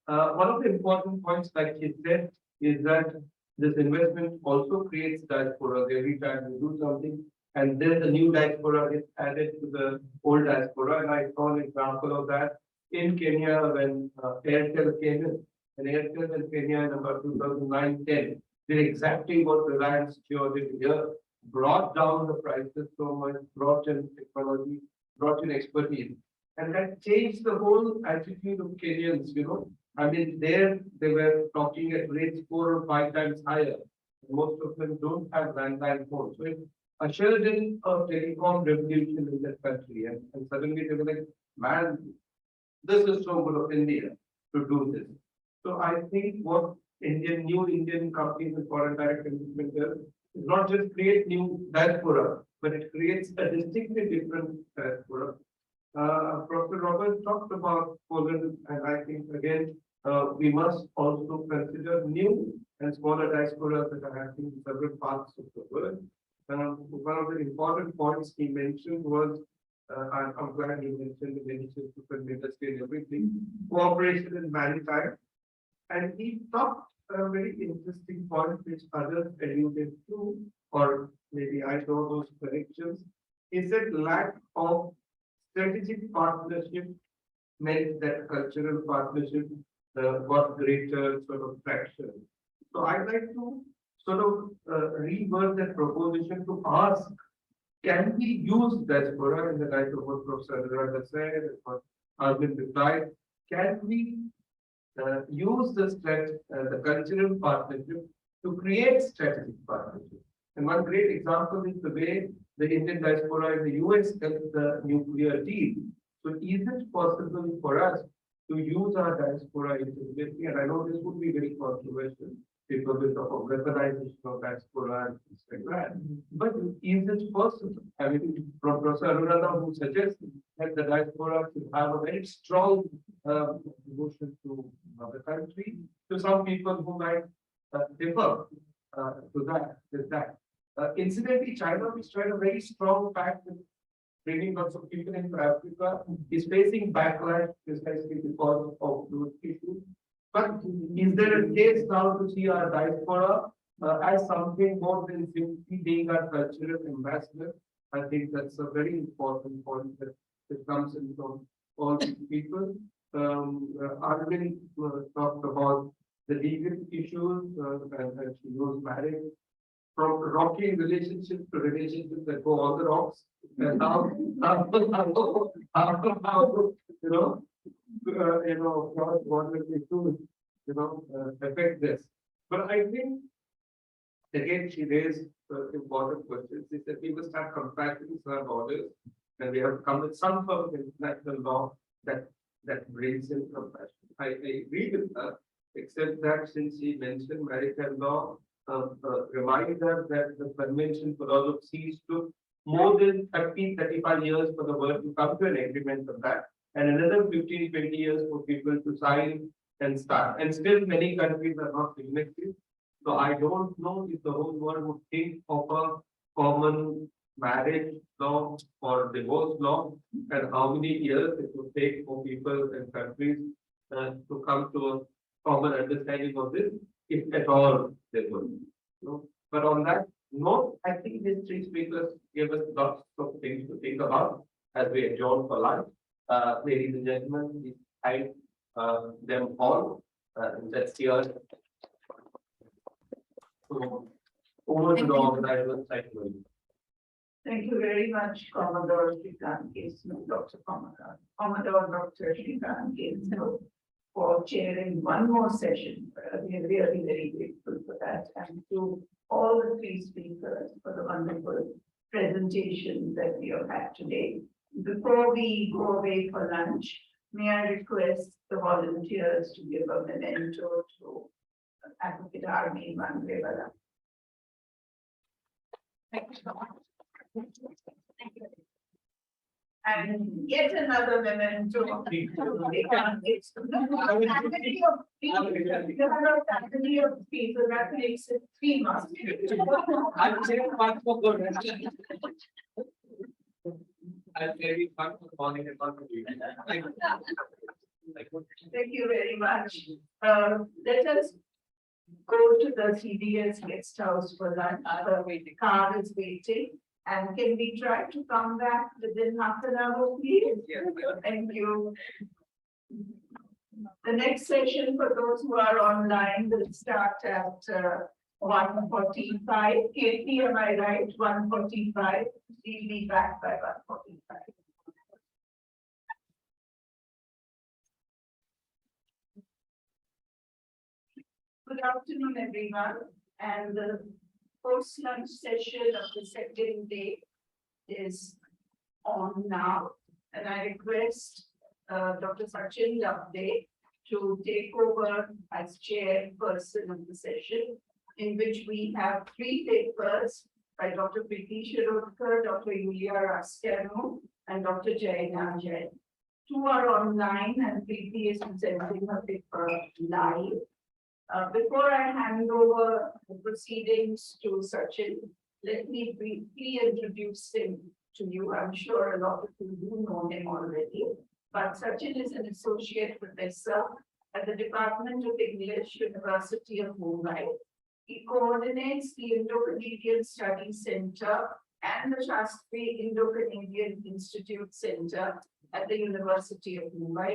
One of the important points, like she said, is that this investment also creates diaspora. Every time you do something, and then the new diaspora is added to the old diaspora. And I saw an example of that in Kenya when Airtel came in. And Airtel in Kenya in about 2009-10 did exactly what Reliance Jio did here, brought down the prices so much, brought in technology, brought in expertise. And that changed the whole attitude of Kenyans, I mean, there they were talking at rates 4 or 5 times higher. Most of them don't have landline phones. So it ushered in a telecom revolution in that country. And suddenly they were like, man, this is so good of India to do this. So I think what new Indian companies and foreign direct investment does is not just create new diaspora, but it creates a distinctly different diaspora. Professor Robert talked about Poland, and I think again, we must also consider new and smaller diasporas that are happening in several parts of the world. One of the important points he mentioned was, I'm glad he mentioned the initiatives to industry and everything, cooperation in maritime. And he talked a very interesting point which others alluded to, or maybe I draw those connections. He said lack of strategic partnership meant that cultural partnership got greater sort of traction. So I'd like to sort of reword that proposition to ask, can we use diaspora in the light of what Professor Anuradha said, and what Arvind replied? Can we use the cultural partnership to create strategic partnership? And one great example is the way the Indian diaspora in the US helped the nuclear deal. So is it possible for us to use our diaspora intelligently? And I know this would be very controversial. People will talk of weaponization of diaspora and things like that. But is it possible? I mean, Professor Anuradha, who suggested that the diaspora should have a very strong devotion to the country, to some people who might differ with that. Incidentally, China, which tried a very strong pact with bringing lots of people into Africa, is facing backlash precisely because of those issues. But is there a case now to see our diaspora as something more than simply being our cultural ambassador? I think that's a very important point that comes in from all these people. Arvind talked about the legal issues and she was married. From rocking relationships to relationships that go on the rocks, and how cross-border issues, affect this. But I think again she raised important questions. Is that we must have compassion for our borders, and we have to come with some sort of international law that brings in compassion. I agree with her, except that since she mentioned maritime law. Remind us that the Convention for Laws of Seas took more than 35 years for the world to come to an agreement on that, and another 15-20 years for people to sign and start. And still many countries are not signatories. So I don't know if the whole world would think of a common marriage law or divorce law, and how many years it would take for people and countries to come to a common understanding of this, if at all they would. But on that note, I think these three speakers gave us lots of things to think about as we adjourn for lunch. Ladies and gentlemen, we thank them all. Let's hear over to the organizers. Thank you very much, Commodore Srikanth Kesnu, Dr. Commodore Dr. Srikanth Kesnu, for chairing one more session. We are really very grateful for that, and to all the three speakers for the wonderful presentation that we have had today. Before we go away for lunch, may I request the volunteers to give a memento to Advocate Armin van Revela. Thank you so much. And yet another memento of people that makes it 3 months. Thank you very much. Let us go to the CDS guest house for lunch. The car is waiting. And can we try to come back within half an hour, please? Yes. Thank you. The next session for those who are online will start at 1:45. Katie, am I right? 1:45. We'll be back by 1:45. Good afternoon, everyone. And the post-lunch session of the second day is on now. And I request Dr. Sachin Lavde to take over as chairperson of the session, in which we have 3 papers by Dr. Preeti Shirodkar, Dr. Yulia Rastiano, and Dr. Jayana Jain. 2 are online, and Preeti is presenting her paper live. Before I hand over the proceedings to Sachin, let me briefly introduce him to you. I'm sure a lot of you do know him already, but Sachin is an associate professor at the Department of English, University of Mumbai. He coordinates the Indo-Canadian Studies Center and the Shastri Indo-Canadian Institute Center at the University of Mumbai.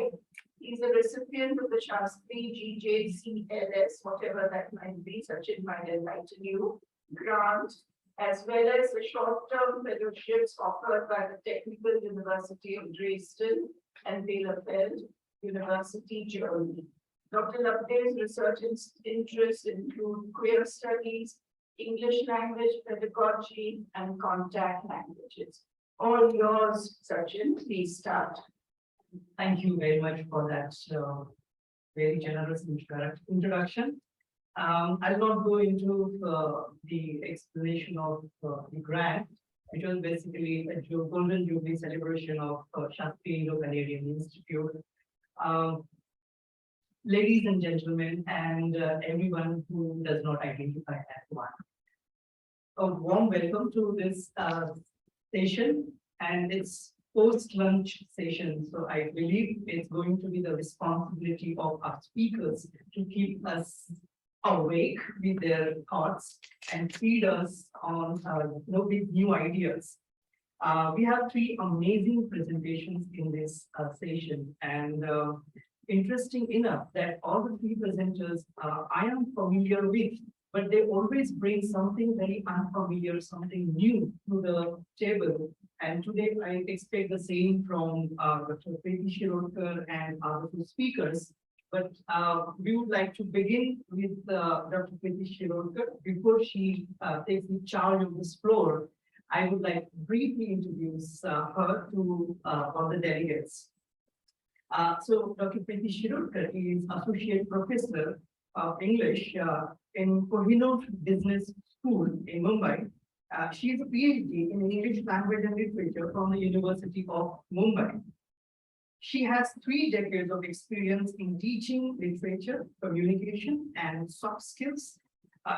He's a recipient of the Shastri GJCLS, whatever that might be, Sachin might enlighten you, grant, as well as the short-term fellowships offered by the Technical University of Dresden and Bielefeld University, Germany. Dr. Loveday's research interests include queer studies, English language pedagogy, and contact languages. All yours, Sachin, please start. Thank you very much for that very generous introduction. I'll not go into the explanation of the grant, which was basically a Golden Jubilee celebration of Shastri Indo-Canadian Institute. Ladies and gentlemen, and everyone who does not identify as one, a warm welcome to this session, and it's post-lunch session. So I believe it's going to be the responsibility of our speakers to keep us awake with their thoughts and feed us on with new ideas. We have three amazing presentations in this session, and interesting enough that all the three presenters I am familiar with, but they always bring something very unfamiliar, something new to the table. And today I expect the same from Dr. Preeti Shirodkar and other two speakers. But we would like to begin with Dr. Preeti Shirodkar. Before she takes the charge of this floor, I would like to briefly introduce her to all the delegates. So Dr. Preeti Shirodkar is Associate Professor of English in Kohinoor Business School in Mumbai. She is a PhD in English Language and Literature from the University of Mumbai. She has 3 decades of experience in teaching literature, communication, and soft skills.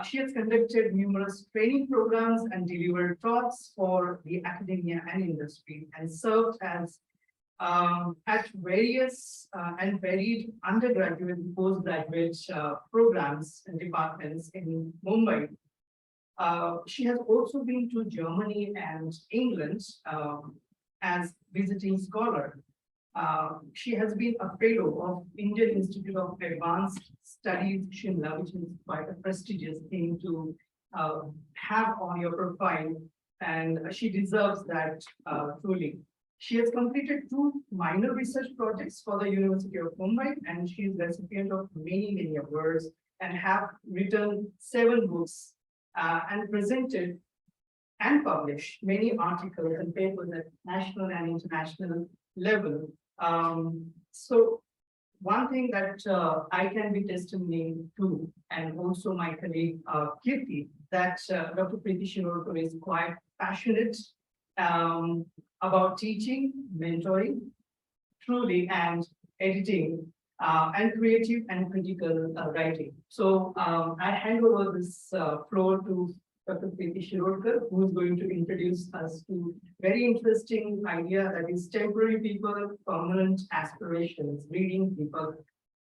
She has conducted numerous training programs and delivered talks for the academia and industry, and served as at various and varied undergraduate and postgraduate programs and departments in Mumbai. She has also been to Germany and England as visiting scholar. She has been a fellow of Indian Institute of Advanced Studies, Shimla, which is quite a prestigious thing to have on your profile, and she deserves that truly. She has completed 2 minor research projects for the University of Mumbai, and she is recipient of many awards and have written 7 books and presented and published many articles and papers at national and international level. So one thing that I can be testimony to, and also my colleague Kirti, that Dr. Preeti Shirodkar is quite passionate about teaching, mentoring, truly, and editing, and creative and critical writing. So I hand over this floor to Dr. Preeti Shirodkar, who is going to introduce us to very interesting idea, that is temporary people, permanent aspirations, reading people.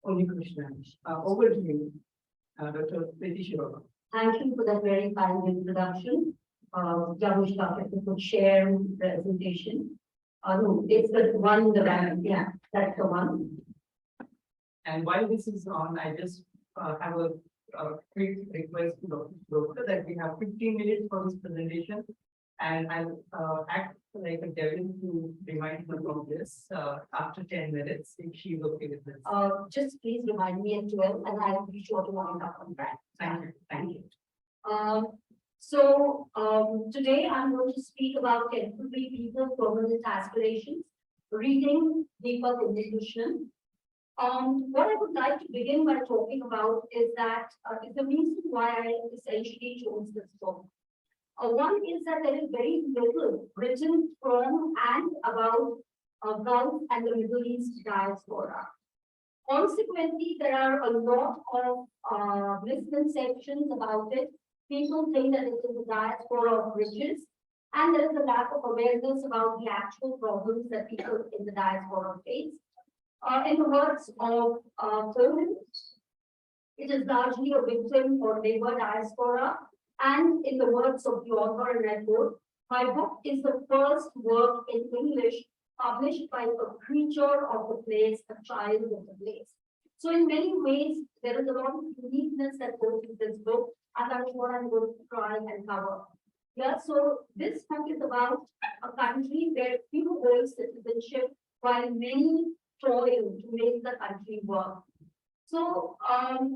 Only Krishna. Over to you, Dr. Preeti Shirodkar. Thank you for that very kind introduction. Jamushka, if you could share the presentation. No, it's the one, yeah, that's the one. And while this is on, I just have a quick request to Dr. Shirodkar that we have 15 minutes for this presentation, and I'll act like a devil to remind her of this after 10 minutes, if she's okay with this. Just please remind me at 12, and I will be sure to wind up on that. Thank you. Thank you. Today I'm going to speak about temporary people, permanent aspirations, reading Deepak Institution. What I would like to begin by talking about is that is the reason why I essentially chose this book. One is that there is very little written from and about Gulf and the Middle East diaspora. Consequently, there are a lot of misconceptions about it. People think that it is a diaspora of riches, and there is a lack of awareness about the actual problems that people in the diaspora face. In the words of Poland, it is largely a victim or labor diaspora. And in the words of the author, and I quote, "My book is the first work in English published by a creature of the place, a child of the place. So in many ways, there is a lot of uniqueness that goes with this book, and that is what I'm going to try and cover. Yeah, so this book is about a country where few hold citizenship while many toil to make the country work. So,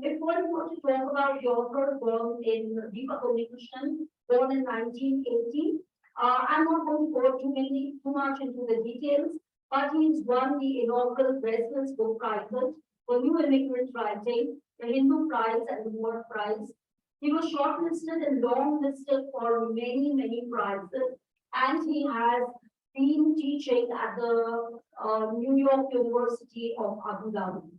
if one were to talk about the author born in Deepak Krishnan, born in 1980, I'm not going to go too much into the details, but he's won the inaugural President's Book Prizes for New Immigrant Writing, the Hindu Prize and the Ward Prize. He was shortlisted and longlisted for many, many prizes, and he has been teaching at the New York University of Abu Dhabi.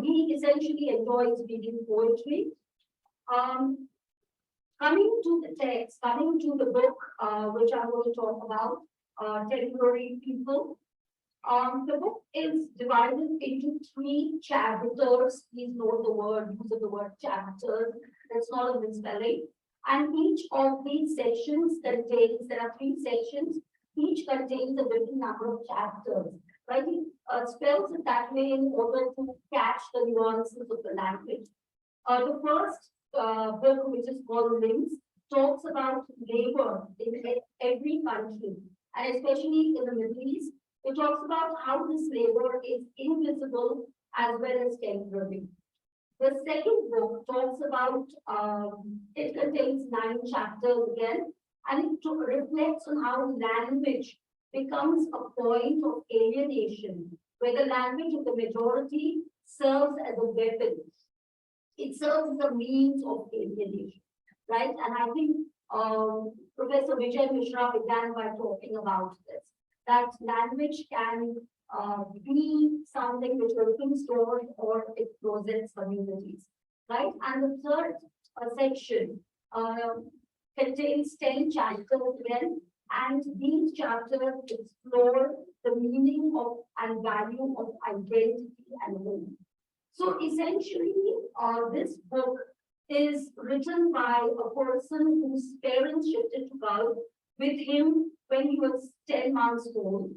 He essentially enjoys reading poetry. Coming to the text, coming to the book, which I'm going to talk about, Temporary People. The book is divided into 3 chapters. Please note the use of the word chapters. That's not a misspelling. And each of these sections contains, there are 3 sections, each contains a different number of chapters. Right? He spells it that way in order to catch the nuances of the language. The first book, which is called Links, talks about labor in every country, and especially in the Middle East. It talks about how this labor is invisible as well as temporary. The second book talks about, it contains 9 chapters again, and it reflects on how language becomes a point of alienation, where the language of the majority serves as a weapon. It serves as a means of alienation, right? And I think Professor Vijay Mishra began by talking about this, that language can be something which opens doors or it closes communities, right? And the third section contains 10 chapters again, and these chapters explore the meaning of and value of identity and home. So essentially, this book is written by a person whose parents shifted to Gulf with him when he was 10 months old.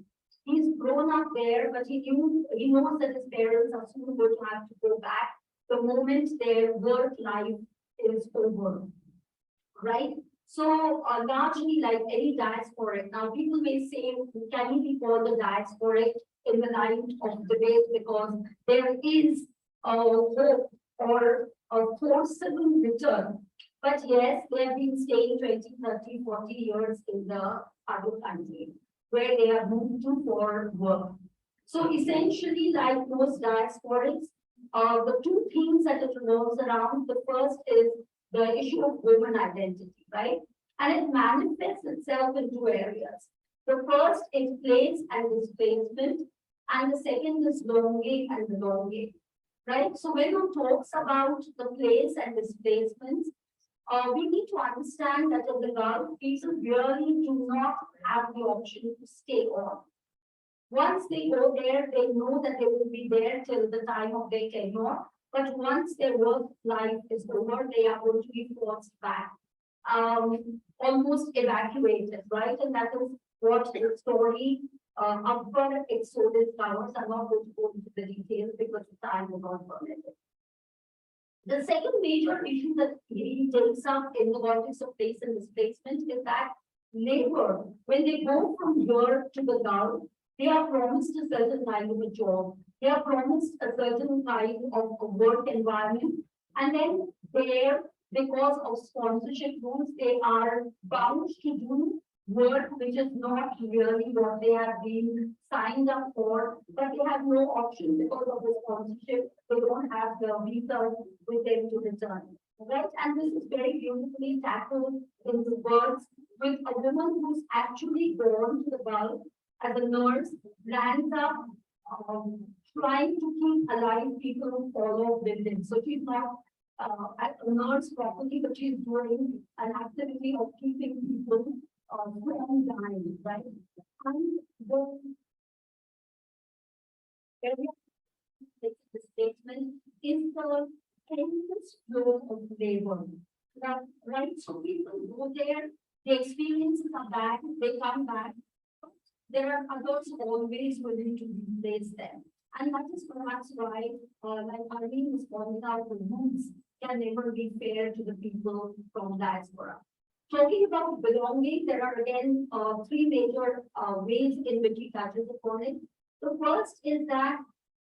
He's grown up there, but he knows that his parents are soon going to have to go back the moment their work life is over, right? So largely like any diasporic, now people may say, can he be called a diasporic in the light of debate, because there is a hope or a forcible return. But yes, they have been staying 20, 30, 40 years in the other country where they are moved to for work. So essentially, like most diasporics, the 2 things that it revolves around, the first is the issue of woman identity, right? And it manifests itself in 2 areas. The first is place and displacement, and the second is longing and belonging, right? So when one talks about the place and displacements, we need to understand that in the Gulf, people really do not have the option to stay on. Once they go there, they know that they will be there till the time of their tenure. But once their work life is over, they are going to be forced back, almost evacuated, right? And that is what the story Akbar Exodus covers. I'm not going to go into the details because the time will not permit it. The second major issue that he takes up in the context of place and displacement is that labor, when they go from here to the Gulf, they are promised a certain kind of a job. They are promised a certain kind of a work environment. And then there, because of sponsorship rules, they are bound to do work which is not really what they have been signed up for, but they have no option because of the sponsorship. They don't have the visa with them to return, right? And this is very beautifully tackled in the words with a woman who's actually gone to the Gulf as a nurse, lands up trying to keep alive people who follow with them. So she's not a nurse properly, but she's doing an activity of keeping people from dying, right? And the statement is the endless flow of labor. Right? So people go there, the experiences are bad, they come back. there are others always willing to replace them. And that is perhaps why, like Arvind was pointing out, the rules can never be fair to the people from diaspora. Talking about belonging, there are again three major ways in which he touches upon it. The first is that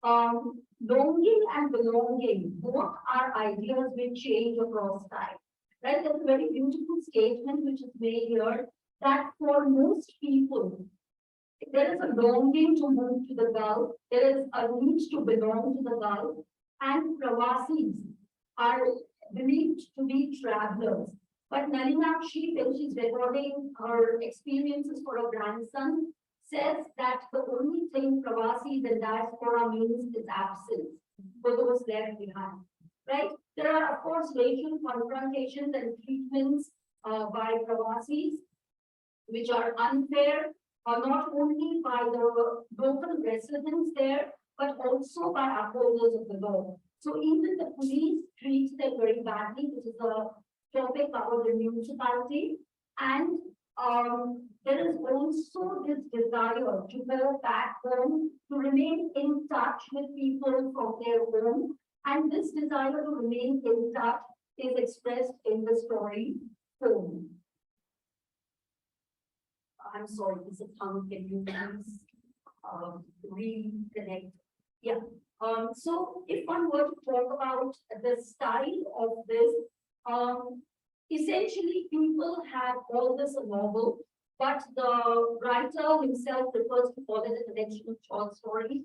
longing and belonging both are ideas which change across time. Right? There's a very beautiful statement which is made here that for most people, there is a longing to move to the Gulf, there is a need to belong to the Gulf, and Pravasis are believed to be travelers. But Nalinakshi, when she's recording her experiences for her grandson, says that the only thing Pravasis and diaspora means is absence for those left behind. Right? There are, of course, racial confrontations and treatments by Pravasis, which are unfair, not only by the local residents there, but also by upholders of the law. So even the police treats them very badly. This is a topic covered in municipality. And there is also this desire to go back home, to remain in touch with people from their home. And this desire to remain in touch is expressed in the story Home. I'm sorry, this is how can you please reconnect? Yeah. So if one were to talk about the style of this, essentially people have called this a novel, but the writer himself refers to call it a collection of short stories.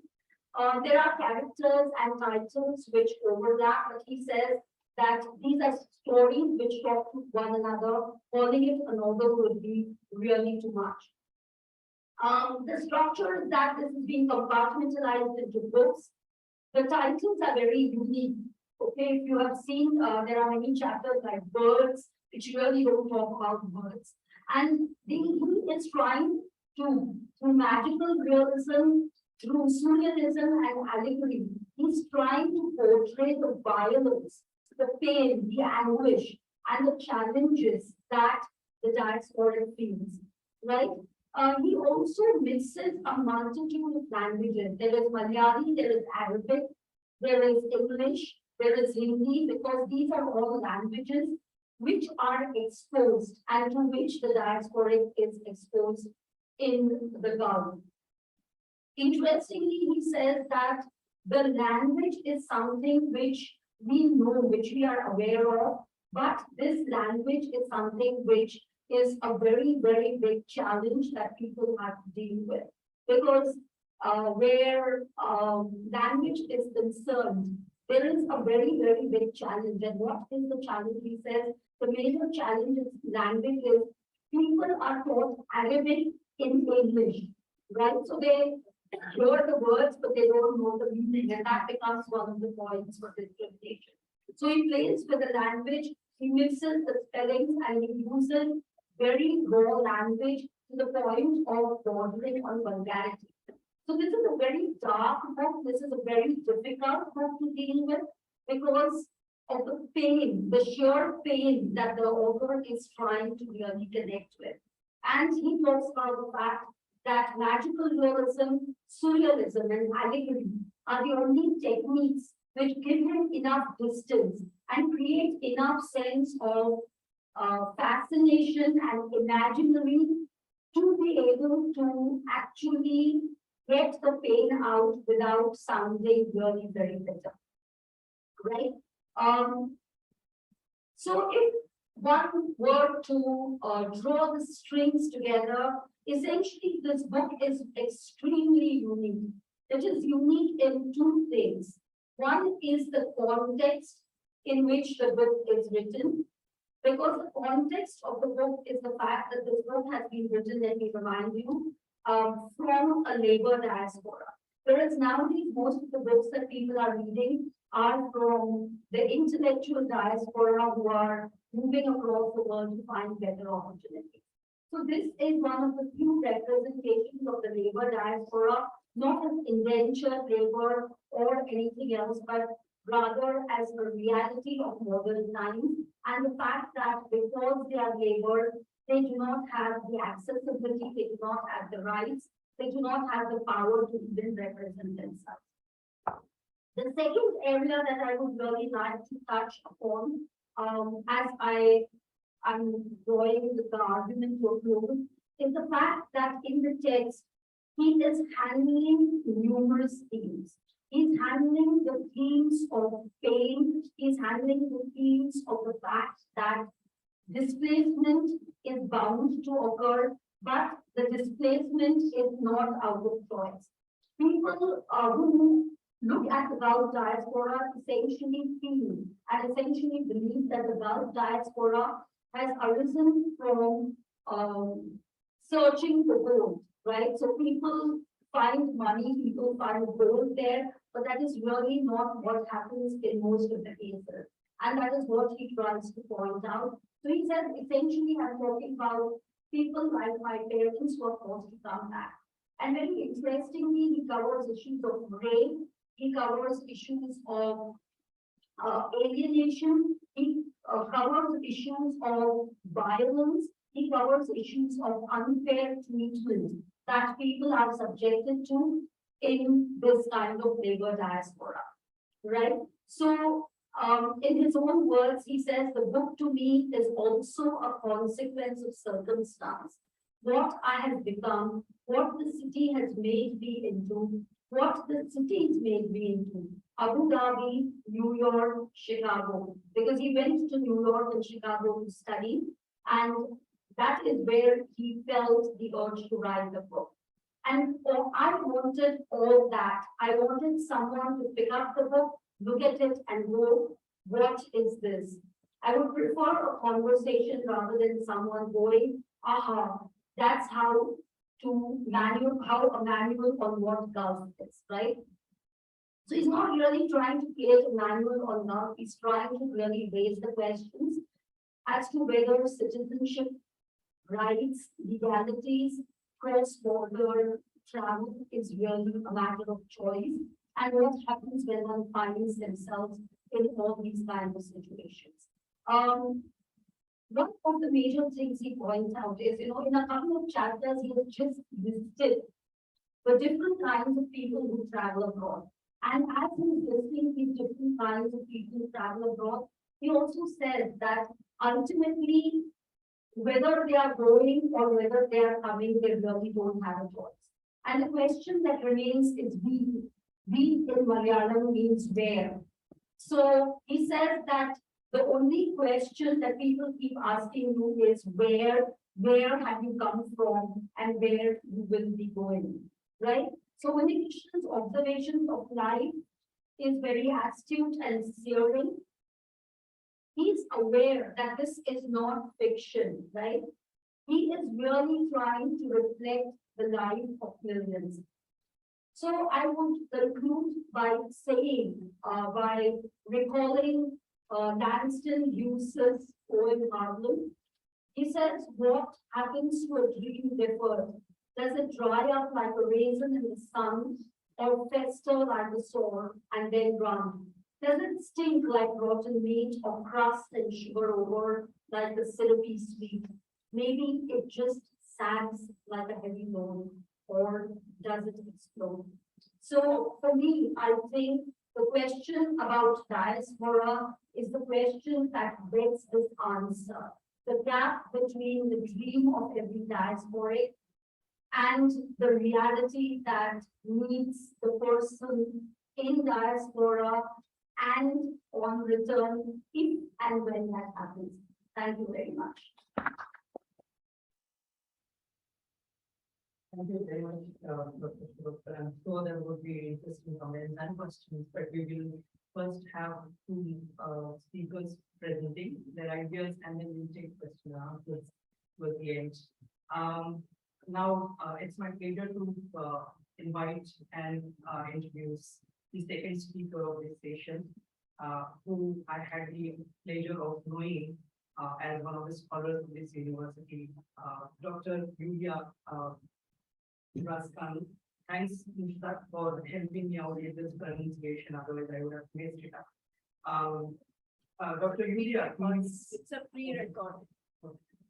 There are characters and titles which overlap, but he says that these are stories which talk to one another. Calling it a novel would be really too much. The structure is that this is being compartmentalized into books. The titles are very unique. Okay, if you have seen, there are many chapters like birds, which really don't talk about birds. And he is trying to, through magical realism, through surrealism and allegory, he's trying to portray the violence, the pain, the anguish, and the challenges that the diaspora feels, right? He also mixes a multitude of languages. There is Malayali, there is Arabic, there is English, there is Hindi, because these are all languages which are exposed and to which the diaspora is exposed in the Gulf. Interestingly, he says that the language is something which we know, which we are aware of, but this language is something which is a very, very big challenge that people have to deal with. Because where language is concerned, there is a very, very big challenge. And what is the challenge? He says the major challenge is language is people are taught Arabic in English, right? So they hear the words, but they don't know the meaning, and that becomes one of the points for discrimination. So he plays with the language, he mixes the spellings, and he uses very raw language to the point of bordering on vulgarity. So this is a very dark book. This is a very difficult book to deal with because of the pain, the sheer pain that the author is trying to really connect with. And he talks about the fact that magical realism, surrealism, and allegory are the only techniques which give him enough distance and create enough sense of fascination and imaginary to be able to actually get the pain out without sounding really very bitter, right? So if one were to draw the strings together, essentially this book is extremely unique. It is unique in two things. One is the context in which the book is written, because the context of the book is the fact that this book has been written, let me remind you, from a labor diaspora. Whereas nowadays, most of the books that people are reading are from the intellectual diaspora who are moving across the world to find better opportunities. So this is one of the few representations of the labor diaspora, not as indentured labor or anything else, but rather as a reality of modern times, and the fact that because they are labor, they do not have the accessibility, they do not have the rights, they do not have the power to even represent themselves. The second area that I would really like to touch upon, as I'm drawing the argument to a close, is the fact that in the text, he is handling numerous themes. He's handling the themes of pain. He's handling the themes of the fact that displacement is bound to occur, but the displacement is not out of choice. People who look at the Gulf diaspora essentially feel and essentially believe that the Gulf diaspora has arisen from searching for gold, right? So people find money, people find gold there, but that is really not what happens in most of the cases. And that is what he tries to point out. So he says, essentially, I'm talking about people like my parents who are forced to come back. And very interestingly, he covers issues of rape, he covers issues of alienation, he covers issues of violence, he covers issues of unfair treatment that people are subjected to in this kind of labor diaspora, right? So in his own words, he says, the book to me is also a consequence of circumstance. What I have become, what the city has made me into, what the cities made me into. Abu Dhabi, New York, Chicago, because he went to New York and Chicago to study, and that is where he felt the urge to write the book. And I wanted all that. I wanted someone to pick up the book, look at it and go, what is this? I would prefer a conversation rather than someone going, aha, that's how a manual on what Gulf is, right? So he's not really trying to create a manual on Gulf, he's trying to really raise the questions as to whether citizenship, rights, legalities, cross-border travel is really a matter of choice, and what happens when one finds themselves in all these kinds of situations. One of the major things he points out is, in a couple of chapters, he has just listed the different kinds of people who travel abroad. And as he's listing these different kinds of people who travel abroad, he also says that ultimately, whether they are going or whether they are coming, they really don't have a choice. And the question that remains is we. We in Malayalam means where. So he says that the only question that people keep asking you is where have you come from and where you will be going, right? So when the Christian's observations of life is very astute and searing, he's aware that this is not fiction, right? He is really trying to reflect the life of millions. So I want to conclude by saying, by recalling Langston Hughes' poem Harlem. He says, what happens to a dream deferred? Does it dry up like a raisin in the sun, or fester like a sore and then run? Does it stink like rotten meat, or crust and sugar over like the syrupy sweet? Maybe it just sags like a heavy load, or does it explode? So for me, I think the question about diaspora is the question that begs this answer. The gap between the dream of every diasporic and the reality that meets the person in diaspora and on return, if and when that happens. Thank you very much. Thank you very much, Dr. Shubhakar. I'm sure there would be interesting comments and questions, but we will first have two speakers presenting their ideas, and then we'll take questions and answers towards the end. Now, it's my pleasure to invite and introduce the second speaker of this session, who I had the pleasure of knowing as one of the scholars of this university, Dr. India Diaspora. Thanks, Münster, for helping me out with this pronunciation. Otherwise, I would have messed it up. Dr. India, It's a pre-record.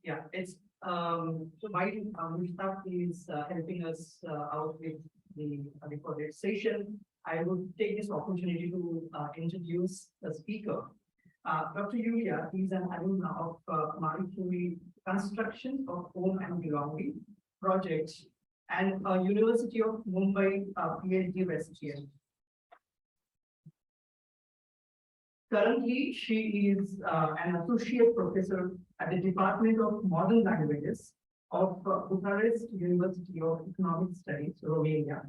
Yeah, it's, so while Münster is helping us out with the recorded session, I would take this opportunity to introduce the speaker. Dr. Yulia is an alumna of Marie Curie Construction of Home and Belonging project and University of Mumbai PhD recipient. Currently, she is an associate professor at the Department of Modern Languages of Bucharest University of Economic Studies, Romania.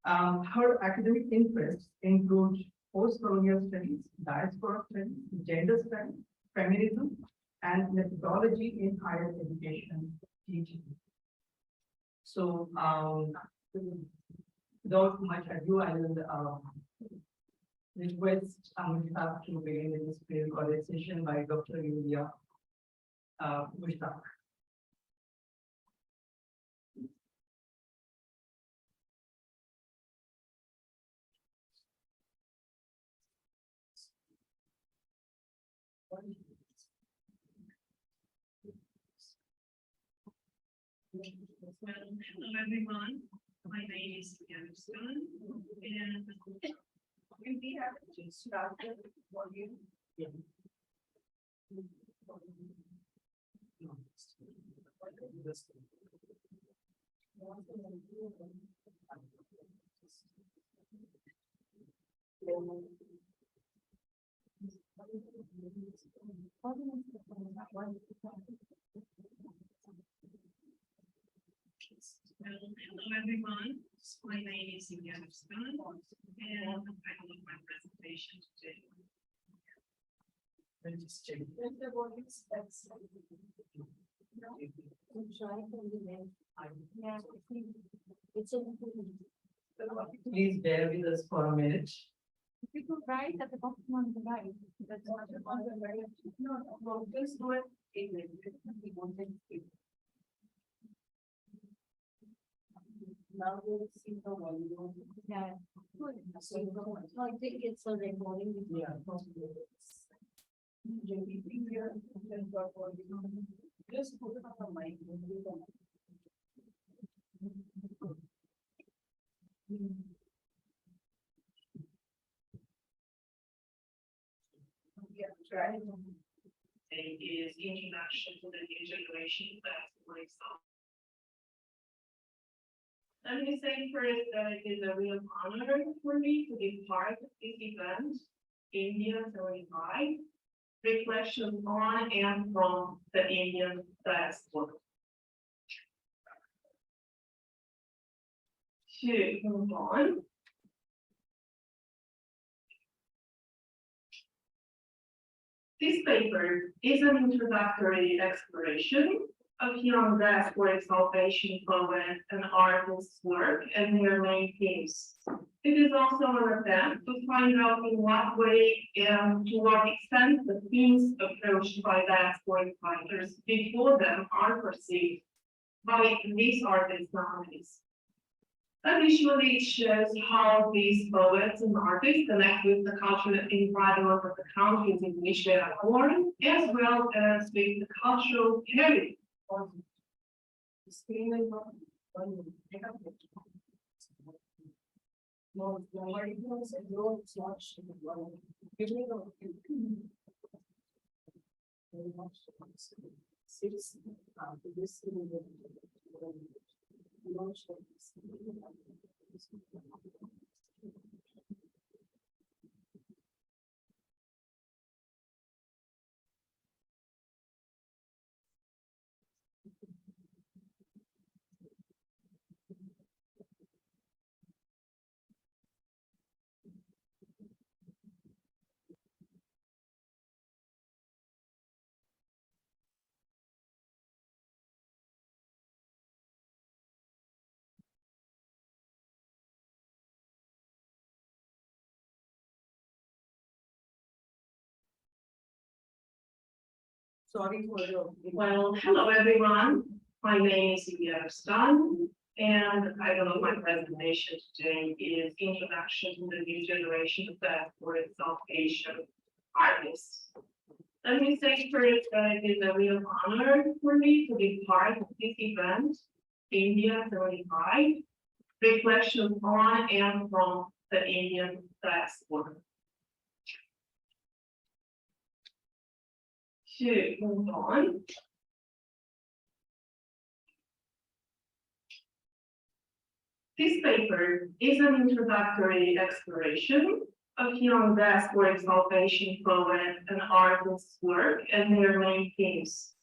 Her academic interests include post-colonial studies, diaspora studies, gender studies, feminism, and methodology in higher education teaching. So, without much ado, I will request Amrita to begin with this pre-recorded session by Dr. Yulia Mushtaq. Hello everyone, my name is India Diaspora, and We have to start the volume. Hello everyone, my name is India Diaspora, and I will my presentation today. Please bear with us for a minute. You could write at the bottom on the right. That's not on the right. No, just do it in it. Now we'll see the volume. Yeah. So I think it's a recording. Yeah. Just put it on the mic. Yeah, try. Today is introduction to the new generation for example. Let me say first that it is a real honor for me to be part of this event, India 75, reflections on and from the Indian diaspora. To move on. This paper is an introductory exploration of young diasporic salvation poet and artist's work and their main themes. It is also an attempt to find out in what way and to what extent the themes approached by diasporic writers before them are perceived by these artists nowadays. Additionally, it shows how these poets and artists connect with the cultural environment of the countries in which they are born, as well as with the cultural heritage. Sorry for your. Well, hello everyone. My name is India Diaspora, and the title of my presentation today is Introduction to the New Generation of Diasporic South Asian Artists. Let me say first that it is a real honor for me to be part of this event, India 75, reflection on and from the Indian diaspora. To move on. This paper is an introductory exploration of young diaspora salvation poet and artist's work and their main themes.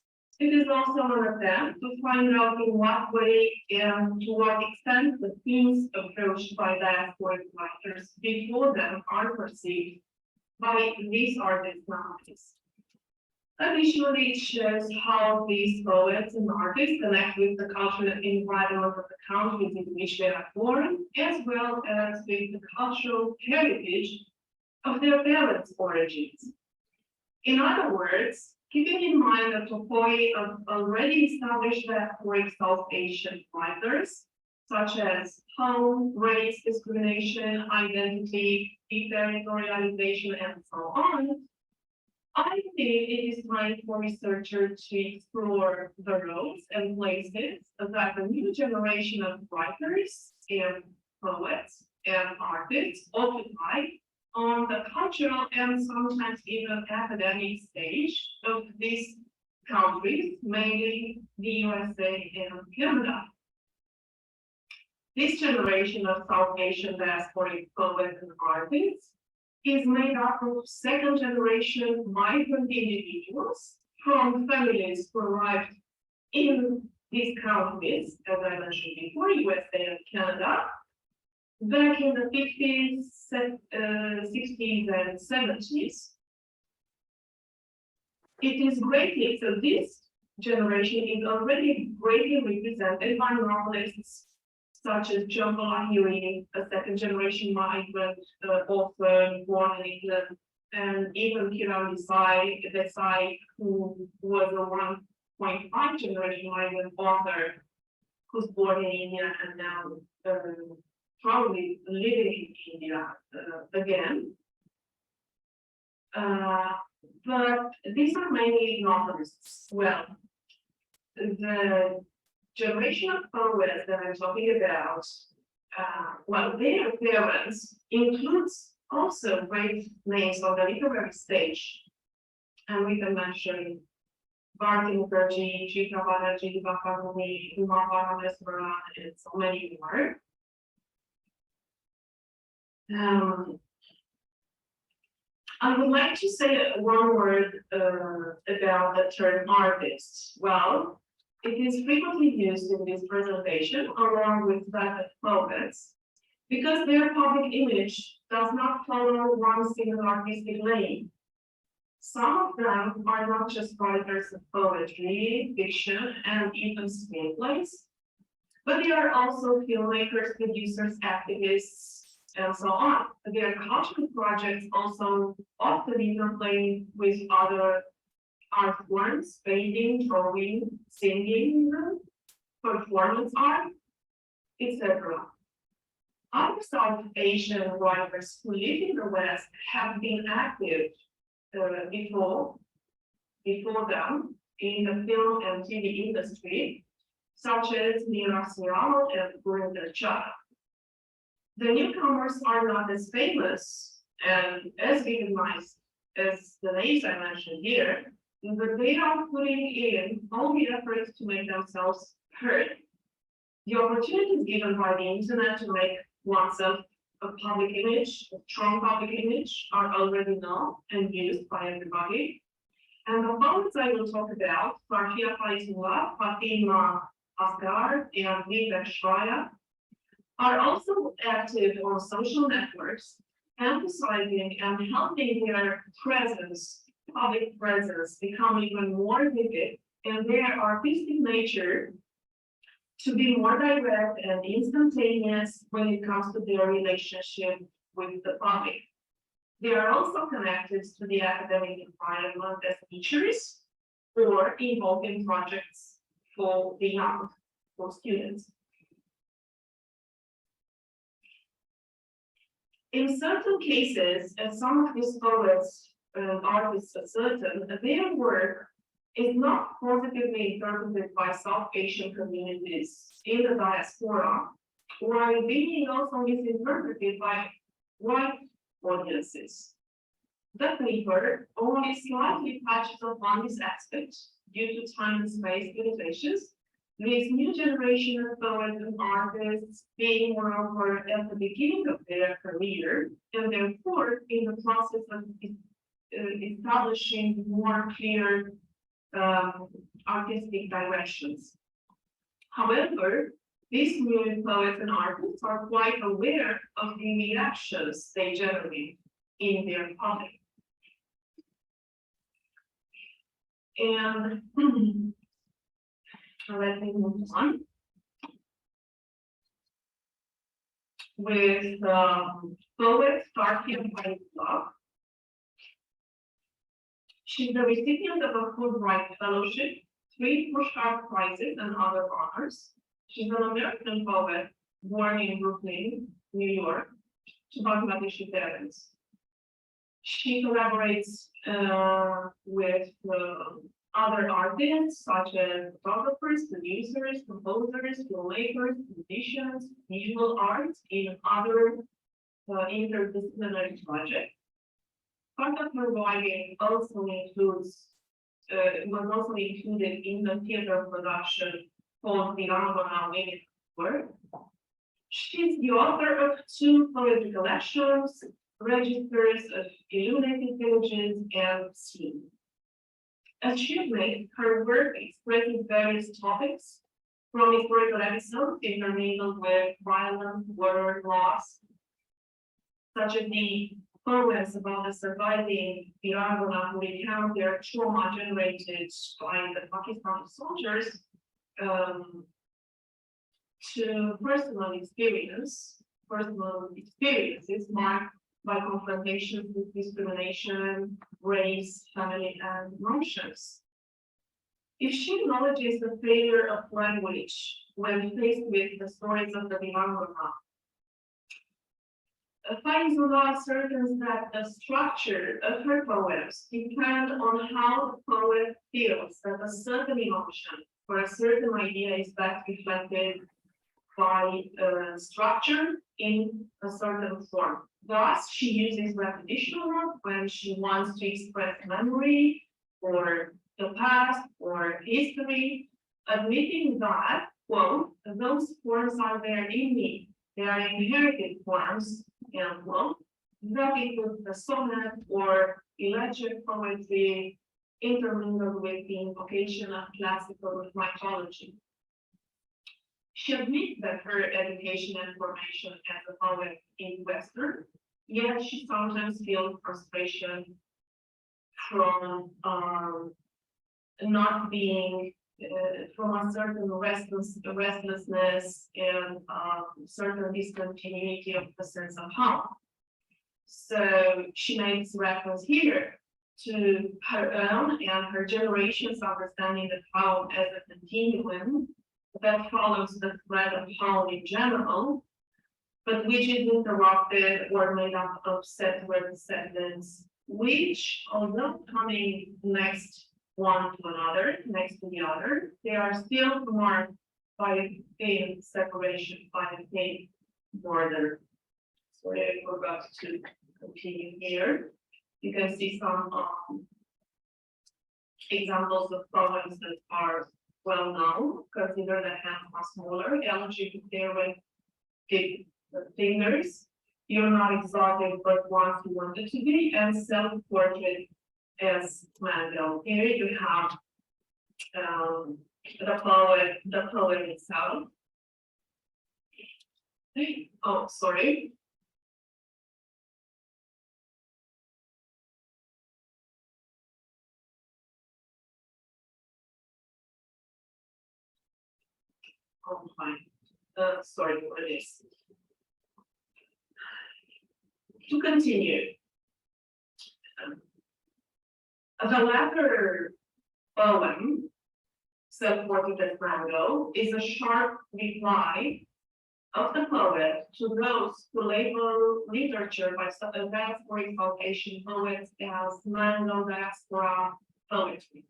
It is also an attempt to find out in what way and to what extent the themes approached by diasporic writers before them are perceived by these artists nowadays. Additionally, it shows how these poets and artists connect with the cultural environment of the countries in which they are born, as well as with the cultural heritage of their parents' origins. In other words, keeping in mind the topoi of already established diasporic South Asian writers, such as home, race, discrimination, identity, deterritorialization, and so on, I think it is time for researchers to explore the roads and places that the new generation of writers and poets and artists occupy on the cultural and sometimes even academic stage of these countries, mainly the USA and Canada. This generation of South Asian diasporic poets and artists is made up of second-generation migrant individuals from families who arrived in these countries, as I mentioned before, USA and Canada, back in the 50s, 60s, and 70s. It is greatly, so this generation is already greatly represented by novelists such as John Lahiri, a second-generation migrant author born in England, and even Kiran Desai, who was a 1.5 generation migrant author, who's born in India and now probably living in India again. But these are mainly novelists. Well, the generation of poets that I'm talking about, well, their parents includes also great names on the literary stage. And we can mention Bharati Mukherjee, Chitra Banerjee, Bakaruni, Uma Parameswaran, and so many more. I would like to say one word about the term artist. Well, it is frequently used in this presentation along with that of poets because their public image does not follow one single artistic lane. Some of them are not just writers of poetry, fiction, and even screenplays, but they are also filmmakers, producers, activists, and so on. Their cultural projects also often interplay with other art forms, painting, drawing, singing, performance art, etc. Other South Asian writers who live in the West have been active before them in the film and TV industry, such as Meera Syal and Gurinder Chah. The newcomers are not as famous and as recognized as the names I mentioned here, but they are putting in all the efforts to make themselves heard. The opportunities given by the internet to make oneself a public image, a strong public image, are already known and used by everybody. And the poets I will talk about, Farhia Faizullah, Fatima Asghar, and Vivek Shraya, are also active on social networks, emphasizing and helping their presence, public presence, become even more vivid and their artistic nature to be more direct and instantaneous when it comes to their relationship with the public. They are also connected to the academic environment as teachers or involved in projects for the young, for students. In certain cases, as some of these poets artists ascertain that their work is not positively interpreted by South Asian communities in the diaspora, while being also misinterpreted by white audiences. The paper only slightly touches upon this aspect due to time and space limitations. This new generation of poets and artists being moreover at the beginning of their career, and therefore in the process of establishing more clear artistic directions. However, these new poets and artists are quite aware of the reactions they generate in their public. And let me move on with poet starting by blog. She's the recipient of a Fulbright Fellowship, 3 Pushcart Prizes, and other honors. She's an American poet born in Brooklyn, New York, to Bangladeshi parents. She collaborates with other artists such as photographers, producers, composers, filmmakers, musicians, visual arts, and other interdisciplinary projects. Part of her writing also includes, was also included in the theater production called the Virangana Women Work. She's the author of 2 poetry collections, registers of illuminated villages and scenes. As she made, her work expresses various topics, from historical episodes intermingled with violent word loss, such as the poems about the surviving Virangana who recount their trauma generated by the Pakistani soldiers, to personal experiences marked by confrontations with discrimination, race, family, and emotions. If she acknowledges the failure of language when faced with the stories of the Virangana, Faizullah asserts that the structure of her poems depend on how the poet feels that a certain emotion or a certain idea is best reflected by structure in a certain form. Thus, she uses repetition when she wants to express memory or the past or history, admitting that, quote, those forms are there in me. They are inherited forms, end quote. That includes the sonnet or elegiac poetry intermingled with the invocation of classical mythology. She admits that her education and formation as a poet is Western, yet she sometimes feels frustration from not being, from a certain restlessness and certain discontinuity of the sense of home. So she makes reference here to her own and her generation's understanding of home as a continuum that follows the thread of home in general, but which is interrupted or made up of separate segments, which, although coming next one to another, next to the other, they are still marked by a separation, by a border. Sorry, I forgot to continue here. You can see some examples of poems that are well known. Consider the hands are smaller, elegy there with big fingers. You're not exotic, but once you wanted to be, and self-portrait as Mandel. Here you have the poet itself. Oh, sorry. Oh, fine. Sorry for this. To continue, the latter poem, Self-Portrait as Mango, is a sharp reply of the poet to those who label literature by diasporic exaltation poets as Mando diaspora poetry.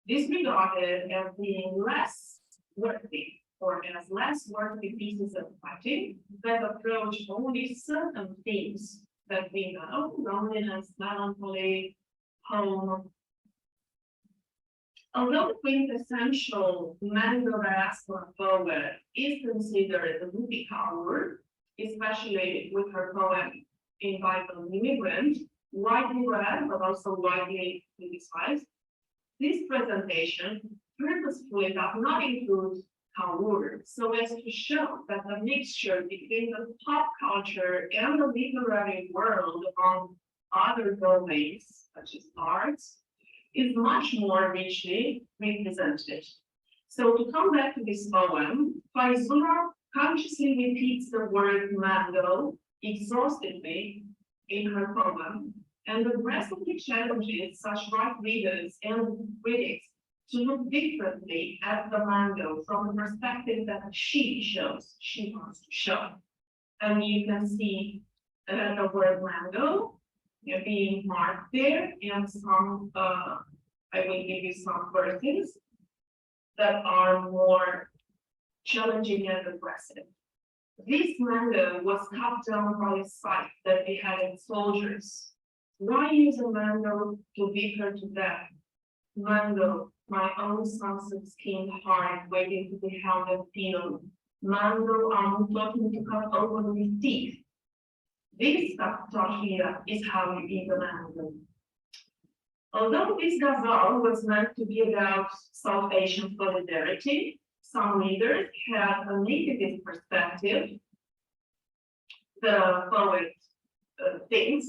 Disregarded as being less worthy or as less worthy pieces of writing that approach only certain themes that we know, loneliness, melancholy, home. Although the quintessential Mando diaspora poet is considered a Ruby Howard, especially with her poem entitled Immigrant, widely read but also widely criticized, this presentation purposefully does not include Howard, so as to show that the mixture between the pop culture and the literary world among other domains, such as arts, is much more richly represented. So to come back to this poem, Faizullah consciously repeats the word Mando exhaustively in her poem, and aggressively challenges such right readers and critics to look differently at the Mando from the perspective that she wants to show. And you can see the word Mando being marked there, and some, I will give you some verses that are more challenging and aggressive. This Mando was cut down by a scythe that beheaded soldiers. Why use a Mando to beat her to death? Mando, my own sunset skinned heart waiting to be held and feel. Mando, I'm talking to cut over with teeth. This tahira is how you eat a Mando. Although this ghazal was meant to be about South Asian solidarity, some readers had a negative perspective. The poet thinks,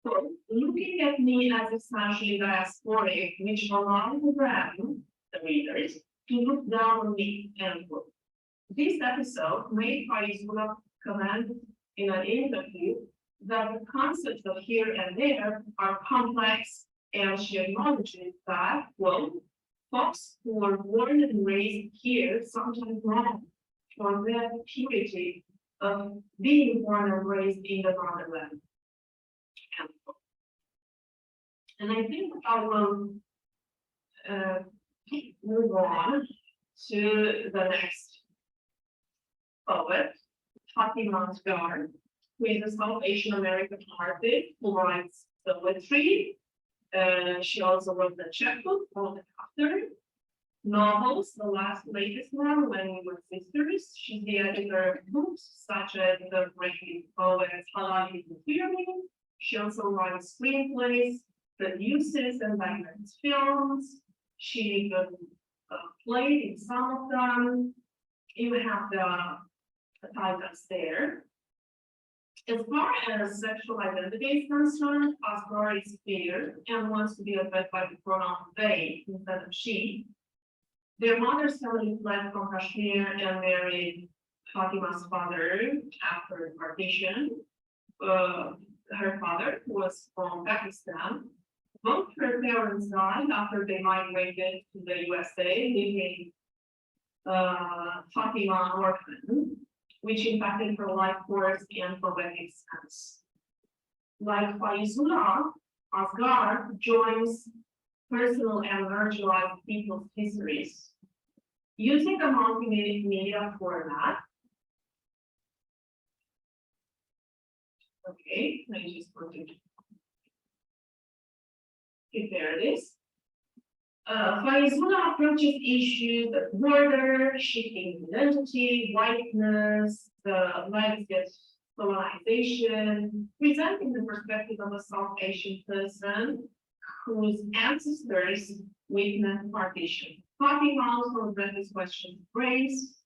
so looking at me as essentially diasporic, which allowed them, the readers, to look down on me, end quote. This episode made Faizullah comment in an interview that the concepts of here and there are complex, and she acknowledges that, quote, folks who were born and raised here sometimes long for their purity of being born and raised in the motherland. And I think I will move on to the next poet, Fatima Asghar, who is a South Asian American artist who writes poetry. She also wrote a chapbook called After novels, the latest one, When We Were Sisters. She's the editor of books such as the great poet Halali Theory. She also writes screenplays, produces and directs films. She even played in some of them. You have the titles there. As far as sexual identity is concerned, Asghar is queer and wants to be addressed by the pronoun they instead of she. Their mother's family fled from Kashmir and married Fatima's father after partition. Her father was from Pakistan. Both her parents died after they migrated to the USA, leaving Fatima an orphan, which impacted her life course and poetic sense. Like Faizullah, Asghar joins personal and virtualized people's histories. Using a multimedia format, okay, let me just put it. Okay, there it is. Faizullah approaches issues of border, shifting identity, whiteness, the legacy of colonization, presenting the perspective of a South Asian person whose ancestors witnessed partition. Fatima also addresses questions of race,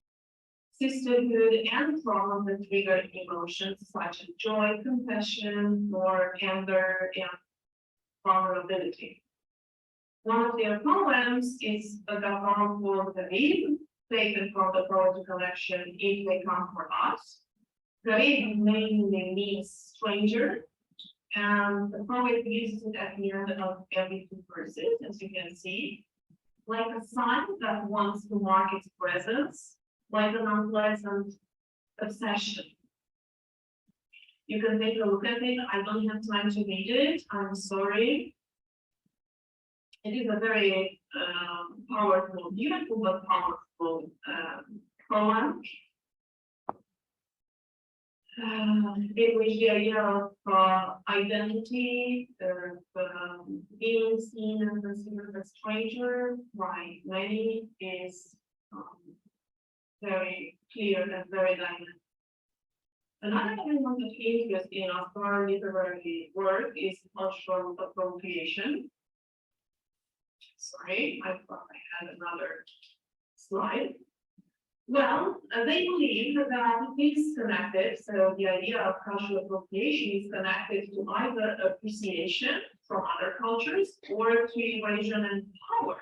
sisterhood, and trauma that trigger emotions such as joy, compassion, or anger, and vulnerability. One of their poems is a ghazal called Gharib, taken from the poetry collection If They Come For Us. Gharib mainly means stranger, and the poet uses it at the end of every two verses, as you can see, like a sign that wants to mark its presence, like an unpleasant obsession. You can take a look at it. I don't have time to read it. I'm sorry. It is a very powerful, beautiful but powerful poem. In which the idea of identity, being seen and considered a stranger by many is very clear and very dynamic. Another element of interest in our literary work is cultural appropriation. Sorry, I thought I had another slide. Well, they believe that it is connected, so the idea of cultural appropriation is connected to either appreciation from other cultures or to evasion and power.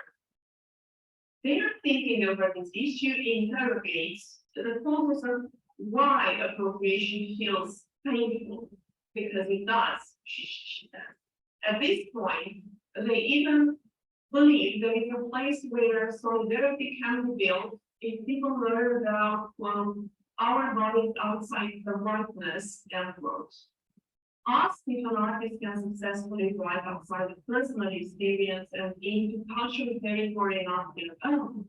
Their thinking over this issue interrogates the focus of why appropriation feels painful, because it does. At this point, they even believe there is a place where solidarity can be built if people learn about, well, our bodies outside the whiteness, end quote. Ask if an artist can successfully write outside the personal experience and into cultural territory not their own.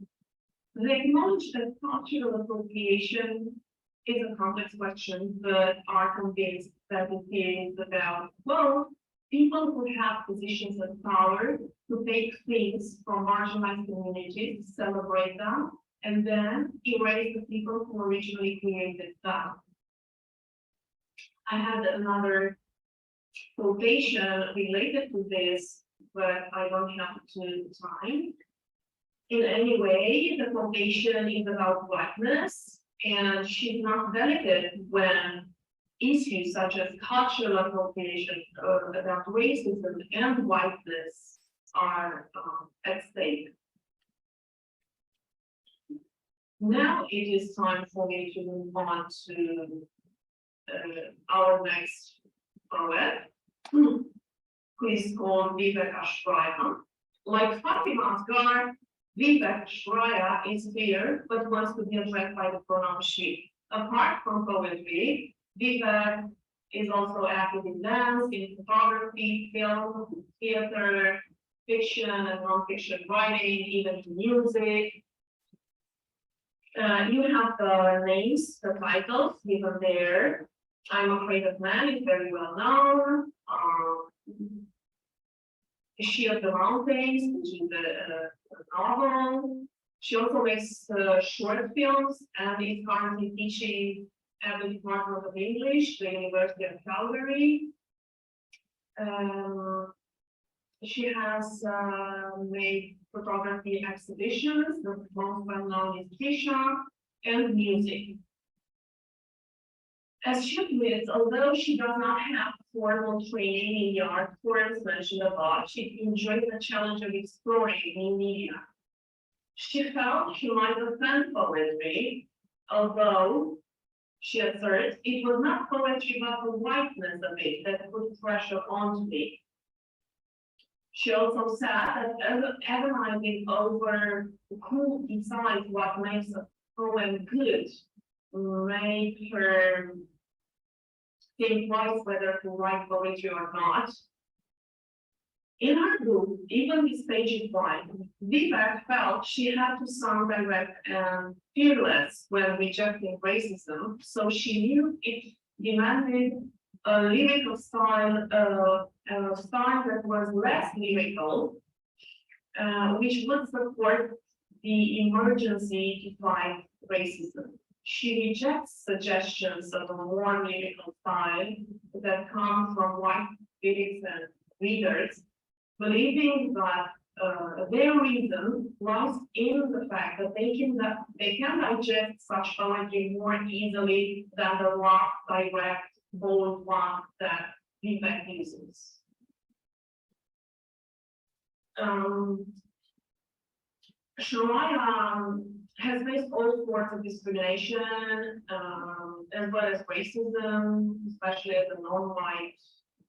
They acknowledge that cultural appropriation is a complex question, but are convinced that it is about, well, people who have positions of power to take things from marginalized communities, celebrate them, and then erase the people who originally created them. I had another quotation related to this, but I don't have time. In any way, the quotation is about whiteness, and she's not delicate when issues such as cultural appropriation, about racism and whiteness are at stake. Now it is time for me to move on to our next poet, who is called Vivek Ashraya. Like Fatima Asghar, Vivek Ashraya is here, but wants to be addressed by the pronoun she. Apart from poetry, Vivek is also active in dance, in photography, film, theater, fiction and non-fiction writing, even music. You have the names, the titles given there. I'm Afraid of Man is very well known. She of the Mountains, which is a novel. She also makes short films and is currently teaching at the Department of English, the University of Calgary. She has made photography exhibitions, the most well-known is Trisha, and music. As she admits, although she does not have formal training in the art forms mentioned above, she enjoys the challenge of exploring new media. She felt she might offend poetry, although she asserts it was not poetry but the whiteness of it that put pressure onto me. She also said that agonizing over who decides what makes a poem good made her think twice whether to write poetry or not. In her book, Even This Page is White, Vivek felt she had to sound direct and fearless when rejecting racism, so she knew it demanded a lyrical style, a style that was less lyrical, which would support the emergency to fight racism. She rejects suggestions of a more lyrical style that come from white critics and readers, believing that their reason lies in the fact that they can digest such poetry more easily than the raw, direct, bold one that Vivek uses. Sharaya has faced all sorts of discrimination, as well as racism, especially as a non-white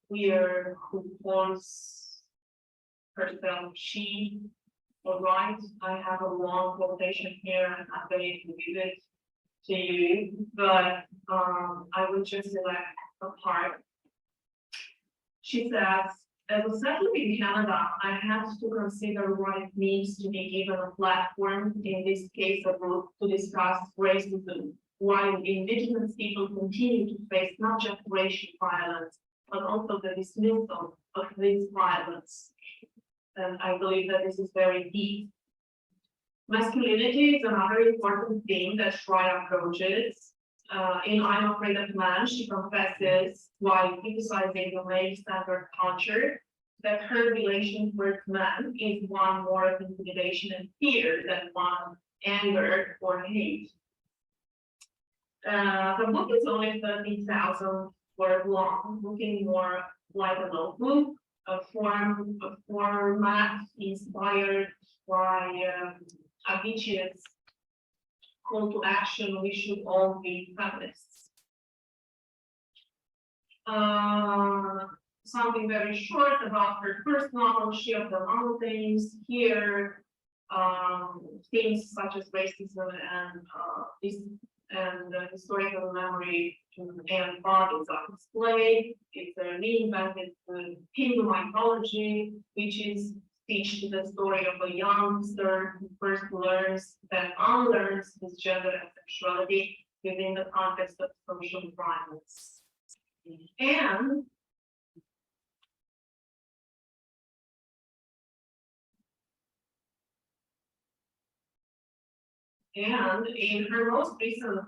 queer who calls herself she or right. I have a long quotation here and I'm going to read it to you, but I would just select a part. She says, as a settler in Canada, I had to consider what it means to be given a platform, in this case a group, to discuss racism, while Indigenous people continue to face not just racial violence, but also the dismissal of this violence. And I believe that this is very deep. Masculinity is another important theme that Shreya approaches. In I'm Afraid of Man, she confesses, while criticizing the male standard culture, that her relation with men is one more of intimidation and fear than one anger or hate. The book is only 30,000 words long, looking more like a notebook, a format inspired by Avicii's call to action, we should all be feminists. Something very short about her first novel, She of the Mountains. Here, themes such as racism and historical memory and bodies are displayed. It's a reinvented Hindu mythology, which is teach the story of a youngster who first learns, then unlearns his gender and sexuality within the context of social violence. And in her most recent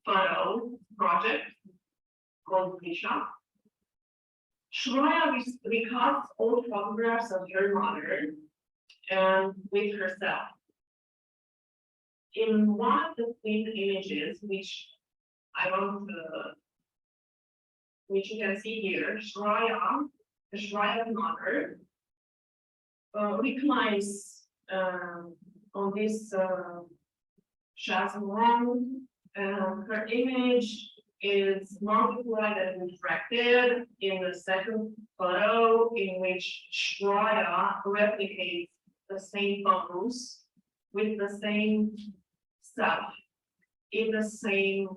photo project called Disha, Shreya recounts old photographs of her mother and with herself. In one of the twin images, which which you can see here, the Shreya's mother, reclines on this chasm. Her image is multiplied and refracted in the second photo, in which Shreya replicates the same pose with the same self in the same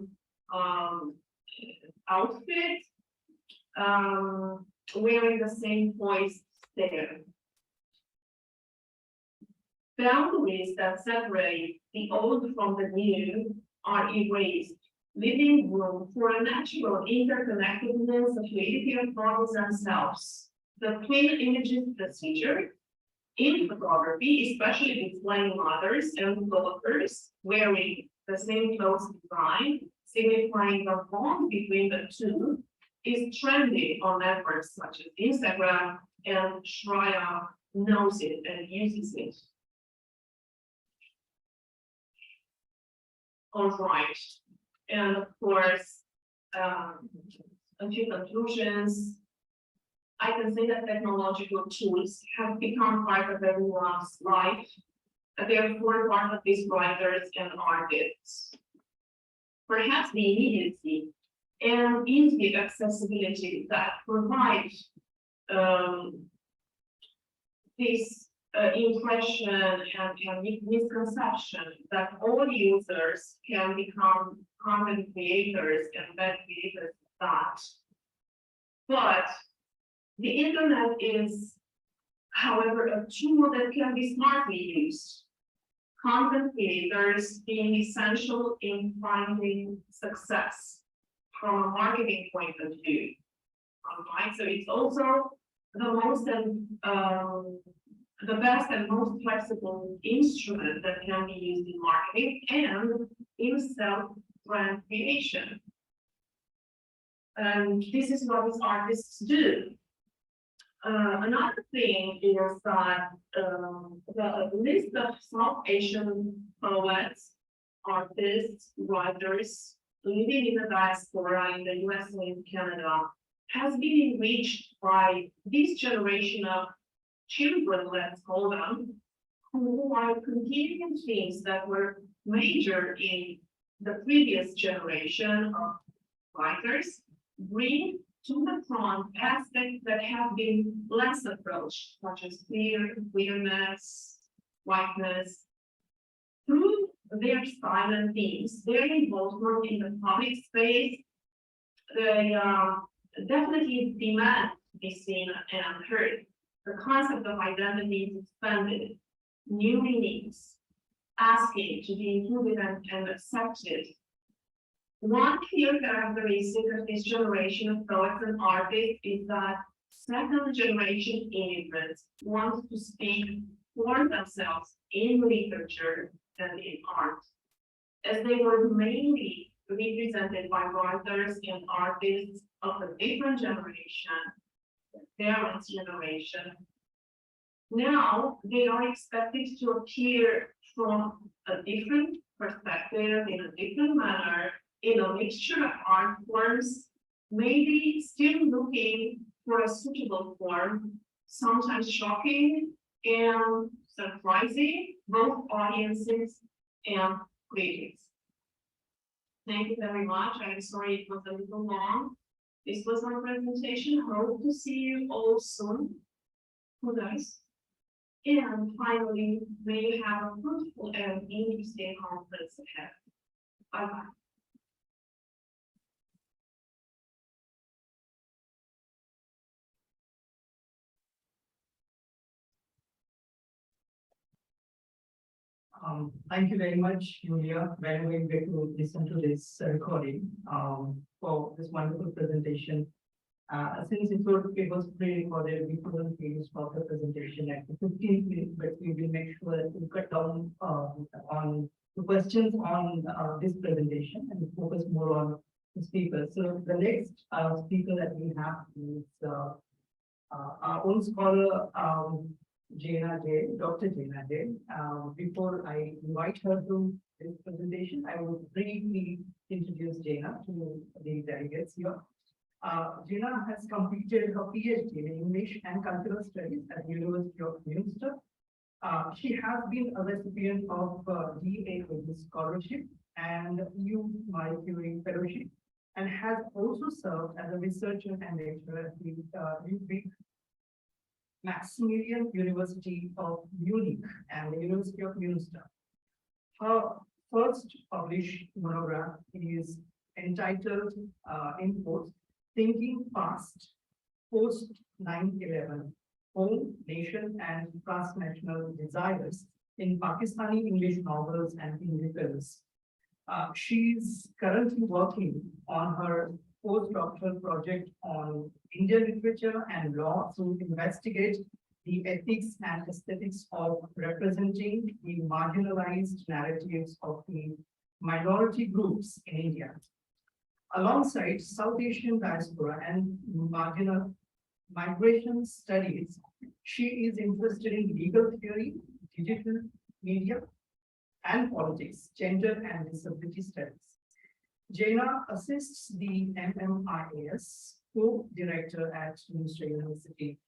outfit, wearing the same poised stare. Boundaries that separate the old from the new are erased, leaving room for a natural interconnectedness of fluidity of bodies and selves. The twin images procedure in photography, especially displaying mothers and daughters wearing the same clothes design, signifying the bond between the two, is trendy on networks such as Instagram, and Shreya knows it and uses it. All right. And of course, a few conclusions. I can say that technological tools have become part of everyone's life. Therefore, part of these writers and artists. Perhaps the immediacy and easy accessibility that provide this impression and misconception that all users can become content creators and web creators that. But the internet is, however, a tool that can be smartly used. Content creators being essential in finding success from a marketing point of view. Right? So it's also the most the best and most flexible instrument that can be used in marketing and in self-brand creation. And this is what these artists do. Another thing is that the list of South Asian poets, artists, writers living in the diaspora in the USA and Canada has been enriched by this generation of children, let's call them, who are continuing things that were major in the previous generation of writers, bring to the front aspects that have been less approached, such as queerness, whiteness, through their style and themes, their involvement in the public space, they definitely demand to be seen and heard. The concept of identity is expanded, new meanings, asking to be included and accepted. One clear characteristic of this generation of poets and artists is that second generation immigrants want to speak for themselves in literature and in art, as they were mainly represented by writers and artists of a different generation, their parents' generation. Now they are expected to appear from a different perspective, in a different manner, in a mixture of art forms, maybe still looking for a suitable form, sometimes shocking and surprising both audiences and critics. Thank you very much. I'm sorry it was a little long. This was my presentation. Hope to see you all soon. Who knows? And finally, may you have a fruitful and interesting conference ahead. Bye-bye. Thank you very much, Julia. Whenever you get to listen to this recording for this wonderful presentation. Since it was pre-recorded, we couldn't really stop the presentation at the 15th minute, but we will make sure that we cut down on the questions on this presentation and focus more on the speakers. So the next speaker that we have is our own scholar, Jana J, Dr. Jana J. Before I invite her to this presentation, I will briefly introduce Jana to the delegates here. Jana has completed her PhD in English and Cultural Studies at the University of Münster. She has been a recipient of DA Scholarship and EU Marie Curie Fellowship, and has also served as a researcher and lecturer at the Ludwig Maximilian University of Munich and the University of Münster. Her first published monograph is entitled in quotes, Thinking Fast, Post 9/11, Home, Nation and Transnational Desires in Pakistani English Novels and Hindi Films. She's currently working on her postdoctoral project on Indian literature and law to investigate the ethics and aesthetics of representing the marginalized narratives of the minority groups in India. Alongside South Asian diaspora and marginal migration studies, she is interested in legal theory, digital media, and politics, gender and disability studies. Jana assists the MMIAS co-director at Münster University.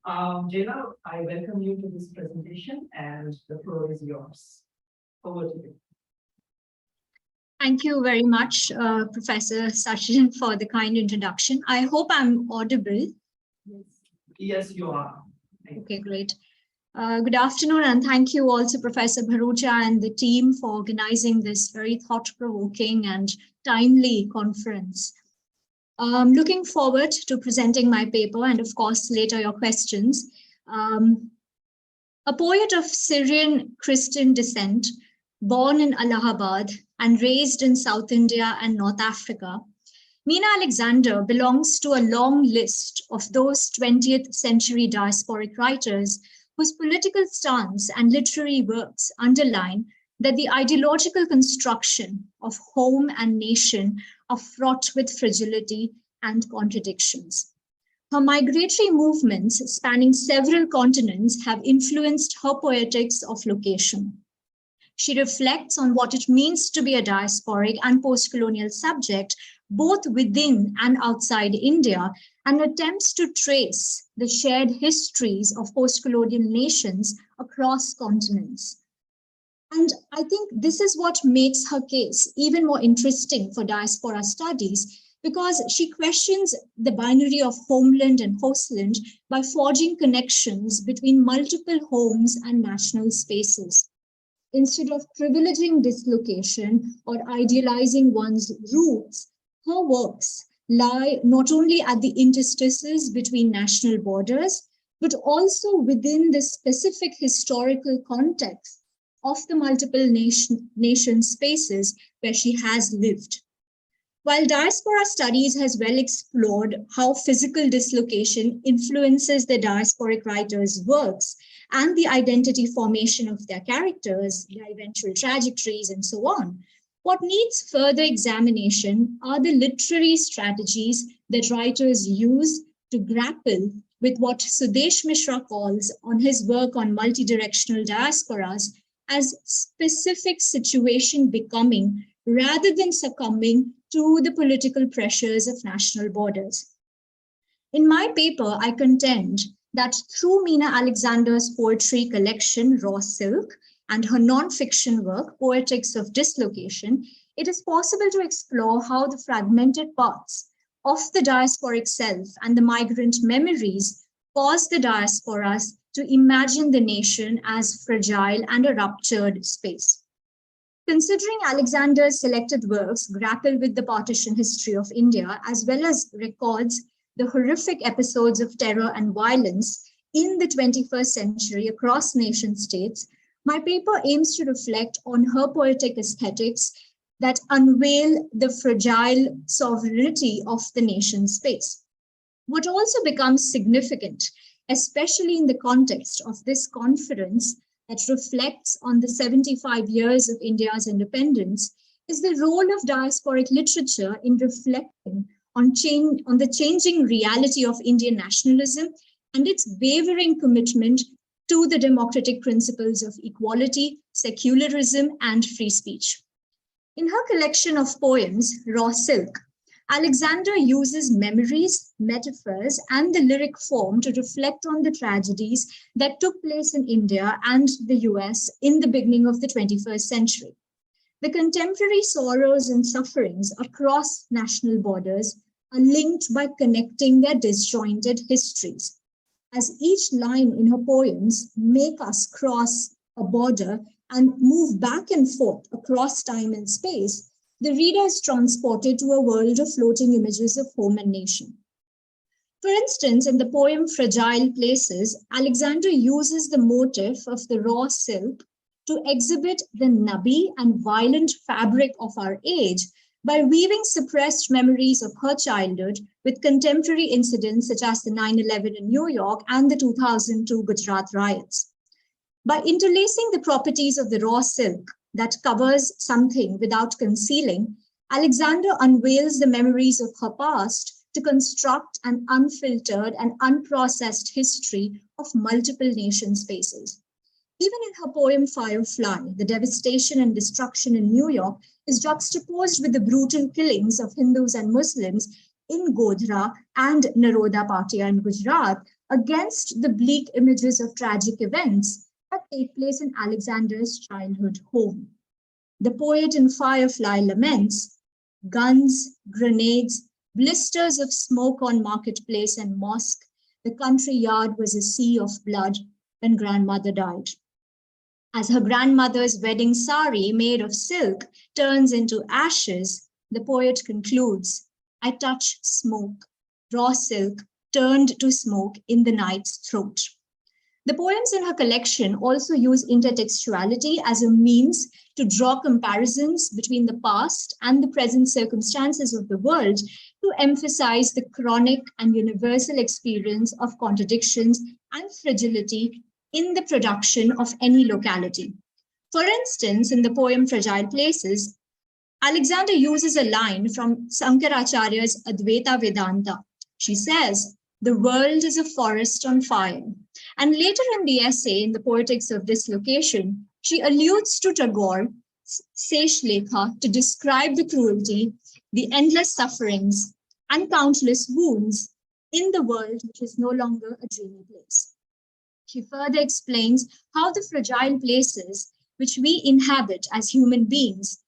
Jana, I welcome you to this presentation and the floor is yours. Over to you. Thank you very much, Professor Sachin, for the kind introduction. I hope I'm audible. Yes, you are. Okay, great. Good afternoon, and thank you also, Professor Bharucha and the team for organizing this very thought-provoking and timely conference. Looking forward to presenting my paper and, of course, later your questions. A poet of Syrian Christian descent, born in Allahabad and raised in South India and North Africa, Meena Alexander belongs to a long list of those 20th century diasporic writers whose political stance and literary works underline that the ideological construction of home and nation are fraught with fragility and contradictions. Her migratory movements spanning several continents have influenced her poetics of location. She reflects on what it means to be a diasporic and post-colonial subject, both within and outside India, and attempts to trace the shared histories of post-colonial nations across continents. And I think this is what makes her case even more interesting for diaspora studies, because she questions the binary of homeland and hostland by forging connections between multiple homes and national spaces. Instead of privileging dislocation or idealizing one's roots, her works lie not only at the interstices between national borders, but also within the specific historical context of the multiple nation spaces where she has lived. While diaspora studies has well explored how physical dislocation influences the diasporic writers' works and the identity formation of their characters, their eventual trajectories, and so on, what needs further examination are the literary strategies that writers use to grapple with what Sudesh Mishra calls on his work on multidirectional diasporas as specific situation becoming rather than succumbing to the political pressures of national borders. In my paper, I contend that through Meena Alexander's poetry collection, Raw Silk, and her non-fiction work, Poetics of Dislocation, it is possible to explore how the fragmented parts of the diasporic self and the migrant memories cause the diasporas to imagine the nation as fragile and a ruptured space. Considering Alexander's selected works grapple with the partition history of India, as well as records the horrific episodes of terror and violence in the 21st century across nation states, my paper aims to reflect on her poetic aesthetics that unveil the fragile sovereignty of the nation space. What also becomes significant, especially in the context of this conference that reflects on the 75 years of India's independence, is the role of diasporic literature in reflecting on the changing reality of Indian nationalism and its wavering commitment to the democratic principles of equality, secularism, and free speech. In her collection of poems, Raw Silk, Alexander uses memories, metaphors, and the lyric form to reflect on the tragedies that took place in India and the US in the beginning of the 21st century. The contemporary sorrows and sufferings across national borders are linked by connecting their disjointed histories. As each line in her poems make us cross a border and move back and forth across time and space, the reader is transported to a world of floating images of home and nation. For instance, in the poem Fragile Places, Alexander uses the motif of the raw silk to exhibit the nubby and violent fabric of our age by weaving suppressed memories of her childhood with contemporary incidents such as the 9/11 in New York and the 2002 Gujarat riots. By interlacing the properties of the raw silk that covers something without concealing, Alexander unveils the memories of her past to construct an unfiltered and unprocessed history of multiple nation spaces. Even in her poem Firefly, the devastation and destruction in New York is juxtaposed with the brutal killings of Hindus and Muslims in Godhra and Naroda Patia in Gujarat against the bleak images of tragic events that take place in Alexander's childhood home. The poet in Firefly laments, guns, grenades, blisters of smoke on marketplace and mosque. The country yard was a sea of blood when grandmother died. As her grandmother's wedding sari made of silk turns into ashes, the poet concludes, I touch smoke, raw silk turned to smoke in the night's throat. The poems in her collection also use intertextuality as a means to draw comparisons between the past and the present circumstances of the world to emphasize the chronic and universal experience of contradictions and fragility in the production of any locality. For instance, in the poem Fragile Places, Alexander uses a line from Sankaracharya's Advaita Vedanta. She says, the world is a forest on fire. And later in the essay, in the Poetics of Dislocation, she alludes to Tagore's Seshlekha to describe the cruelty, the endless sufferings, and countless wounds in the world which is no longer a dreamy place. She further explains how the fragile places which we inhabit as human beings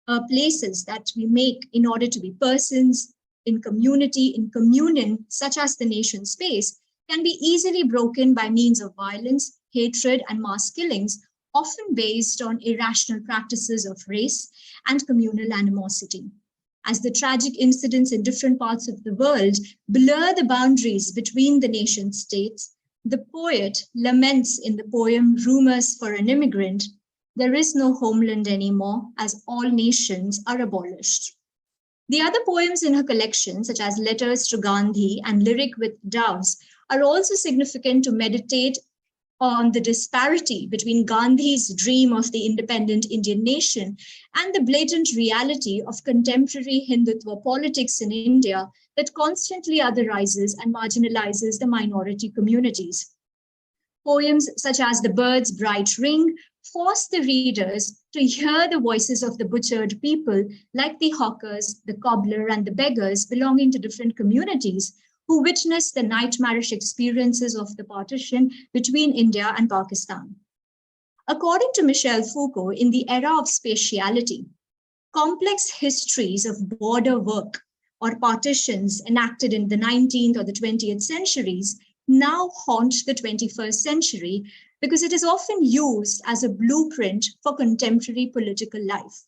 are places that we make in order to be persons, in community, in communion, such as the nation space, can be easily broken by means of violence, hatred, and mass killings, often based on irrational practices of race and communal animosity. As the tragic incidents in different parts of the world blur the boundaries between the nation states, the poet laments in the poem Rumors for an Immigrant, there is no homeland anymore as all nations are abolished. The other poems in her collection, such as Letters to Gandhi and Lyric with Doves, are also significant to meditate on the disparity between Gandhi's dream of the independent Indian nation and the blatant reality of contemporary Hindutva politics in India that constantly otherizes and marginalizes the minority communities. Poems such as The Bird's Bright Ring force the readers to hear the voices of the butchered people, like the hawkers, the cobbler, and the beggars belonging to different communities, who witnessed the nightmarish experiences of the partition between India and Pakistan. According to Michel Foucault, in the era of spatiality, complex histories of border work or partitions enacted in the 19th or the 20th centuries now haunt the 21st century because it is often used as a blueprint for contemporary political life.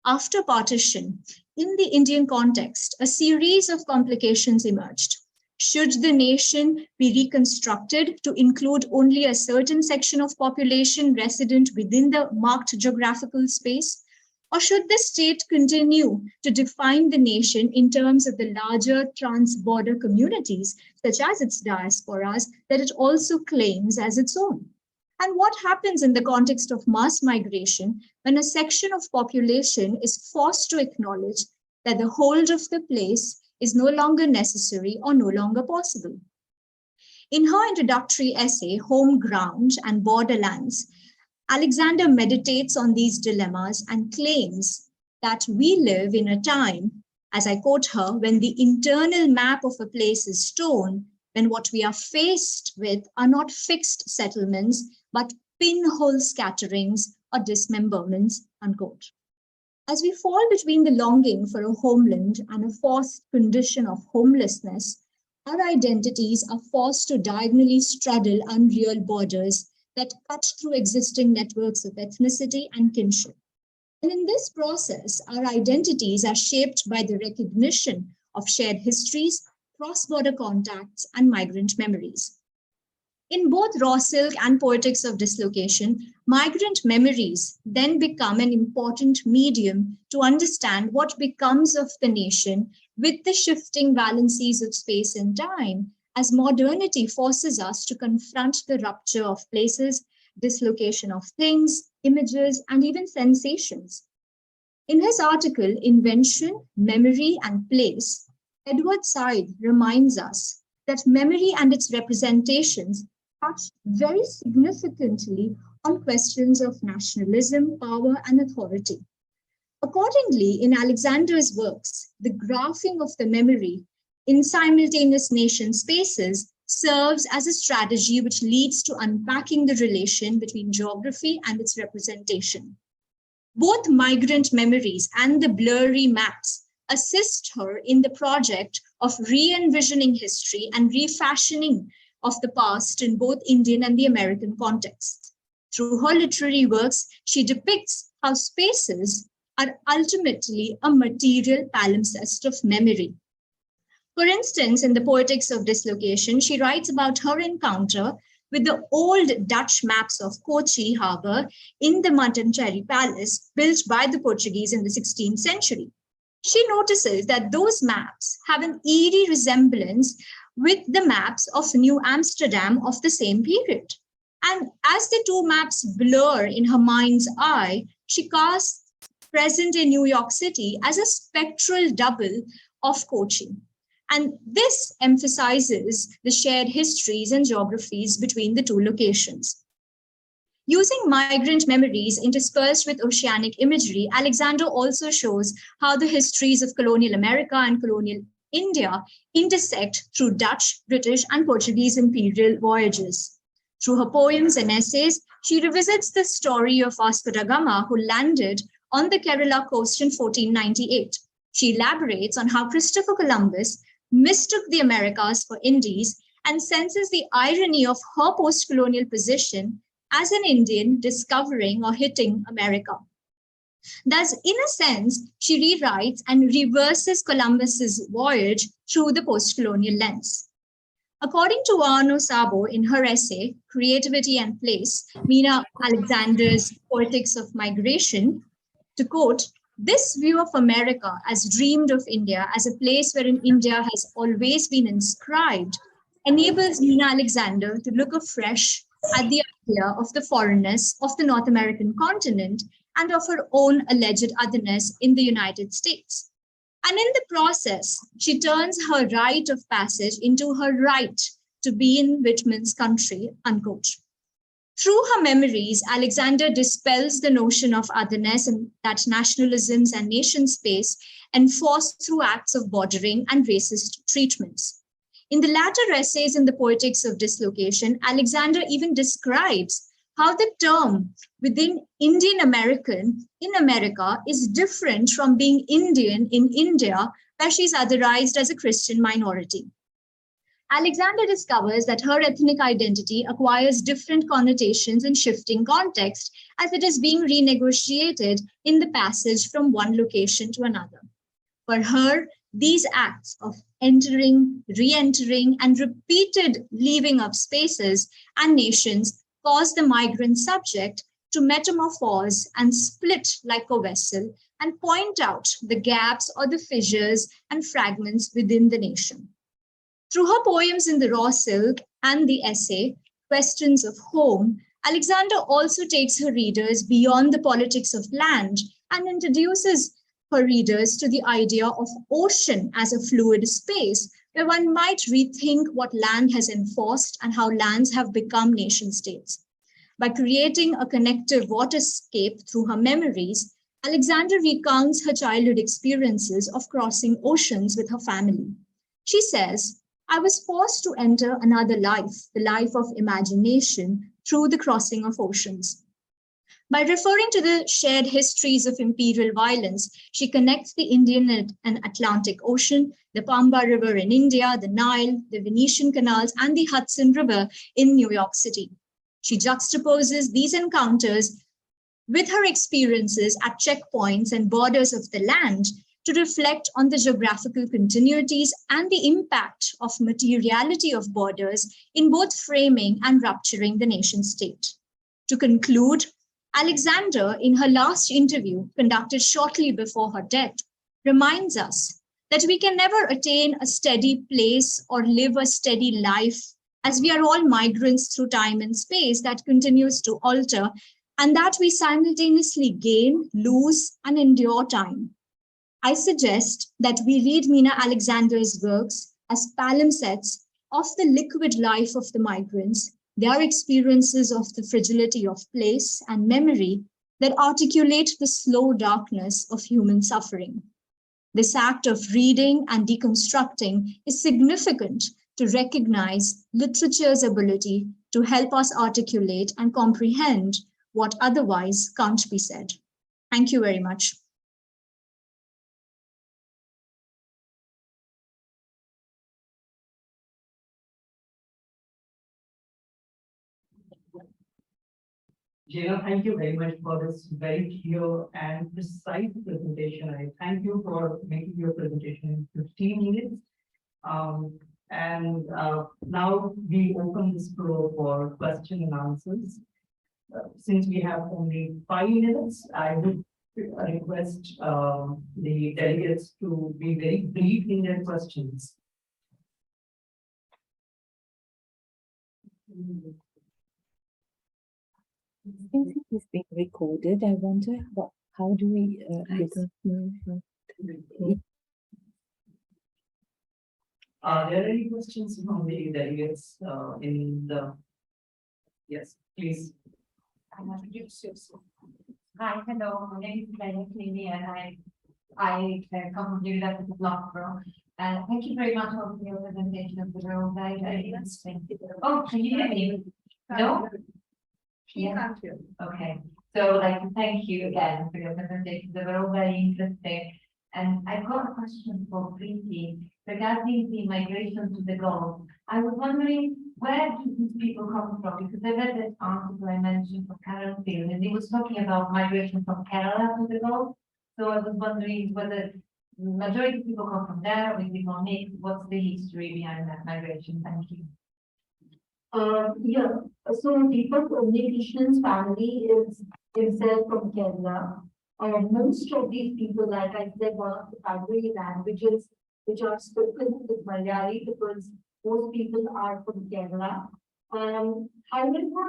After partition, in the Indian context, a series of complications emerged. Should the nation be reconstructed to include only a certain section of population resident within the marked geographical space? Or should the state continue to define the nation in terms of the larger trans-border communities, such as its diasporas, that it also claims as its own? And what happens in the context of mass migration when a section of population is forced to acknowledge that the hold of the place is no longer necessary or no longer possible? In her introductory essay, Home Ground and Borderlands, Alexander meditates on these dilemmas and claims that we live in a time, as I quote her, when the internal map of a place is torn, when what we are faced with are not fixed settlements, but pinhole scatterings or dismemberments, unquote. As we fall between the longing for a homeland and a forced condition of homelessness, our identities are forced to diagonally straddle unreal borders that cut through existing networks of ethnicity and kinship. And in this process, our identities are shaped by the recognition of shared histories, cross-border contacts, and migrant memories. In both Raw Silk and Poetics of Dislocation, migrant memories then become an important medium to understand what becomes of the nation with the shifting valencies of space and time, as modernity forces us to confront the rupture of places, dislocation of things, images, and even sensations. In his article, Invention, Memory, and Place, Edward Said reminds us that memory and its representations touch very significantly on questions of nationalism, power, and authority. Accordingly, in Alexander's works, the graphing of the memory in simultaneous nation spaces serves as a strategy which leads to unpacking the relation between geography and its representation. Both migrant memories and the blurry maps assist her in the project of re-envisioning history and refashioning of the past in both Indian and the American contexts. Through her literary works, she depicts how spaces are ultimately a material palimpsest of memory. For instance, in the Poetics of Dislocation, she writes about her encounter with the old Dutch maps of Kochi Harbour in the Matancherry Palace built by the Portuguese in the 16th century. She notices that those maps have an eerie resemblance with the maps of New Amsterdam of the same period. And as the two maps blur in her mind's eye, she casts present-day New York City as a spectral double of Kochi. And this emphasizes the shared histories and geographies between the two locations. Using migrant memories interspersed with oceanic imagery, Alexander also shows how the histories of colonial America and colonial India intersect through Dutch, British, and Portuguese imperial voyages. Through her poems and essays, she revisits the story of Vasco da Gama, who landed on the Kerala coast in 1498. She elaborates on how Christopher Columbus mistook the Americas for Indies and senses the irony of her post-colonial position as an Indian discovering or hitting America. Thus, in a sense, she rewrites and reverses Columbus's voyage through the post-colonial lens. According to Arno Sabo in her essay, Creativity and Place, Mina Alexander's Poetics of Migration, to quote, "This view of America as dreamed of India as a place wherein India has always been inscribed enables Mina Alexander to look afresh at the idea of the foreignness of the North American continent and of her own alleged otherness in the United States. And in the process, she turns her rite of passage into her right to be in Whitman's country," unquote. Through her memories, Alexander dispels the notion of otherness and that nationalisms and nation space enforced through acts of bordering and racist treatments. In the latter essays in the Poetics of Dislocation, Alexander even describes how the term within Indian American in America is different from being Indian in India, where she's otherized as a Christian minority. Alexander discovers that her ethnic identity acquires different connotations in shifting context as it is being renegotiated in the passage from one location to another. For her, these acts of entering, re-entering, and repeated leaving of spaces and nations cause the migrant subject to metamorphose and split like a vessel and point out the gaps or the fissures and fragments within the nation. Through her poems in the Raw Silk and the essay, Questions of Home, Alexander also takes her readers beyond the politics of land and introduces her readers to the idea of ocean as a fluid space where one might rethink what land has enforced and how lands have become nation states. By creating a connective waterscape through her memories, Alexander recounts her childhood experiences of crossing oceans with her family. She says, "I was forced to enter another life, the life of imagination, through the crossing of oceans." By referring to the shared histories of imperial violence, she connects the Indian and Atlantic Ocean, the Pamba River in India, the Nile, the Venetian canals, and the Hudson River in New York City. She juxtaposes these encounters with her experiences at checkpoints and borders of the land to reflect on the geographical continuities and the impact of materiality of borders in both framing and rupturing the nation state. To conclude, Alexander, in her last interview conducted shortly before her death, reminds us that we can never attain a steady place or live a steady life, as we are all migrants through time and space that continues to alter, and that we simultaneously gain, lose, and endure time. I suggest that we read Mina Alexander's works as palimpsests of the liquid life of the migrants, their experiences of the fragility of place and memory that articulate the slow darkness of human suffering. This act of reading and deconstructing is significant to recognize literature's ability to help us articulate and comprehend what otherwise can't be said. Thank you very much. Jana, thank you very much for this very clear and precise presentation. I thank you for making your presentation in 15 minutes. Now we open this floor for question and answers. Since we have only 5 minutes, I would request the delegates to be very brief in their questions. Since it is being recorded, I wonder how do we Are there any questions from the delegates in the? Yes, please. Hi, hello. My name is Diana Cleary, and I come from India Diaspora. Thank you very much for your presentation of the role. Oh, can you hear me? No? Yeah. Okay. So, thank you again for your presentation. They were all very interesting. And I've got a question for Preeti regarding the migration to the Gulf. I was wondering where do these people come from? Because I read that article I mentioned for Karen Field, and he was talking about migration from Kerala to the Gulf. So I was wondering whether the majority of people come from there, or is it more mixed? What's the history behind that migration? Thank you. Yeah, so Deepak Krishna's family is himself from Kerala. Most of these people, like I said, one of the primary languages which are spoken is Malayali, because most people are from Kerala. However,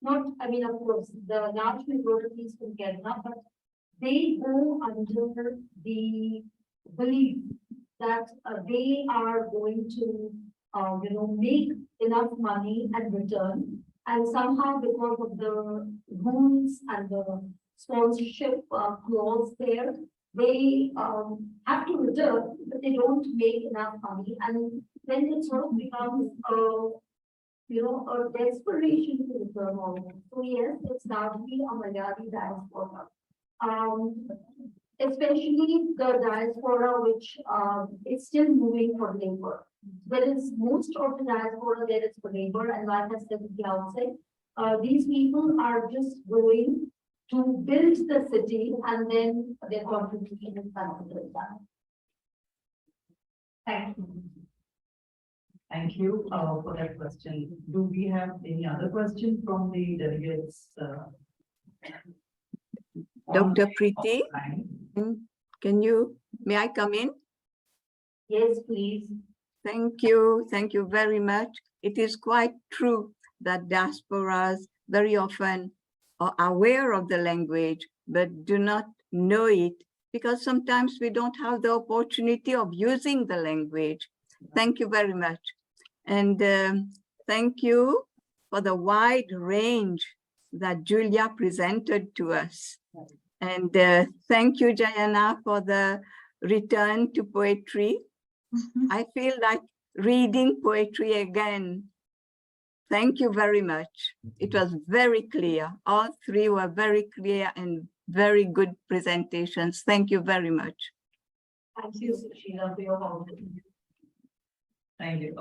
not, I mean, of course, the large majority is from Kerala, but they go under the belief that they are going to, make enough money and return. And somehow, because of the rules and the sponsorship clause there, they have to return, but they don't make enough money. And then it sort of becomes a desperation to return almost. So yes, it's largely a Malayali diaspora. Especially the diaspora which is still moving for labor. There is most of the diaspora there is for labor, and like I said at the outset, these people are just going to build the city, and then their contribution is considered that. Thank you. Thank you for that question. Do we have any other questions from the delegates? Dr. Preeti, may I come in? Yes, please. Thank you very much. It is quite true that diasporas very often are aware of the language, but do not know it, because sometimes we don't have the opportunity of using the language. Thank you very much. And thank you for the wide range that Julia presented to us. And thank you, Jayana, for the return to poetry. I feel like reading poetry again. Thank you very much. It was very clear. All three were very clear and very good presentations. Thank you very much. Thank you, Sheila, for your help. Thank you.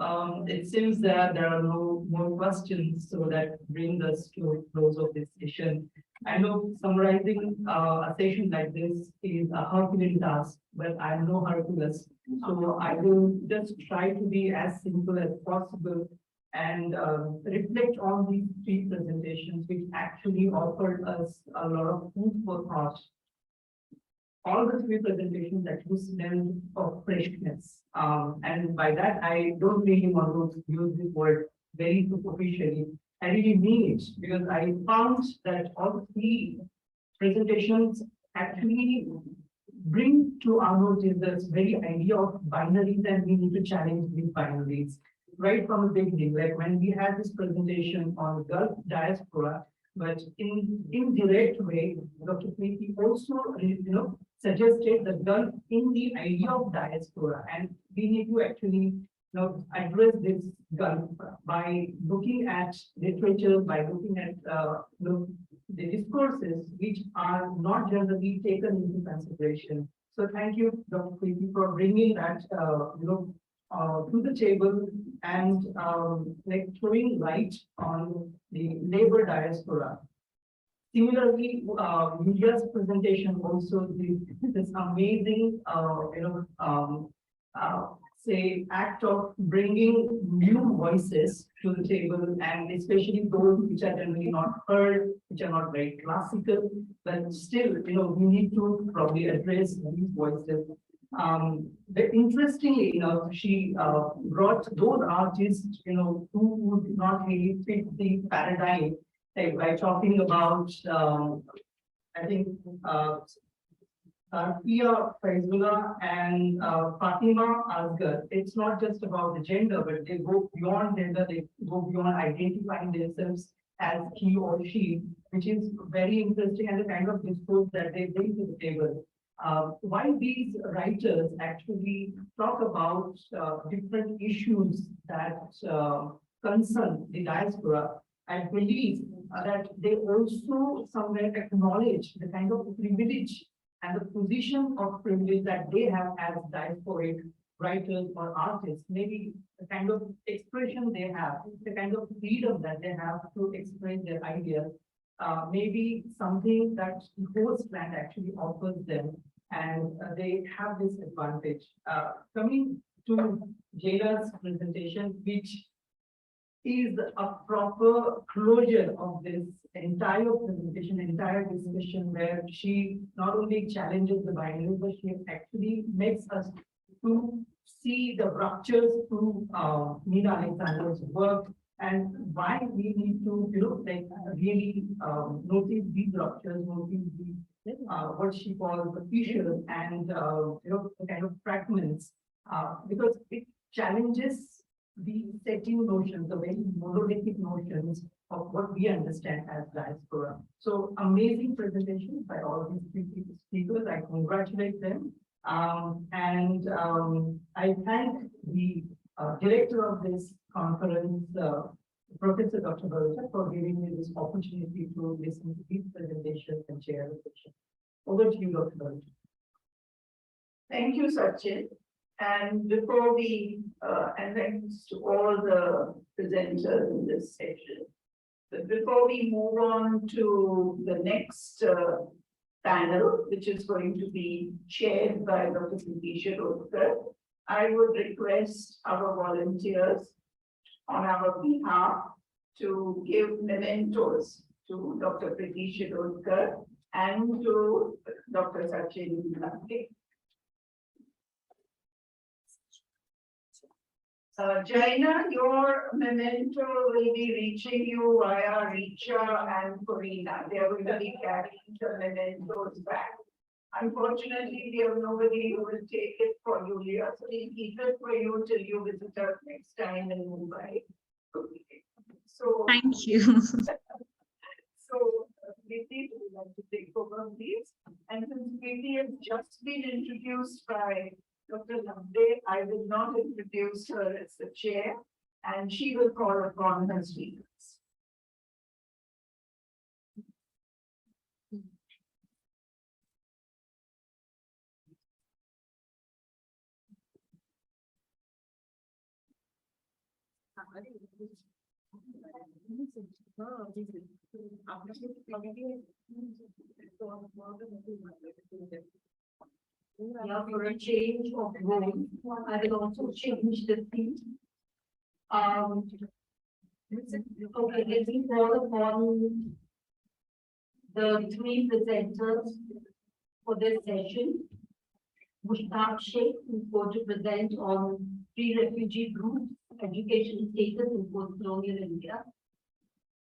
It seems that there are no more questions, so that brings us to close of this session. I know summarizing a session like this is a Herculean task, but I'm no Hercules. So I will just try to be as simple as possible and reflect on these three presentations, which actually offered us a lot of food for thought. All the three presentations actually smell of freshness. And by that, I don't really want to use this word very superficially. I really mean it, because I found that all three presentations actually bring to our notice this very idea of binaries, and we need to challenge these binaries right from the beginning. Like when we had this presentation on Gulf diaspora, but in indirect way, Dr. Preeti also, suggested the Gulf in the idea of diaspora, and we need to actually address this Gulf by looking at literature, by looking at the discourses which are not generally taken into consideration. So thank you, Dr. Preeti, for bringing that to the table and throwing light on the labor diaspora. Similarly, India's presentation also did this amazing, act of bringing new voices to the table, and especially those which are generally not heard, which are not very classical, but still, we need to probably address these voices. But interestingly, she brought those artists, who would not really fit the paradigm, like by talking about, I think, Pia Faizullah and Fatima Asghar. It's not just about the gender, but they go beyond gender, they go beyond identifying themselves as he or she, which is very interesting, and the kind of discourse that they bring to the table. While these writers actually talk about different issues that concern the diaspora, I believe that they also somewhere acknowledge the kind of privilege and the position of privilege that they have as diasporic writers or artists, maybe the kind of expression they have, the kind of freedom that they have to express their ideas, maybe something that the host land actually offers them, and they have this advantage. Coming to Jayla's presentation, which is a proper closure of this entire presentation, entire discussion, where she not only challenges the binary, but she actually makes us to see the ruptures through Nina Alexander's work, and why we need to, like really notice these ruptures, notice the what she calls the fissures and the kind of fragments, because it challenges the setting notions, the very monolithic notions of what we understand as diaspora. So amazing presentation by all these three speakers. I congratulate them. I thank the director of this conference, Professor Dr. Bharucha, for giving me this opportunity to listen to these presentations and share the session. Over to you, Dr. Bharucha. Thank you, Sachin. And before we, and thanks to all the presenters in this session. But before we move on to the next panel, which is going to be chaired by Dr. Pratisha Rodkar, I would request our volunteers on our behalf to give mementos to Dr. Pratisha Rodkar and to Dr. Sachin Lamke. Jaina, your memento will be reaching you via Richa and Corina. They are going to be carrying the mementos back. Unfortunately, we have nobody who will take it for you here, so we'll keep it for you till you visit us next time in Mumbai. Okay. So Thank you. So, Preeti, would you like to take over, please? And since Preeti has just been introduced by Dr. Lamde, I will not introduce her as the chair, and she will call upon her speakers. Yeah, for a change of role, I will also change the theme. Okay, let me call upon the three presenters for this session. Mushtaq Sheikh, who's going to present on pre-refugee groups, education status in post-colonial India.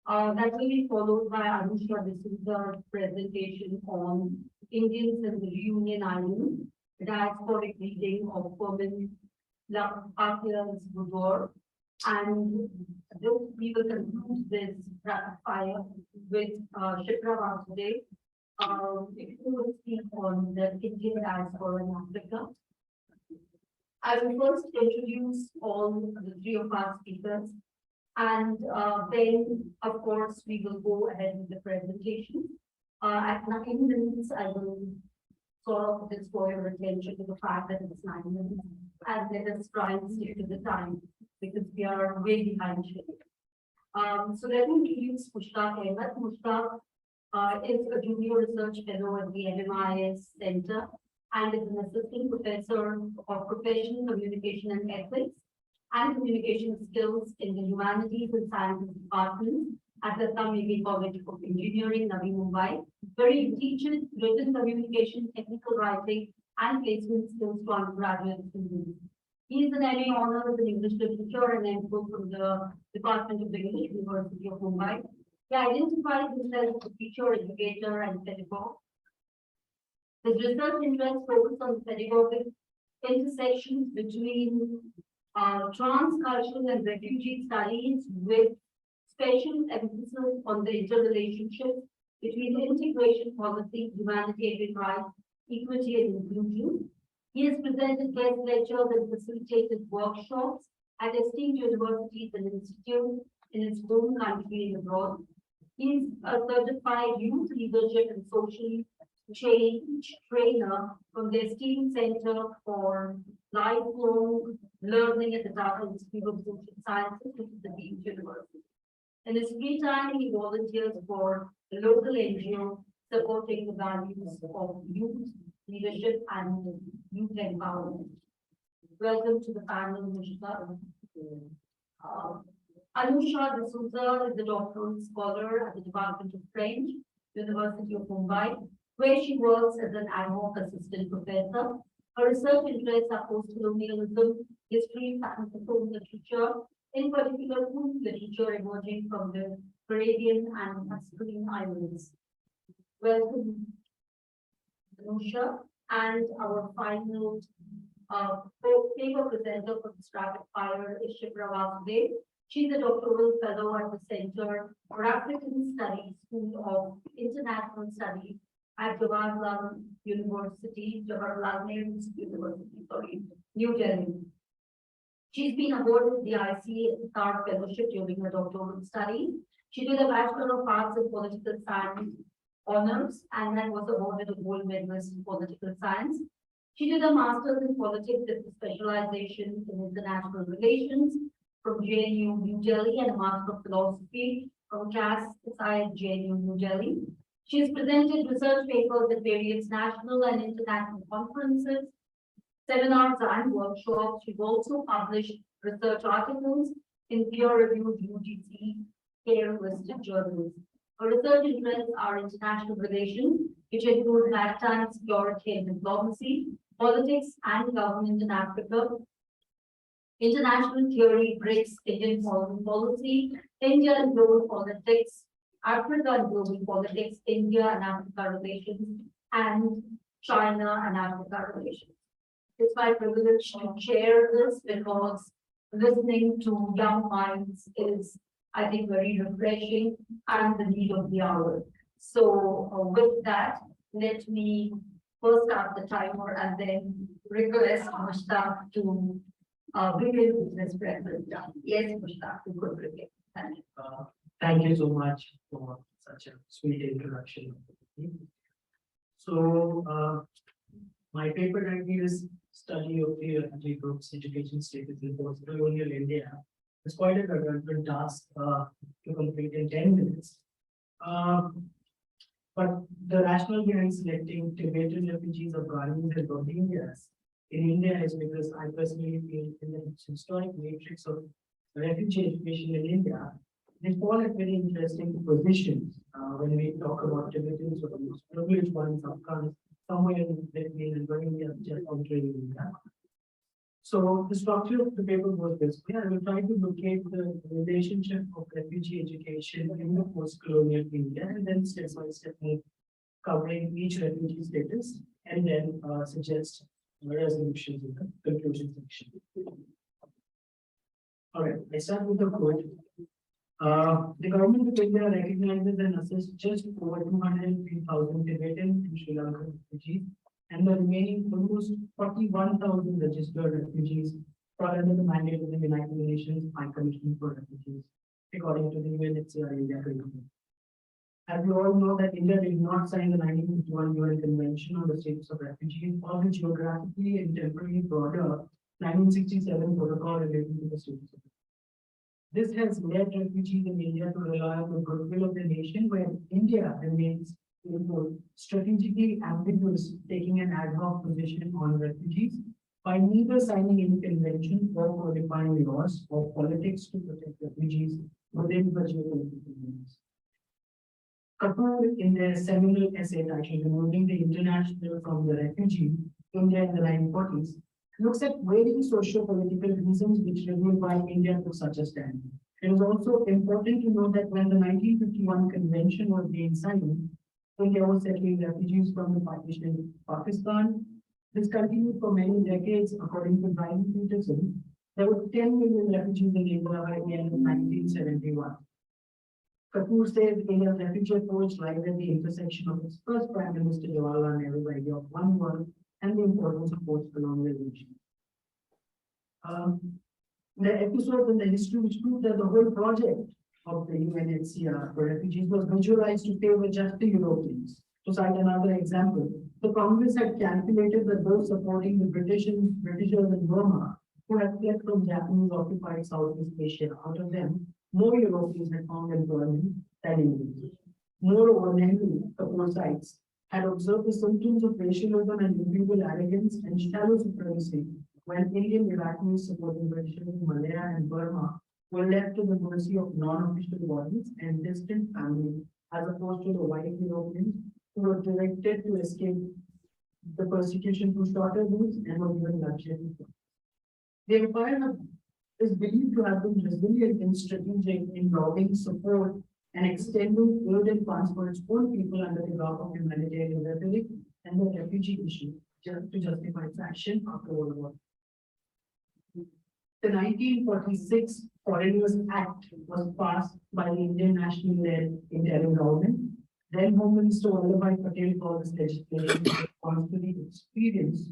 That will be followed by Anusha D'Souza's presentation on Indians in the Reunion Islands, diasporic reading of Permin Lakia's Boudoir. And this, we will conclude this rapid fire with Shipra Vasudev, who will speak on the Indian diaspora in Africa. I will first introduce all the three of our speakers, and then, of course, we will go ahead with the presentation. At 9 minutes, I will sort of just draw your attention to the fact that it's 9 minutes, and let us try and stick to the time because we are way behind schedule. So let me introduce Mushtaq Ahmed. Mushtaq is a junior research fellow at the MMIAS Center and is an assistant professor of professional communication and ethics and communication skills in the Humanities and Sciences Department at the Tamil College of Engineering, Navi Mumbai, where he teaches written communication, technical writing, and placement skills to undergraduate students. He is an MA honors in English literature and MPhil from the Department of English, University of Mumbai. He identifies himself as a teacher, educator, and pedagogue. His research interests focus on pedagogic intersections between transcultural and refugee studies with special emphasis on the interrelationship between integration policy, humanitarian rights, equity, and inclusion. He has presented guest lectures and facilitated workshops at esteemed universities and institutes in his home country and abroad. He is a certified youth leadership and social change trainer from the esteemed Center for lifelong learning at the Dhaka Institute of Social Sciences, which is the Dean's University. In his free time, he volunteers for the local NGO supporting the values of youth leadership and youth empowerment. Welcome to the panel, Mishka. Anusha D'Souza is a doctoral scholar at the Department of French, University of Mumbai, where she works as an ad hoc assistant professor. Her research interests are post-colonialism, history, francophone literature, in particular food literature emerging from the Caribbean and Pacific Islands. Welcome, Anusha, and our final paper presenter for this rapid fire is Shipra Vasudev. She's a doctoral fellow at the Center for African Studies, School of International Studies at Jawaharlal University, New Delhi. She's been awarded the ICSSR Fellowship during her doctoral study. She did a Bachelor of Arts in Political Science honors and then was awarded a gold medalist in Political Science. She did a Master's in Politics with a specialization in International Relations from JNU New Delhi and a Master of Philosophy from CAS at JNU New Delhi. She has presented research papers at various national and international conferences, seminars and workshops. She's also published research articles in peer-reviewed UGC care-listed journals. Her research interests are international relations, which include maritime security and diplomacy, politics and government in Africa, international theory, BRICS, Indian foreign policy, India and global politics, Africa and global politics, India and Africa relations, and China and Africa relations. It's my privilege to chair this because listening to young minds is, I think, very refreshing and the need of the hour. So with that, let me first start the timer and then request Mushtaq to begin with this presentation. Yes, Mushtaq, you could begin. Thank you. Thank you so much for such a sweet introduction. So, my paper title is Study of the Refugee Groups Education Status in Post-Colonial India. It's quite a difficult task to complete in 10 minutes. But the rationale behind selecting Tibetan refugees, Afghanis, and Rohingyas in India is because I personally feel in the historic matrix of refugee education in India, they fall at very interesting positions when we talk about Tibetans or the most privileged ones, Afghans, somewhere in between and Rohingyas just entering India. So the structure of the paper was this way. I will try to locate the relationship of refugee education in the post-colonial India and then step by step covering each refugee status and then suggest resolutions in the conclusion section. All right, I start with the quote. The government of India recognizes and assists just over 203,000 Tibetan and Sri Lankan refugees, and the remaining almost 41,000 registered refugees fall under the mandate of the United Nations High Commission for Refugees, according to the UNHCR India Curriculum. As you all know that India did not sign the 1951 UN Convention on the Status of Refugees or the geographically and temporally broader 1967 protocol relating to the status of refugees. This has led refugees in India to rely on the goodwill of the nation, where India remains strategically ambiguous, taking an ad hoc position on refugees by neither signing any convention or codifying laws or politics to protect refugees within the geopolitical limits. Kapoor, in their seminal essay titled Removing the International from the Refugee, India in the 1940s, looks at various socio-political reasons which reveal why India took such a stand. It is also important to note that when the 1951 convention was being signed, India was settling refugees from the partition Pakistan. This continued for many decades, according to Brian Peterson. There were 10 million refugees in India by the end of 1971. Kapoor says India's refugee approach lies at the intersection of its first Prime Minister Jawaharlal Nehru's idea of one world and the importance of post-colonial relations. The episodes in the history which prove that the whole project of the UNHCR for refugees was visualized to favor just the Europeans. To cite another example, The Congress had calculated that those supporting the Britishers in Burma who had fled from Japanese occupied Southeast Asia, out of them, more Europeans had found employment than Indians. Moreover, Nehru, Kapoor cites, had observed the symptoms of racialism and imperial arrogance and shallow supremacy when Indian evacuees supporting Britishers in Malaya and Burma were left to the mercy of non-official bodies and distant families, as opposed to the white Europeans who were directed to escape the persecution through shorter routes and were given luxury. The empire is believed to have been resilient and strategic in lobbying support and extending aid and funds for its own people under the garb of humanitarian rhetoric and the refugee issue, just to justify its action after World War. The 1946 Foreigners Act was passed by the Indian national-led interim government. Then Home Minister Vallabhbhai Patel called this legislation in response to the experience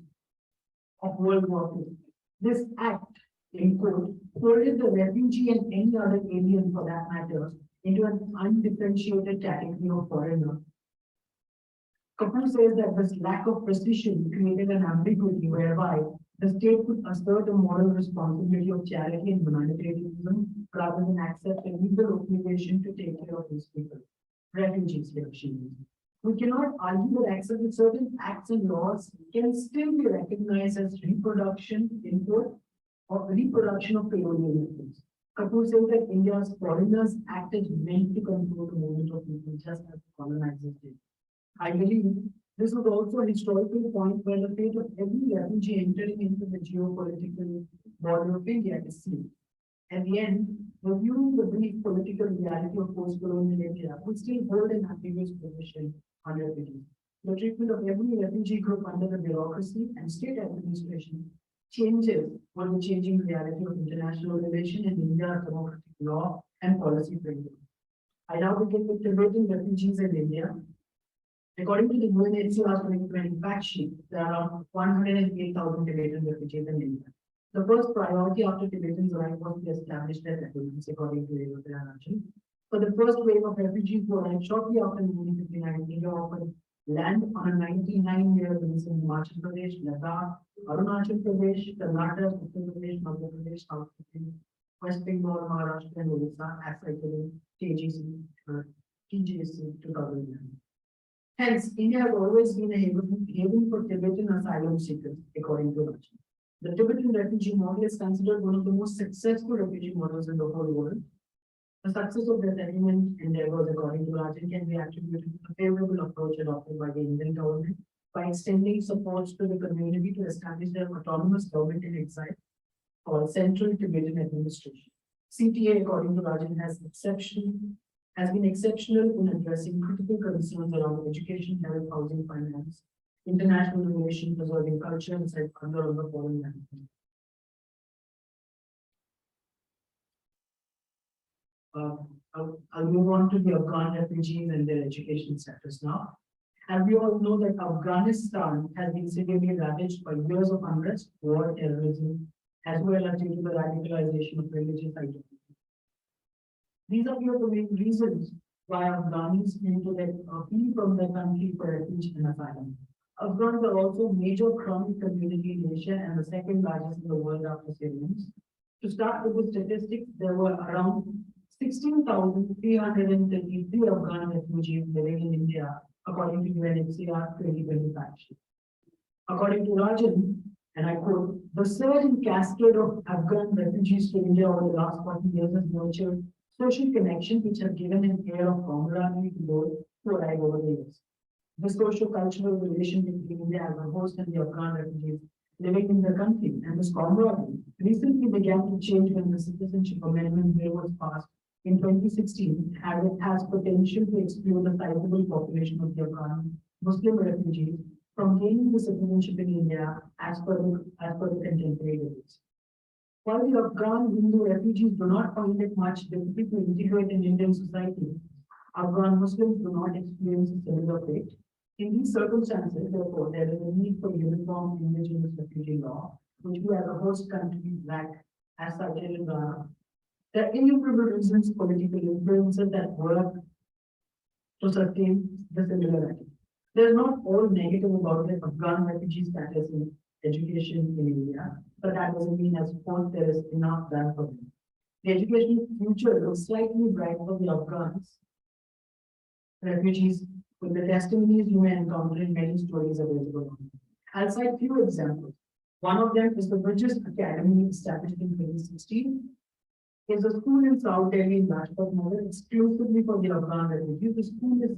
of World War II. This act, in quote, folded the refugee and any other alien for that matter into an undifferentiated category of foreigner. Kapoor says that this lack of precision created an ambiguity whereby the state could assert a moral responsibility of charity and humanitarianism rather than accept a legal obligation to take care of these people, refugees here, she means. We cannot argue that accepting certain acts and laws can still be recognized as reproduction, input, or reproduction of colonial methods. Kapoor says that India's Foreigners Act is meant to control the movement of people just as the colonizers did. I believe this was also a historical point where the fate of every refugee entering into the geopolitical border of India is seen. At the end, reviewing the brief political reality of post-colonial India would still hold an ambiguous position on refugees. The treatment of every refugee group under the bureaucracy and state administration changes with the changing reality of international relations and India's democratic law and policy framework. I now begin with Tibetan refugees in India. According to the UNHCR's 2020 fact sheet, there are 108,000 Tibetan refugees in India. The first priority after Tibetans' right was to establish their settlements, according to the For the first wave of refugees who arrived shortly after 1959, India offered land on a 99-year lease in Himachal Pradesh, Ladakh, Arunachal Pradesh, Karnataka, Uttar Pradesh, Madhya Pradesh, South Pradesh, West Bengal, Maharashtra, and Odisha, as cited in TGC 2009. Hence, India has always been a haven for Tibetan asylum seekers, according to Rajan. The Tibetan refugee model is considered one of the most successful refugee models in the whole world. The success of the settlement endeavors, according to Rajan, can be attributed to the favorable approach adopted by the Indian government by extending supports to the community to establish their autonomous government in exile called Central Tibetan Administration. CTA, according to Rajan, has been exceptional in addressing critical concerns around education, health, housing, finance, international relations, preserving culture, and under on the foreign language. I'll move on to the Afghan refugees and their education status now. As we all know that Afghanistan has been severely ravaged by years of unrest, war, terrorism, as well as due to the radicalization of religious ideology. These are the main reasons why Afghans need to flee from their country for refuge and asylum. Afghans are also a major chronic community in Asia and the second largest in the world after Syrians. To start with the statistics, there were around 16,333 Afghan refugees living in India, according to UNHCR 2020 fact sheet. According to Rajan, and I quote, the surge and cascade of Afghan refugees to India over the last 40 years has nurtured social connections which have given an air of camaraderie to those who arrive over the years. The socio-cultural relation between India as a host and the Afghan refugees living in the country and this camaraderie recently began to change when the Citizenship Amendment Bill was passed in 2016, as it has potential to exclude a sizable population of the Afghan Muslim refugees from gaining the citizenship in India as per the contemporary rules. While the Afghan Hindu refugees do not find it much difficult to integrate in Indian society, Afghan Muslims do not experience a similar fate. In these circumstances, therefore, there is a need for uniform indigenous refugee law, which we as a host country lack, as cited in Ghana. There are innumerable reasons, political influences that work to sustain the similarity. There's not all negative about the Afghan refugee status in education in India, but that doesn't mean as suppose there is enough done for them. The educational future looks slightly bright for the Afghans refugees with the testimonies you may encounter in many stories available. I'll cite few examples. One of them is the richest academy established in 2016. It's a school in South Delhi in Lajpat Nagar exclusively for the Afghan refugees. The school is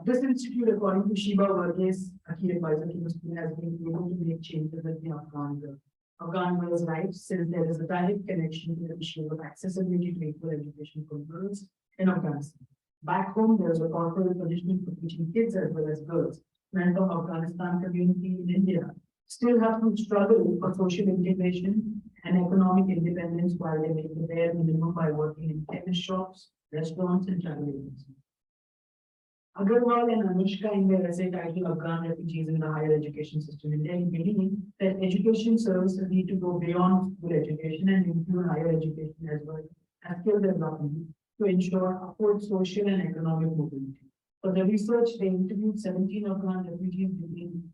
this institute, according to Shiba Varghese, a key advisor to the school, has been able to make changes in the Afghan girls' lives, since there is a direct connection to the issue of accessibility to equal education for girls in Afghanistan. Back home, there is a corporate punishment for teaching kids as well as girls. Men from Afghanistan community in India still have to struggle for social integration and economic independence while they make the bare minimum by working in chemist shops, restaurants, and travel agencies. Agarwal and Anushka in their essay titled Afghan Refugees in the Higher Education System in Delhi believe that education services need to go beyond school education and include higher education as well as skill development to ensure upward social and economic mobility. For the research, they interviewed 17 Afghan refugees between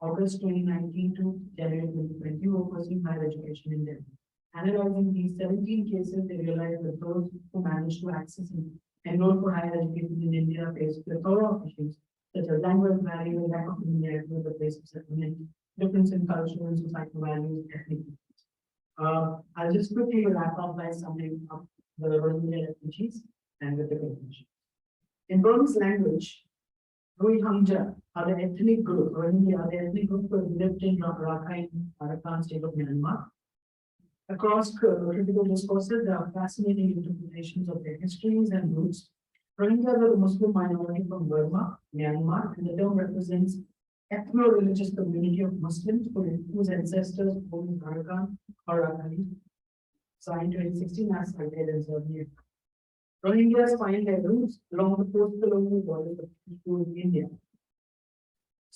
August 2019 to January 2020 who were pursuing higher education in Delhi. Analyzing these 17 cases, they realized that those who managed to access and enroll for higher education in India face plethora of issues such as language barrier, lack of familiarity with the place of settlement, difference in cultural and societal values, ethnic differences. I'll just quickly wrap up by summing up the Rohingya refugees and with the conclusion. In Burmese language, Rohingya are the ethnic group, Rohingya are the ethnic group who lived in Rakhine, Arakan state of Myanmar. Across critical discourses, there are fascinating interpretations of their histories and roots. Rohingya are the Muslim minority from Burma, Myanmar, and the term represents ethno-religious community of Muslims whose ancestors born in Arakan or Rakhine, signed 2016 as cited in Serbia. Rohingyas find their roots along the post-colonial borders of India.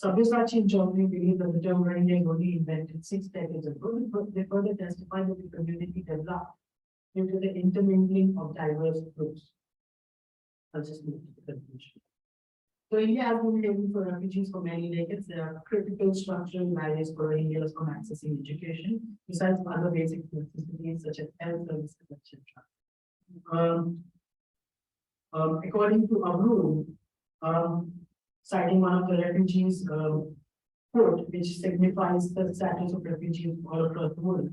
Sabyasachi in Germany believe that the term Rohingya was only invented 6 decades ago, but they further testify that the community developed due to the intermingling of diverse groups. I'll just move to the conclusion. So India has been living for refugees for many decades. There are critical structural barriers for Rohingyas from accessing education, besides other basic necessities such as health services, etc. According to Abru, citing one of the refugees quote, which signifies the status of refugees all across the world.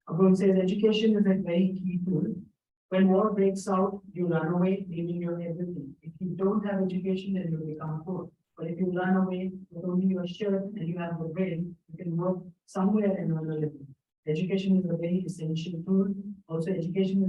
Abru says education is a very key tool. When war breaks out, you run away, leaving your everything. If you don't have education, then you become poor. But if you run away with only your shirt and you have the brain, you can work somewhere and earn a living. Education is a very essential tool. Also, education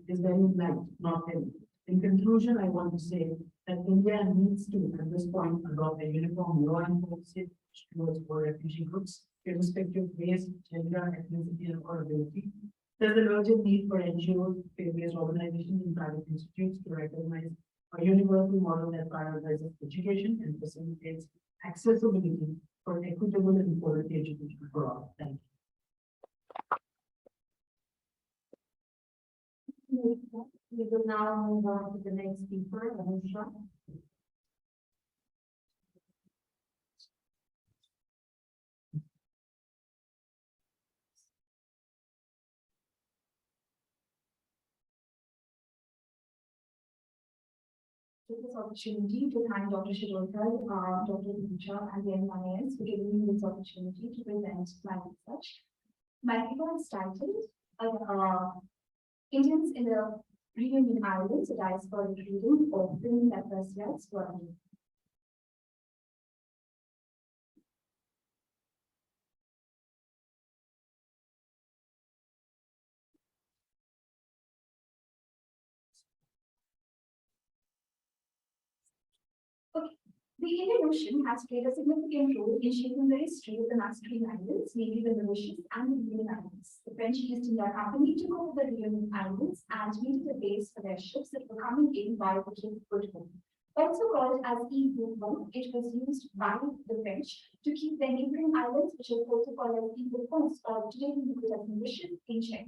is very light, not heavy. In conclusion, I want to say that India needs to, at this point, adopt a uniform law enforcement towards all refugee groups, irrespective of race, gender, ethnicity, and ability. There's an urgent need for NGOs, faith-based organizations, and private institutes to recognize a universal model that prioritizes education and facilitates accessibility for equitable and quality education for all. Thank you. We will now move on to the next speaker, Anushka. This opportunity to thank Dr. Shirokar, Dr. Bhucha, and the MMIAS for giving me this opportunity to present my research. My paper is titled Indians in the Reunion Islands, a diaspora reading of film that was rights for me. Okay. The Indian Ocean has played a significant role in shaping the history of the Mascarene Islands, mainly the Mauritius and the Reunion Islands. The French East India Company took over the Reunion Islands and made it a base for their ships that were coming in via the Cape of Good Hope. Also called as Île Bourbon, it was used by the French to keep their neighboring islands, which is also called as Île de France, or today we know it as Mauritius, in check.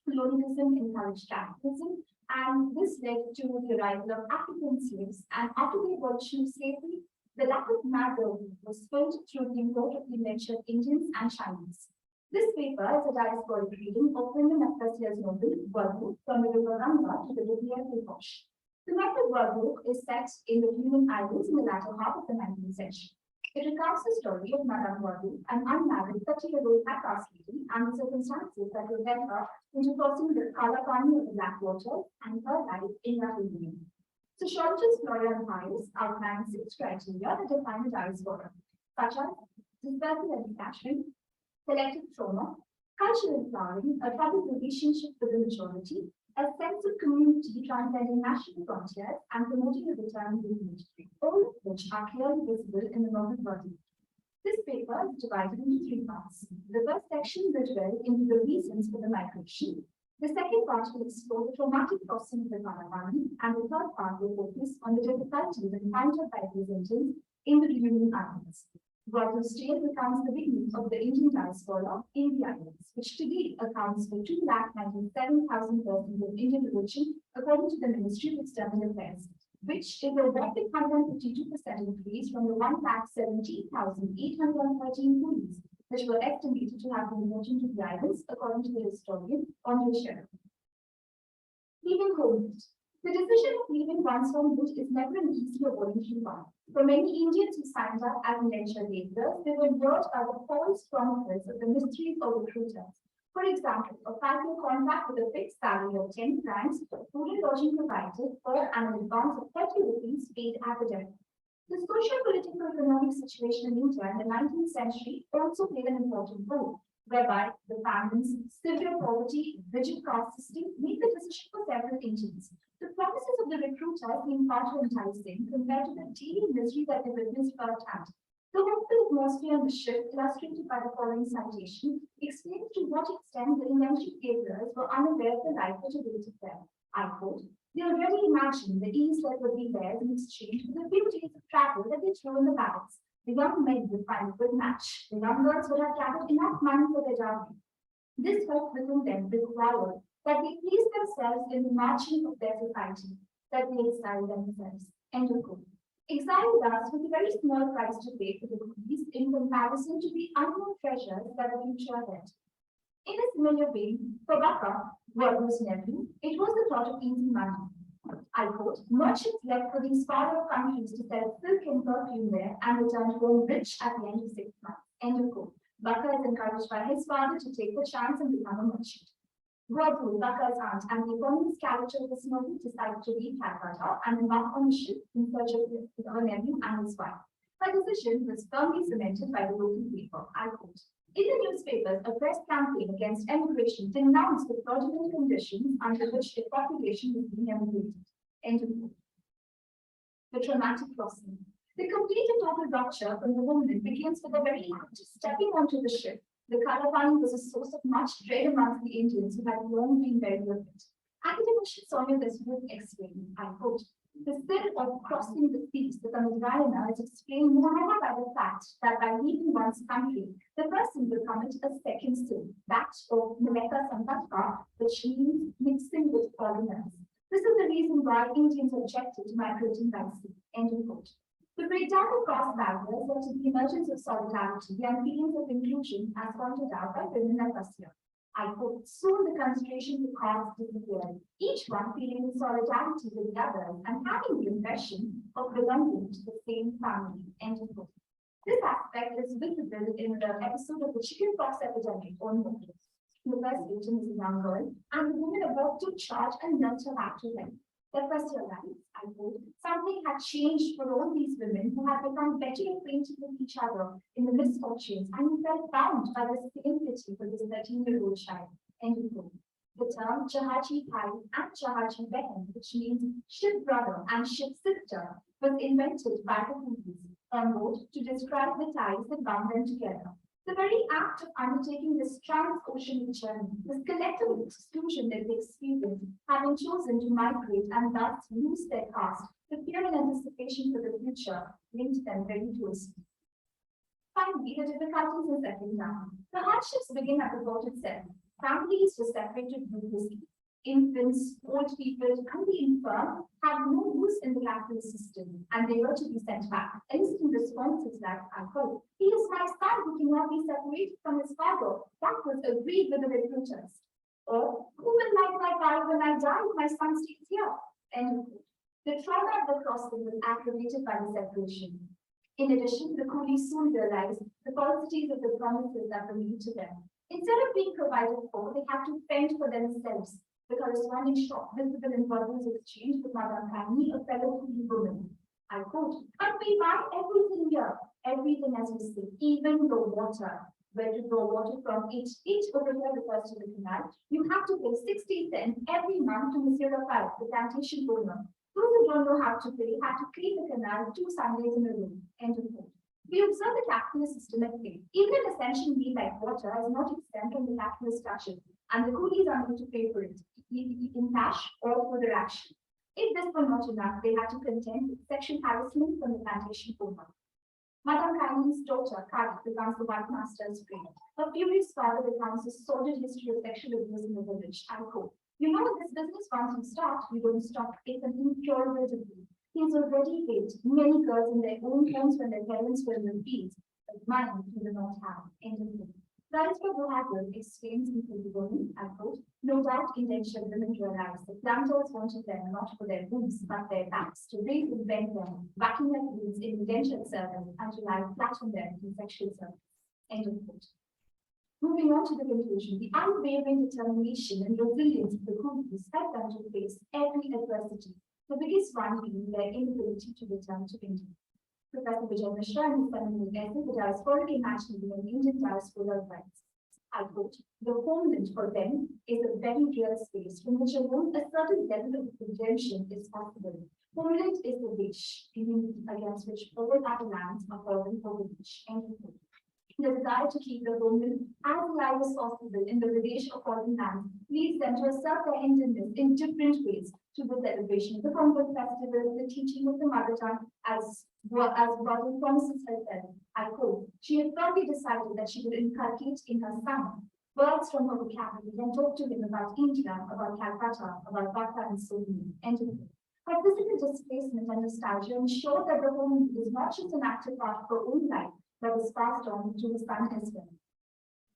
Colonialism encouraged capitalism, And this led to the arrival of African slaves, and after the abolition of slavery, the lack of matter was filled through the import of the mentioned Indians and Chinese. This paper is a diasporic reading of women of Russia's novel, World from the river Ganga to the WRC Posh. The method World is set in the Union Islands in the latter half of the 19th century. It recounts the story of Madame World, an unmarried 30-year-old caste lady, and the circumstances that led her into crossing the Kalapani of the Blackwater and her life in that union. Sociologist Florian Pius outlines 6 criteria that define a diaspora, such as dispersal and detachment, collective trauma, cultural flowering, a troubled relationship with the majority, a sense of community transcending national frontiers, and promoting a return to unity, all of which are clearly visible in the novel body. This paper is divided into 3 parts. The first section will dwell into the reasons for the migration. The second part will explore the traumatic crossing of the Kalapani, and the third part will focus on the difficulties encountered by residents in the Reunion Islands. World's tale becomes the beginning of the Indian diaspora in the islands, which today accounts for 297,000 persons of Indian origin, according to the Ministry of External Affairs, which is a rapid 152% increase from the 117,813 coolies, which were estimated to have been moved to the islands, according to the historian Andre Scherer. Leaving home. The decision of leaving one's homeland is never an easy or voluntary one. For many Indians who signed up as indentured laborers, they were lured by the false promises of the mysteries of recruiters. For example, a 5-year contract with a fixed salary of 10 francs, food and lodging provided, or an advance of 30 rupees paid at the death. The social, political, economic situation in India in the 19th century also played an important role, whereby the famines, severe poverty, rigid caste system made the decision for several Indians. The promises of the recruiter seemed far too enticing compared to the daily misery that they witnessed firsthand. The hopeful atmosphere on the ship, illustrated by the following citation, explains to what extent the indentured laborers were unaware of the life which awaited them. I quote, "They already imagined the ease that would be theirs in exchange for the few days of travel that they threw in the bags. The young men would find a good match. The young girls would have gathered enough money for their dowry. This hope within them required that they please themselves in the marching of their society, that they exile themselves." End of quote. Exile thus was a very small price to pay for the coolies in comparison to the unknown treasures that the future held. In a similar vein, for Baka, World's nephew, it was the thought of easy money. I quote, "Merchants left for these far-off countries to sell silk and perfume there and returned home rich at the end of 6 months." End of quote. Baka is encouraged by his father to take the chance and become a merchant. Godwin, Baka's aunt, and the eponymous character of this novel decided to leave Calcutta and embark on a ship in search of her nephew and his wife. Her decision was firmly cemented by the local paper. I quote, "In the newspapers, a press campaign against emigration denounced the fraudulent conditions under which the population was being emigrated." End of quote. The traumatic crossing. The complete and total rupture from the woman begins with the very act of stepping onto the ship. The Kalapani was a source of much dread amongst the Indians who had long been very with it. Academician Sonia Desmond explained, I quote, "The sin of crossing the seas with a Madhyana is explained moreover by the fact that by leaving one's country, the person will commit a second sin, that of Mileka Sampatka, which means mixing with foreigners. This is the reason why Indians objected to migrating by sea." End of quote. The breakdown of caste barriers led to the emergence of solidarity and feelings of inclusion, as pointed out by women at Russia. I quote, "Soon the consideration for caste disappeared, each one feeling in solidarity with the others and having the impression of belonging to the same family." End of quote. This aspect is visible in the episode of the chickenpox epidemic on Mumbai. The first victim is a young girl, and the woman above took charge and learned her back to them. The first realized, I quote, "Something had changed for all these women who had become better acquainted with each other in the misfortunes and who felt bound by the same pity for this 13-year-old child." End of quote. The term Chahaji Bhai and Chahaji Behan, which means ship brother and ship sister, was invented by the coolies on board to describe the ties that bound them together. The very act of undertaking this trans-oceanic journey, this collective exclusion that they experienced, having chosen to migrate and thus lose their caste, the fear and anticipation for the future linked them very closely. Finally, the difficulties in settling down. The hardships begin at the port itself. Families were separated ruthlessly. infants, old people, and the infirm had no use in the capitalist system, and they were to be sent back. Instant responses like, I quote, "He is my son who cannot be separated from his father." That was agreed with the recruiters. Or, "Who will light my fire when I die if my son stays here?" End of quote. The trauma of the crossing was aggravated by the separation. In addition, the coolies soon realized the falsities of the promises that were made to them. Instead of being provided for, they had to fend for themselves. The corresponding shock visible in Barbara's exchange with Madame Kani, a fellow coolie woman. I quote, "But we buy everything here, everything as we say, even the water. Where to draw water from each over here refers to the canal. You have to pay 60 cents every month to Monsieur Raphael, the plantation owner. Those who don't know how to pay have to clean the canal 2 Sundays in a row." End of quote. We observe the capitalist system at play. Even an essential need like water is not exempt from the capitalist touches, and the coolies are made to pay for it, in cash or for their action. If this were not enough, they had to contend with sexual harassment from the plantation owner. Madame Kani's daughter, Kali, becomes the white master's prey. Her furious father becomes a sordid history of sexual abuse in the village. I quote, "You know, in this business, once you start, you don't stop. It's an incurable disease. He's already raped many girls in their own homes when their parents were in the fields, but mine he will not have." End of quote. Franz Bohager explains in the woman, I quote, "No doubt indentured women realize the planters wanted them not for their boobs, but their backs, to raise and bend them, backing their boobs in indentured service and to lie flat on them in sexual service." End of quote. Moving on to the conclusion, the unwavering determination and resilience of the coolies helped them to face every adversity, the biggest one being their inability to return to India. Professor Vijay Mishra in his seminal essay, "The Diaspora Imagining an Indian Diaspora writes," I quote, "The homeland for them is a very real space from which alone a certain level of redemption is possible. Homeland is the wish, against which all other lands are falling for the wish." End of quote. The desire to keep the homeland as alive as possible in the Pradesh or foreign lands leads them to assert their independence in different ways, to the celebration of the Pongal festival, the teaching of the mother tongue, as Barbara promises herself. I quote, "She had firmly decided that she would inculcate in her son words from her vocabulary and talk to him about India, about Calcutta, about Dhaka and so on." End of quote. Her physical displacement and nostalgia ensure that the home is not just an active part of her own life, but is passed on to his son as well.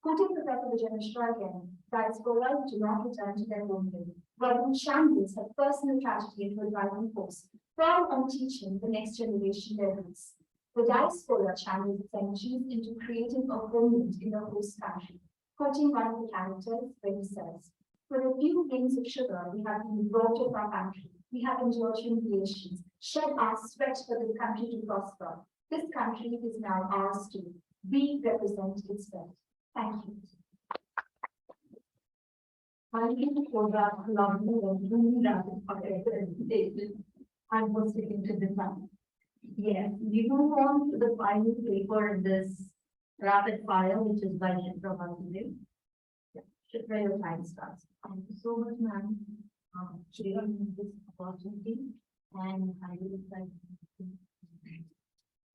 Quoting Professor Vijay Mishra again, "Diaspora do not return to their homeland. Robert shambles her personal tragedy into a driving force, firm on teaching the next generation their roots. The diaspora channels its energies into creating a homeland in the host country." Quoting one of the characters, where he says, "For a few grains of sugar, we have been robbed of our country. We have endured humiliations, shed our sweat for this country to prosper. This country is now ours too. We represent its best." Thank you. Thank you for that lovely and really rapid fire presentation. I'm for sticking to the time. Yes, we move on to the final paper in this rapid fire, which is by Shipra Vasudev. Shipra, your time starts. Thank you so much, ma'am, for this opportunity, and I would like to.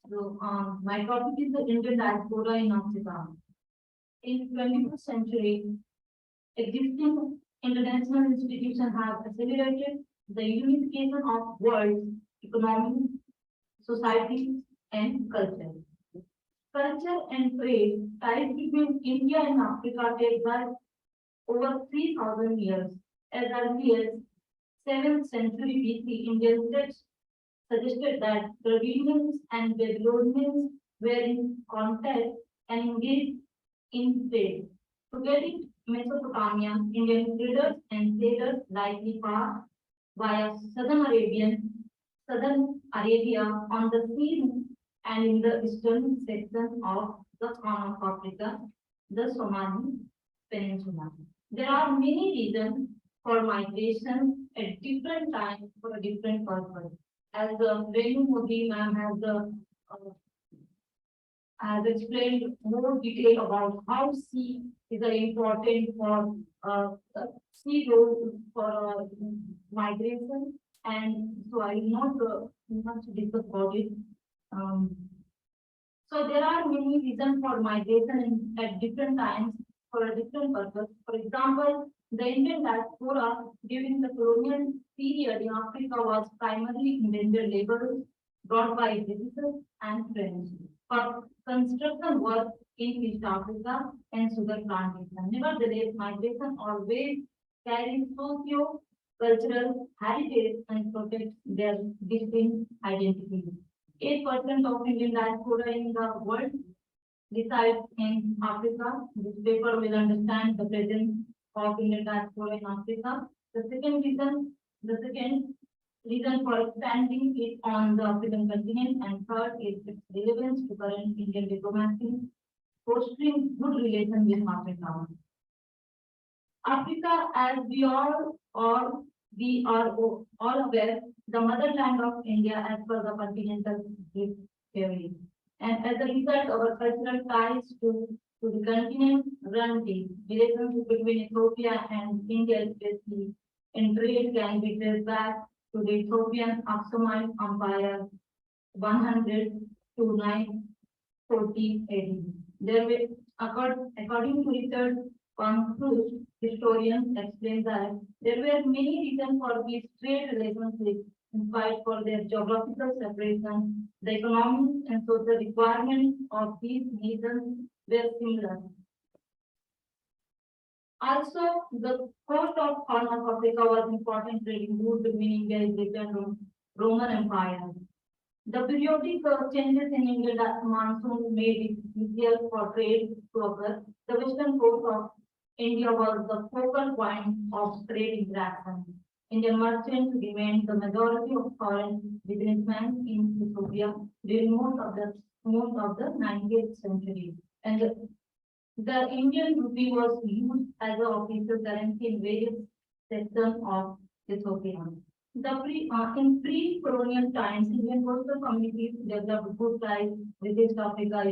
So, my topic is the Indian diaspora in Africa. In 21st century, existing international institutions have accelerated the unification of world economy, society, and culture. Culture and trade ties between India and Africa date back over 3,000 years. As early as 7th century BC, Indian texts suggested that Dravidians and Babylonians were in contact and engaged in trade. To get it, Mesopotamia, Indian traders and sailors likely passed via southern Arabia on the sea and in the eastern section of the Horn of Africa, the Somali Peninsula. There are many reasons for migration at different times for a different purpose. As Renu Modi ma'am has explained more detail about how sea is important for sea role for migration, and so I will not much discuss about it. So there are many reasons for migration at different times for a different purpose. For example, The Indian diaspora during the colonial period in Africa was primarily indentured laborers brought by Britishers and French for construction work in East Africa and sugar plantation. Nevertheless, migration always carries socio-cultural heritage and protects their distinct identity. 8% of Indian diaspora in the world resides in Africa. This paper will understand the presence of Indian diaspora in Africa. The second reason for expanding it on the African continent, and third is its relevance to current Indian diplomacy, fostering good relations with Africa. Africa, as we are all aware, the motherland of India as per the continental drift theory. And as a result, our cultural ties to the continent run deep. Relationship between Ethiopia and India, especially in trade, can be traced back to the Ethiopian Aksumite Empire 100 to 940 AD. There were, according to Richard Conclus, historians explain that there were many reasons for these trade relationships, in spite for their geographical separation. The economic and social requirements of these nations were similar. Also, the coast of Horn of Africa was important trading route between India and the Roman Empire. The periodic changes in Indian monsoon made it easier for trade to occur. The western coast of India was the focal point of trade interaction. Indian merchants remained the majority of foreign businessmen in Ethiopia during most of the 19th century. And the Indian rupee was used as an official currency in various sections of Ethiopia. In pre-colonial times, Indian coastal communities developed good ties with East Africa,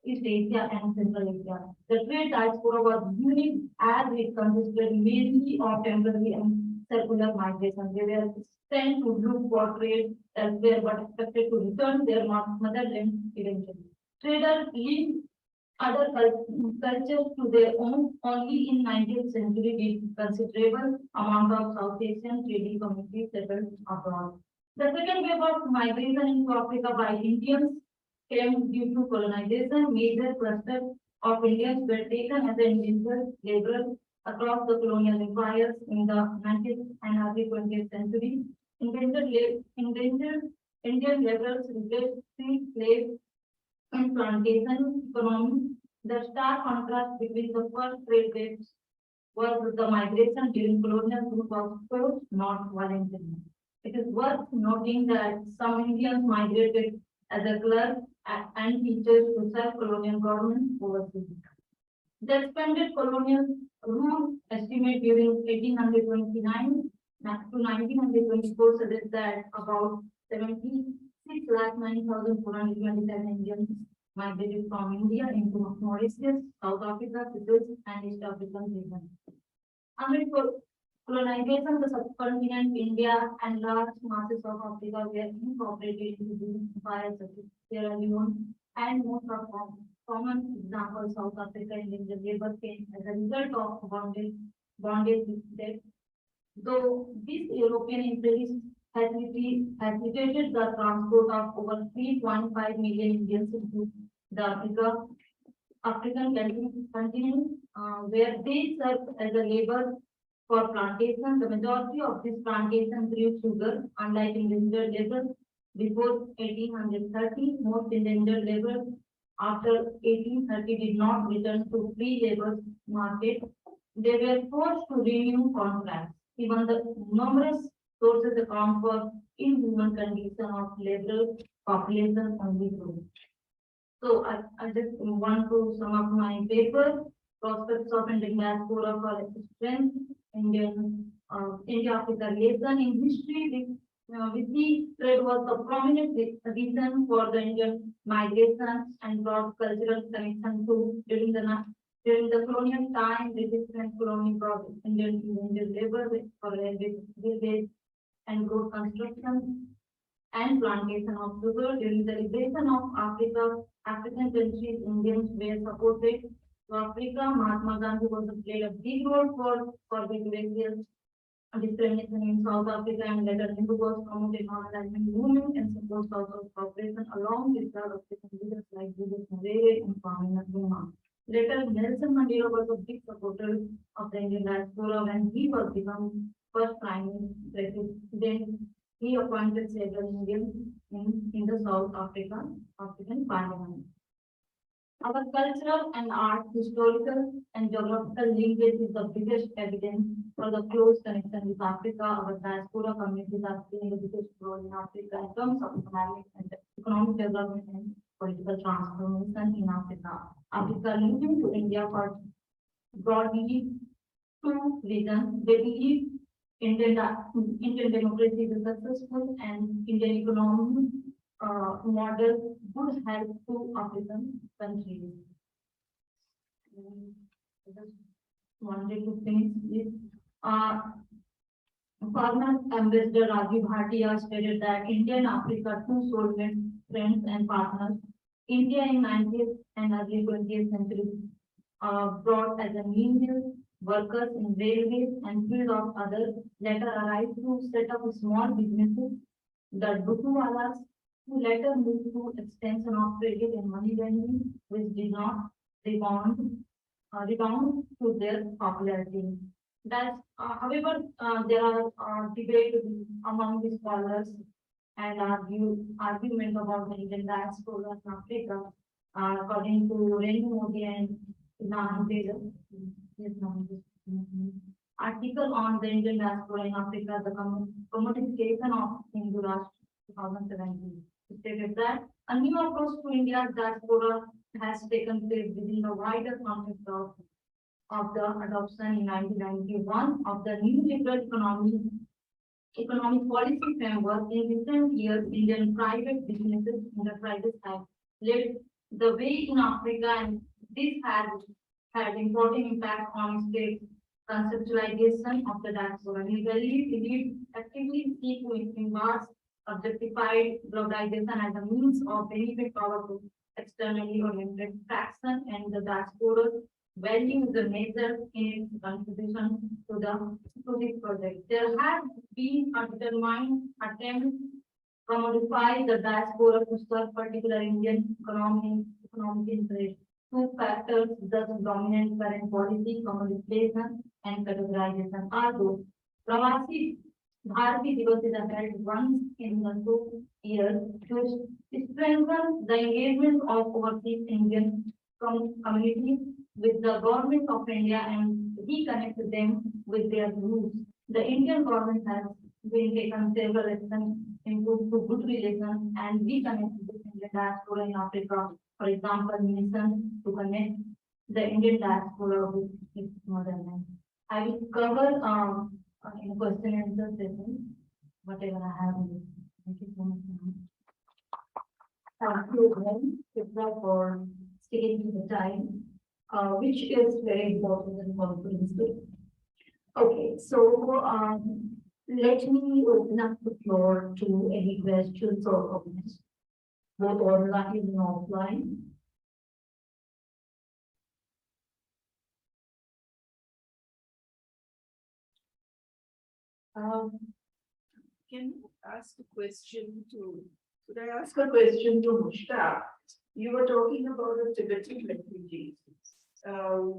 East Asia, and Central Asia. The trade diaspora was unique as it consisted mainly of temporary and circular migration. They were sent to look for trade elsewhere but expected to return their motherland eventually. Traders linked other cultures to their own. Only in 19th century did considerable amount of South Asian trading communities settled abroad. The second wave of migration into Africa by Indians came due to colonization. Major clusters of Indians were taken as indentured laborers across the colonial empires in the 19th and early 20th century. Indentured Indian laborers replaced free slaves in plantation economy. The stark contrast between the first trade waves was the migration during colonial rule was forced, not voluntary. It is worth noting that some Indians migrated as a clerk and teachers to serve colonial governments overseas. The expanded colonial rule estimate during 1829 to 1924 suggests that about 76,09,427 Indians migrated from India into Mauritius, South Africa, Cyprus, and East African region. Amid colonization, the subcontinent, India, and large masses of Africa were incorporated into the empires such as Sierra Leone, and most of common examples, South Africa and India labor came as a result of bondage with debt. Though this European imperialist facilitated the transport of over 3.5 million Indians into the African continent, where they served as a labor for plantation. The majority of this plantation grew sugar, unlike indentured labor before 1830. Most indentured labor after 1830 did not return to free labor market. They were forced to renew contracts. Even the numerous sources account for inhuman condition of labor population only growth. So I just want to sum up my paper. Prospects of Indian diaspora for strength, India-Africa relation in history. We see trade was the prominent reason for the Indian migration and brought cultural connection to during the colonial time. Resistance colony brought Indian labor for railways and road construction and plantation of sugar. During the liberation of Africa, African countries, Indians were supported to Africa. Mahatma Gandhi also played a big role for the gracious discrimination in South Africa, and later Hindu was promoted non-alignment movement and support South cooperation along with the African leaders like Julius Nyerere and Kwame Nkrumah. Later, Nelson Mandela was a big supporter of the Indian diaspora when he was become first prime president. He appointed several Indians in the South African Parliament. Our cultural and art, historical and geographical linkage is the biggest evidence for the close connection with Africa. Our diaspora communities are playing the biggest role in Africa in terms of economic development and political transformation in Africa. Africa looking to India for broadly two reasons. They believe Indian democracy is successful and Indian economy model would help to African countries. Just wanted to finish this. Former Ambassador Rajiv Bhatia stated that India and Africa two soulmate friends and partners. India in 19th and early 20th century brought as a menial workers in railways and field of others later arrived to set up small businesses. The Dukuwalas who later moved to extension of credit and money lending, which did not rebound to their popularity. However, there are debates among the scholars and argument about the Indian diaspora in Africa. According to Renu Modi and article on the Indian diaspora in Africa, the commodification of Hindu Rashtra 2017. Stated that a new approach to India's diaspora has taken place within the wider context of the adoption in 1991 of the new liberal economic policy framework. In recent years, Indian private businesses enterprises have led the way in Africa, and this has had important impact on state conceptualization of the diaspora. We believe actively seek to embrace objectified globalization as a means of benefit powerful externally oriented fraction, and the diaspora value the measure in its contribution to this project. There has been a determined attempt to commodify the diaspora to serve particular Indian economic interest. Two factors thus dominant current policy, commodification and categorization are those. Pravasi Bharati Divas is held once in the 2 years to strengthen the engagement of overseas Indian communities with the government of India and reconnect them with their roots. The Indian government has been taken several actions to good relations and reconnect with Indian diaspora in Africa. For example, mission to connect the Indian diaspora with its motherland. I will cover in question and answer session whatever I have. Thank you so much. Thank you again, Chitra, for sticking to the time, which is very important in conference. Okay, so let me open up the floor to any questions or comments, both online and offline. Can you ask a question to, could I ask a question to Mushtaq? You were talking about the Tibetan refugees.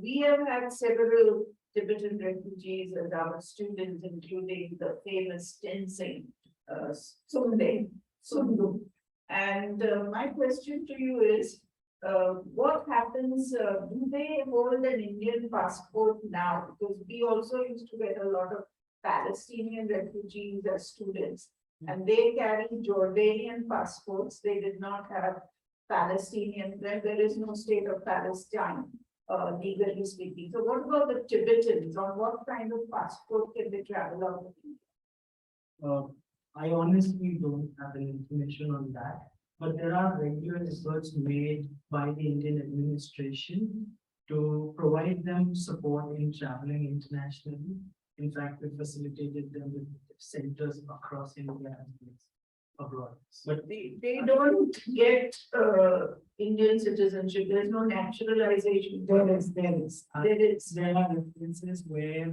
We have had several Tibetan refugees as our students, including the famous Tenzing Sundu. And my question to you is, what happens, do they hold an Indian passport now? Because we also used to get a lot of Palestinian refugees as students, and they carry Jordanian passports. They did not have Palestinian, there is no state of Palestine, legally speaking. So what about the Tibetans? On what kind of passport can they travel out of India? I honestly don't have any information on that, but there are regular efforts made by the Indian administration to provide them support in traveling internationally. In fact, we facilitated them with centers across India. abroad. But They don't get Indian citizenship. There's no naturalization. there There is. There are instances where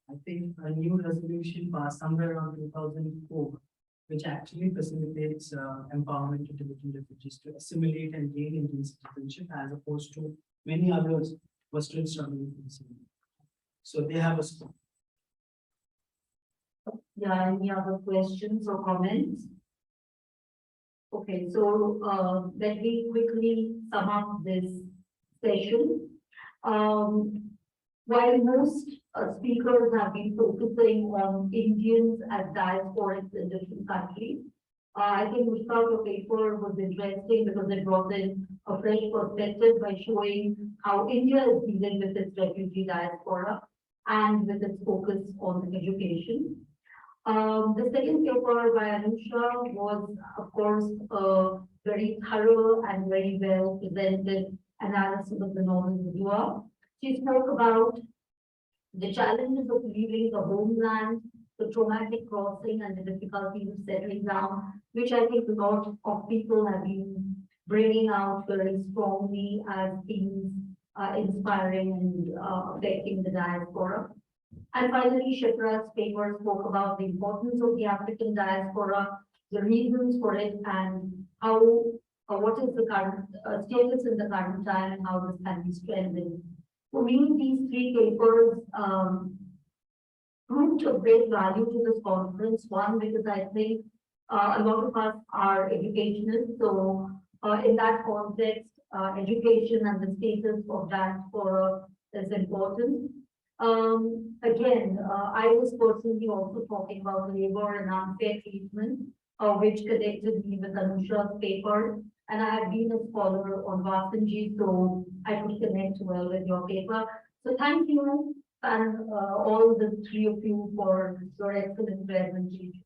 I think a new resolution passed somewhere around 2004, which actually facilitates empowerment of Tibetan refugees to assimilate and gain Indian citizenship, as opposed to many others were still struggling for the same. So they have a scope. Yeah, any other questions or comments? Okay, so let me quickly sum up this session. While most speakers have been focusing on Indians as diasporics in different countries, I think we thought your paper was interesting because it brought in a fresh perspective by showing how India is dealing with its refugee diaspora and with its focus on education. The second paper by Anusha was, of course, a very thorough and very well presented analysis of the novel Dua. She spoke about the challenges of leaving the homeland, the traumatic crossing, and the difficulties of settling down, which I think a lot of people have been bringing out very strongly as being inspiring and affecting the diaspora. And finally, Shipra's paper spoke about the importance of the African diaspora, the reasons for it, and how, what is the current status in the current time, and how this can be strengthened. For me, these three papers proved of great value to this conference. One, because I think a lot of us are educationists, so in that context, education and the status of diaspora is important. Again, I was personally also talking about labor and unfair treatment, which connected me with Anusha's paper. And I have been a scholar on Vasanji, so I could connect well with your paper. So thank you, and all the three of you for your excellent presentation.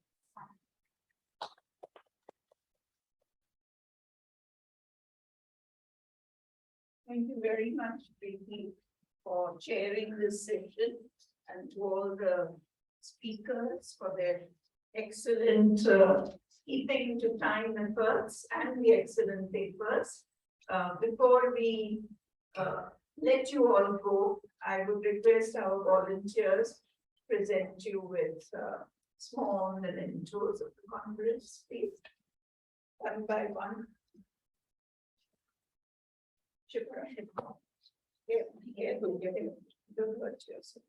Thank you very much, Preeti, for chairing this session, and to all the speakers for their excellent keeping to time efforts and the excellent papers. Before we let you all go, I would request our volunteers present you with small mementos of the conference, please, one by one. Shipra. Yeah, we'll get it. Don't hurt yourself.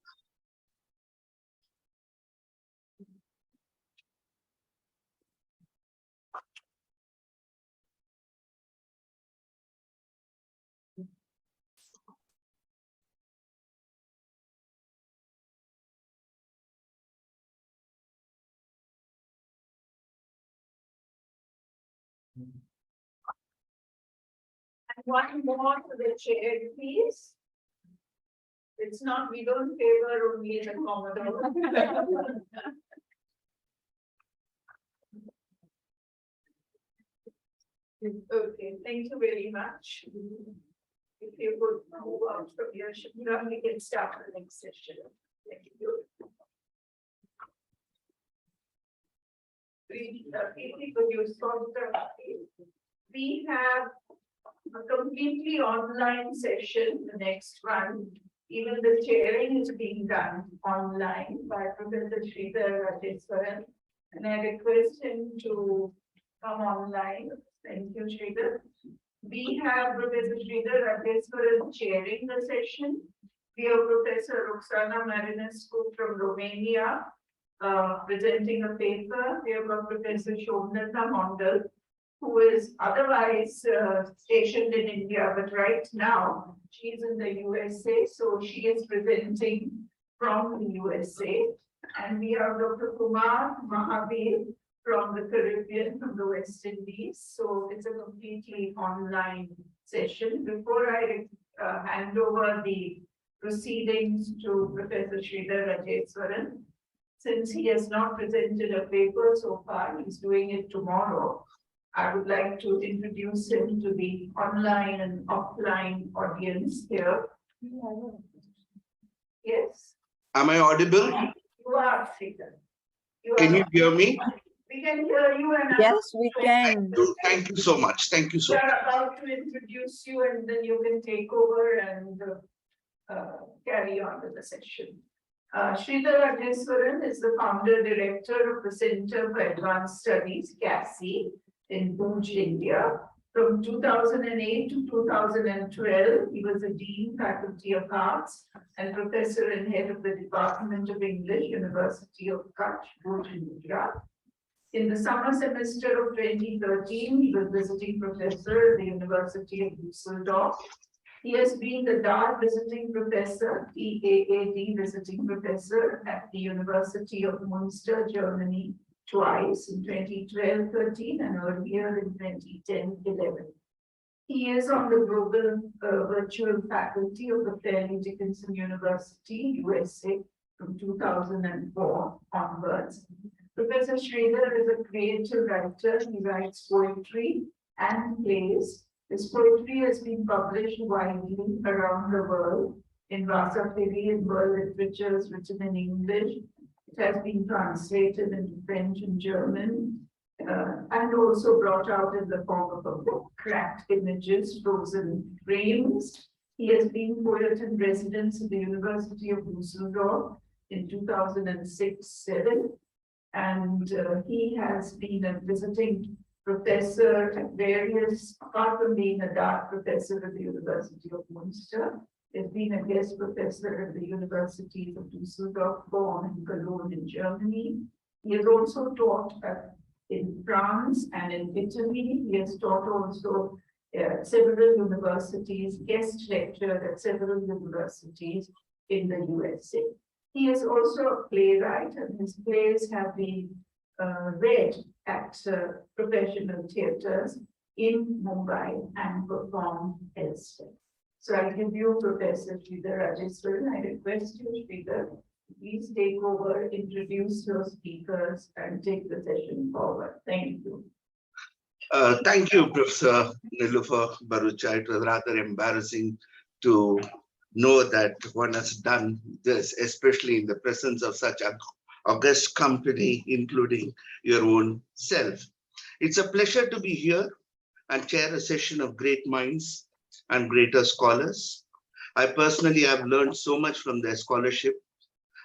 And one more to the chair, please. It's not, we don't favor only the Commodore. Okay, thank you very much. If you would move out from your Shipra, we can start the next session. Thank you. We have a completely online session, the next one. Even the chairing is being done online by Professor Sridhar Rajeshwaran. And I request him to come online. Thank you, Sridhar. We have Professor Sridhar Rajeshwaran chairing the session. We have Professor Roxana Marinescu from Romania presenting a paper. We have Professor Shobnata Mondal, who is otherwise stationed in India, but right now she is in the USA, so she is presenting from the USA. And we have Dr. Kumar Mahavir from the Caribbean, from the West Indies. So it's a completely online session. Before I hand over the proceedings to Professor Sridhar Rajeshwaran, since he has not presented a paper so far, he's doing it tomorrow. I would like to introduce him to the online and offline audience here. Yes. Am I audible? You are, Sridhar. Can you hear me? We can hear you and. Yes, we can. Thank you so much. Thank you so We much. are about to introduce you and then you can take over and carry on with the session. Sridhar Rajeshwaran is the founder director of the Center for Advanced Studies, CASI, in Bhuj, India. From 2008 to 2012, he was a Dean, Faculty of Arts, and Professor and Head of the Department of English, University of Kutch, Bhuj, Gujarat. In the summer semester of 2013, he was visiting professor at the University of Düsseldorf. He has been the DAAD visiting professor, TAAD visiting professor at the University of Münster, Germany, twice in 2012-13 and earlier in 2010-11. He is on the global virtual faculty of the Fairleigh Dickinson University, USA, from 2004 onwards. Professor Sridhar is a creative writer. He writes poetry and plays. His poetry has been published widely around the world in Vasafiri and World Literatures written in English. It has been translated into French and German and also brought out in the form of a book, Cracked Images, Frozen Frames. He has been poet in residence at the University of Düsseldorf in 2006-07. And he has been a visiting professor at various, apart from being a DAAD professor at the University of Münster, he's been a guest professor at the Universities of Düsseldorf, Bonn, and Cologne in Germany. He has also taught in France and in Italy. He has taught also at several universities, guest lectured at several universities in the USA. He is also a playwright, and his plays have been read at professional theatres in Mumbai and performed elsewhere. So I give you Professor Sridhar Rajeshwaran. I request you, Sridhar, please take over, introduce your speakers, and take the session forward. Thank you. Thank you, Professor Nilufer Bharucha. It was rather embarrassing to know that one has done this, especially in the presence of such a august company, including your own self. It's a pleasure to be here and chair a session of great minds and greater scholars. I personally have learned so much from their scholarship,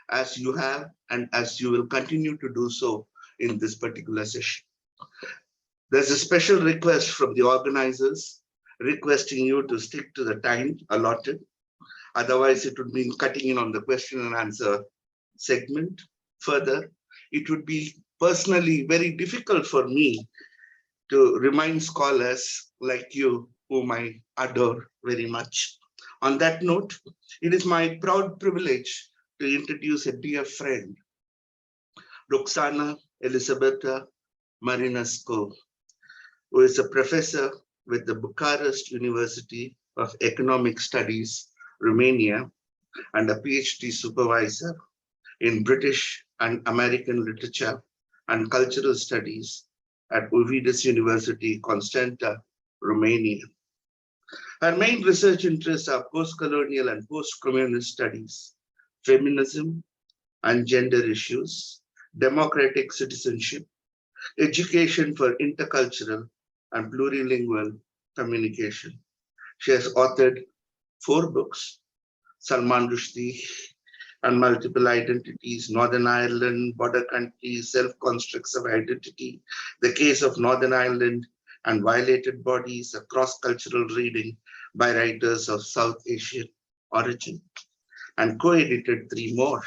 as you have, and as you will continue to do so in this particular session. There's a special request from the organizers requesting you to stick to the time allotted. Otherwise, it would mean cutting in on the question and answer segment. Further, it would be personally very difficult for me to remind scholars like you, whom I adore very much. On that note, it is my proud privilege to introduce a dear friend, Roxana Elisabeta Marinescu, who is a professor with the Bucharest University of Economic Studies, Romania, and a PhD supervisor in British and American literature and cultural studies at Ovidus University, Constanta, Romania. Her main research interests are post-colonial and post-communist studies, feminism and gender issues, democratic citizenship, education for intercultural and plurilingual communication. She has authored 4 books, Salman Rushdie and Multiple Identities, Northern Ireland, Border Countries, Self-Constructs of Identity, The Case of Northern Ireland and Violated Bodies, a cross-cultural reading by writers of South Asian origin, and co-edited 3 more.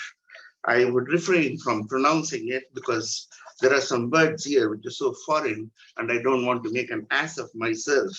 I would refrain from pronouncing it because there are some words here which are so foreign and I don't want to make an ass of myself.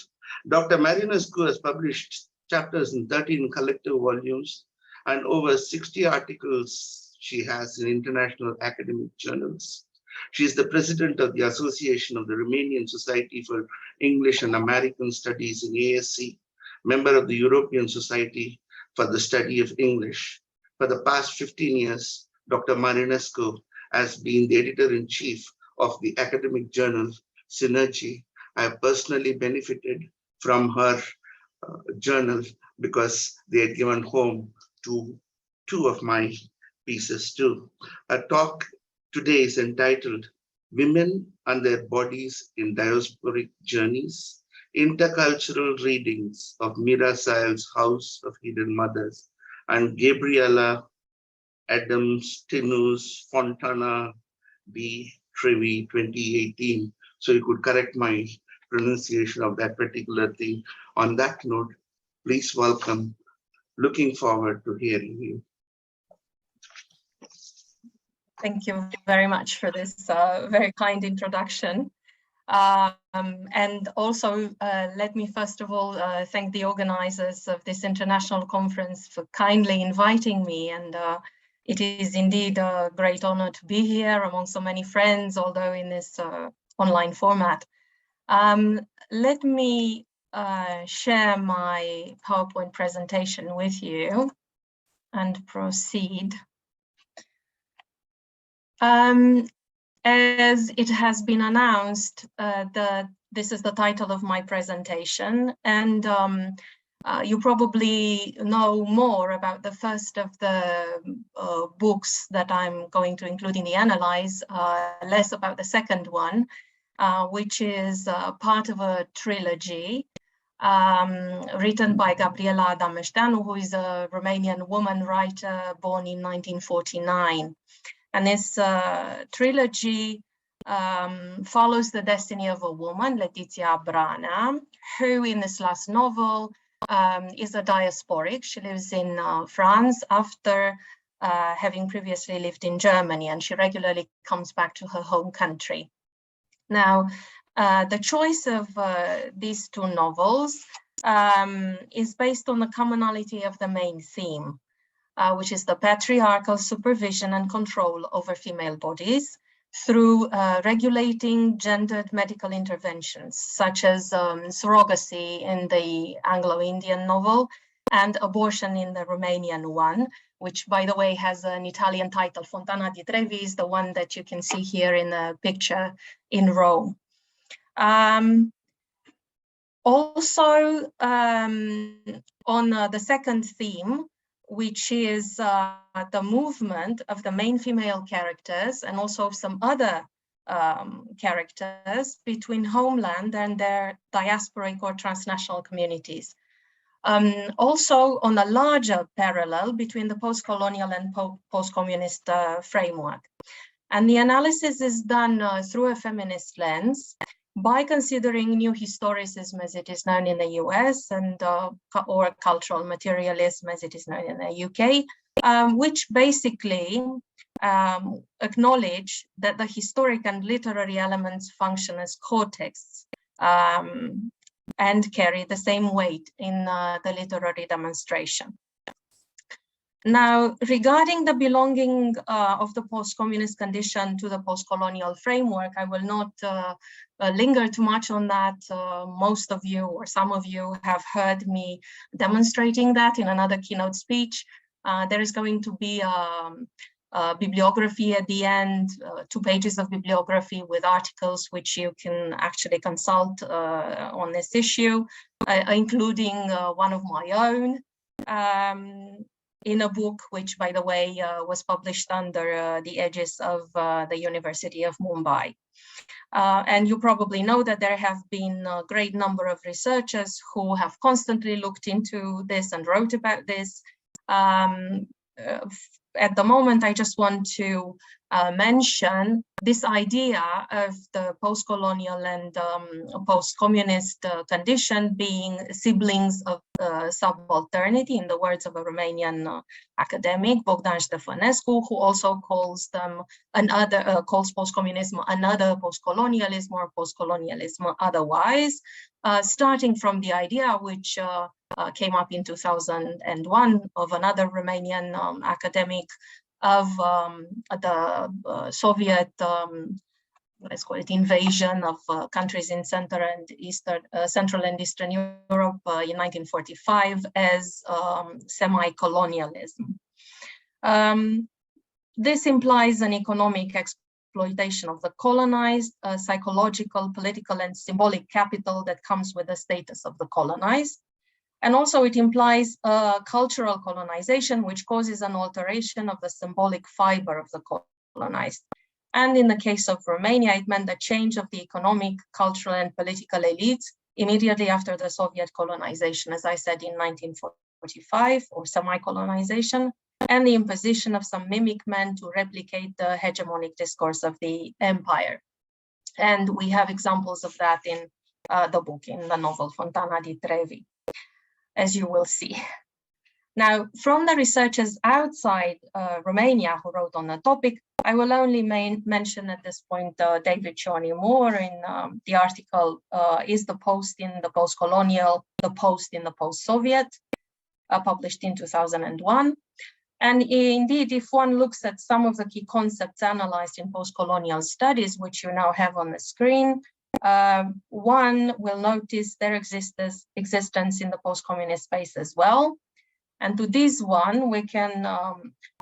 Dr. Marinescu has published chapters in 13 collective volumes and over 60 articles she has in international academic journals. She is the president of the Association of the Romanian Society for English and American Studies in ASC, member of the European Society for the Study of English. For the past 15 years, Dr. Marinescu has been the editor-in-chief of the academic journal Synergy. I have personally benefited from her journal because they had given home to 2 of my pieces too. Our talk today is entitled Women and Their Bodies in Diasporic Journeys, intercultural readings of Mira Sayal's House of Hidden Mothers and Gabriela Adams Tinu's Fontana B. Trevi 2018. So you could correct my pronunciation of that particular thing. On that note, please welcome. Looking forward to hearing you. Thank you very much for this very kind introduction. And also, let me first of all thank the organizers of this international conference for kindly inviting me. And it is indeed a great honor to be here among so many friends, although in this online format. Let me share my PowerPoint presentation with you and proceed. As it has been announced, this is the title of my presentation, and you probably know more about the first of the books that I'm going to include in the analyze, less about the second one, which is part of a trilogy written by Gabriela Dameșteanu, who is a Romanian woman writer born in 1949. And this trilogy follows the destiny of a woman, Letizia Brana, who in this last novel is a diasporic. She lives in France after having previously lived in Germany, and she regularly comes back to her home country. Now, the choice of these two novels is based on the commonality of the main theme, which is the patriarchal supervision and control over female bodies through regulating gendered medical interventions, such as surrogacy in the Anglo-Indian novel and abortion in the Romanian one, which, by the way, has an Italian title. Fontana di Trevi is the one that you can see here in the picture in Rome. Also, on the second theme, which is the movement of the main female characters and also some other characters between homeland and their diasporic or transnational communities. Also on a larger parallel between the post-colonial and post-communist framework. And the analysis is done through a feminist lens by considering new historicism as it is known in the US and or cultural materialism as it is known in the UK, which basically acknowledge that the historic and literary elements function as core texts and carry the same weight in the literary demonstration. Now, regarding the belonging of the post-communist condition to the post-colonial framework, I will not linger too much on that. Most of you or some of you have heard me demonstrating that in another keynote speech. There is going to be a bibliography at the end, 2 pages of bibliography with articles which you can actually consult on this issue, including one of my own. In a book, which, by the way, was published under the aegis of the University of Mumbai. And you probably know that there have been a great number of researchers who have constantly looked into this and wrote about this. At the moment, I just want to mention this idea of the post-colonial and post-communist condition being siblings of subalternity, in the words of a Romanian academic, Bogdan Ștefănescu, who also calls them calls post-communism another post-colonialism or post-colonialism otherwise, starting from the idea which came up in 2001 of another Romanian academic of the Soviet, let's call it, invasion of countries in Central and Eastern Europe in 1945 as semi-colonialism. This implies an economic exploitation of the colonized, psychological, political, and symbolic capital that comes with the status of the colonized. And also it implies cultural colonization, which causes an alteration of the symbolic fiber of the colonized. And in the case of Romania, it meant the change of the economic, cultural, and political elites immediately after the Soviet colonization, as I said, in 1945, or semi-colonization, and the imposition of some mimic men to replicate the hegemonic discourse of the empire. And we have examples of that in the book, in the novel Fontana di Trevi, as you will see. Now, from the researchers outside Romania who wrote on the topic, I will only mention at this point David Chorney Moore in the article, Is the Post in the Post-Colonial, the Post in the Post-Soviet, published in 2001. And indeed, if one looks at some of the key concepts analyzed in post-colonial studies, which you now have on the screen, one will notice their existence in the post-communist space as well. And to this one, we can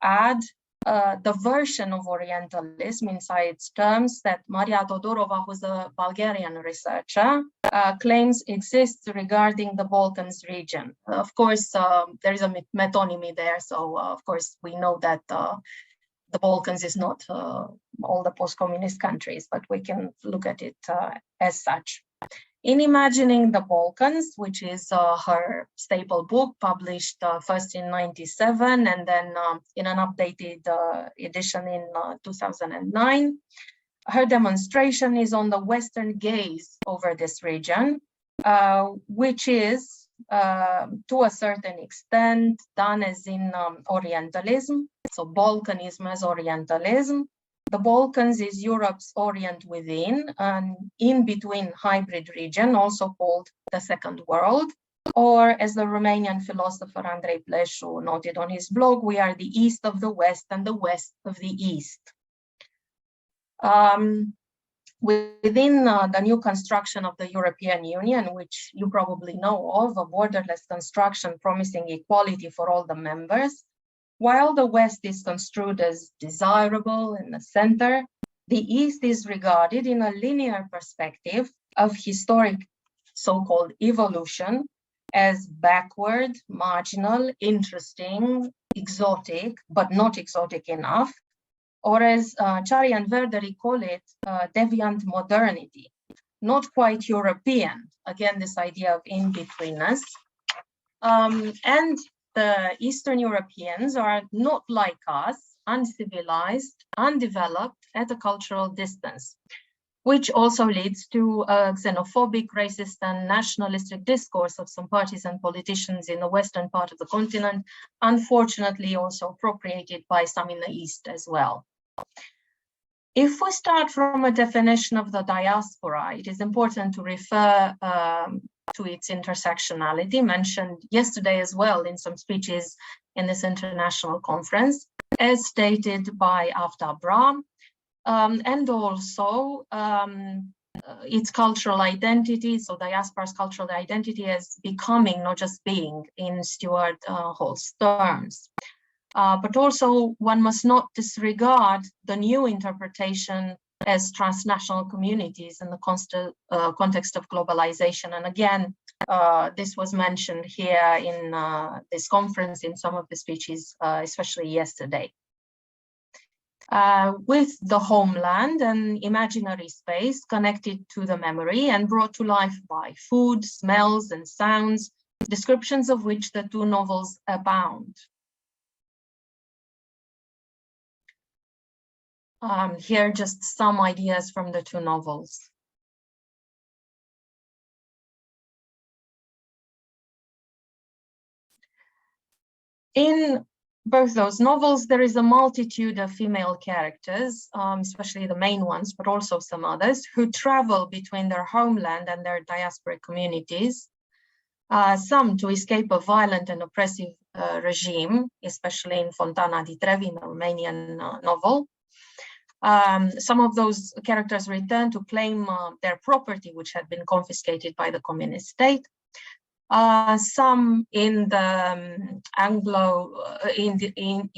add the version of Orientalism inside its terms that Maria Todorova, who's a Bulgarian researcher, claims exists regarding the Balkans region. Of course, there is a metonymy there, so of course we know that the Balkans is not all the post-communist countries, but we can look at it as such. In Imagining the Balkans, which is her staple book, published first in '97 and then in an updated edition in 2009, her demonstration is on the Western gaze over this region, which is to a certain extent done as in Orientalism, so Balkanism as Orientalism. The Balkans is Europe's Orient within, an in-between hybrid region, also called the Second World, or as the Romanian philosopher Andrei Pleșu noted on his blog, we are the East of the West and the West of the East. Within the new construction of the European Union, which you probably know of, a borderless construction promising equality for all the members, while the West is construed as desirable in the center, the East is regarded in a linear perspective of historic so-called evolution as backward, marginal, interesting, exotic, but not exotic enough, or as Chari and Verderi call it, deviant modernity, not quite European, again, this idea of in-betweenness. And the Eastern Europeans are not like us, uncivilized, undeveloped, at a cultural distance, which also leads to a xenophobic, racist, and nationalistic discourse of some parties and politicians in the western part of the continent, unfortunately also appropriated by some in the East as well. If we start from a definition of the diaspora, it is important to refer to its intersectionality, mentioned yesterday as well in some speeches in this international conference, as stated by Aftab Bra, and also its cultural identity, so diaspora's cultural identity as becoming, not just being, in Stuart Hall's terms. But also one must not disregard the new interpretation as transnational communities in the context of globalization. And again, this was mentioned here in this conference in some of the speeches, especially yesterday. With the homeland, an imaginary space connected to the memory and brought to life by food, smells, and sounds, descriptions of which the two novels abound. Here, just some ideas from the two novels. In both those novels, there is a multitude of female characters, especially the main ones, but also some others, who travel between their homeland and their diasporic communities, some to escape a violent and oppressive regime, especially in Fontana di Trevi, the Romanian novel. Some of those characters return to claim their property, which had been confiscated by the communist state. Some in the Anglo-Indian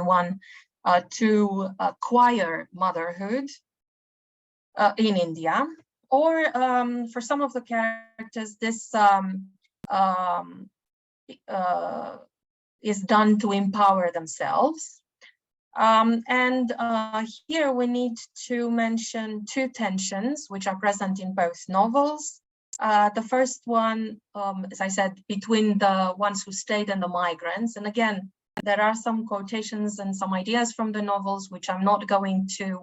one to acquire motherhood in India, or for some of the characters, this is done to empower themselves. Here we need to mention two tensions which are present in both novels. The first one, as I said, between the ones who stayed and the migrants. And again, there are some quotations and some ideas from the novels which I'm not going to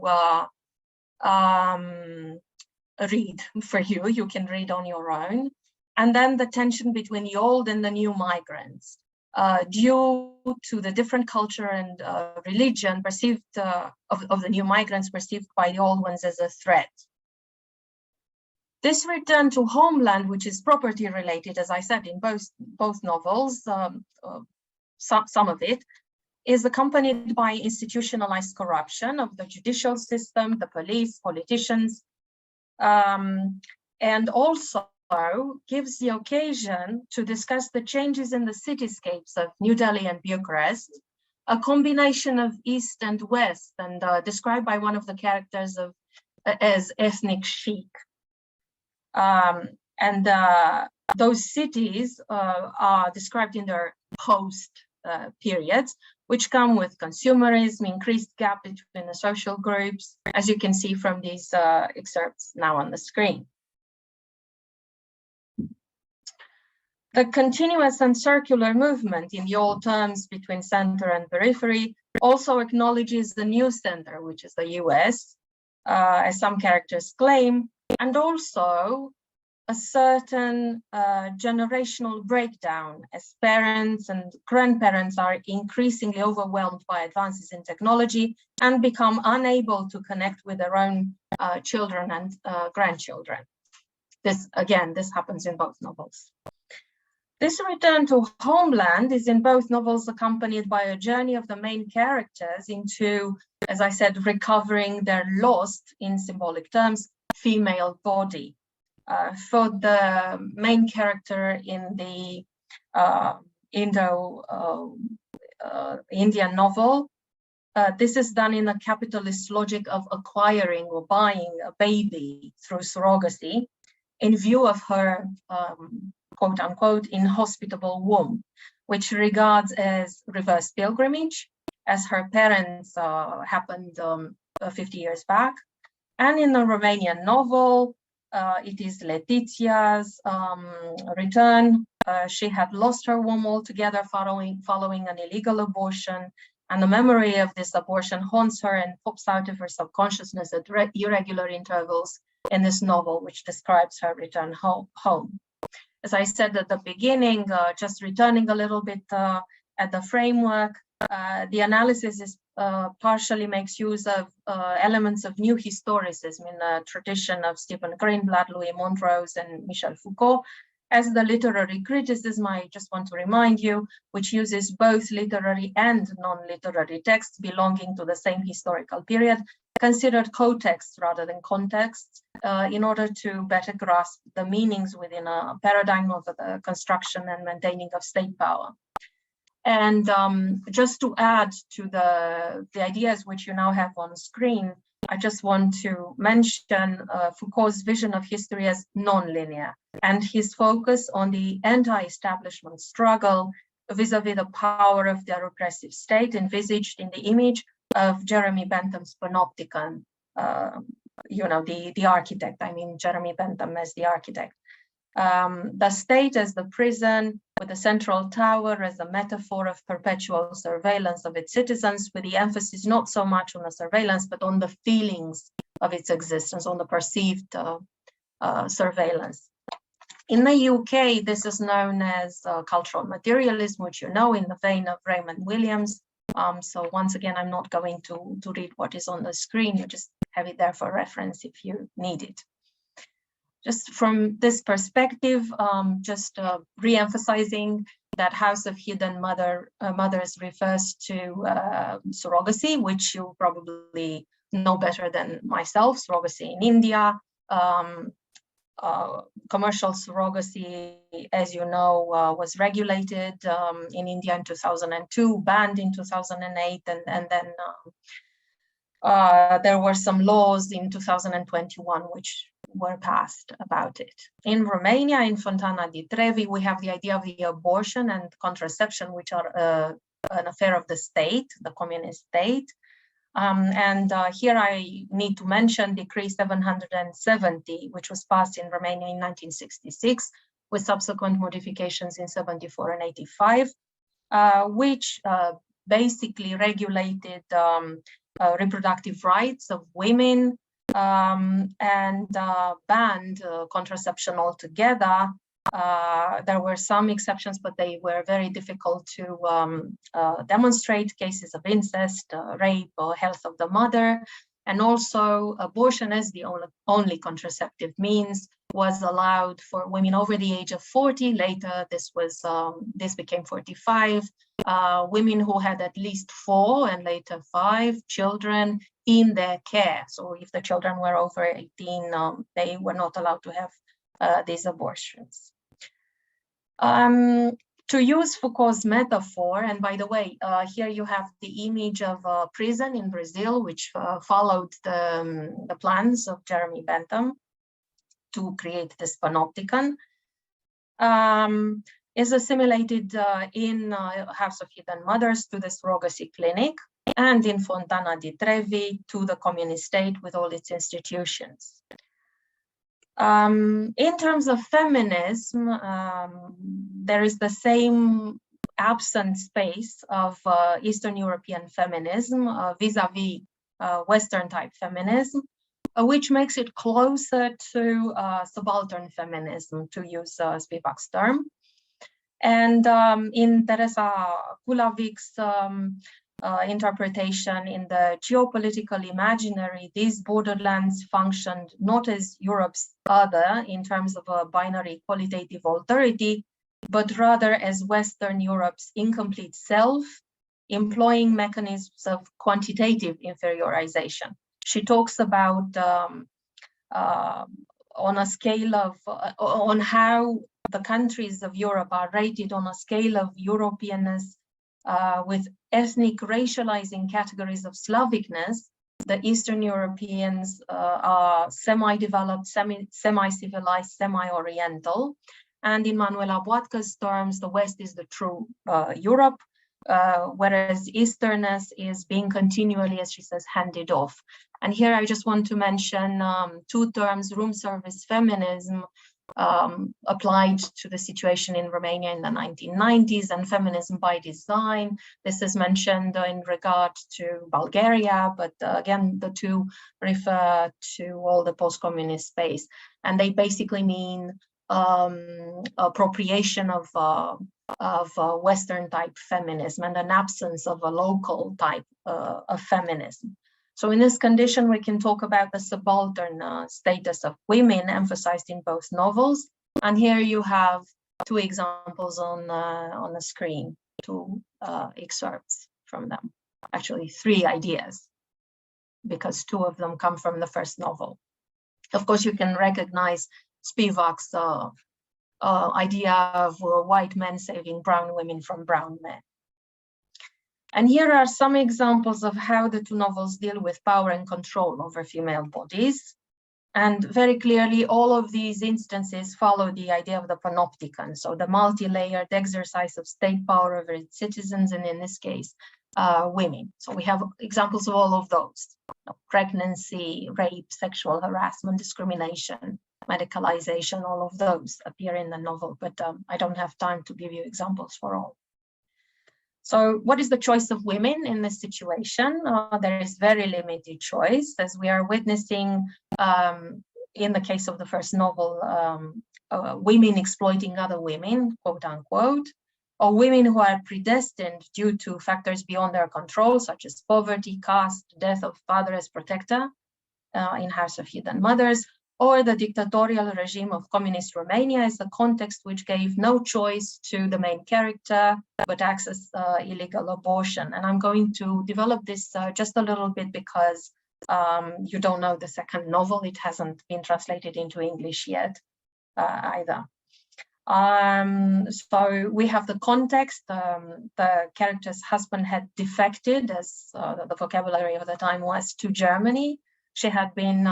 read for you. You can read on your own. And then the tension between the old and the new migrants. Due to the different culture and religion perceived of the new migrants perceived by the old ones as a threat. This return to homeland, which is property related, as I said, in both novels, some of it, is accompanied by institutionalized corruption of the judicial system, the police, politicians, and also gives the occasion to discuss the changes in the cityscapes of New Delhi and Bucharest, a combination of East and West, and described by one of the characters as ethnic chic. Those cities are described in their post periods, which come with consumerism, increased gap between the social groups, as you can see from these excerpts now on the screen. The continuous and circular movement in the old terms between center and periphery also acknowledges the new center, which is the US, as some characters claim, and also a certain generational breakdown as parents and grandparents are increasingly overwhelmed by advances in technology and become unable to connect with their own children and grandchildren. This happens in both novels. This return to homeland is in both novels accompanied by a journey of the main characters into, as I said, recovering their lost, in symbolic terms, female body. For the main character in the Indian novel, this is done in a capitalist logic of acquiring or buying a baby through surrogacy in view of her quote unquote inhospitable womb, which regards as reverse pilgrimage, as her parents happened 50 years back. And in the Romanian novel, it is Letitia's return. She had lost her womb altogether following an illegal abortion, and the memory of this abortion haunts her and pops out of her subconsciousness at irregular intervals in this novel, which describes her return home. As I said at the beginning, just returning a little bit at the framework, the analysis is partially makes use of elements of new historicism in the tradition of Stephen Greenblatt, Louis Montrose, and Michel Foucault. As the literary criticism, I just want to remind you, which uses both literary and non-literary texts belonging to the same historical period, considered co-texts rather than contexts, in order to better grasp the meanings within a paradigm of the construction and maintaining of state power. And just to add to the ideas which you now have on screen, I just want to mention Foucault's vision of history as non-linear and his focus on the anti-establishment struggle vis-a-vis the power of the repressive state envisaged in the image of Jeremy Bentham's panopticon, the architect. I mean, Jeremy Bentham as the architect. The state as the prison, with the central tower as a metaphor of perpetual surveillance of its citizens, with the emphasis not so much on the surveillance, but on the feelings of its existence, on the perceived surveillance. In the UK, this is known as cultural materialism, which you know in the vein of Raymond Williams. So once again, I'm not going to read what is on the screen. You just have it there for reference if you need it. Just from this perspective, just re-emphasizing that House of Hidden Mothers refers to surrogacy, which you probably know better than myself, surrogacy in India. Commercial surrogacy, as you know, was regulated in India in 2002, banned in 2008, and then there were some laws in 2021 which were passed about it. In Romania, in Fontana di Trevi, we have the idea of the abortion and contraception, which are an affair of the state, the communist state. Here I need to mention Decree 770, which was passed in Romania in 1966, with subsequent modifications in 74 and 85, which basically regulated reproductive rights of women and banned contraception altogether. There were some exceptions, but they were very difficult to demonstrate: cases of incest, rape, or health of the mother. And also abortion as the only contraceptive means was allowed for women over the age of 40. Later, this became 45. Women who had at least 4 and later 5 children in their care. So if the children were over 18, they were not allowed to have these abortions. To use Foucault's metaphor, and by the way, here you have the image of a prison in Brazil, which followed the plans of Jeremy Bentham to create this panopticon, is assimilated in House of Hidden Mothers to the surrogacy clinic, and in Fontana di Trevi to the communist state with all its institutions. In terms of feminism, there is the same absent space of Eastern European feminism vis-a-vis Western type feminism, which makes it closer to subaltern feminism, to use Spivak's term. And in Teresa Kulavic's interpretation, in the geopolitical imaginary, these borderlands functioned not as Europe's other in terms of a binary qualitative alterity, but rather as Western Europe's incomplete self, employing mechanisms of quantitative inferiorization. She talks about on a scale of, on how the countries of Europe are rated on a scale of Europeanness with ethnic racializing categories of Slavicness. The Eastern Europeans are semi-developed, semi-civilized, semi-oriental. And in Manuela Boatka's terms, the West is the true Europe, whereas Easternness is being continually, as she says, handed off. And here I just want to mention 2 terms: room service feminism, applied to the situation in Romania in the 1990s, and feminism by design. This is mentioned in regard to Bulgaria, but again, the 2 refer to all the post-communist space. And they basically mean appropriation of Western type feminism and an absence of a local type of feminism. So in this condition, we can talk about the subaltern status of women emphasized in both novels. And here you have 2 examples on the screen, 2 excerpts from them. Actually, 3 ideas, because 2 of them come from the first novel. Of course, you can recognize Spivak's idea of white men saving brown women from brown men. And here are some examples of how the 2 novels deal with power and control over female bodies. And very clearly, all of these instances follow the idea of the panopticon, so the multi-layered exercise of state power over its citizens, and in this case, women. So we have examples of all of those: pregnancy, rape, sexual harassment, discrimination, medicalization, all of those appear in the novel, but I don't have time to give you examples for all. So what is the choice of women in this situation? There is very limited choice, as we are witnessing in the case of the first novel, women exploiting other women, quote unquote, or women who are predestined due to factors beyond their control, such as poverty, caste, death of father as protector in House of Hidden Mothers, or the dictatorial regime of communist Romania as a context which gave no choice to the main character, but access illegal abortion. And I'm going to develop this just a little bit because you don't know the second novel. It hasn't been translated into English yet either. So we have the context. The character's husband had defected, as the vocabulary of the time was, to Germany. She had been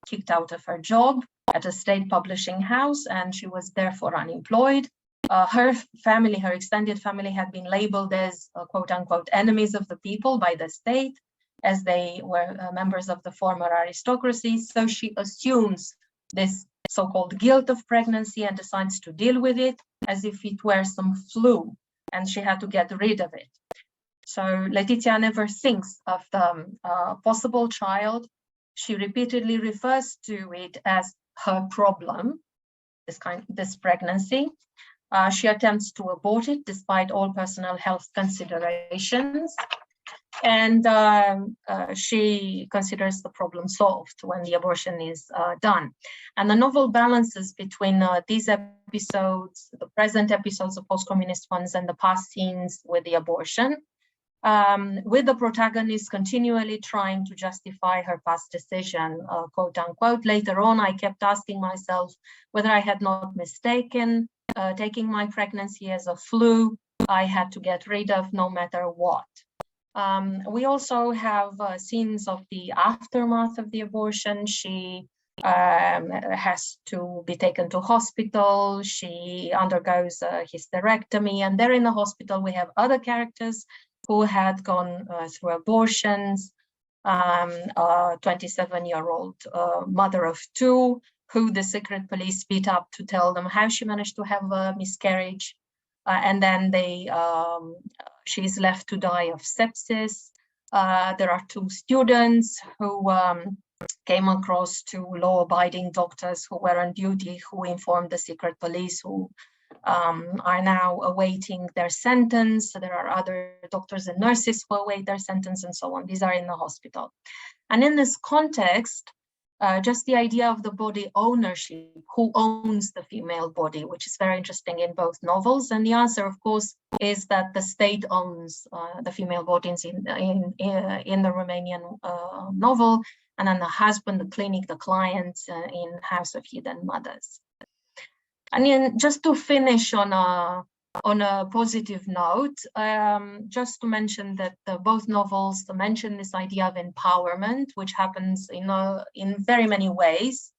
kicked out of her job at a state publishing house, and she was therefore unemployed. her family, her extended family had been labeled as quote unquote enemies of the people by the state, as they were members of the former aristocracy. So she assumes this so-called guilt of pregnancy and decides to deal with it as if it were some flu, and she had to get rid of it. So Letizia never thinks of the possible child. She repeatedly refers to it as her problem, this pregnancy. She attempts to abort it despite all personal health considerations. And she considers the problem solved when the abortion is done. And the novel balances between these episodes, the present episodes of post-communist ones, and the past scenes with the abortion, with the protagonist continually trying to justify her past decision, quote unquote. Later on, I kept asking myself whether I had not mistaken taking my pregnancy as a flu I had to get rid of no matter what. We also have scenes of the aftermath of the abortion. She has to be taken to hospital. She undergoes a hysterectomy, and there in the hospital we have other characters who had gone through abortions. A 27-year-old mother of two who the secret police beat up to tell them how she managed to have a miscarriage. And then she's left to die of sepsis. There are two students who came across two law-abiding doctors who were on duty, who informed the secret police, who are now awaiting their sentence. There are other doctors and nurses who await their sentence and so on. These are in the hospital. And in this context, just the idea of the body ownership, who owns the female body, which is very interesting in both novels. And the answer, of course, is that the state owns the female bodies in the Romanian novel, and then the husband, the clinic, the clients in House of Hidden Mothers. And then just to finish on a positive note, just to mention that both novels mention this idea of empowerment, which happens in very many ways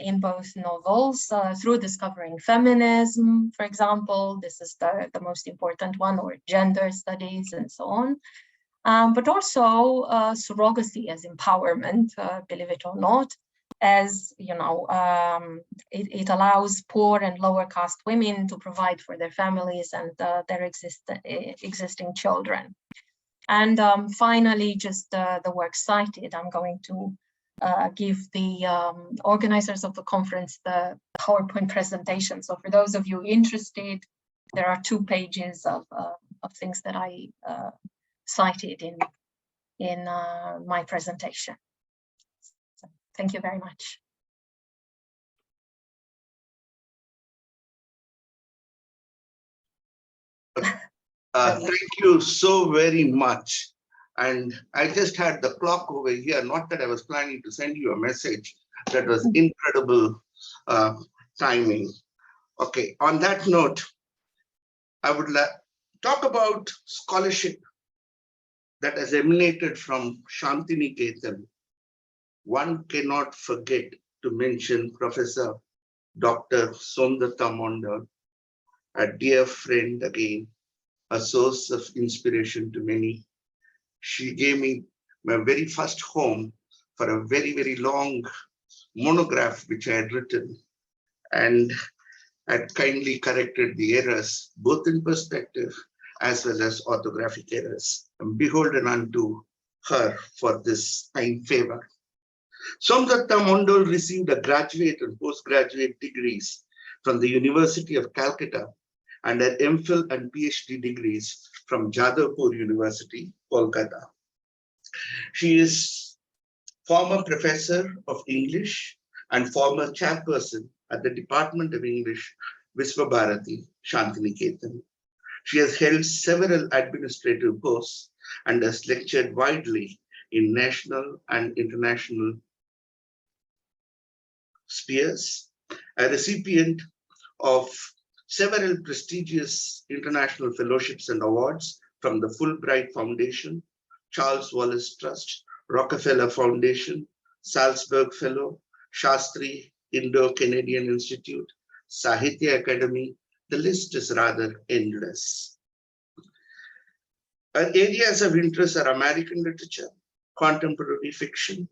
in both novels, through discovering feminism, for example. This is the most important one, or gender studies and so on. But also surrogacy as empowerment, believe it or not, as you know, it allows poor and lower caste women to provide for their families and their existing children. And finally, just the work cited, I'm going to give the organizers of the conference the PowerPoint presentation. So for those of you interested, there are 2 pages of things that I cited in my presentation. Thank you very much. Thank you so very much. And I just had the clock over here, not that I was planning to send you a message. That was incredible timing. Okay, on that note, I would talk about scholarship that has emanated from Shantiniketan. One cannot forget to mention Professor Dr. Somdatta Mondal, a dear friend again, a source of inspiration to many. She gave me my very first home for a very, very long monograph which I had written, and had kindly corrected the errors, both in perspective as well as orthographic errors. I'm beholden unto her for this kind favor. Somdatta Mondal received a graduate and postgraduate degrees from the University of Calcutta and her MPhil and PhD degrees from Jadavpur University, Kolkata. She is former professor of English and former chairperson at the Department of English, Visvabharati, Shantiniketan. She has held several administrative posts and has lectured widely in national and international spheres, a recipient of several prestigious international fellowships and awards from the Fulbright Foundation, Charles Wallace Trust, Rockefeller Foundation, Salzburg Fellow, Shastri Indo-Canadian Institute, Sahitya Academy, The list is rather endless. Areas of interest are American literature, contemporary fiction,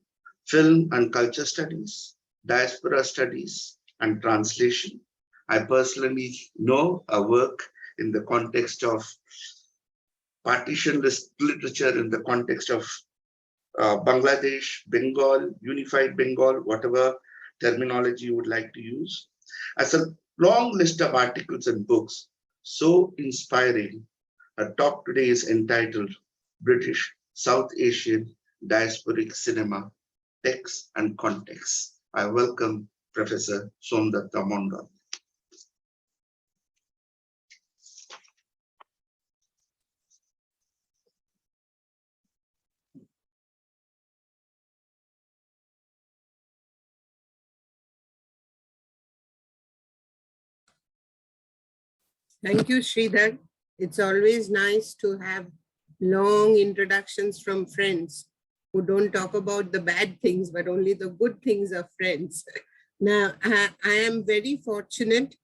film and culture studies, diaspora studies, and translation. I personally know a work in the context of partition literature, in the context of Bangladesh, Bengal, unified Bengal, whatever terminology you would like to use. As a long list of articles and books, so inspiring. Our talk today is entitled British South Asian Diasporic Cinema, Text and Context. I welcome Professor Somdatta Mondal. Thank you, Sridhar. It's always nice to have long introductions from friends who don't talk about the bad things, but only the good things of friends. Now, I am very fortunate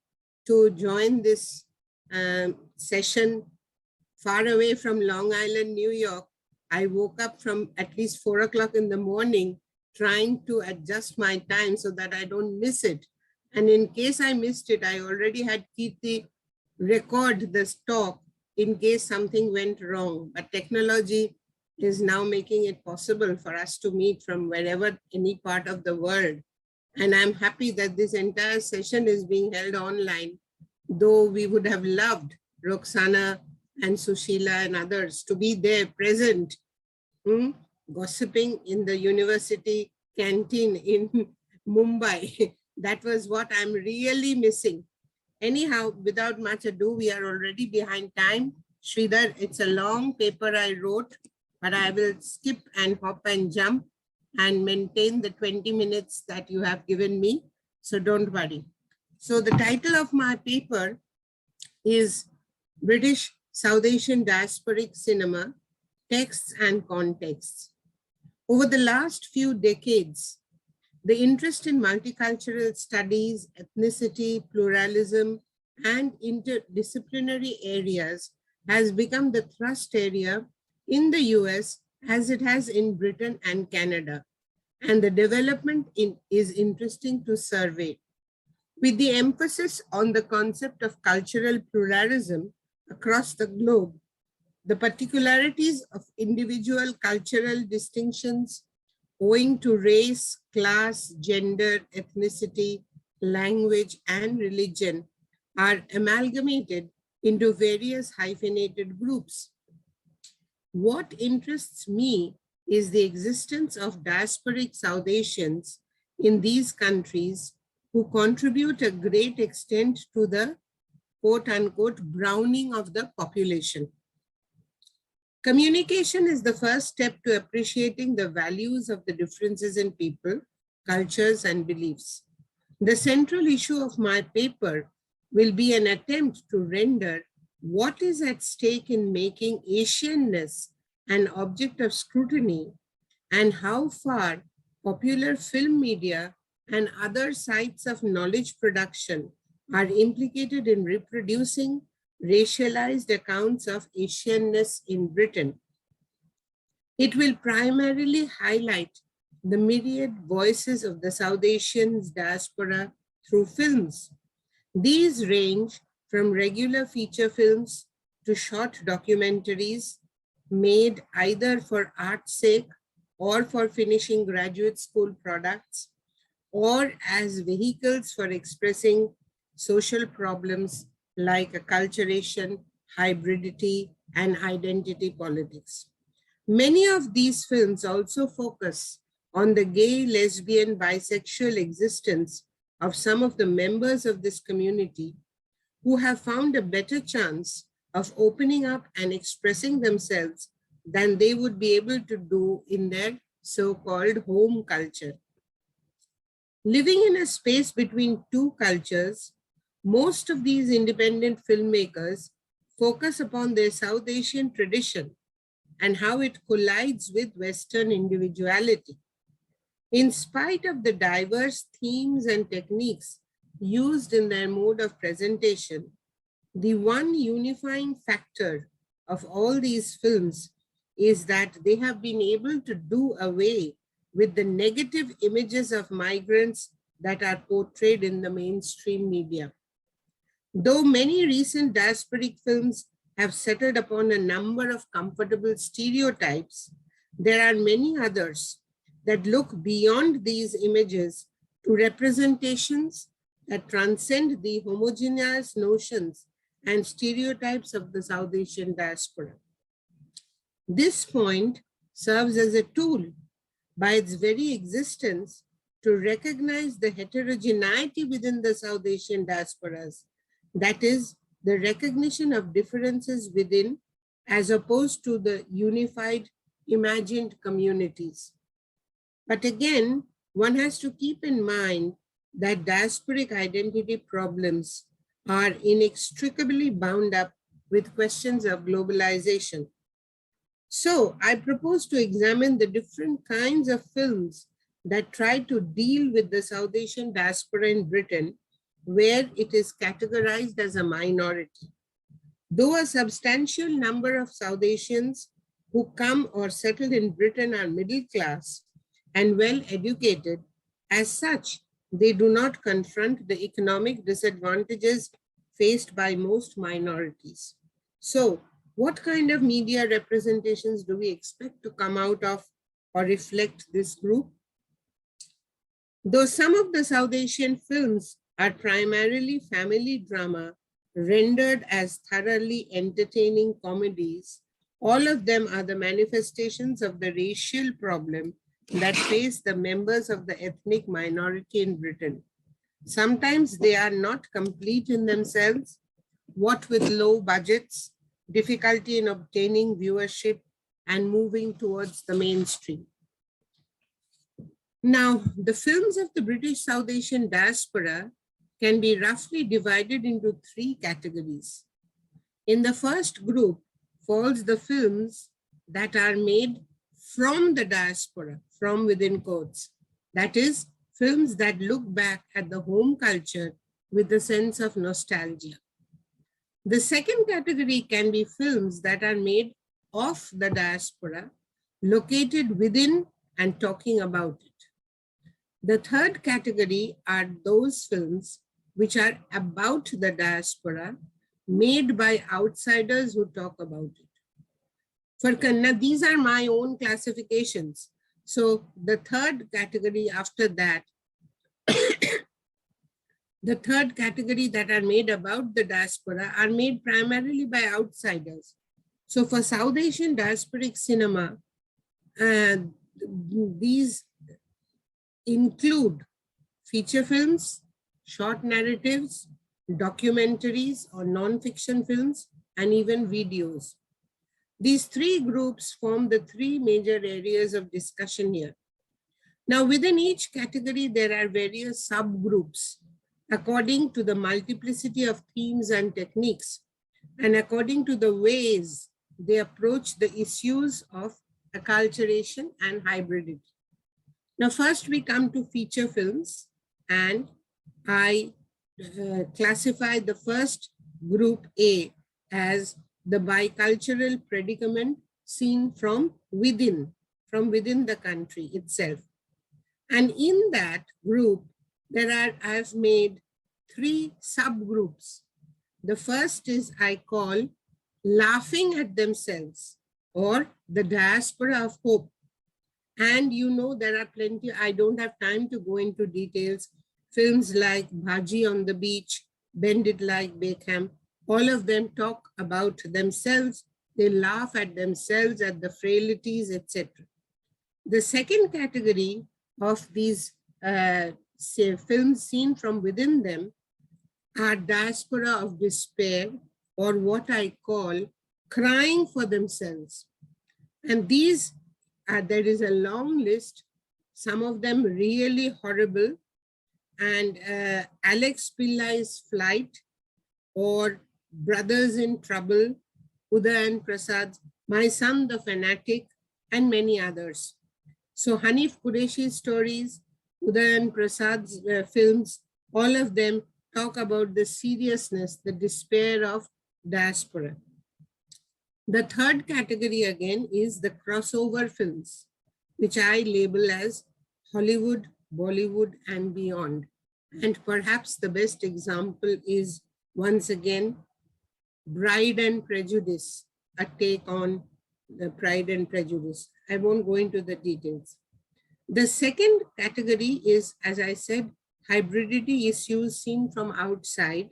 to join this session far away from Long Island, New York. I woke up from at least 4 o'clock in the morning trying to adjust my time so that I don't miss it. And in case I missed it, I already had Kirti record this talk in case something went wrong. But technology is now making it possible for us to meet from wherever, any part of the world. And I'm happy that this entire session is being held online, though we would have loved Roxana and Sushila and others to be there present, gossiping in the university canteen in Mumbai. That was what I'm really missing. Anyhow, without much ado, we are already behind time. Sridhar, it's a long paper I wrote, but I will skip and hop and jump and maintain the 20 minutes that you have given me. So don't worry. So the title of my paper is British South Asian Diasporic Cinema, Texts and Contexts. Over the last few decades, the interest in multicultural studies, ethnicity, pluralism, and interdisciplinary areas has become the thrust area in the US as it has in Britain and Canada. And the development is interesting to survey. With the emphasis on the concept of cultural pluralism across the globe, the particularities of individual cultural distinctions owing to race, class, gender, ethnicity, language, and religion are amalgamated into various hyphenated groups. What interests me is the existence of diasporic South Asians in these countries who contribute a great extent to the quote-unquote browning of the population. Communication is the first step to appreciating the values of the differences in people, cultures, and beliefs. The central issue of my paper will be an attempt to render what is at stake in making Asianness an object of scrutiny and how far popular film media and other sites of knowledge production are implicated in reproducing racialized accounts of Asianness in Britain. It will primarily highlight the myriad voices of the South Asian diaspora through films. These range from regular feature films to short documentaries made either for art's sake or for finishing graduate school products, or as vehicles for expressing social problems like acculturation, hybridity, and identity politics. Many of these films also focus on the gay, lesbian, bisexual existence of some of the members of this community who have found a better chance of opening up and expressing themselves than they would be able to do in their so-called home culture. Living in a space between two cultures, most of these independent filmmakers focus upon their South Asian tradition and how it collides with Western individuality. In spite of the diverse themes and techniques used in their mode of presentation, the one unifying factor of all these films is that they have been able to do away with the negative images of migrants that are portrayed in the mainstream media. Though many recent diasporic films have settled upon a number of comfortable stereotypes, there are many others that look beyond these images to representations that transcend the homogeneous notions and stereotypes of the South Asian diaspora. This point serves as a tool by its very existence to recognize the heterogeneity within the South Asian diasporas, that is, the recognition of differences within as opposed to the unified imagined communities. But again, one has to keep in mind that diasporic identity problems are inextricably bound up with questions of globalization. So I propose to examine the different kinds of films that try to deal with the South Asian diaspora in Britain, where it is categorized as a minority. Though a substantial number of South Asians who come or settle in Britain are middle class and well educated, as such, they do not confront the economic disadvantages faced by most minorities. So, what kind of media representations do we expect to come out of or reflect this group? Though some of the South Asian films are primarily family drama rendered as thoroughly entertaining comedies, all of them are the manifestations of the racial problem that face the members of the ethnic minority in Britain. Sometimes they are not complete in themselves, what with low budgets, difficulty in obtaining viewership, and moving towards the mainstream. Now, the films of the British South Asian diaspora can be roughly divided into three categories. In the first group falls the films that are made from the diaspora, from within quotes. That is, films that look back at the home culture with a sense of nostalgia. The second category can be films that are made of the diaspora, located within and talking about it. The third category are those films which are about the diaspora, made by outsiders who talk about it. Now, these are my own classifications. So the third category after that, the third category that are made about the diaspora are made primarily by outsiders. So for South Asian diasporic cinema, these include feature films, short narratives, documentaries or non-fiction films, and even videos. These three groups form the three major areas of discussion here. Now, within each category, there are various subgroups according to the multiplicity of themes and techniques, and according to the ways they approach the issues of acculturation and hybridity. Now, first we come to feature films, and I classify the first group A as the bicultural predicament seen from within the country itself. And in that group, I've made three subgroups. The first is I call laughing at themselves, or the diaspora of hope. And you know, there are plenty, I don't have time to go into details. Films like Bhaji on the Beach, Bend It Like Beckham, all of them talk about themselves. They laugh at themselves, at the frailties, etc. The second category of these films seen from within them are diaspora of despair, or what I call crying for themselves. And these there is a long list, some of them really horrible. And Alex Pillai's Flight, or Brothers in Trouble, Udayan Prasad's My Son the Fanatic, and many others. So Hanif Qureshi's stories, Udayan Prasad's films, all of them talk about the seriousness, the despair of diaspora. The third category again is the crossover films, which I label as Hollywood, Bollywood, and beyond. And perhaps the best example is, once again, Bride and Prejudice, a take on the Pride and Prejudice. I won't go into the details. The second category is, as I said, hybridity issues seen from outside.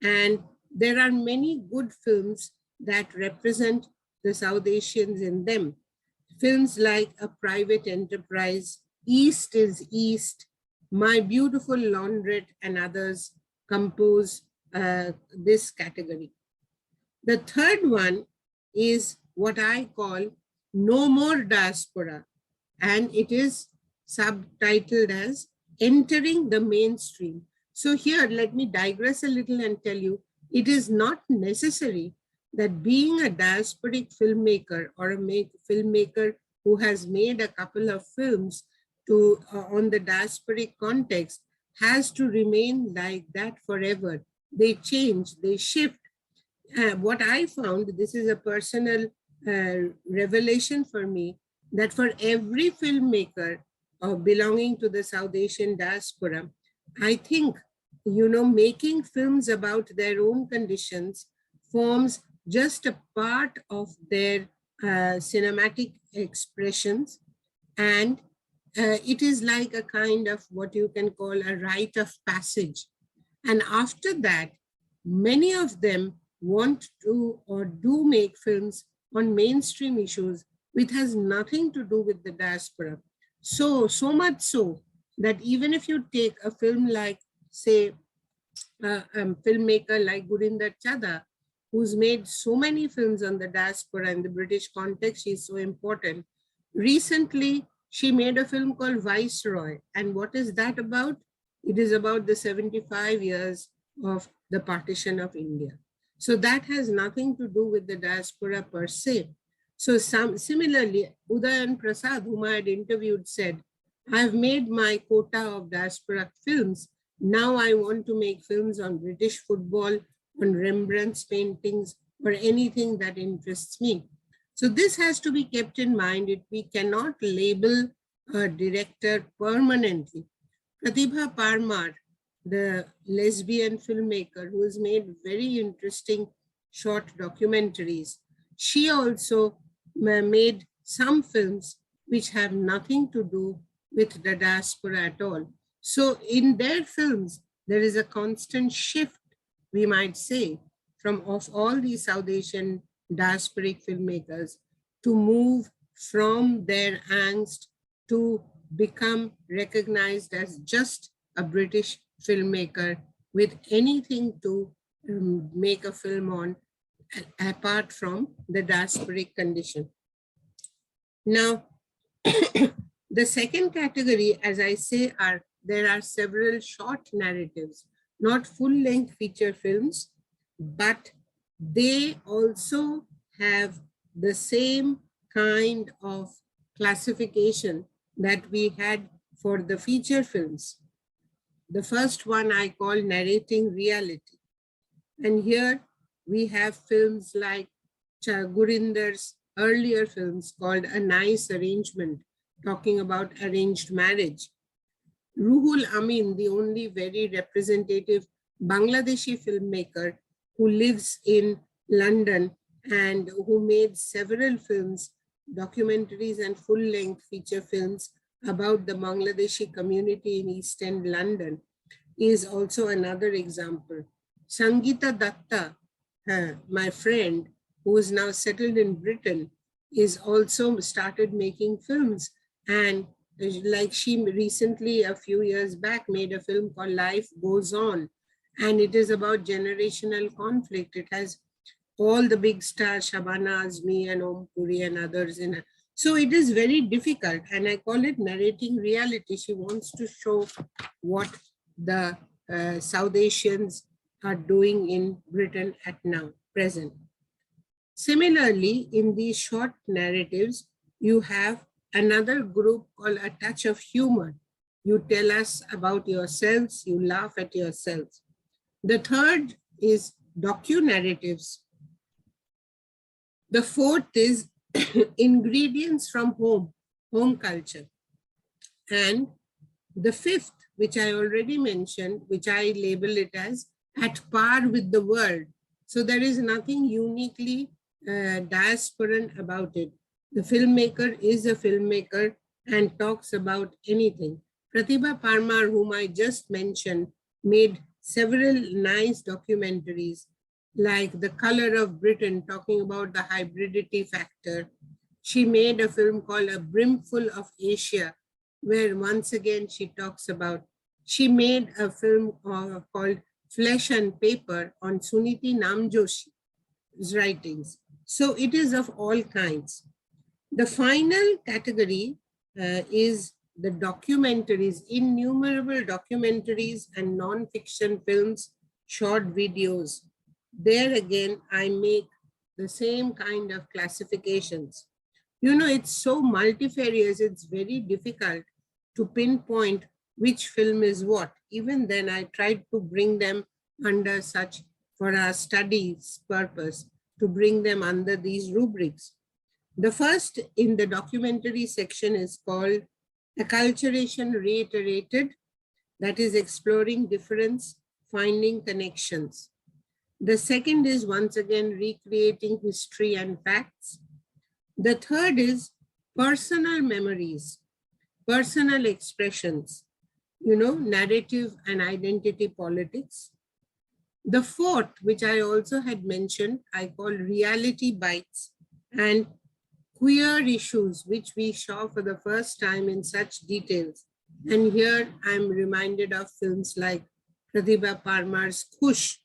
And there are many good films that represent the South Asians in them. Films like A Private Enterprise, East is East, My Beautiful Laundrette, and others compose this category. The third one is what I call No More Diaspora, and it is subtitled as Entering the Mainstream. So here, let me digress a little and tell you, it is not necessary that being a diasporic filmmaker or a filmmaker who has made a couple of films on the diasporic context has to remain like that forever. They change, they shift. What I found, this is a personal revelation for me, that for every filmmaker belonging to the South Asian diaspora, I think, making films about their own conditions forms just a part of their cinematic expressions. And it is like a kind of what you can call a rite of passage. And after that, many of them want to or do make films on mainstream issues which has nothing to do with the diaspora. So much so that even if you take a film like, say, a filmmaker like Gurinder Chadha, who's made so many films on the diaspora in the British context, she's so important. Recently, she made a film called Viceroy. And what is that about? It is about the 75 years of the partition of India. So that has nothing to do with the diaspora per se. So similarly, Udayan Prasad, whom I had interviewed, said, I've made my quota of diaspora films. Now I want to make films on British football, on Rembrandt's paintings, or anything that interests me. So this has to be kept in mind. We cannot label a director permanently. Pratibha Parmar, the lesbian filmmaker who has made very interesting short documentaries, she also made some films which have nothing to do with the diaspora at all. So in their films, there is a constant shift, we might say, of all these South Asian diasporic filmmakers to move from their angst to become recognized as just a British filmmaker with anything to make a film on apart from the diasporic condition. Now, the second category, as I say, there are several short narratives, not full-length feature films, but they also have the same kind of classification that we had for the feature films. The first one I call narrating reality. And here we have films like Gurinder's earlier films called A Nice Arrangement, talking about arranged marriage. Ruhul Amin, the only very representative Bangladeshi filmmaker who lives in London and who made several films, documentaries and full-length feature films about the Bangladeshi community in East End London, is also another example. Sangeeta Datta, my friend, who is now settled in Britain, is also started making films. And like she recently, a few years back, made a film called Life Goes On. And it is about generational conflict. It has all the big stars, Shabana Azmi and Om Puri and others in it. So it is very difficult. And I call it narrating reality. She wants to show what the South Asians are doing in Britain at now, present. Similarly, in these short narratives, you have another group called A Touch of Humor. You tell us about yourselves, you laugh at yourselves. The third is docu-narratives. The fourth is ingredients from home culture. And the fifth, which I already mentioned, which I label it as at par with the world. So there is nothing uniquely diasporan about it. The filmmaker is a filmmaker and talks about anything. Pratibha Parmar, whom I just mentioned, made several nice documentaries like The Color of Britain, talking about the hybridity factor. She made a film called A Brimful of Asia, where once again she talks about, she made a film called Flesh and Paper on Suniti Namjoshi's writings. So it is of all kinds. The final category is the documentaries, innumerable documentaries and non-fiction films, short videos. There again, I make the same kind of classifications. You know, it's so multifarious, it's very difficult to pinpoint which film is what. Even then, I tried to bring them under such, for our studies purpose, to bring them under these rubrics. The first in the documentary section is called Acculturation Reiterated, that is exploring difference, finding connections. The second is once again recreating history and facts. The third is personal memories, personal expressions, you know, narrative and identity politics. The fourth, which I also had mentioned, I call reality bites and queer issues, which we saw for the first time in such details. And here I'm reminded of films like Pratibha Parmar's Kush,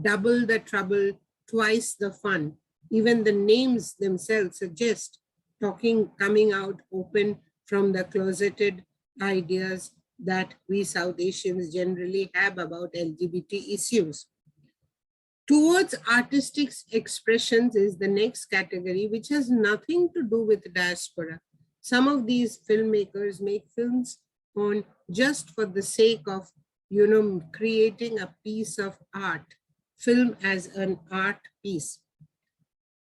Double the Trouble, Twice the Fun. Even the names themselves suggest coming out open from the closeted ideas that we South Asians generally have about LGBT issues. Towards artistic expressions is the next category, which has nothing to do with diaspora. Some of these filmmakers make films on just for the sake of, you know, creating a piece of art, film as an art piece.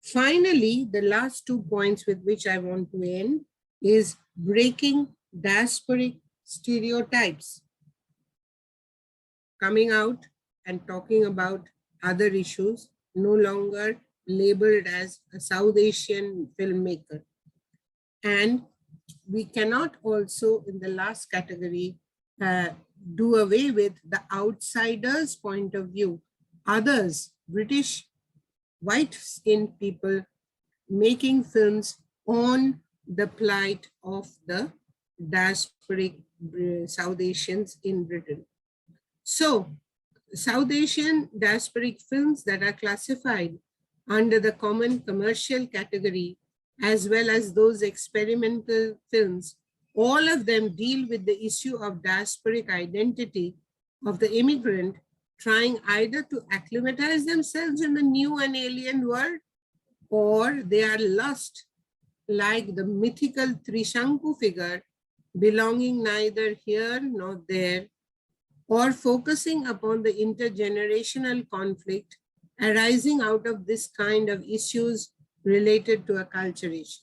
Finally, the last 2 points with which I want to end is breaking diasporic stereotypes, coming out and talking about other issues, no longer labeled as a South Asian filmmaker. And we cannot also, in the last category, do away with the outsider's point of view. Others, British, white-skinned people making films on the plight of the diasporic South Asians in Britain. So, South Asian diasporic films that are classified under the common commercial category, as well as those experimental films, all of them deal with the issue of diasporic identity of the immigrant trying either to acclimatize themselves in the new and alien world, or they are lost like the mythical Trishanku figure belonging neither here nor there, or focusing upon the intergenerational conflict arising out of this kind of issues related to acculturation.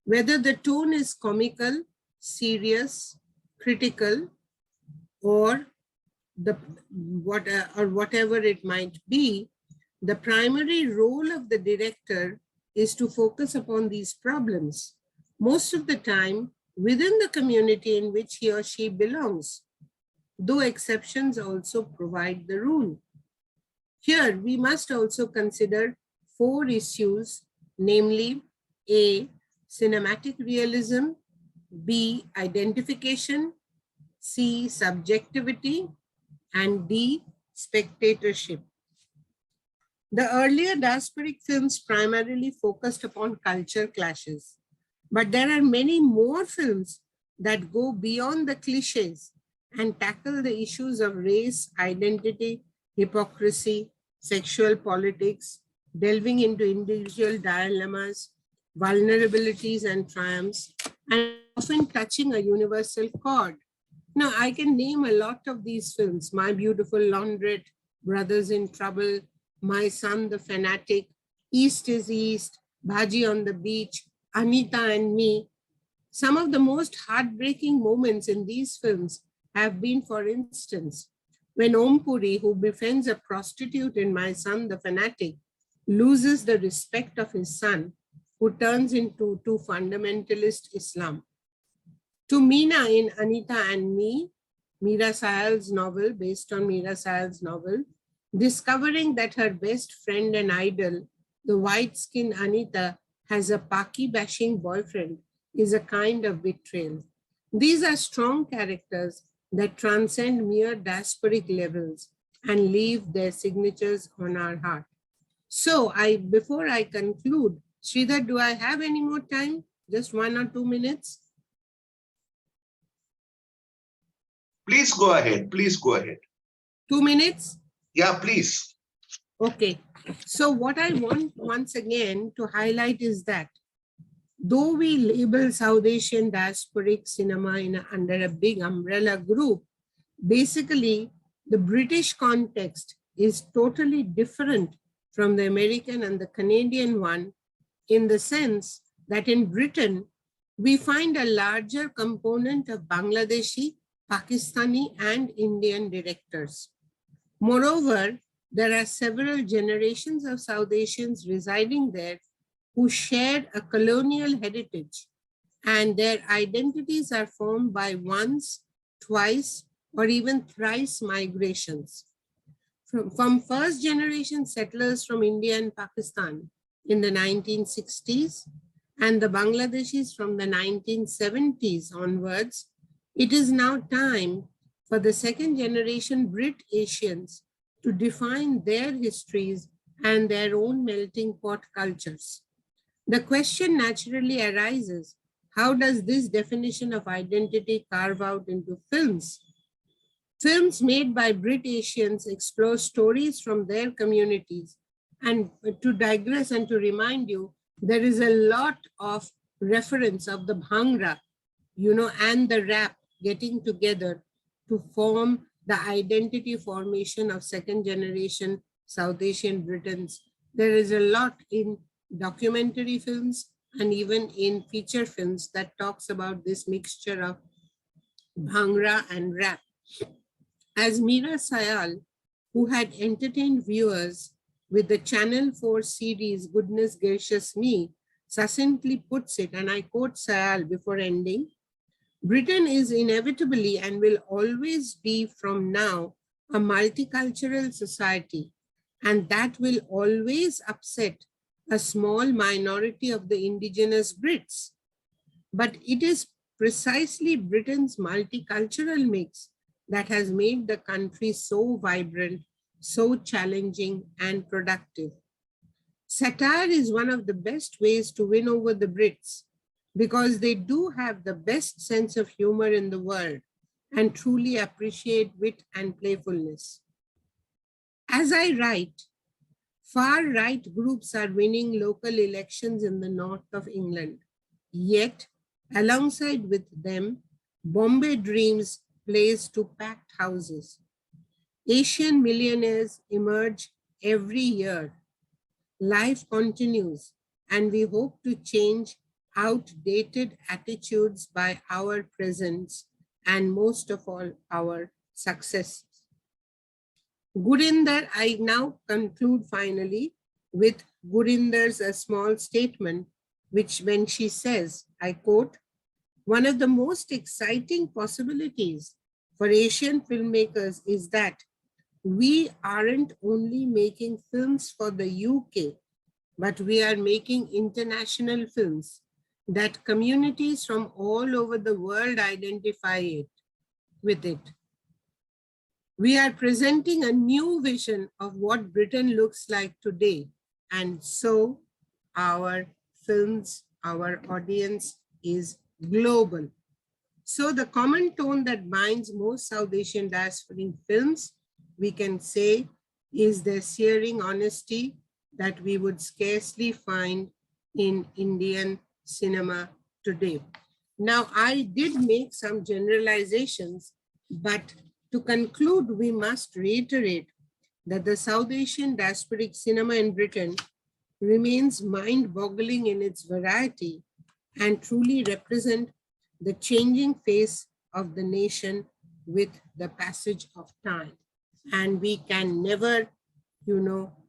Whether the tone is comical, serious, critical, or whatever it might be, the primary role of the director is to focus upon these problems, most of the time within the community in which he or she belongs, though exceptions also provide the rule. Here, we must also consider 4 issues, namely A, cinematic realism, B, identification, C, subjectivity, and D, spectatorship. The earlier diasporic films primarily focused upon culture clashes, but there are many more films that go beyond the cliches and tackle the issues of race, identity, hypocrisy, sexual politics, delving into individual dilemmas, vulnerabilities and triumphs, and often touching a universal chord. Now, I can name a lot of these films: My Beautiful Laundrette, Brothers in Trouble, My Son the Fanatic, East is East, Bhaji on the Beach, Anita and Me. Some of the most heartbreaking moments in these films have been, for instance, when Om Puri, who befriends a prostitute in My Son the Fanatic, loses the respect of his son, who turns into fundamentalist Islam. To Meena in Anita and Me, Meera Syal's novel, based on Meera Syal's novel, discovering that her best friend and idol, the white-skinned Anita, has a Paki-bashing boyfriend is a kind of betrayal. These are strong characters that transcend mere diasporic levels and leave their signatures on our heart. So before I conclude, Sridhar, do I have any more time? Just 1 or 2 minutes? Please go ahead. Please go ahead. 2 minutes? Yeah, please. Okay. So what I want once again to highlight is that though we label South Asian diasporic cinema under a big umbrella group, basically the British context is totally different from the American and the Canadian one, in the sense that in Britain, we find a larger component of Bangladeshi, Pakistani, and Indian directors. Moreover, there are several generations of South Asians residing there who share a colonial heritage, and their identities are formed by once, twice, or even thrice migrations. From first generation settlers from India and Pakistan in the 1960s, and the Bangladeshis from the 1970s onwards, it is now time for the second generation Brit Asians to define their histories and their own melting pot cultures. The question naturally arises, how does this definition of identity carve out into films? Films made by Brit Asians explore stories from their communities. And to digress and to remind you, there is a lot of reference of the Bhangra, and the rap getting together to form the identity formation of second generation South Asian Britons. There is a lot in documentary films and even in feature films that talks about this mixture of Bhangra and rap. As Meera Syal, who had entertained viewers with the Channel 4 series Goodness Gracious Me, succinctly puts it, and I quote Syal before ending, Britain is inevitably and will always be from now a multicultural society, and that will always upset a small minority of the indigenous Brits. But it is precisely Britain's multicultural mix that has made the country so vibrant, so challenging and productive. Satire is one of the best ways to win over the Brits, because they do have the best sense of humor in the world and truly appreciate wit and playfulness. As I write, far-right groups are winning local elections in the north of England. Yet, alongside with them, Bombay Dreams plays to packed houses. Asian millionaires emerge every year. Life continues, and we hope to change outdated attitudes by our presence and most of all, our success. Gurinder, I now conclude finally with Gurinder's a small statement, which when she says, I quote, one of the most exciting possibilities for Asian filmmakers is that we aren't only making films for the UK, but we are making international films that communities from all over the world identify with it. We are presenting a new vision of what Britain looks like today. And so our films, our audience is global. So the common tone that binds most South Asian diasporic films, we can say, is their searing honesty that we would scarcely find in Indian cinema today. Now, I did make some generalizations But to conclude, we must reiterate that the South Asian diasporic cinema in Britain remains mind-boggling in its variety and truly represent the changing face of the nation with the passage of time. And we can never,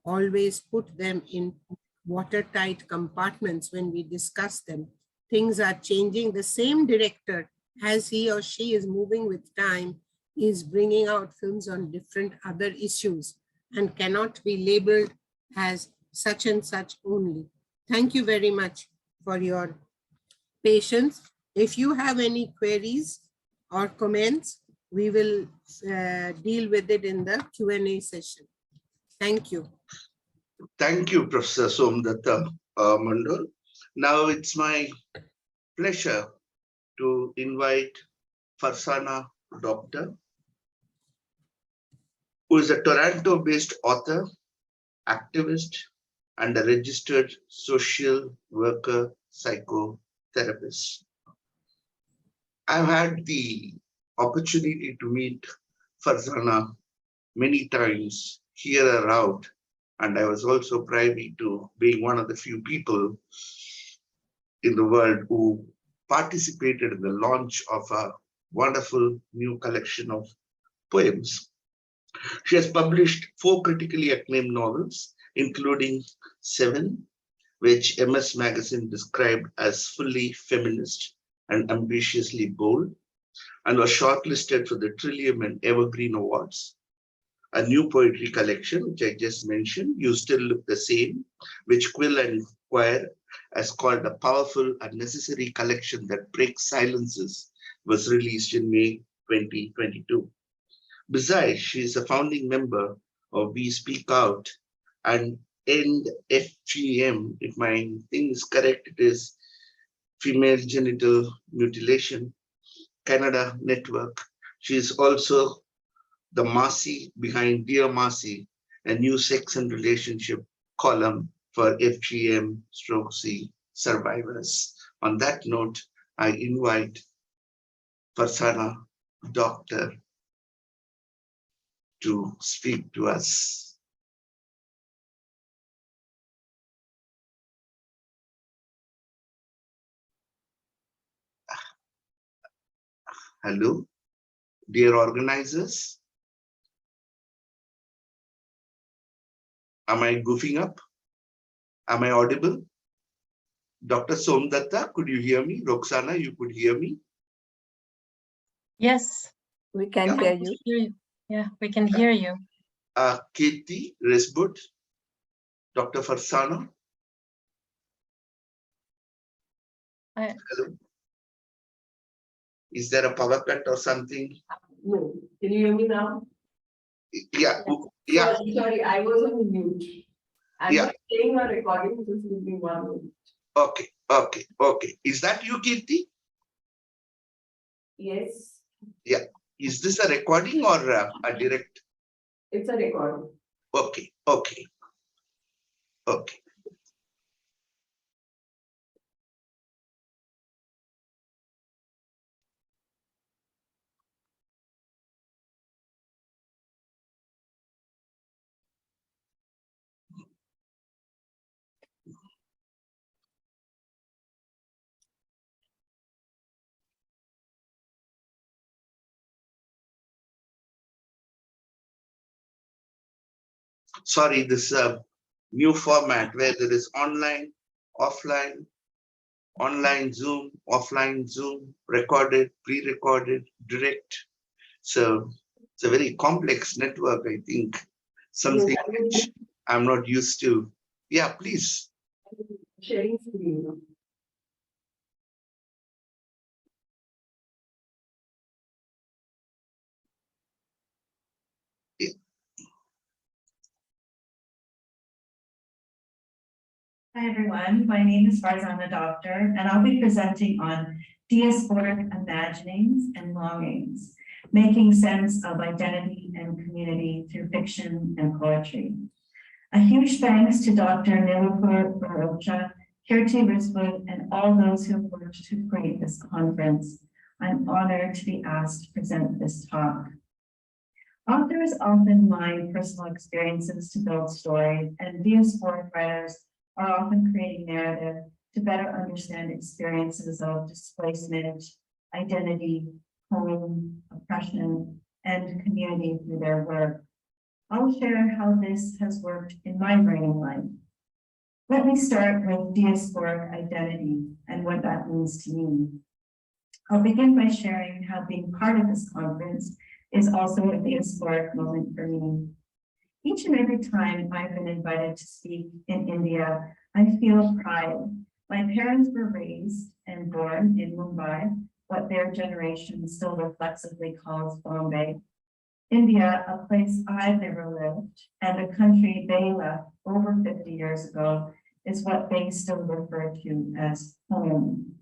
always put them in watertight compartments when we discuss them. Things are changing. The same director, as he or she is moving with time, is bringing out films on different other issues and cannot be labeled as such and such only. Thank you very much for your patience. If you have any queries or comments, we will deal with it in the Q&A session. Thank you. Thank you, Professor Somdatta Mandal. Now it's my pleasure to invite Farzana Doctor, who is a Toronto-based author, activist, and a registered social worker psychotherapist. I've had the opportunity to meet Farzana many times, hear her out, and I was also privy to being one of the few people in the world who participated in the launch of a wonderful new collection of poems. She has published 4 critically acclaimed novels, including 7, which MS Magazine described as fully feminist and ambitiously bold, and was shortlisted for the Trillium and Evergreen Awards. A new poetry collection, which I just mentioned, You Still Look the Same, which Quill and Quire has called a powerful and necessary collection that breaks silences, was released in May 2022. Besides, she is a founding member of We Speak Out and End FGM. If my thing is correct, it is Female Genital Mutilation Canada Network. She is also the Marcy behind Dear Marcy, a new sex and relationship column for FGM/C survivors. On that note, I invite Farzana Doctor to speak to us. Hello, dear organizers. Am I goofing up? Am I audible? Dr. Somdatta, could you hear me? Roxana, you could hear me? Yes. We can hear you. Yeah, we can hear you. Katie Resbud, Dr. Farzana. Hello. Is there a power cut or something? No. Can you hear me now? Yeah. Yeah. Sorry, I was on mute. I'm Yeah. not playing a recording, just give me 1 minute. Okay. Is that you, Kirti? Yes, Yeah. Is this a recording or a direct? it's a recording. Okay. Sorry, this new format where there is online, offline, online Zoom, offline Zoom, recorded, pre-recorded, direct. So it's a very complex network, I think. Something which I'm not used to. Yeah, please. Sharing screen. Hi, everyone. My name is Farzana Doctor, and I'll be presenting on diasporic imaginings and longings, making sense of identity and community through fiction and poetry. A huge thanks to Dr. Nilüfer Barocha, Kirti Rizwood, and all those who have worked to create this conference. I'm honored to be asked to present this talk. Authors often mine personal experiences to build stories, and diasporic writers are often creating narrative to better understand experiences of displacement, identity, home, oppression, and community through their work. I'll share how this has worked in my writing life. Let me start with diasporic identity and what that means to me. I'll begin by sharing how being part of this conference is also a diasporic moment for me. Each and every time I've been invited to speak in India, I feel pride. My parents were raised and born in Mumbai, what their generation still reflexively calls Bombay. India, a place I've never lived, and a country they left over 50 years ago, is what they still refer to as home.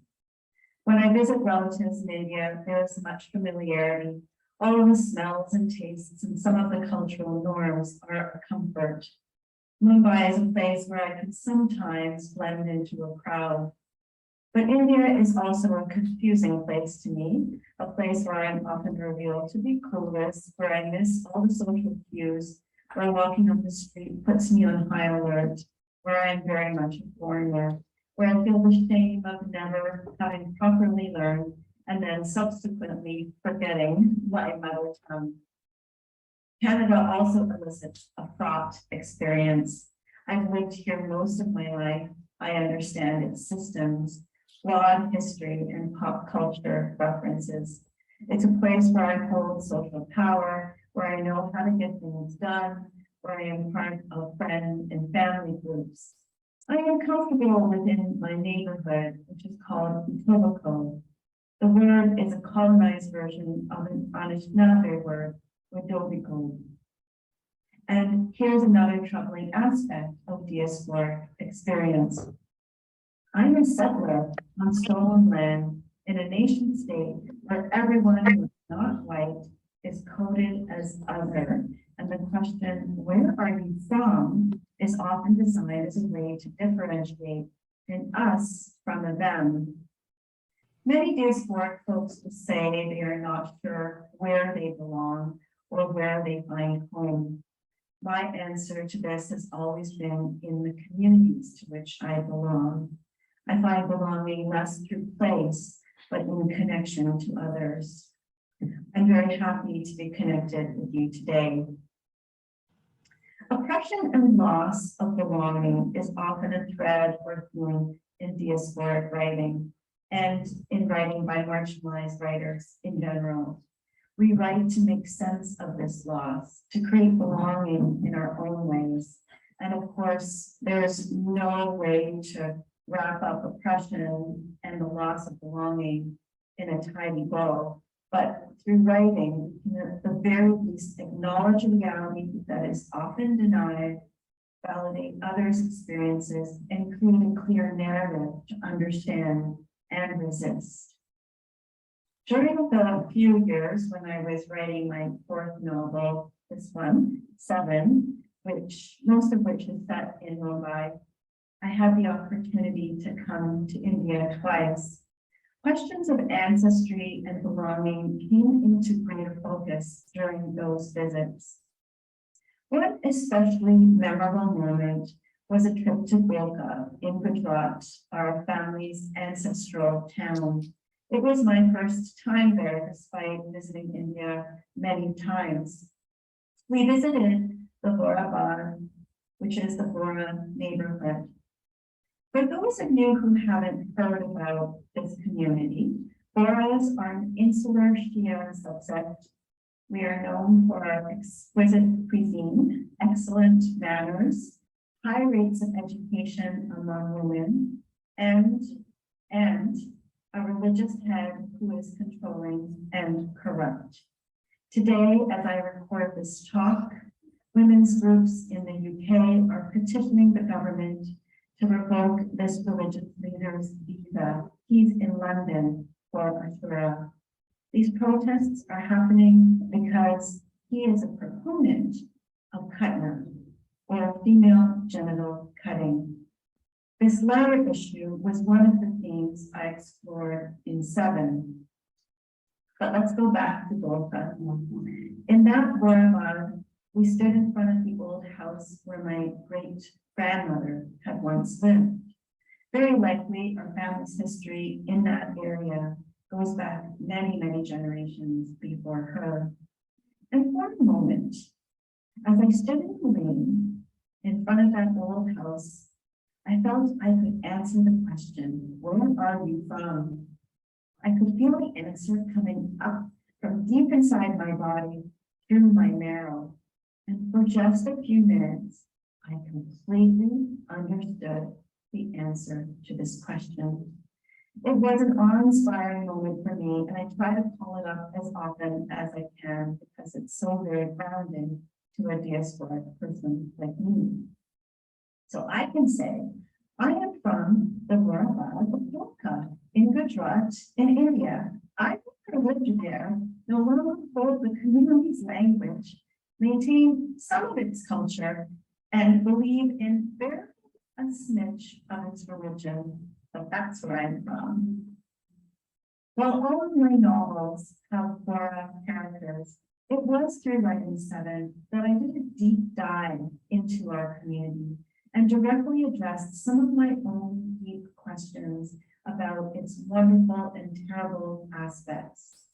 When I visit relatives in India, there is much familiarity. All of the smells and tastes and some of the cultural norms are a comfort. Mumbai is a place where I can sometimes blend into a crowd. But India is also a confusing place to me, a place where I'm often revealed to be clueless, where I miss all the social cues, where walking up the street puts me on high alert, where I'm very much a foreigner, where I feel the shame of never having properly learned and then subsequently forgetting my mother tongue. Canada also elicits a fraught experience. I've lived here most of my life. I understand its systems, flawed history, and pop culture references. It's a place where I hold social power, where I know how to get things done, where I am part of friend and family groups. I am comfortable within my neighborhood, which is called Etobicoke. The word is a colonized version of an Anishinaabe word, Etobicoke. And here's another troubling aspect of diasporic experience. I'm a settler on stolen land in a nation state where everyone who is not white is coded as other, and the question, where are you from, is often designed as a way to differentiate an us from a them. Many diasporic folks will say they are not sure where they belong or where they find home. My answer to this has always been in the communities to which I belong. I find belonging less through place, but in connection to others. I'm very happy to be connected with you today. Oppression and loss of belonging is often a thread or theme in diasporic writing and in writing by marginalized writers in general. We write to make sense of this loss, to create belonging in our own ways. And of course, there's no way to wrap up oppression and the loss of belonging in a tidy bow. But through writing, we can at the very least acknowledge a reality that is often denied, validate others' experiences, and create a clear narrative to understand and resist. During the few years when I was writing my fourth novel, this one, 7, which most of which is set in Mumbai, I had the opportunity to come to India twice. Questions of ancestry and belonging came into greater focus during those visits. One especially memorable moment was a trip to Golka in Gujarat, our family's ancestral town. It was my first time there, despite visiting India many times. We visited the Bora, which is the Bora neighborhood. For those of you who haven't heard about this community, Boras are an insular Shia subset. We are known for our exquisite cuisine, excellent manners, high rates of education among women, and a religious head who is controlling and corrupt. Today, as I record this talk, women's groups in the UK are petitioning the government to revoke this religious leader's visa. He's in London for Ashura. These protests are happening because he is a proponent of Khatna, or female genital cutting. This latter issue was one of the themes I explored in 7. But let's go back to Golka. In that Boulevard, we stood in front of the old house where my great grandmother had once lived. Very likely our family's history in that area goes back many, many generations before her. And for a moment, as I stood in the lane in front of that old house, I felt I could answer the question, where are you from? I could feel the answer coming up from deep inside my body through my marrow. And for just a few minutes, I completely understood the answer to this question. It was an awe-inspiring moment for me, and I try to pull it up as often as I can because it's so very grounding to a diasporic person like me. So I can say, I am from the Boulevard of Golka in Gujarat in India. I lived there, no longer hold the community's language, maintain some of its culture, and believe in very a smidge of its religion, but that's where I'm from. While all of my novels have Bora characters, it was through Writing 7 that I did a deep dive into our community and directly addressed some of my own deep questions about its wonderful and terrible aspects.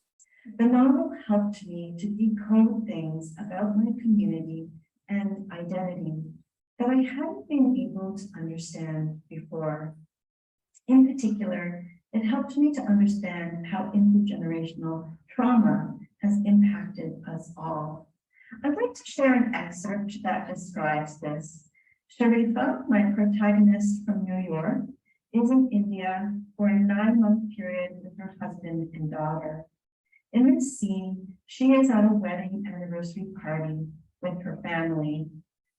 The novel helped me to decode things about my community and identity that I hadn't been able to understand before. In particular, it helped me to understand how intergenerational trauma has impacted us all. I'd like to share an excerpt that describes this. Sharifa, my protagonist from New York, is in India for a 9-month period with her husband and daughter. In this scene, she is at a wedding anniversary party with her family.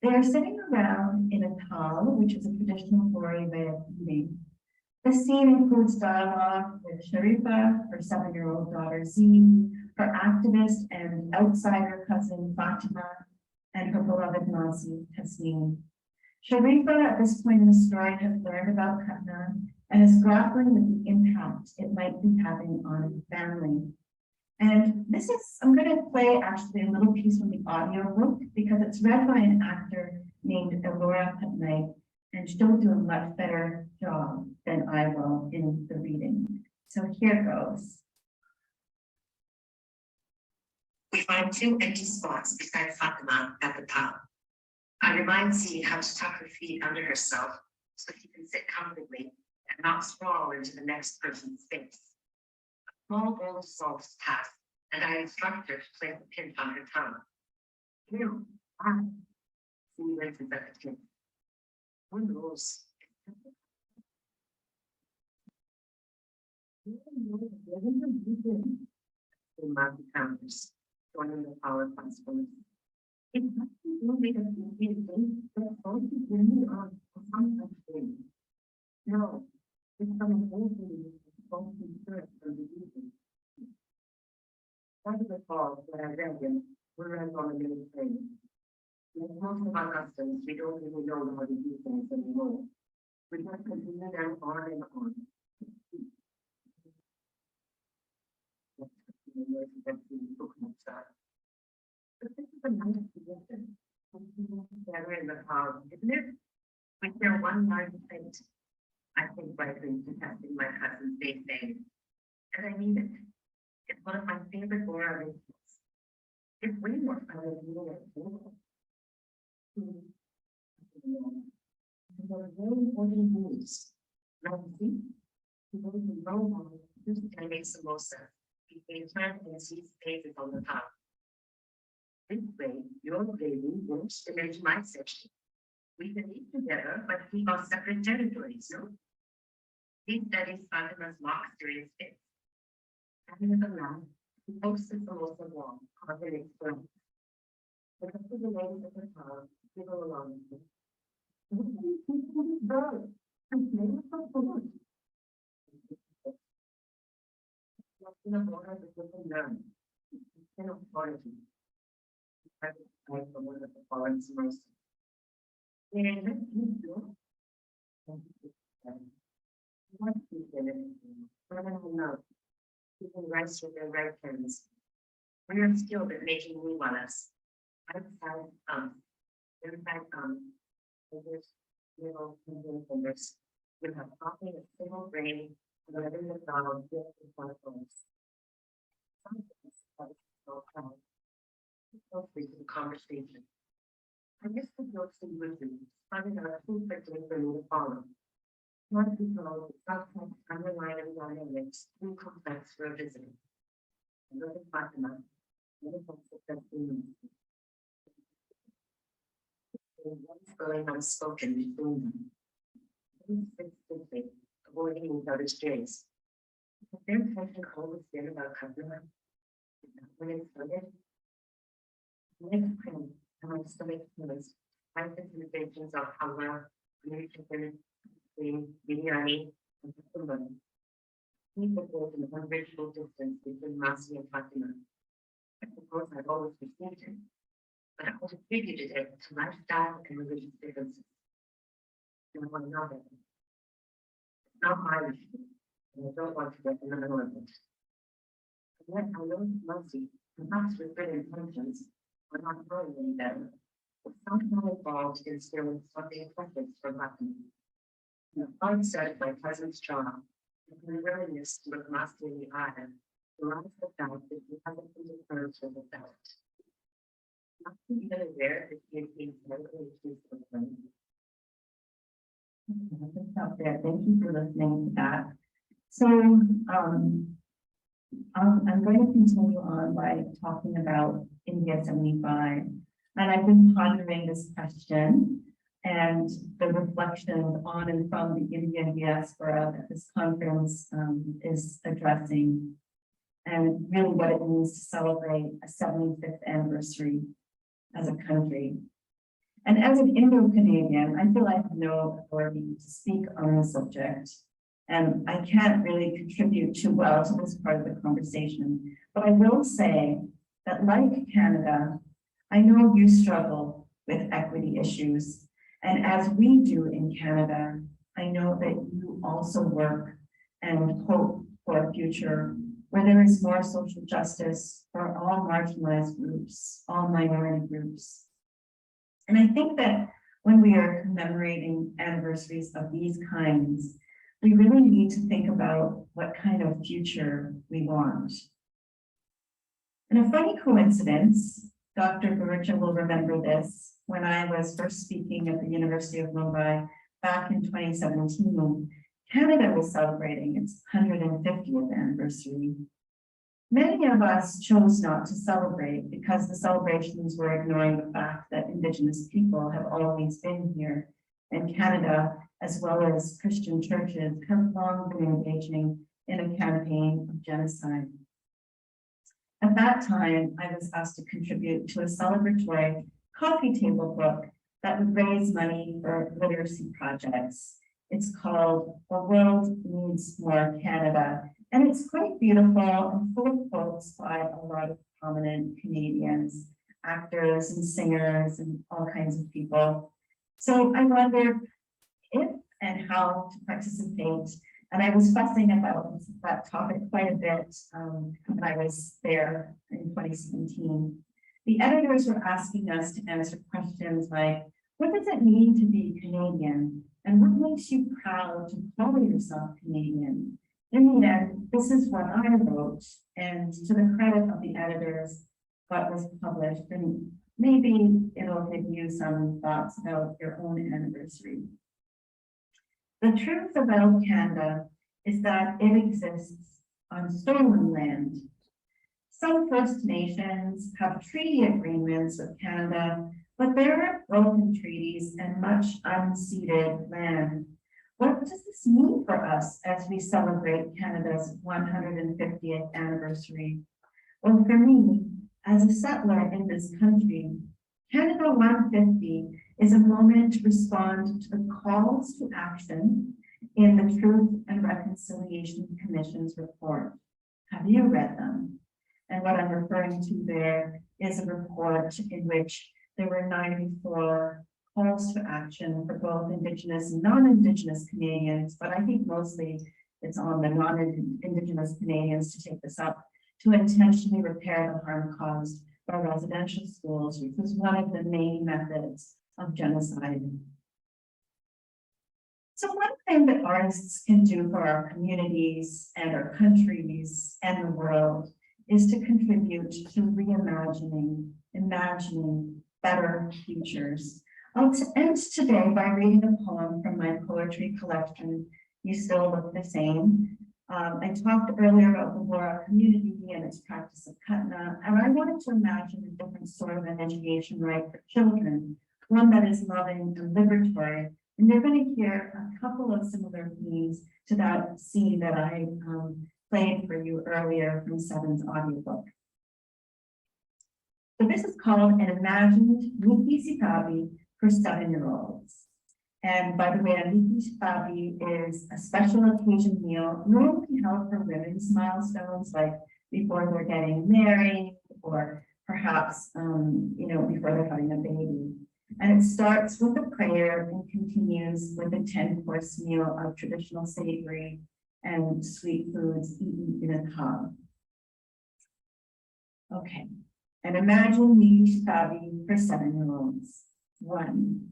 They are sitting around in a thal, which is a traditional Bori way of eating. The scene includes dialogue with Sharifa, her 7-year-old daughter Z, her activist and outsider cousin Fatima, and her beloved Nasi Tasneem. Sharifa at this point in the story has learned about Khatna and is grappling with the impact it might be having on her family. And this is, I'm going to play actually a little piece from the audiobook because it's read by an actor named Elora Patnaik, and she'll do a much better job than I will in the reading. So here goes. We find 2 empty spots beside Fatima at the top. I remind Z how to tuck her feet under herself so she can sit comfortably and not sprawl into the next person's space. A small bowl of salt is passed, and I instruct her to place a pinch on her tongue. Ew, Z rinses at the tip. Who knows? Market counters, joining the power transformers. It must be only that we need that all the women are some such thing. No, it's coming over the first from the region. Part of the call that I read in, we're on a little train. Like most of our customs, we don't really know how to do things anymore. We just continue them on and on. But this is a nice suggestion. Better in the car, isn't it? We share one large plate. I think rightly suggesting my cousin's big name. And I mean it. It's one of my favorite Bora rituals. It's way more fun than eating at table. There are very important rules. Now, see, people who know how to make samosa. Between turn and see spaces on the top. This way, your gravy won't damage my section. We can eat together, but keep our separate territories, no? These studies Fatima's marks during space. Having a lamp, he posts the samosa wall, carving its front. The rest of the ladies of the town giggle along with me. What do you think of this bird? It's made for food. In a border that you can learn. It's authority. I for one of the foreign most. And let me do. What is it? keeping rice with their right hands. We are skilled at making new ones. Outside inside fingers, little fingers. We have coffee a single grain, and letting the dog get the smartphones. Sometimes that is so proud. So free to the conversation. I guess the guilt with you, finding out who quickly for me to follow. More people, sometimes underlying dynamics, too complex for a visitor. Another Fatima, another successful. What's going unspoken between them? Simply avoiding each other's gaze. Is there something always been about Fatima? When it started, next time, among stomach feelings, manifestations of hunger, nutrition, biryani, and Fatima. People go to an unbridgeable distance between Masi and Fatima. I suppose I've always received it, but I also attributed it to lifestyle and religious differences. And one another. It's not my issue, and I don't want to get in the middle of it. And yet I know Masi, perhaps with good intentions, or not knowing any better, but somehow involved in stealing something precious from Fatima. And the onset of my cousin's jaw, and the willingness to look Masi in the eye, derives the doubt that he hasn't been encouraged with the doubt. Not even aware that he is being medically accused of lying. Out there. Thank you for listening to that. So I'm going to continue on by talking about India 75. And I've been pondering this question and the reflections on and from the Indian diaspora that this conference is addressing, and really what it means to celebrate a 75th anniversary as a country. And as an Indo-Canadian, I feel I have no authority to speak on the subject, and I can't really contribute too well to this part of the conversation. But I will say that, like Canada, I know you struggle with equity issues. And as we do in Canada, I know that you also work and hope for a future where there is more social justice for all marginalized groups, all minority groups. And I think that when we are commemorating anniversaries of these kinds, we really need to think about what kind of future we want. And a funny coincidence, Dr. Bharucha will remember this, when I was first speaking at the University of Mumbai back in 2017, Canada was celebrating its 150th anniversary. Many of us chose not to celebrate because the celebrations were ignoring the fact that Indigenous people have always been here, and Canada, as well as Christian churches, have long been engaging in a campaign of genocide. At that time, I was asked to contribute to a celebratory coffee table book that would raise money for literacy projects. It's called The World Needs More Canada, and it's quite beautiful and full of quotes by a lot of prominent Canadians, actors and singers and all kinds of people. So I wondered if and how to participate. And I was fussing about that topic quite a bit when I was there in 2017. The editors were asking us to answer questions like, what does it mean to be Canadian? And what makes you proud to call yourself Canadian? In the end, this is what I wrote, and to the credit of the editors, what was published, and maybe it'll give you some thoughts about your own anniversary. The truth about Canada is that it exists on stolen land. Some First Nations have treaty agreements with Canada, but there are broken treaties and much unceded land. What does this mean for us as we celebrate Canada's 150th anniversary? Well, for me, as a settler in this country, Canada 150 is a moment to respond to the calls to action in the Truth and Reconciliation Commission's report. Have you read them? And what I'm referring to there is a report in which there were 94 calls to action for both Indigenous and non-Indigenous Canadians, but I think mostly It's on the non-Indigenous Canadians to take this up to intentionally repair the harm caused by residential schools, which was one of the main methods of genocide. So one thing that artists can do for our communities and our countries and the world is to contribute to reimagining, imagining better futures. I'll end today by reading a poem from my poetry collection, You Still Look the Same. I talked earlier about the Laura community and its practice of Katna, and I wanted to imagine a different sort of an education right for children, one that is loving and liberatory. And you're going to hear a couple of similar themes to that scene that I played for you earlier from Seven's audiobook. So this is called An Imagined Miki Sikabi for 7-year-olds. And by the way, a Miki Sikabi is a special occasion meal normally held for women's milestones, like before they're getting married, or perhaps, before they're having a baby. And it starts with a prayer and continues with a 10-course meal of traditional savory and sweet foods eaten in a tub. Okay, and imagine Miki Sikabi for 7-year-olds. 1.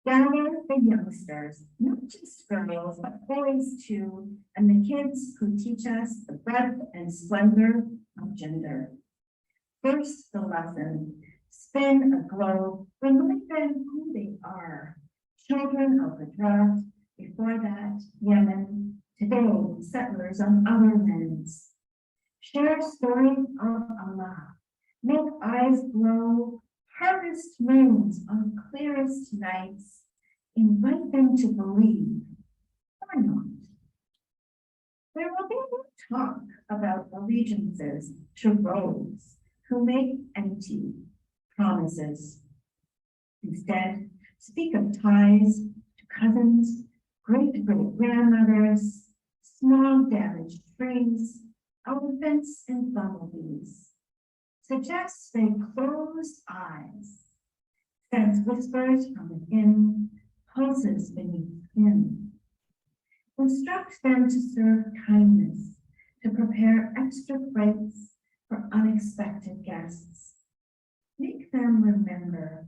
Gather the youngsters, not just girls, but boys too, and the kids who teach us the breadth and splendor of gender. First, the lesson. Spin a globe, remind them who they are. Children of the drought, before that, Yemen, today, settlers on other lands. Share stories of Allah, make eyes glow, harvest moons on clearest nights, invite them to believe, or not. There will be no talk about allegiances to rogues who make empty promises. Instead, speak of ties to cousins, great-great-grandmothers, small damaged trees, elephants and bumblebees. Suggests they close eyes, sense whispers from within, pulses beneath skin. Instruct them to serve kindness, to prepare extra plates for unexpected guests. Make them remember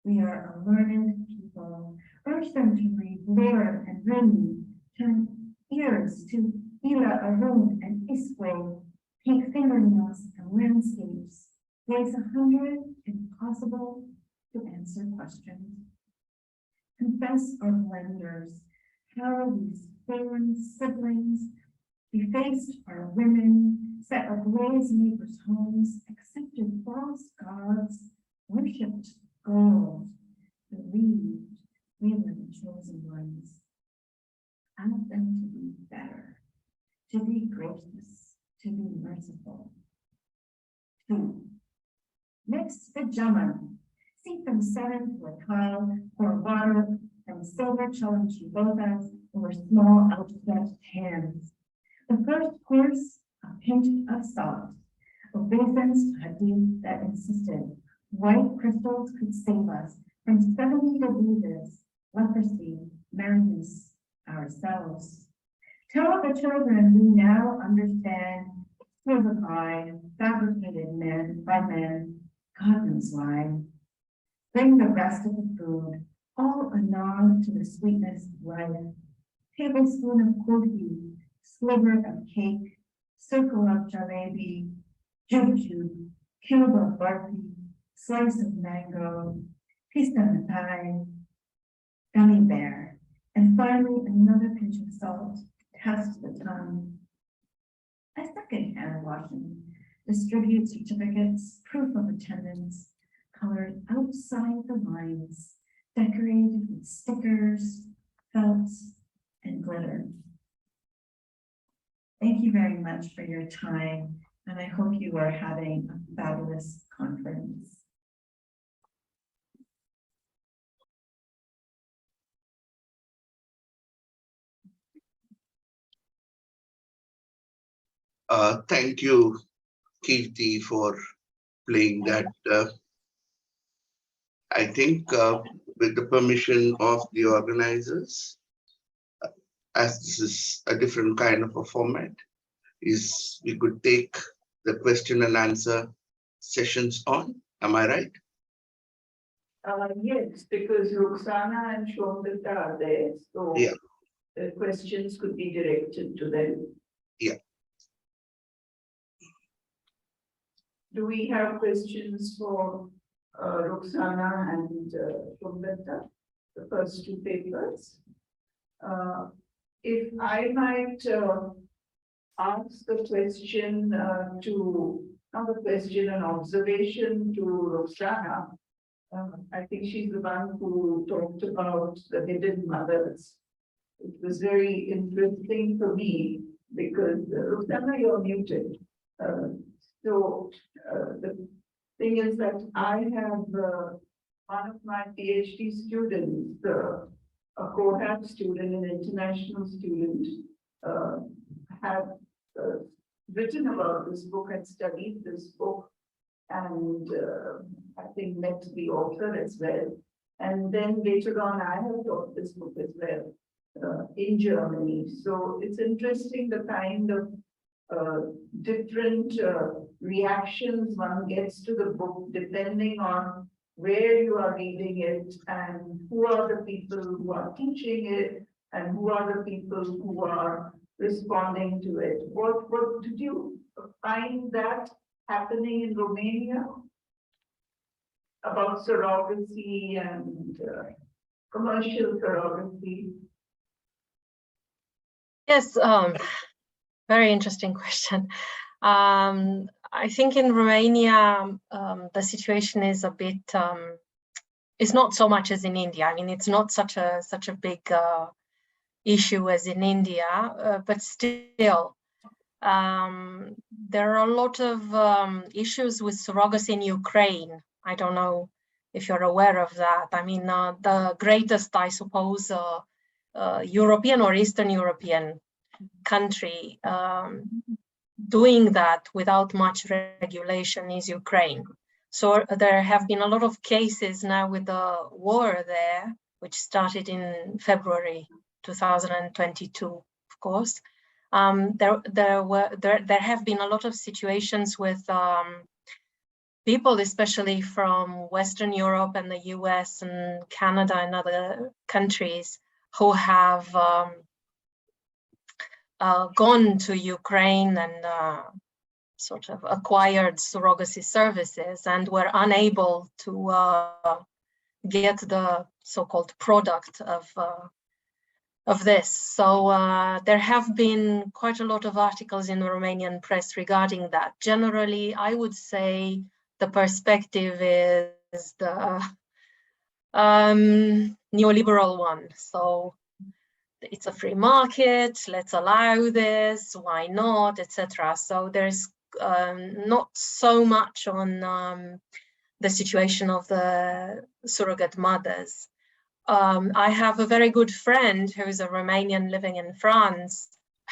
we are a learned people. Urge them to read Lyra and Rumi, turn ears to Ila, Arun, and Iswe, paint fingernails and landscapes, raise 100 impossible to answer questions. Confess our blunders, how these foreign siblings defaced our women, set ablaze neighbors' homes, accepted false gods, worshipped gold, believed we were the chosen ones. Ask them to be better, to be gracious, to be merciful. 2. Mix the jaman. Seek from 7 to a tile, pour water from silver challenge botas over small outstretched hands. The first course, a pinch of salt, obeisance to Hadith that insisted white crystals could save us from 70 diseases, leprosy, madness, ourselves. Tell the children who now understand crucified, fabricated men by men, God knows why. Bring the rest of the food, all a nod to the sweetness of life. Tablespoon of kofi, sliver of cake, circle of jalebi, jujube, cube of barfi, slice of mango, piece of mitai, gummy bear, and finally another pinch of salt, test the tongue. A second hand washing, distribute certificates, proof of attendance, colored outside the lines, decorated with stickers, felt, and glitter. Thank you very much for your time, and I hope you are having a fabulous conference. Thank you, Kirti, for playing that. I think with the permission of the organizers, as this is a different kind of a format, is we could take the question and answer sessions on. Am I right? Yes, because Roxana and Shomdita are there, so Yeah. the questions could be directed to them. Yeah. Do we have questions for Roxana and Shomdita, the first two papers? If I might ask a question not a question, an observation to Roxana. I think she's the one who talked about the hidden mothers. It was very interesting for me because Roxana, you're muted. The thing is that I have one of my PhD students, a cohort student, an international student, have written about this book and studied this book, and I think met the author as well. And then later on, I have taught this book as well in Germany. So it's interesting the kind of different reactions one gets to the book depending on where you are reading it and who are the people who are teaching it and who are the people who are responding to it. What did you find that happening in Romania about surrogacy and commercial surrogacy? Yes, very interesting question. I think in Romania, the situation is a bit, it's not so much as in India. I mean, it's not such a big issue as in India, but still, there are a lot of issues with surrogacy in Ukraine. I don't know if you're aware of that. I mean, the greatest, I suppose, European or Eastern European country doing that without much regulation is Ukraine. So there have been a lot of cases now with the war there, which started in February 2022, of course. There have been a lot of situations with people, especially from Western Europe and the US and Canada and other countries, who have gone to Ukraine and sort of acquired surrogacy services and were unable to get the so-called product of this. So there have been quite a lot of articles in the Romanian press regarding that. Generally, I would say the perspective is the neoliberal one. So it's a free market, let's allow this, why not, etc. So there's not so much on the situation of the surrogate mothers. I have a very good friend who is a Romanian living in France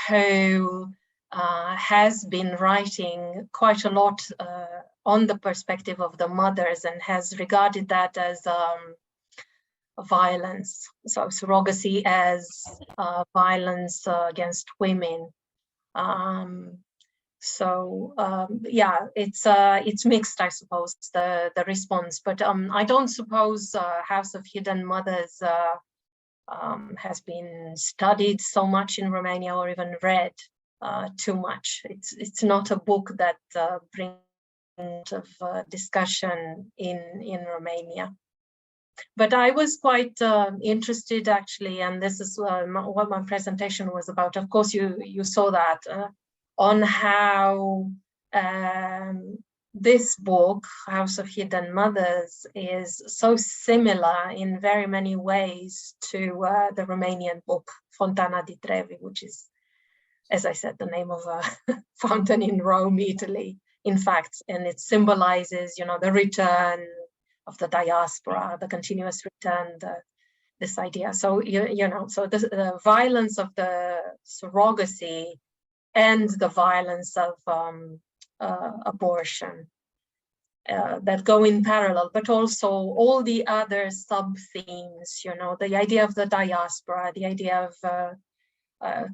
who has been writing quite a lot on the perspective of the mothers and has regarded that as violence, so surrogacy as violence against women. Yeah, it's mixed, I suppose, the response. But I don't suppose House of Hidden Mothers has been studied so much in Romania or even read too much. It's not a book that brings a lot of discussion in Romania. But I was quite interested, actually, and this is what my presentation was about. Of course, you saw that on how this book, House of Hidden Mothers, is so similar in very many ways to the Romanian book, Fontana di Trevi, which is, as I said, the name of a fountain in Rome, Italy, in fact, and it symbolizes, the return of the diaspora, the continuous return, this idea. So, so the violence of the surrogacy and the violence of abortion that go in parallel, but also all the other sub-themes, the idea of the diaspora, the idea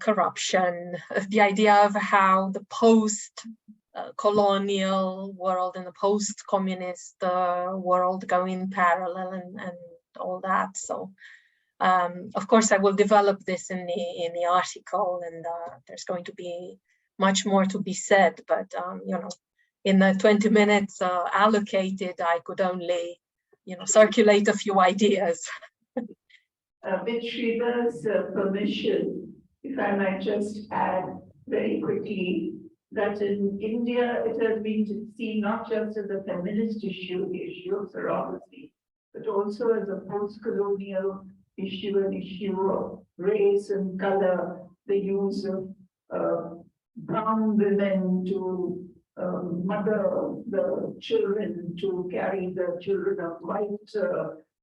corruption, the idea of how the post-colonial world and the post-communist world go in parallel and all that. So, of course, I will develop this in the article, and there's going to be much more to be said. But you know, in the 20 minutes allocated, I could only, you know, circulate a few ideas. With Shriva's permission, if I might just add very quickly that in India, it has been seen not just as a feminist issue of surrogacy, but also as a post-colonial issue, an issue of race and color, the use of brown women to mother the children, to carry the children of white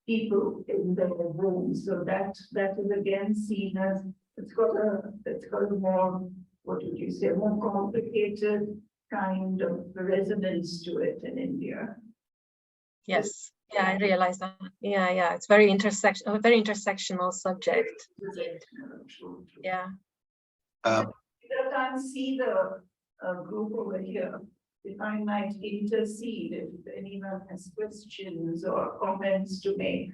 people in their wombs. So that is again seen as it's got a more, what would you say, more complicated kind of resonance to it in India. Yes, yeah, I realize that. Yeah, it's very a very intersectional subject. Yeah. I can't see the group over here. If I might intercede, if anyone has questions or comments to make.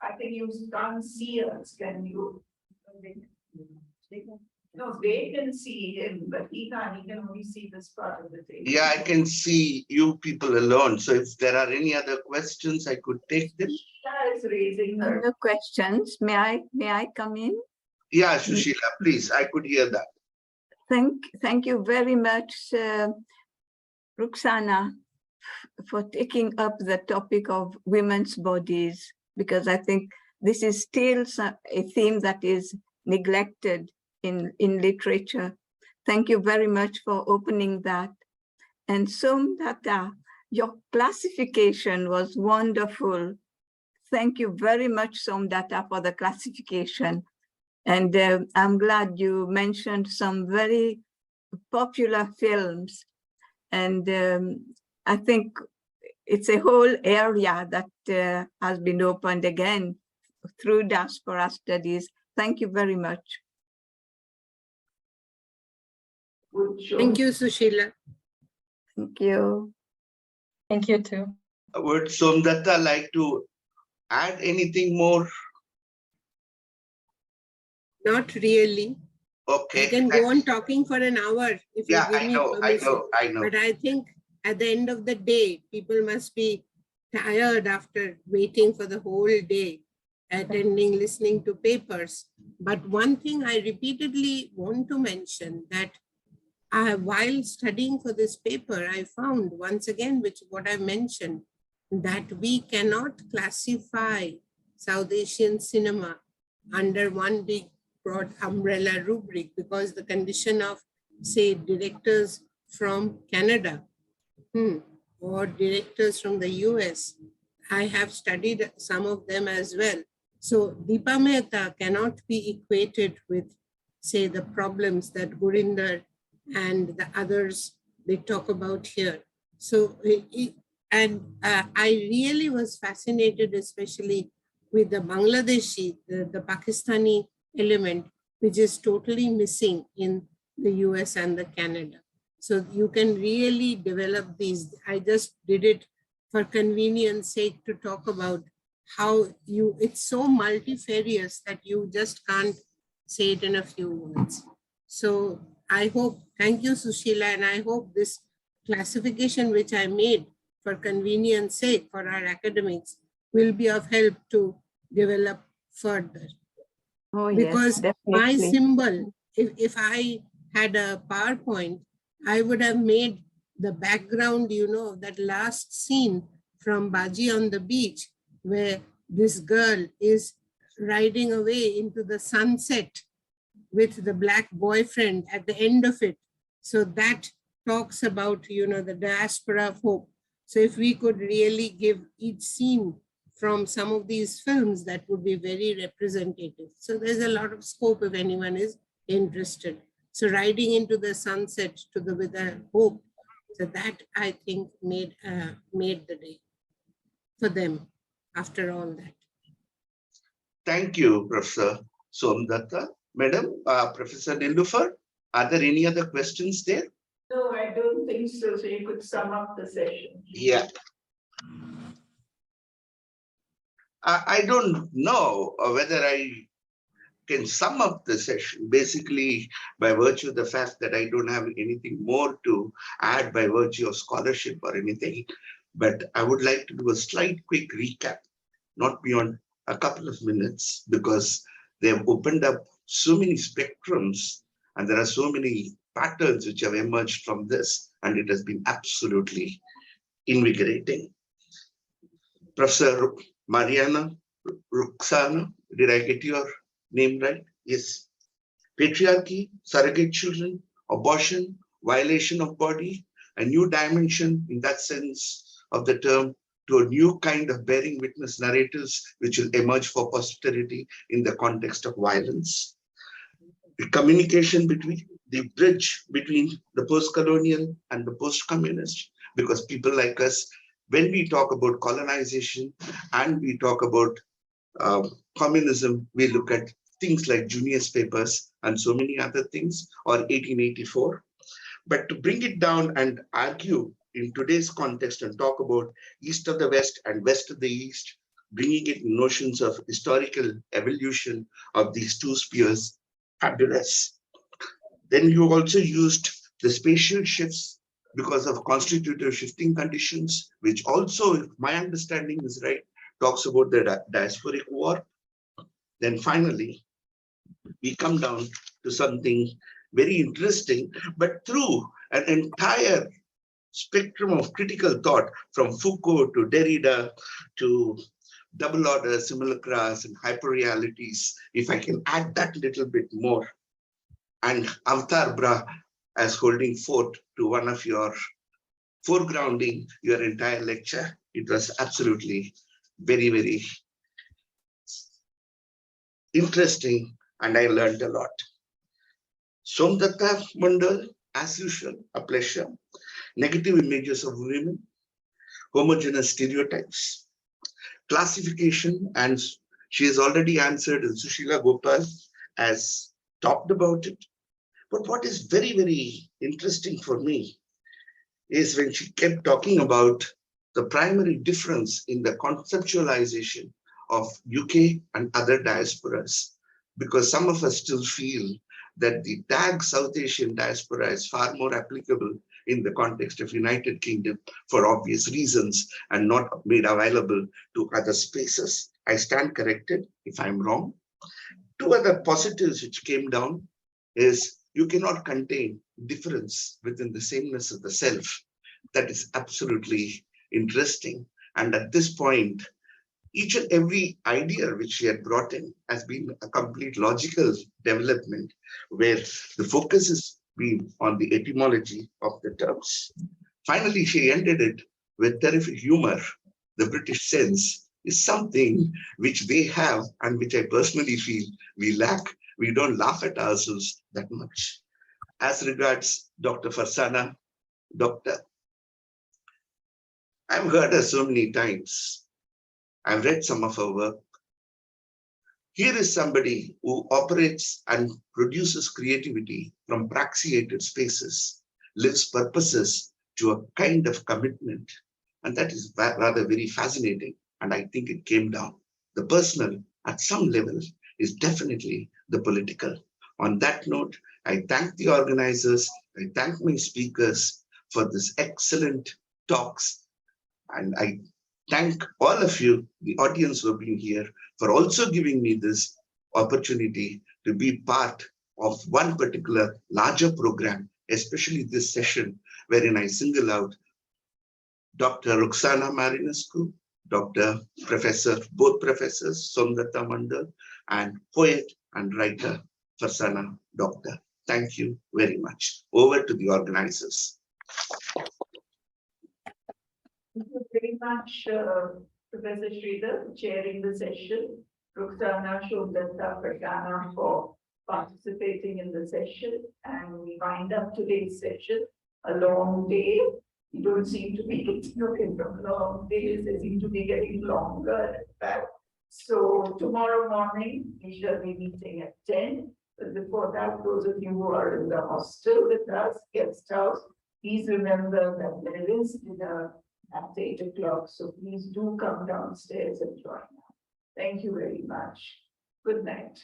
I think you can't see us, can you? No, they can see him, but he can't, he can only see this part of the table. Yeah, I can see you people alone. So if there are any other questions, I could take them. Shila is raising her. Other questions, may I come in? Yeah, Sushila, please, I could hear that. Thank you very much, Ruxana, for taking up the topic of women's bodies, because I think this is still a theme that is neglected in literature. Thank you very much for opening that. And Somdata, your classification was wonderful. Thank you very much, Somdata, for the classification. And I'm glad you mentioned some very popular films. And I think it's a whole area that has been opened again through diaspora studies. Thank you very much. Thank you, Sushila. Thank you. Thank you too. Would Somdata like to add anything more? Not really. Okay. I can go on talking for an hour if you give me permission. I know. But I think at the end of the day, people must be tired after waiting for the whole day, attending, listening to papers. But one thing I repeatedly want to mention that while studying for this paper, I found once again, which what I mentioned, that we cannot classify South Asian cinema under one big broad umbrella rubric, because the condition of, say, directors from Canada or directors from the US, I have studied some of them as well. So Deepa Mehta cannot be equated with, say, the problems that Gurinder and the others they talk about here. So, I really was fascinated, especially with the Bangladeshi, the Pakistani element, which is totally missing in the US and the Canada. So you can really develop these. I just did it for convenience sake to talk about how it's so multifarious that you just can't say it in a few words. So I hope, thank you, Sushila, and I hope this classification which I made for convenience sake for our academics will be of help to develop further. Oh, because yes, my definitely. symbol, if I had a PowerPoint, I would have made the background, you know, that last scene from Baji on the beach, where this girl is riding away into the sunset with the black boyfriend at the end of it. So that talks about, you know, the diaspora of hope. So if we could really give each scene from some of these films, that would be very representative. So there's a lot of scope if anyone is interested. So riding into the sunset with a hope, so that I think made the day for them after all that. Thank you, Professor Somdata. Madam, Professor Nilofer, are there any other questions there? No, I don't think so. So you could sum up the session. Yeah. I don't know whether I can sum up the session, basically by virtue of the fact that I don't have anything more to add by virtue of scholarship or anything. But I would like to do a slight quick recap, not beyond a couple of minutes, because they have opened up so many spectrums and there are so many patterns which have emerged from this, and it has been absolutely invigorating. Professor Mariana Ruxana, did I get your name right? Yes. Patriarchy, surrogate children, abortion, violation of body, a new dimension in that sense of the term, to a new kind of bearing witness narratives which will emerge for posterity in the context of violence. The communication between, the bridge between the post-colonial and the post-communist, because people like us, when we talk about colonization and we talk about communism, we look at things like Junius Papers and so many other things, or 1884. But to bring it down and argue in today's context and talk about east of the west and west of the east, bringing it in notions of historical evolution of these two spheres, fabulous. Then you also used the spatial shifts because of constitutive shifting conditions, which also, if my understanding is right, talks about the diasporic war. Then finally, we come down to something very interesting, but through an entire spectrum of critical thought, from Foucault to Derrida to double order simulacras and hyperrealities, if I can add that little bit more, and Avatar Bra as holding fort to one of your foregrounding your entire lecture, it was absolutely very, very interesting, and I learned a lot. Somdatta Mandal, as usual, a pleasure. Negative images of women, homogeneous stereotypes, classification, and she has already answered, and Sushila Gopal has talked about it. But what is very, very interesting for me is when she kept talking about the primary difference in the conceptualization of UK and other diasporas, because some of us still feel that the tag South Asian diaspora is far more applicable in the context of United Kingdom for obvious reasons and not made available to other spaces. I stand corrected if I'm wrong. Two other positives which came down is you cannot contain difference within the sameness of the self. That is absolutely interesting. And at this point, each and every idea which she had brought in has been a complete logical development where the focus has been on the etymology of the terms. Finally, she ended it with terrific humor. The British sense is something which they have and which I personally feel we lack. We don't laugh at ourselves that much. As regards Dr. Farsana, Doctor, I've heard her so many times. I've read some of her work. Here is somebody who operates and produces creativity from praxiated spaces, lives purposes to a kind of commitment. And that is rather very fascinating. And I think it came down. The personal, at some level, is definitely the political. On that note, I thank the organizers, I thank my speakers for this excellent talks. And I thank all of you, the audience who have been here, for also giving me this opportunity to be part of one particular larger program, especially this session, wherein I single out Dr. Ruxana Marinescu, both professors, Somdatta Mandal, and poet and writer, Farsana Doctor. Thank you very much. Over to the organizers. Thank you very much, Professor Sridhar, for chairing the session. Ruxana, Somdatta, Farsana for participating in the session. And we wind up today's session, a long day. You don't seem to be getting from long days, they seem to be getting longer, in fact. So tomorrow morning, we shall be meeting at 10. But before that, those of you who are in the hostel with us, guest house, please remember that there is dinner at 8 o'clock. So please do come downstairs and join us. Thank you very much. Good night.